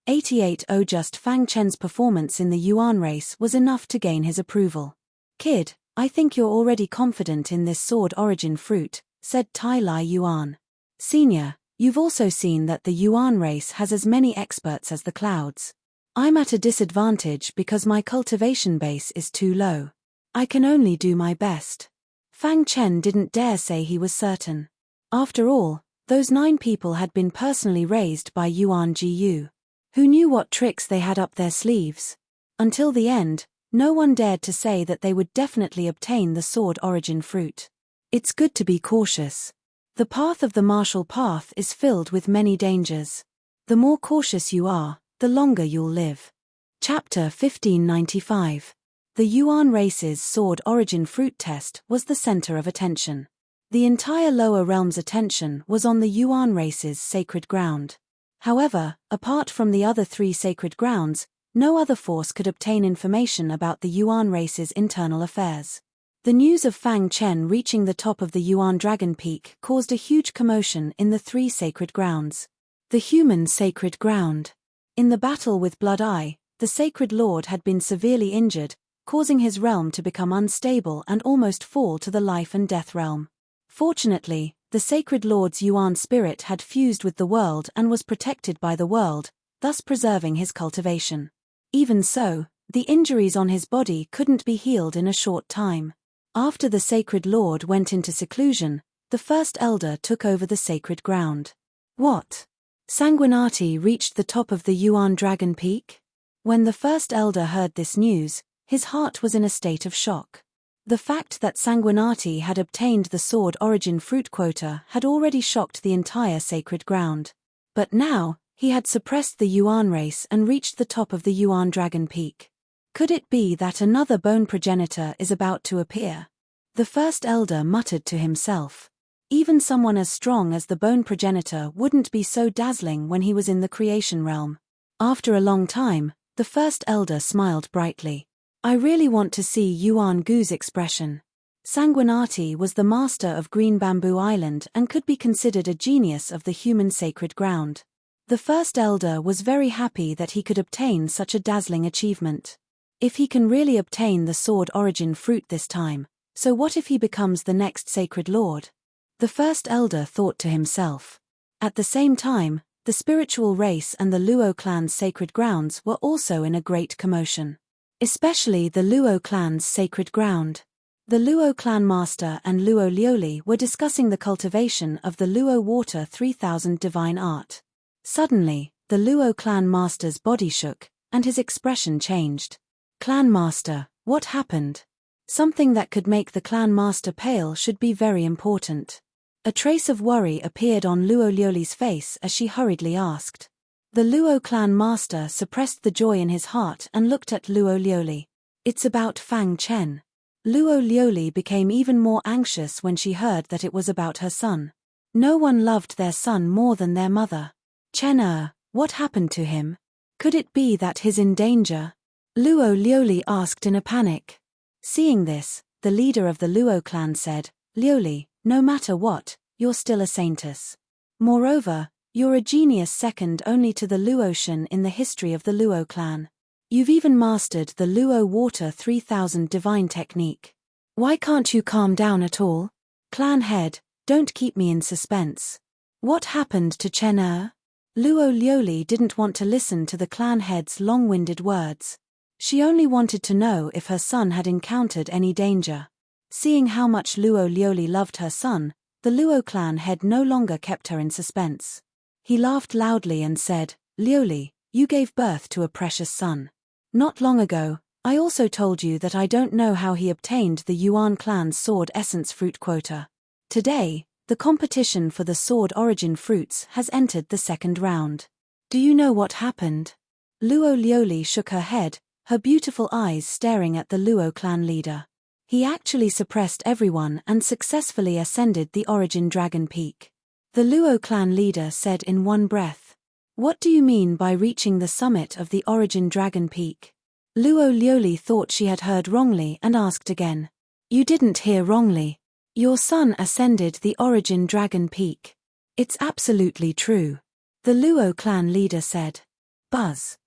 88 Just Fang Chen's performance in the Yuan race was enough to gain his approval. Kid, I think you're already confident in this sword origin fruit, said Tai Lai Yuan. Senior, you've also seen that the Yuan race has as many experts as the clouds. I'm at a disadvantage because my cultivation base is too low. I can only do my best. Fang Chen didn't dare say he was certain. After all, those 9 people had been personally raised by Yuan Jiyu. Who knew what tricks they had up their sleeves? Until the end, no one dared to say that they would definitely obtain the sword origin fruit. It's good to be cautious. The path of the martial path is filled with many dangers. The more cautious you are, the longer you'll live. Chapter 1595. The Yuan race's sword origin fruit test was the center of attention. The entire lower realm's attention was on the Yuan race's sacred ground. However, apart from the other 3 sacred grounds, no other force could obtain information about the Yuan race's internal affairs. The news of Fang Chen reaching the top of the Yuan Dragon Peak caused a huge commotion in the 3 sacred grounds. The human sacred ground. In the battle with Blood Eye, the Sacred Lord had been severely injured, causing his realm to become unstable and almost fall to the life and death realm. Fortunately, the Sacred Lord's Yuan spirit had fused with the world and was protected by the world, thus preserving his cultivation. Even so, the injuries on his body couldn't be healed in a short time. After the Sacred Lord went into seclusion, the first elder took over the sacred ground. What? Sanguinati reached the top of the Yuan Dragon Peak? When the first elder heard this news, his heart was in a state of shock. The fact that Sanguinati had obtained the sword origin fruit quota had already shocked the entire sacred ground. But now, he had suppressed the Yuan race and reached the top of the Yuan Dragon Peak. Could it be that another bone progenitor is about to appear? The first elder muttered to himself. Even someone as strong as the bone progenitor wouldn't be so dazzling when he was in the creation realm. After a long time, the first elder smiled brightly. I really want to see Yuan Gu's expression. Sanguinati was the master of Green Bamboo Island and could be considered a genius of the human sacred ground. The first elder was very happy that he could obtain such a dazzling achievement. If he can really obtain the sword origin fruit this time, so what if he becomes the next sacred lord? The first elder thought to himself. At the same time, the spiritual race and the Luo clan's sacred grounds were also in a great commotion. Especially the Luo clan's sacred ground. The Luo clan master and Luo Lioli were discussing the cultivation of the Luo Water 3000 divine art. Suddenly, the Luo clan master's body shook, and his expression changed. Clan master, what happened? Something that could make the clan master pale should be very important. A trace of worry appeared on Luo Lioli's face as she hurriedly asked. The Luo clan master suppressed the joy in his heart and looked at Luo Lioli. It's about Fang Chen. Luo Lioli became even more anxious when she heard that it was about her son. No one loved their son more than their mother. Chen what happened to him? Could it be that he's in danger? Luo Lioli asked in a panic. Seeing this, the leader of the Luo clan said, Lioli, no matter what, you're still a saintess. Moreover, you're a genius second only to the Luotian in the history of the Luo clan. You've even mastered the Luo Water 3000 divine technique. Why can't you calm down at all? Clan head, don't keep me in suspense. What happened to Chen Luo Lioli didn't want to listen to the clan head's long-winded words. She only wanted to know if her son had encountered any danger. Seeing how much Luo Lioli loved her son, the Luo clan head no longer kept her in suspense. He laughed loudly and said, Lioli, you gave birth to a precious son. Not long ago, I also told you that I don't know how he obtained the Yuan clan's sword essence fruit quota. Today, the competition for the sword origin fruits has entered the second round. Do you know what happened? Luo Lioli shook her head, her beautiful eyes staring at the Luo clan leader. He actually suppressed everyone and successfully ascended the origin dragon peak. The Luo clan leader said in one breath. What do you mean by reaching the summit of the origin dragon peak? Luo Lioli thought she had heard wrongly and asked again. You didn't hear wrongly. Your son ascended the origin dragon peak. It's absolutely true. The Luo clan leader said. Buzz.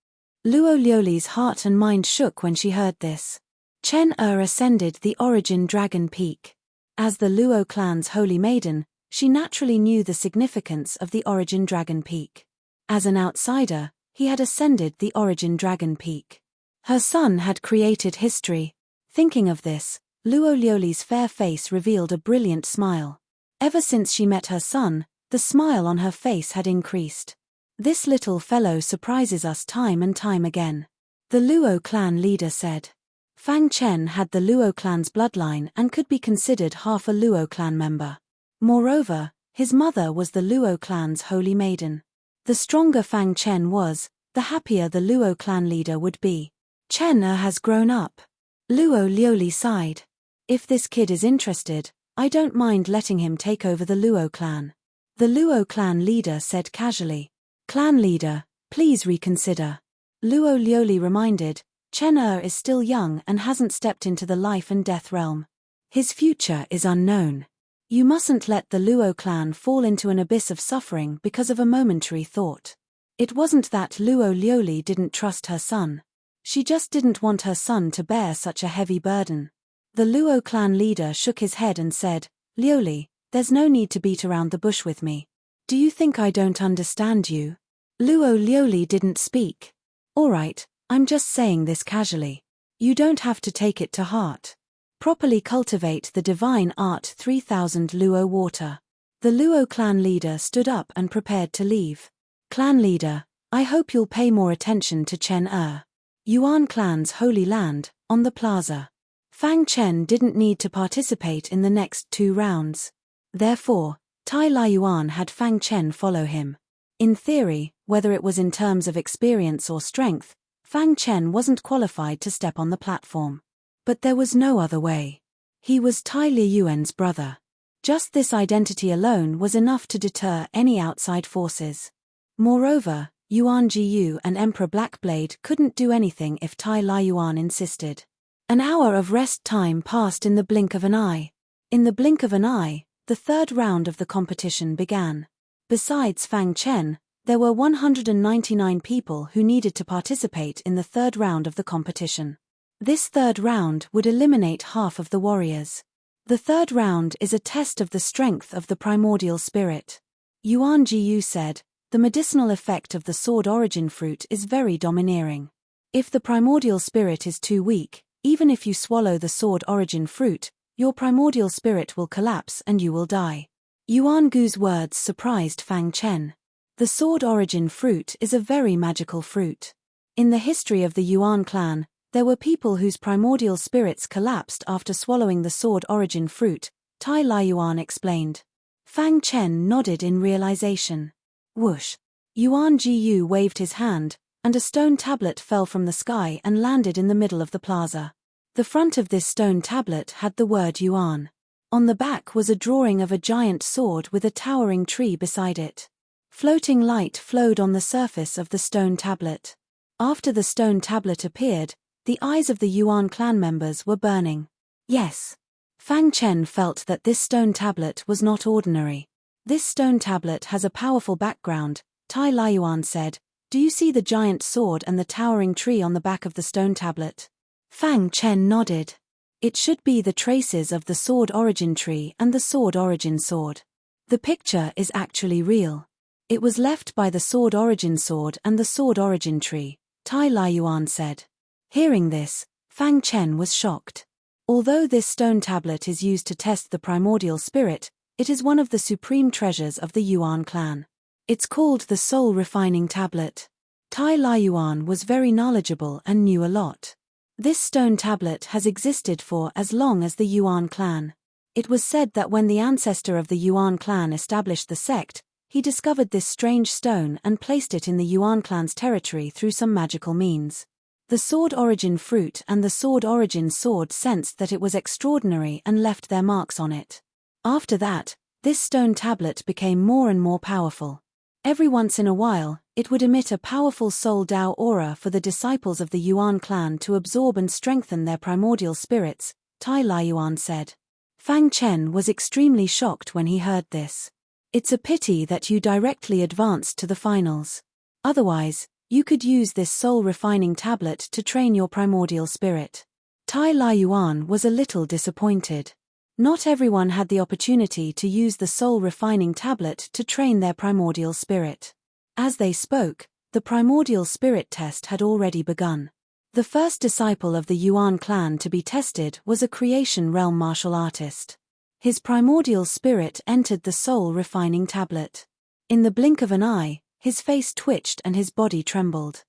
Luo Lioli's heart and mind shook when she heard this. Chen ascended the origin dragon peak. As the Luo clan's holy maiden, she naturally knew the significance of the origin dragon peak. As an outsider, he had ascended the origin dragon peak. Her son had created history. Thinking of this, Luo Lioli's fair face revealed a brilliant smile. Ever since she met her son, the smile on her face had increased. This little fellow surprises us time and time again. The Luo clan leader said. Fang Chen had the Luo clan's bloodline and could be considered half a Luo clan member. Moreover, his mother was the Luo clan's holy maiden. The stronger Fang Chen was, the happier the Luo clan leader would be. Chen has grown up. Luo Lioli sighed. If this kid is interested, I don't mind letting him take over the Luo clan. The Luo clan leader said casually. Clan leader, please reconsider. Luo Lioli reminded, Chen is still young and hasn't stepped into the life and death realm. His future is unknown. You mustn't let the Luo clan fall into an abyss of suffering because of a momentary thought. It wasn't that Luo Lioli didn't trust her son. She just didn't want her son to bear such a heavy burden. The Luo clan leader shook his head and said, Lioli, there's no need to beat around the bush with me. Do you think I don't understand you? Luo Lioli didn't speak. All right, I'm just saying this casually. You don't have to take it to heart. Properly cultivate the divine art 3000 Luo water. The Luo clan leader stood up and prepared to leave. Clan leader, I hope you'll pay more attention to Chen Yuan clan's holy land, on the plaza. Fang Chen didn't need to participate in the next 2 rounds. Therefore, Tai Yuan had Fang Chen follow him. In theory, whether it was in terms of experience or strength, Fang Chen wasn't qualified to step on the platform. But there was no other way. He was Tai Yuan's brother. Just this identity alone was enough to deter any outside forces. Moreover, Yuan Jiyu and Emperor Blackblade couldn't do anything if Tai Yuan insisted. An hour of rest time passed in the blink of an eye. In the blink of an eye, the 3rd round of the competition began. Besides Fang Chen, there were 199 people who needed to participate in the 3rd round of the competition. This 3rd round would eliminate half of the warriors. The 3rd round is a test of the strength of the primordial spirit. Yuan Jiyu said, the medicinal effect of the sword origin fruit is very domineering. If the primordial spirit is too weak, even if you swallow the sword origin fruit, Your primordial spirit will collapse and you will die. Yuan Gu's words surprised Fang Chen. The sword origin fruit is a very magical fruit. In the history of the Yuan clan, there were people whose primordial spirits collapsed after swallowing the sword origin fruit, Tai Yuan explained. Fang Chen nodded in realization. Whoosh! Yuan Jiyu waved his hand, and a stone tablet fell from the sky and landed in the middle of the plaza. The front of this stone tablet had the word Yuan. On the back was a drawing of a giant sword with a towering tree beside it. Floating light flowed on the surface of the stone tablet. After the stone tablet appeared, the eyes of the Yuan clan members were burning. Yes. Fang Chen felt that this stone tablet was not ordinary. This stone tablet has a powerful background, Tai Yuan said. Do you see the giant sword and the towering tree on the back of the stone tablet? Fang Chen nodded. It should be the traces of the sword origin tree and the sword origin sword. The picture is actually real. It was left by the sword origin sword and the sword origin tree, Tai Yuan said. Hearing this, Fang Chen was shocked. Although this stone tablet is used to test the primordial spirit, it is one of the supreme treasures of the Yuan clan. It's called the soul refining tablet. Tai Yuan was very knowledgeable and knew a lot. This stone tablet has existed for as long as the Yuan clan. It was said that when the ancestor of the Yuan clan established the sect, he discovered this strange stone and placed it in the Yuan clan's territory through some magical means. The sword origin fruit and the sword origin sword sensed that it was extraordinary and left their marks on it. After that, this stone tablet became more and more powerful. Every once in a while, it would emit a powerful soul Dao aura for the disciples of the Yuan clan to absorb and strengthen their primordial spirits, Tai Yuan said. Fang Chen was extremely shocked when he heard this. It's a pity that you directly advanced to the finals. Otherwise, you could use this soul refining tablet to train your primordial spirit. Tai Yuan was a little disappointed. Not everyone had the opportunity to use the soul refining tablet to train their primordial spirit. As they spoke, the primordial spirit test had already begun. The first disciple of the Yuan clan to be tested was a creation realm martial artist. His primordial spirit entered the soul refining tablet. In the blink of an eye, his face twitched and his body trembled.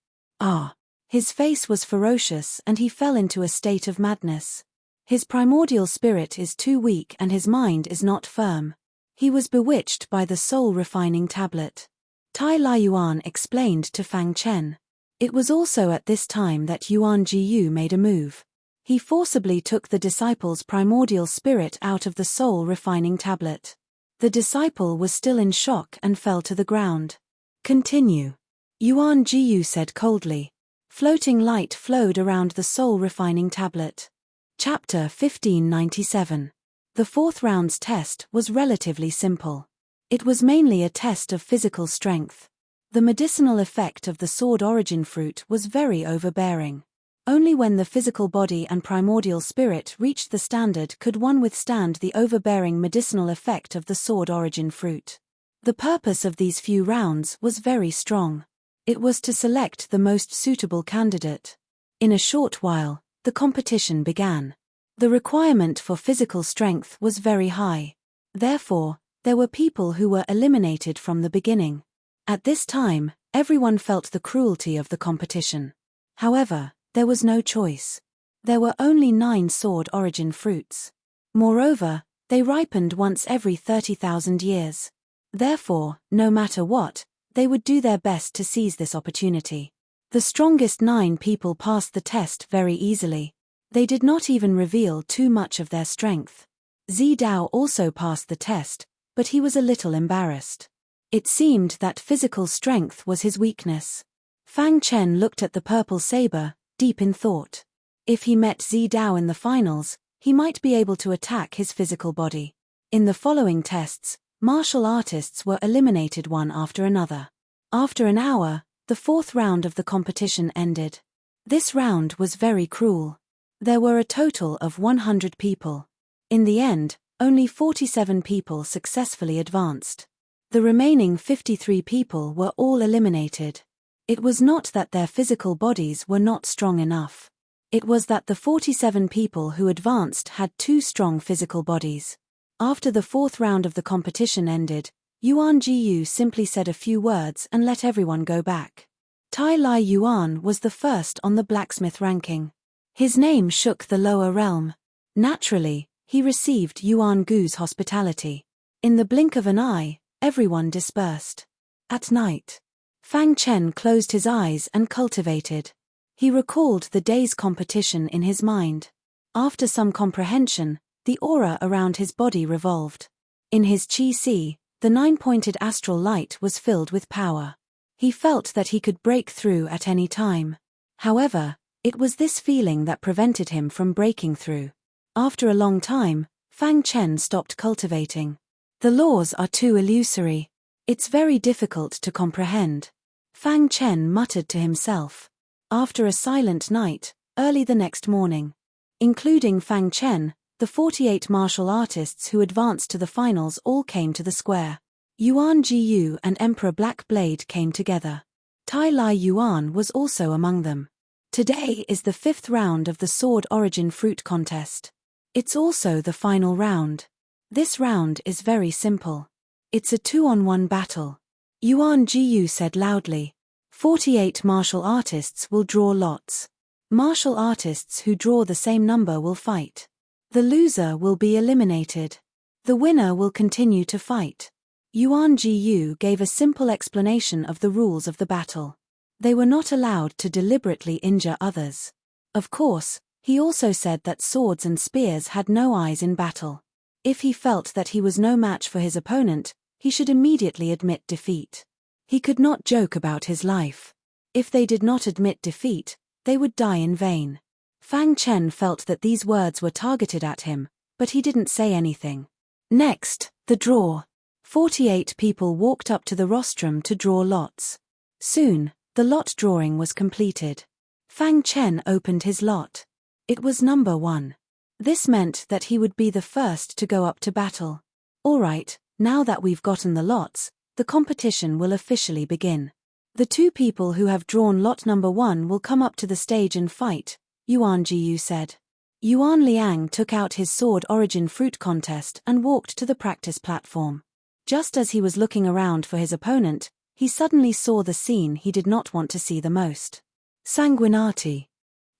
His face was ferocious and he fell into a state of madness. His primordial spirit is too weak and his mind is not firm. He was bewitched by the soul refining tablet. Tai Yuan explained to Fang Chen. It was also at this time that Yuan Jiyu made a move. He forcibly took the disciple's primordial spirit out of the soul refining tablet. The disciple was still in shock and fell to the ground. Continue. Yuan Jiyu said coldly. Floating light flowed around the soul refining tablet. Chapter 1597. The fourth round's test was relatively simple. It was mainly a test of physical strength. The medicinal effect of the sword origin fruit was very overbearing. Only when the physical body and primordial spirit reached the standard could one withstand the overbearing medicinal effect of the sword origin fruit. The purpose of these few rounds was very strong. It was to select the most suitable candidate. In a short while, the competition began. The requirement for physical strength was very high. Therefore, there were people who were eliminated from the beginning. At this time, everyone felt the cruelty of the competition. However, there was no choice. There were only 9 sword origin fruits. Moreover, they ripened once every 30,000 years. Therefore, no matter what, they would do their best to seize this opportunity. The strongest 9 people passed the test very easily. They did not even reveal too much of their strength. Dao also passed the test, but he was a little embarrassed. It seemed that physical strength was his weakness. Fang Chen looked at the purple saber, deep in thought. If he met Dao in the finals, he might be able to attack his physical body. In the following tests, martial artists were eliminated one after another. After an hour, the fourth round of the competition ended. This round was very cruel. There were a total of 100 people. In the end, only 47 people successfully advanced. The remaining 53 people were all eliminated. It was not that their physical bodies were not strong enough. It was that the 47 people who advanced had 2 strong physical bodies. After the 4th round of the competition ended, Yuan Jiyu simply said a few words and let everyone go back. Tai Lai Yuan was the first on the blacksmith ranking. His name shook the lower realm. Naturally, he received Yuan Gu's hospitality. In the blink of an eye, everyone dispersed. At night, Fang Chen closed his eyes and cultivated. He recalled the day's competition in his mind. After some comprehension, the aura around his body revolved. In his qi, the 9-pointed astral light was filled with power. He felt that he could break through at any time. However, it was this feeling that prevented him from breaking through. After a long time, Fang Chen stopped cultivating. The laws are too illusory. It's very difficult to comprehend. Fang Chen muttered to himself. After a silent night, early the next morning, including Fang Chen, the 48 martial artists who advanced to the finals all came to the square. Yuan Jiyu and Emperor Black Blade came together. Tai Lai Yuan was also among them. Today is the 5th round of the Sword Origin Fruit Contest. It's also the final round. This round is very simple. It's a 2-on-1 battle. Yuan Jiyu said loudly. 48 martial artists will draw lots. Martial artists who draw the same number will fight. The loser will be eliminated. The winner will continue to fight. Yuan Jiyu gave a simple explanation of the rules of the battle. They were not allowed to deliberately injure others. Of course, he also said that swords and spears had no eyes in battle. If he felt that he was no match for his opponent, he should immediately admit defeat. He could not joke about his life. If they did not admit defeat, they would die in vain. Fang Chen felt that these words were targeted at him, but he didn't say anything. Next, the draw. 48 people walked up to the rostrum to draw lots. Soon, the lot drawing was completed. Fang Chen opened his lot. It was number 1. This meant that he would be the first to go up to battle. Alright, now that we've gotten the lots, the competition will officially begin. The 2 people who have drawn lot number 1 will come up to the stage and fight, Yuan Jiyu said. Yuan Liang took out his Sword Origin Fruit Contest and walked to the practice platform. Just as he was looking around for his opponent, he suddenly saw the scene he did not want to see the most. Sanguinati.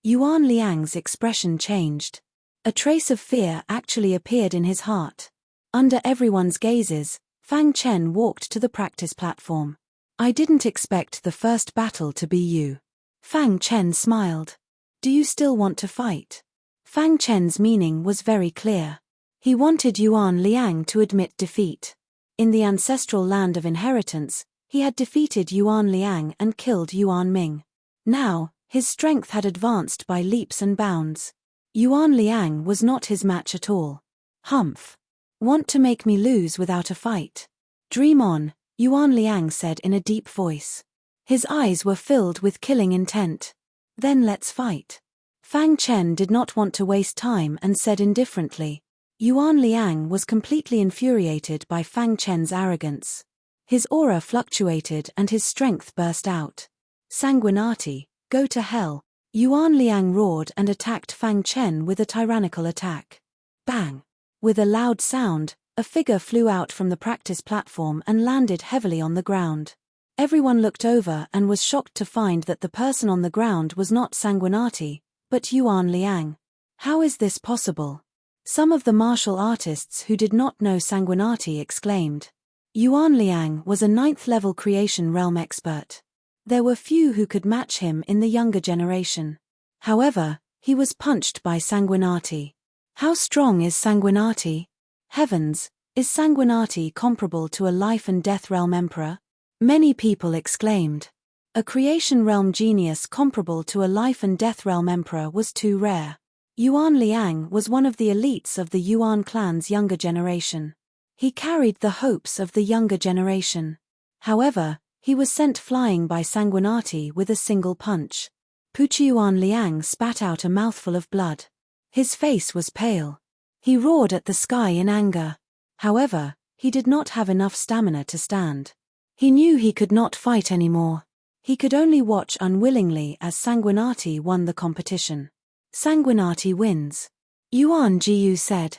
Yuan Liang's expression changed. A trace of fear actually appeared in his heart. Under everyone's gazes, Fang Chen walked to the practice platform. I didn't expect the first battle to be you. Fang Chen smiled. Do you still want to fight? Fang Chen's meaning was very clear. He wanted Yuan Liang to admit defeat. In the ancestral land of inheritance, he had defeated Yuan Liang and killed Yuan Ming. Now, his strength had advanced by leaps and bounds. Yuan Liang was not his match at all. Humph. Want to make me lose without a fight? Dream on, Yuan Liang said in a deep voice. His eyes were filled with killing intent. Then let's fight. Fang Chen did not want to waste time and said indifferently. Yuan Liang was completely infuriated by Fang Chen's arrogance. His aura fluctuated and his strength burst out. Sanguinati, go to hell. Yuan Liang roared and attacked Fang Chen with a tyrannical attack. Bang! With a loud sound, a figure flew out from the practice platform and landed heavily on the ground. Everyone looked over and was shocked to find that the person on the ground was not Sanguinati, but Yuan Liang. How is this possible? Some of the martial artists who did not know Sanguinati exclaimed. Yuan Liang was a 9th-level creation realm expert. There were few who could match him in the younger generation. However, he was punched by Sanguinati. How strong is Sanguinati? Heavens, is Sanguinati comparable to a life and death realm emperor? Many people exclaimed. A creation realm genius comparable to a life and death realm emperor was too rare. Yuan Liang was one of the elites of the Yuan clan's younger generation. He carried the hopes of the younger generation. However, he was sent flying by Sanguinati with a single punch. Yuan Liang spat out a mouthful of blood. His face was pale. He roared at the sky in anger. However, he did not have enough stamina to stand. He knew he could not fight anymore. He could only watch unwillingly as Sanguinati won the competition. Sanguinati wins. Yuan Jiyu said.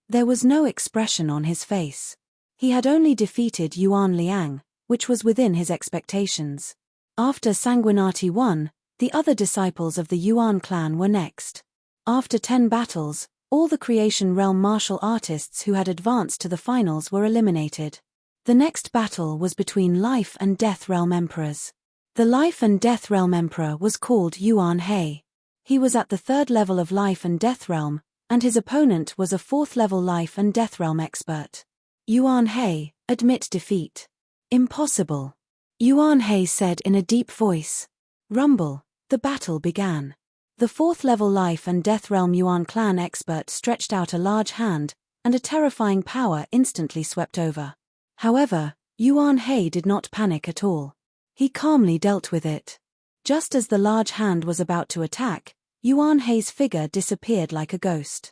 There was no expression on his face. He had only defeated Yuan Liang, which was within his expectations. After Sanguinati won, the other disciples of the Yuan clan were next. After 10 battles, all the Creation Realm martial artists who had advanced to the finals were eliminated. The next battle was between Life and Death Realm Emperors. The Life and Death Realm Emperor was called Yuan He. He was at the 3rd level of Life and Death Realm, and his opponent was a 4th level Life and Death Realm expert. Yuan He, admit defeat. Impossible. Yuan He said in a deep voice. Rumble. The battle began. The 4th level Life and Death Realm Yuan clan expert stretched out a large hand, and a terrifying power instantly swept over. However, Yuan He did not panic at all. He calmly dealt with it. Just as the large hand was about to attack, Yuan He's figure disappeared like a ghost.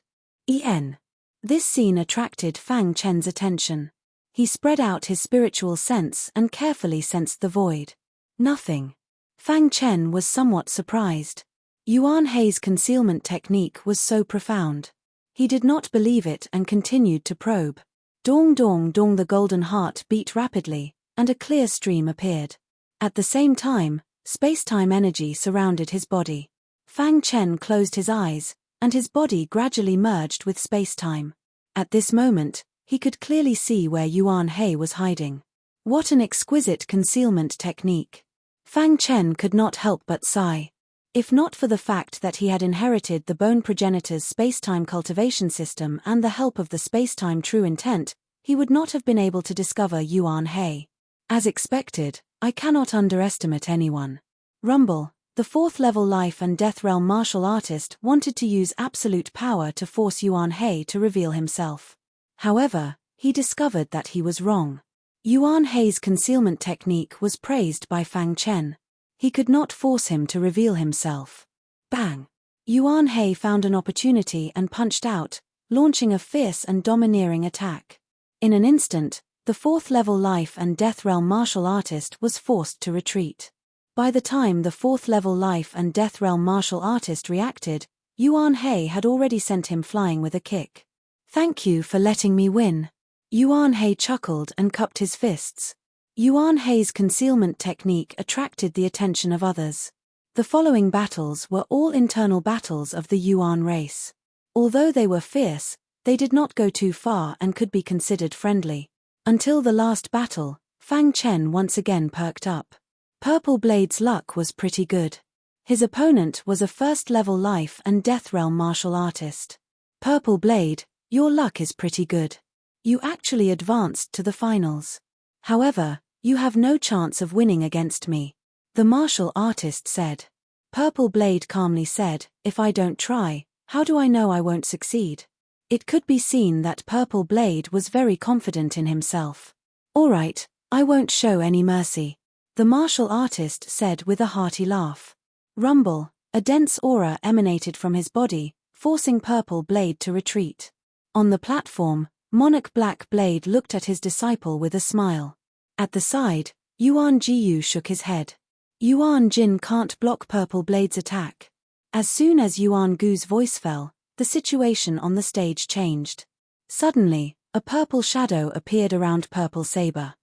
This scene attracted Fang Chen's attention. He spread out his spiritual sense and carefully sensed the void. Nothing. Fang Chen was somewhat surprised. Yuan He's concealment technique was so profound. He did not believe it and continued to probe. Dong dong dong, the golden heart beat rapidly, and a clear stream appeared. At the same time, space-time energy surrounded his body. Fang Chen closed his eyes, and his body gradually merged with space-time. At this moment, he could clearly see where Yuan He was hiding. What an exquisite concealment technique. Fang Chen could not help but sigh. If not for the fact that he had inherited the Bone Progenitor's space-time cultivation system and the help of the space-time true intent, he would not have been able to discover Yuan He. As expected, I cannot underestimate anyone. Rumble, the 4th level Life and Death Realm martial artist, wanted to use absolute power to force Yuan He to reveal himself. However, he discovered that he was wrong. Yuan He's concealment technique was praised by Fang Chen. He could not force him to reveal himself. Bang! Yuan He found an opportunity and punched out, launching a fierce and domineering attack. In an instant, the 4th level Life and Death Realm martial artist was forced to retreat. By the time the 4th level Life and Death Realm martial artist reacted, Yuan He had already sent him flying with a kick. Thank you for letting me win. Yuan He chuckled and cupped his fists. Yuan He's concealment technique attracted the attention of others. The following battles were all internal battles of the Yuan race. Although they were fierce, they did not go too far and could be considered friendly. Until the last battle, Fang Chen once again perked up. Purple Blade's luck was pretty good. His opponent was a 1st level Life and Death Realm martial artist. Purple Blade, your luck is pretty good. You actually advanced to the finals. However, you have no chance of winning against me, the martial artist said. Purple Blade calmly said, if I don't try, how do I know I won't succeed? It could be seen that Purple Blade was very confident in himself. Alright, I won't show any mercy, the martial artist said with a hearty laugh. Rumble, a dense aura emanated from his body, forcing Purple Blade to retreat. On the platform, Monarch Black Blade looked at his disciple with a smile. At the side, Yuan Jiyu shook his head. Yuan Jin can't block Purple Blade's attack. As soon as Yuan Gu's voice fell, the situation on the stage changed. Suddenly, a purple shadow appeared around Purple Saber.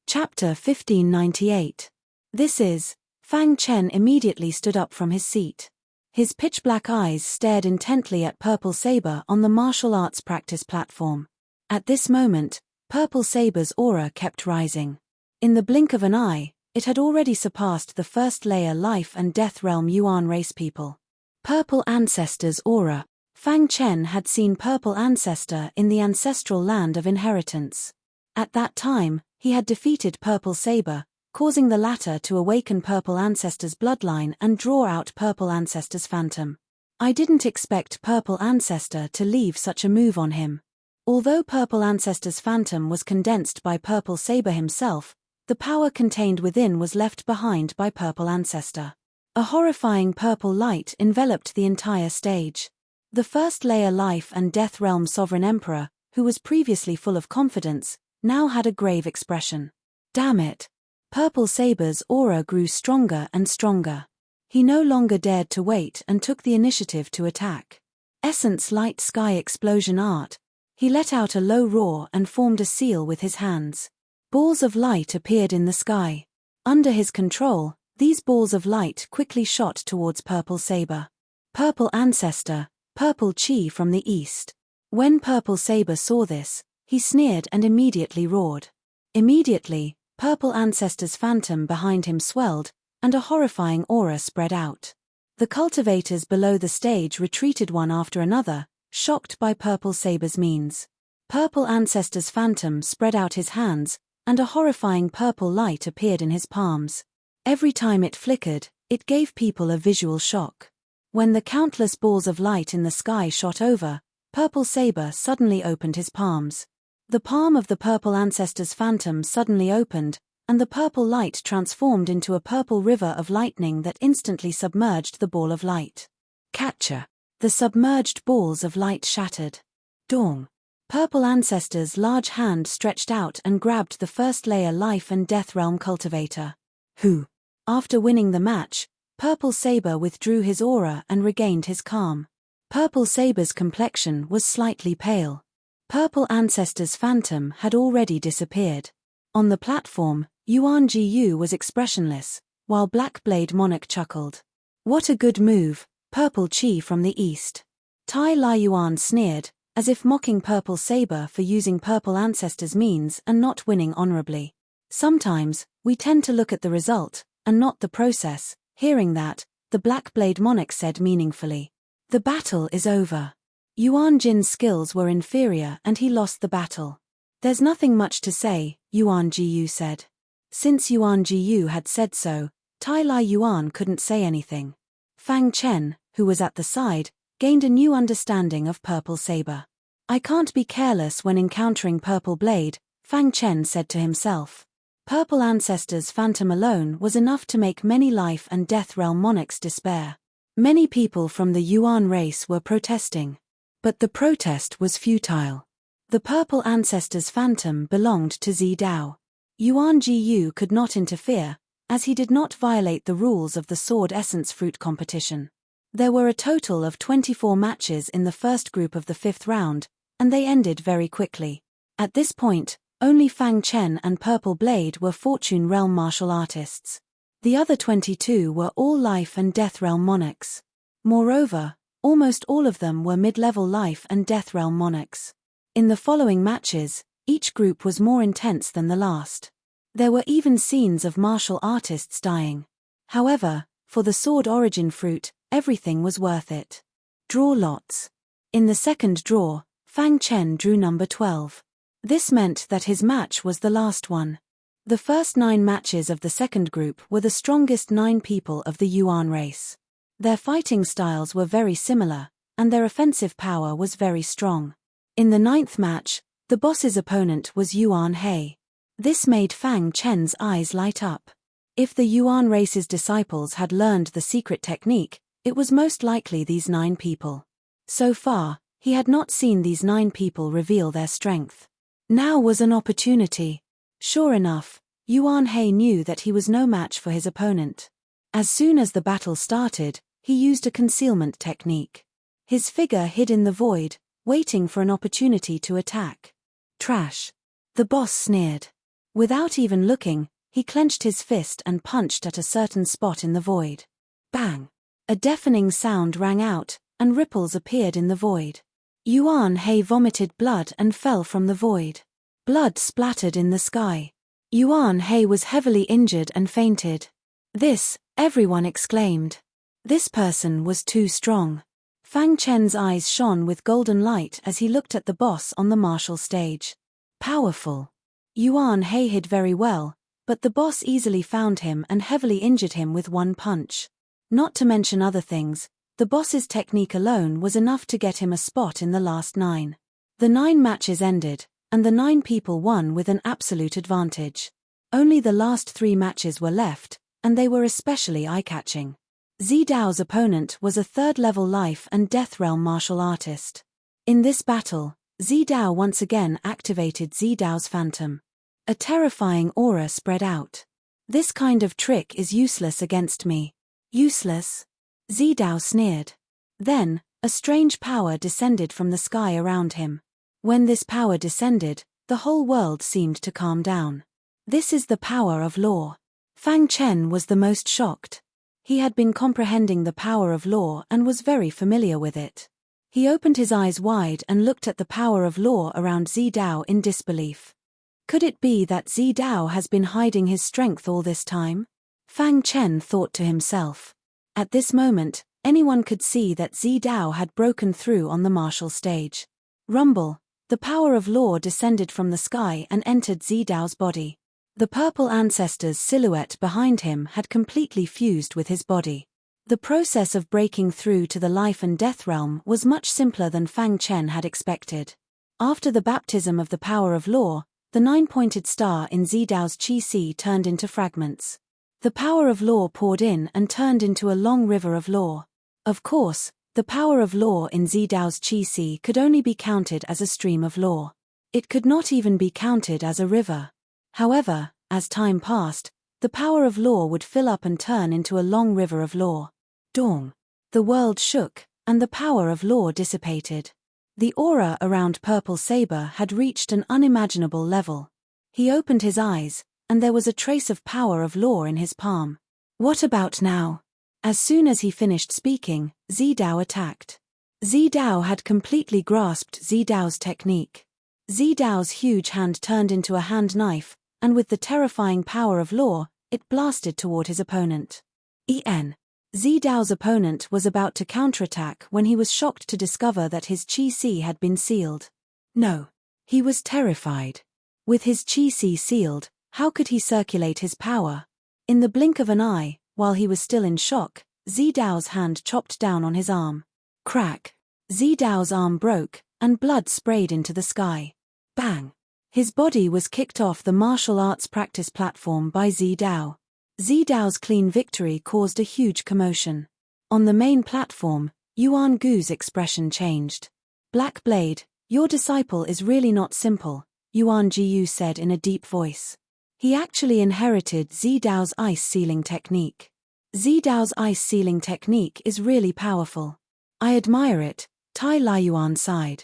Chapter 1598. This is. Fang Chen immediately stood up from his seat. His pitch-black eyes stared intently at Purple Saber on the martial arts practice platform. At this moment, Purple Saber's aura kept rising. In the blink of an eye, it had already surpassed the 1st layer Life and Death Realm Yuan race people. Purple Ancestor's aura. Fang Chen had seen Purple Ancestor in the ancestral land of inheritance. At that time, he had defeated Purple Saber, causing the latter to awaken Purple Ancestor's bloodline and draw out Purple Ancestor's phantom. I didn't expect Purple Ancestor to leave such a move on him. Although Purple Ancestor's phantom was condensed by Purple Saber himself, the power contained within was left behind by Purple Ancestor. A horrifying purple light enveloped the entire stage. The 1st layer Life and Death Realm Sovereign Emperor, who was previously full of confidence, now had a grave expression. Damn it! Purple Saber's aura grew stronger and stronger. He no longer dared to wait and took the initiative to attack. Essence Light Sky Explosion Art. He let out a low roar and formed a seal with his hands. Balls of light appeared in the sky. Under his control, these balls of light quickly shot towards Purple Saber. Purple Ancestor, Purple Chi from the east. When Purple Saber saw this, he sneered and immediately roared. Immediately, Purple Ancestor's phantom behind him swelled, and a horrifying aura spread out. The cultivators below the stage retreated one after another, shocked by Purple Saber's means. Purple Ancestor's phantom spread out his hands, and a horrifying purple light appeared in his palms. Every time it flickered, it gave people a visual shock. When the countless balls of light in the sky shot over, Purple Saber suddenly opened his palms. The palm of the Purple Ancestor's phantom suddenly opened, and the purple light transformed into a purple river of lightning that instantly submerged the ball of light. Catcher. The submerged balls of light shattered. Dong. Purple Ancestor's large hand stretched out and grabbed the first layer Life and Death Realm cultivator. Who? After winning the match, Purple Saber withdrew his aura and regained his calm. Purple Saber's complexion was slightly pale. Purple Ancestor's phantom had already disappeared. On the platform, Yuan Jiyu was expressionless, while Black Blade Monarch chuckled. What a good move, Purple Chi from the east. Tai Lai Yuan sneered, as if mocking Purple Saber for using Purple Ancestor's means and not winning honorably. Sometimes, we tend to look at the result, and not the process. Hearing that, the Black Blade Monarch said meaningfully. The battle is over. Yuan Jin's skills were inferior and he lost the battle. There's nothing much to say, Yuan Jiyu said. Since Yuan Jiyu had said so, Tai Lai Yuan couldn't say anything. Fang Chen, who was at the side, gained a new understanding of Purple Saber. I can't be careless when encountering Purple Blade, Fang Chen said to himself. Purple Ancestor's phantom alone was enough to make many Life and Death Realm monarchs despair. Many people from the Yuan race were protesting. But the protest was futile. The Purple Ancestor's phantom belonged to Zi Dao. Yuan Jiyu could not interfere, as he did not violate the rules of the Sword Essence Fruit competition. There were a total of 24 matches in the first group of the 5th round, and they ended very quickly. At this point, only Fang Chen and Purple Blade were Fortune Realm martial artists. The other 22 were all Life and Death Realm monarchs. Moreover, almost all of them were mid-level Life and Death Realm monarchs. In the following matches, each group was more intense than the last. There were even scenes of martial artists dying. However, for the Sword Origin Fruit, everything was worth it. Draw lots. In the second draw, Fang Chen drew number 12. This meant that his match was the last one. The first 9 matches of the second group were the strongest 9 people of the Yuan race. Their fighting styles were very similar, and their offensive power was very strong. In the 9th match, the boss's opponent was Yuan He. This made Fang Chen's eyes light up. If the Yuan race's disciples had learned the secret technique, it was most likely these 9 people. So far, he had not seen these 9 people reveal their strength. Now was an opportunity. Sure enough, Yuan He knew that he was no match for his opponent. As soon as the battle started, he used a concealment technique. His figure hid in the void, waiting for an opportunity to attack. Trash. The boss sneered. Without even looking, he clenched his fist and punched at a certain spot in the void. Bang! A deafening sound rang out, and ripples appeared in the void. Yuan He vomited blood and fell from the void. Blood splattered in the sky. Yuan He was heavily injured and fainted. This, everyone exclaimed. This person was too strong. Fang Chen's eyes shone with golden light as he looked at the boss on the martial stage. Powerful. Yuan He hid very well, but the boss easily found him and heavily injured him with one punch. Not to mention other things, the boss's technique alone was enough to get him a spot in the last 9. The 9 matches ended, and the 9 people won with an absolute advantage. Only the last 3 matches were left, and they were especially eye-catching. Zi Dao's opponent was a 3rd-level Life and Death Realm martial artist. In this battle, Zi Dao once again activated Zi Dao's phantom. A terrifying aura spread out. This kind of trick is useless against me. Useless. Zidao sneered. Then, a strange power descended from the sky around him. When this power descended, the whole world seemed to calm down. This is the power of law. Fang Chen was the most shocked. He had been comprehending the power of law and was very familiar with it. He opened his eyes wide and looked at the power of law around Zidao in disbelief. Could it be that Zidao has been hiding his strength all this time? Fang Chen thought to himself. At this moment, anyone could see that Zidao had broken through on the martial stage. Rumble. The power of law descended from the sky and entered Zidao's body. The purple ancestor's silhouette behind him had completely fused with his body. The process of breaking through to the life and death realm was much simpler than Fang Chen had expected. After the baptism of the power of law, the 9-pointed star in Zidao's qi turned into fragments. The power of law poured in and turned into a long river of law. Of course, the power of law in Zidao's qi could only be counted as a stream of law. It could not even be counted as a river. However, as time passed, the power of law would fill up and turn into a long river of law. Dong. The world shook, and the power of law dissipated. The aura around Purple Saber had reached an unimaginable level. He opened his eyes, and there was a trace of power of law in his palm. What about now? As soon as he finished speaking, Zidao attacked. Zidao had completely grasped Zidao's technique. Zidao's huge hand turned into a hand knife, and with the terrifying power of law, it blasted toward his opponent. Zidao's opponent was about to counterattack when he was shocked to discover that his qi had been sealed. No. He was terrified. With his qi sealed, how could he circulate his power? In the blink of an eye, while he was still in shock, Zidao's hand chopped down on his arm. Crack. Zidao's arm broke, and blood sprayed into the sky. Bang. His body was kicked off the martial arts practice platform by Zidao. Zidao's clean victory caused a huge commotion. On the main platform, Yuan Gu's expression changed. Black Blade, your disciple is really not simple, Yuan Gu said in a deep voice. He actually inherited Zidao's ice sealing technique. Zidao's ice sealing technique is really powerful. I admire it, Tai Laiyuan sighed.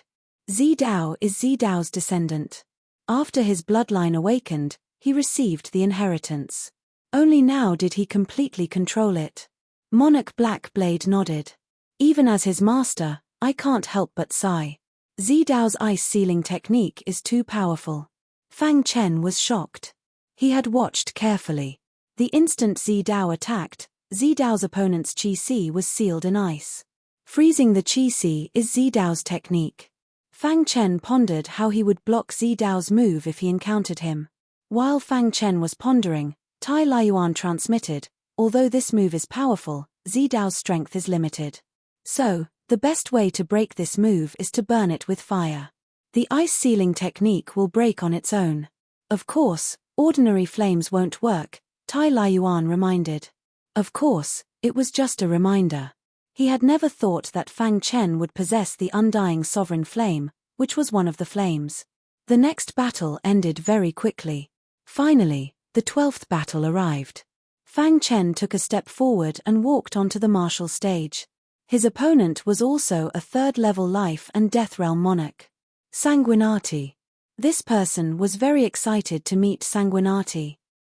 Zidao is Zidao's descendant. After his bloodline awakened, he received the inheritance. Only now did he completely control it. Monarch Black Blade nodded. Even as his master, I can't help but sigh. Zidao's ice sealing technique is too powerful. Fang Chen was shocked. He had watched carefully. The instant Zidao attacked, Zidao's opponent's qi was sealed in ice. Freezing the qi is Zidao's technique. Fang Chen pondered how he would block Zidao's move if he encountered him. While Fang Chen was pondering, Tai Laiyuan transmitted, although this move is powerful, Zidao's strength is limited. So, the best way to break this move is to burn it with fire. The ice sealing technique will break on its own. Of course, ordinary flames won't work, Tai Laiyuan reminded. Of course, it was just a reminder. He had never thought that Fang Chen would possess the undying sovereign flame, which was one of the flames. The next battle ended very quickly. Finally, the 12th battle arrived. Fang Chen took a step forward and walked onto the martial stage. His opponent was also a third-level life and death realm monarch. Sanguinati. This person was very excited to meet Sanguinati.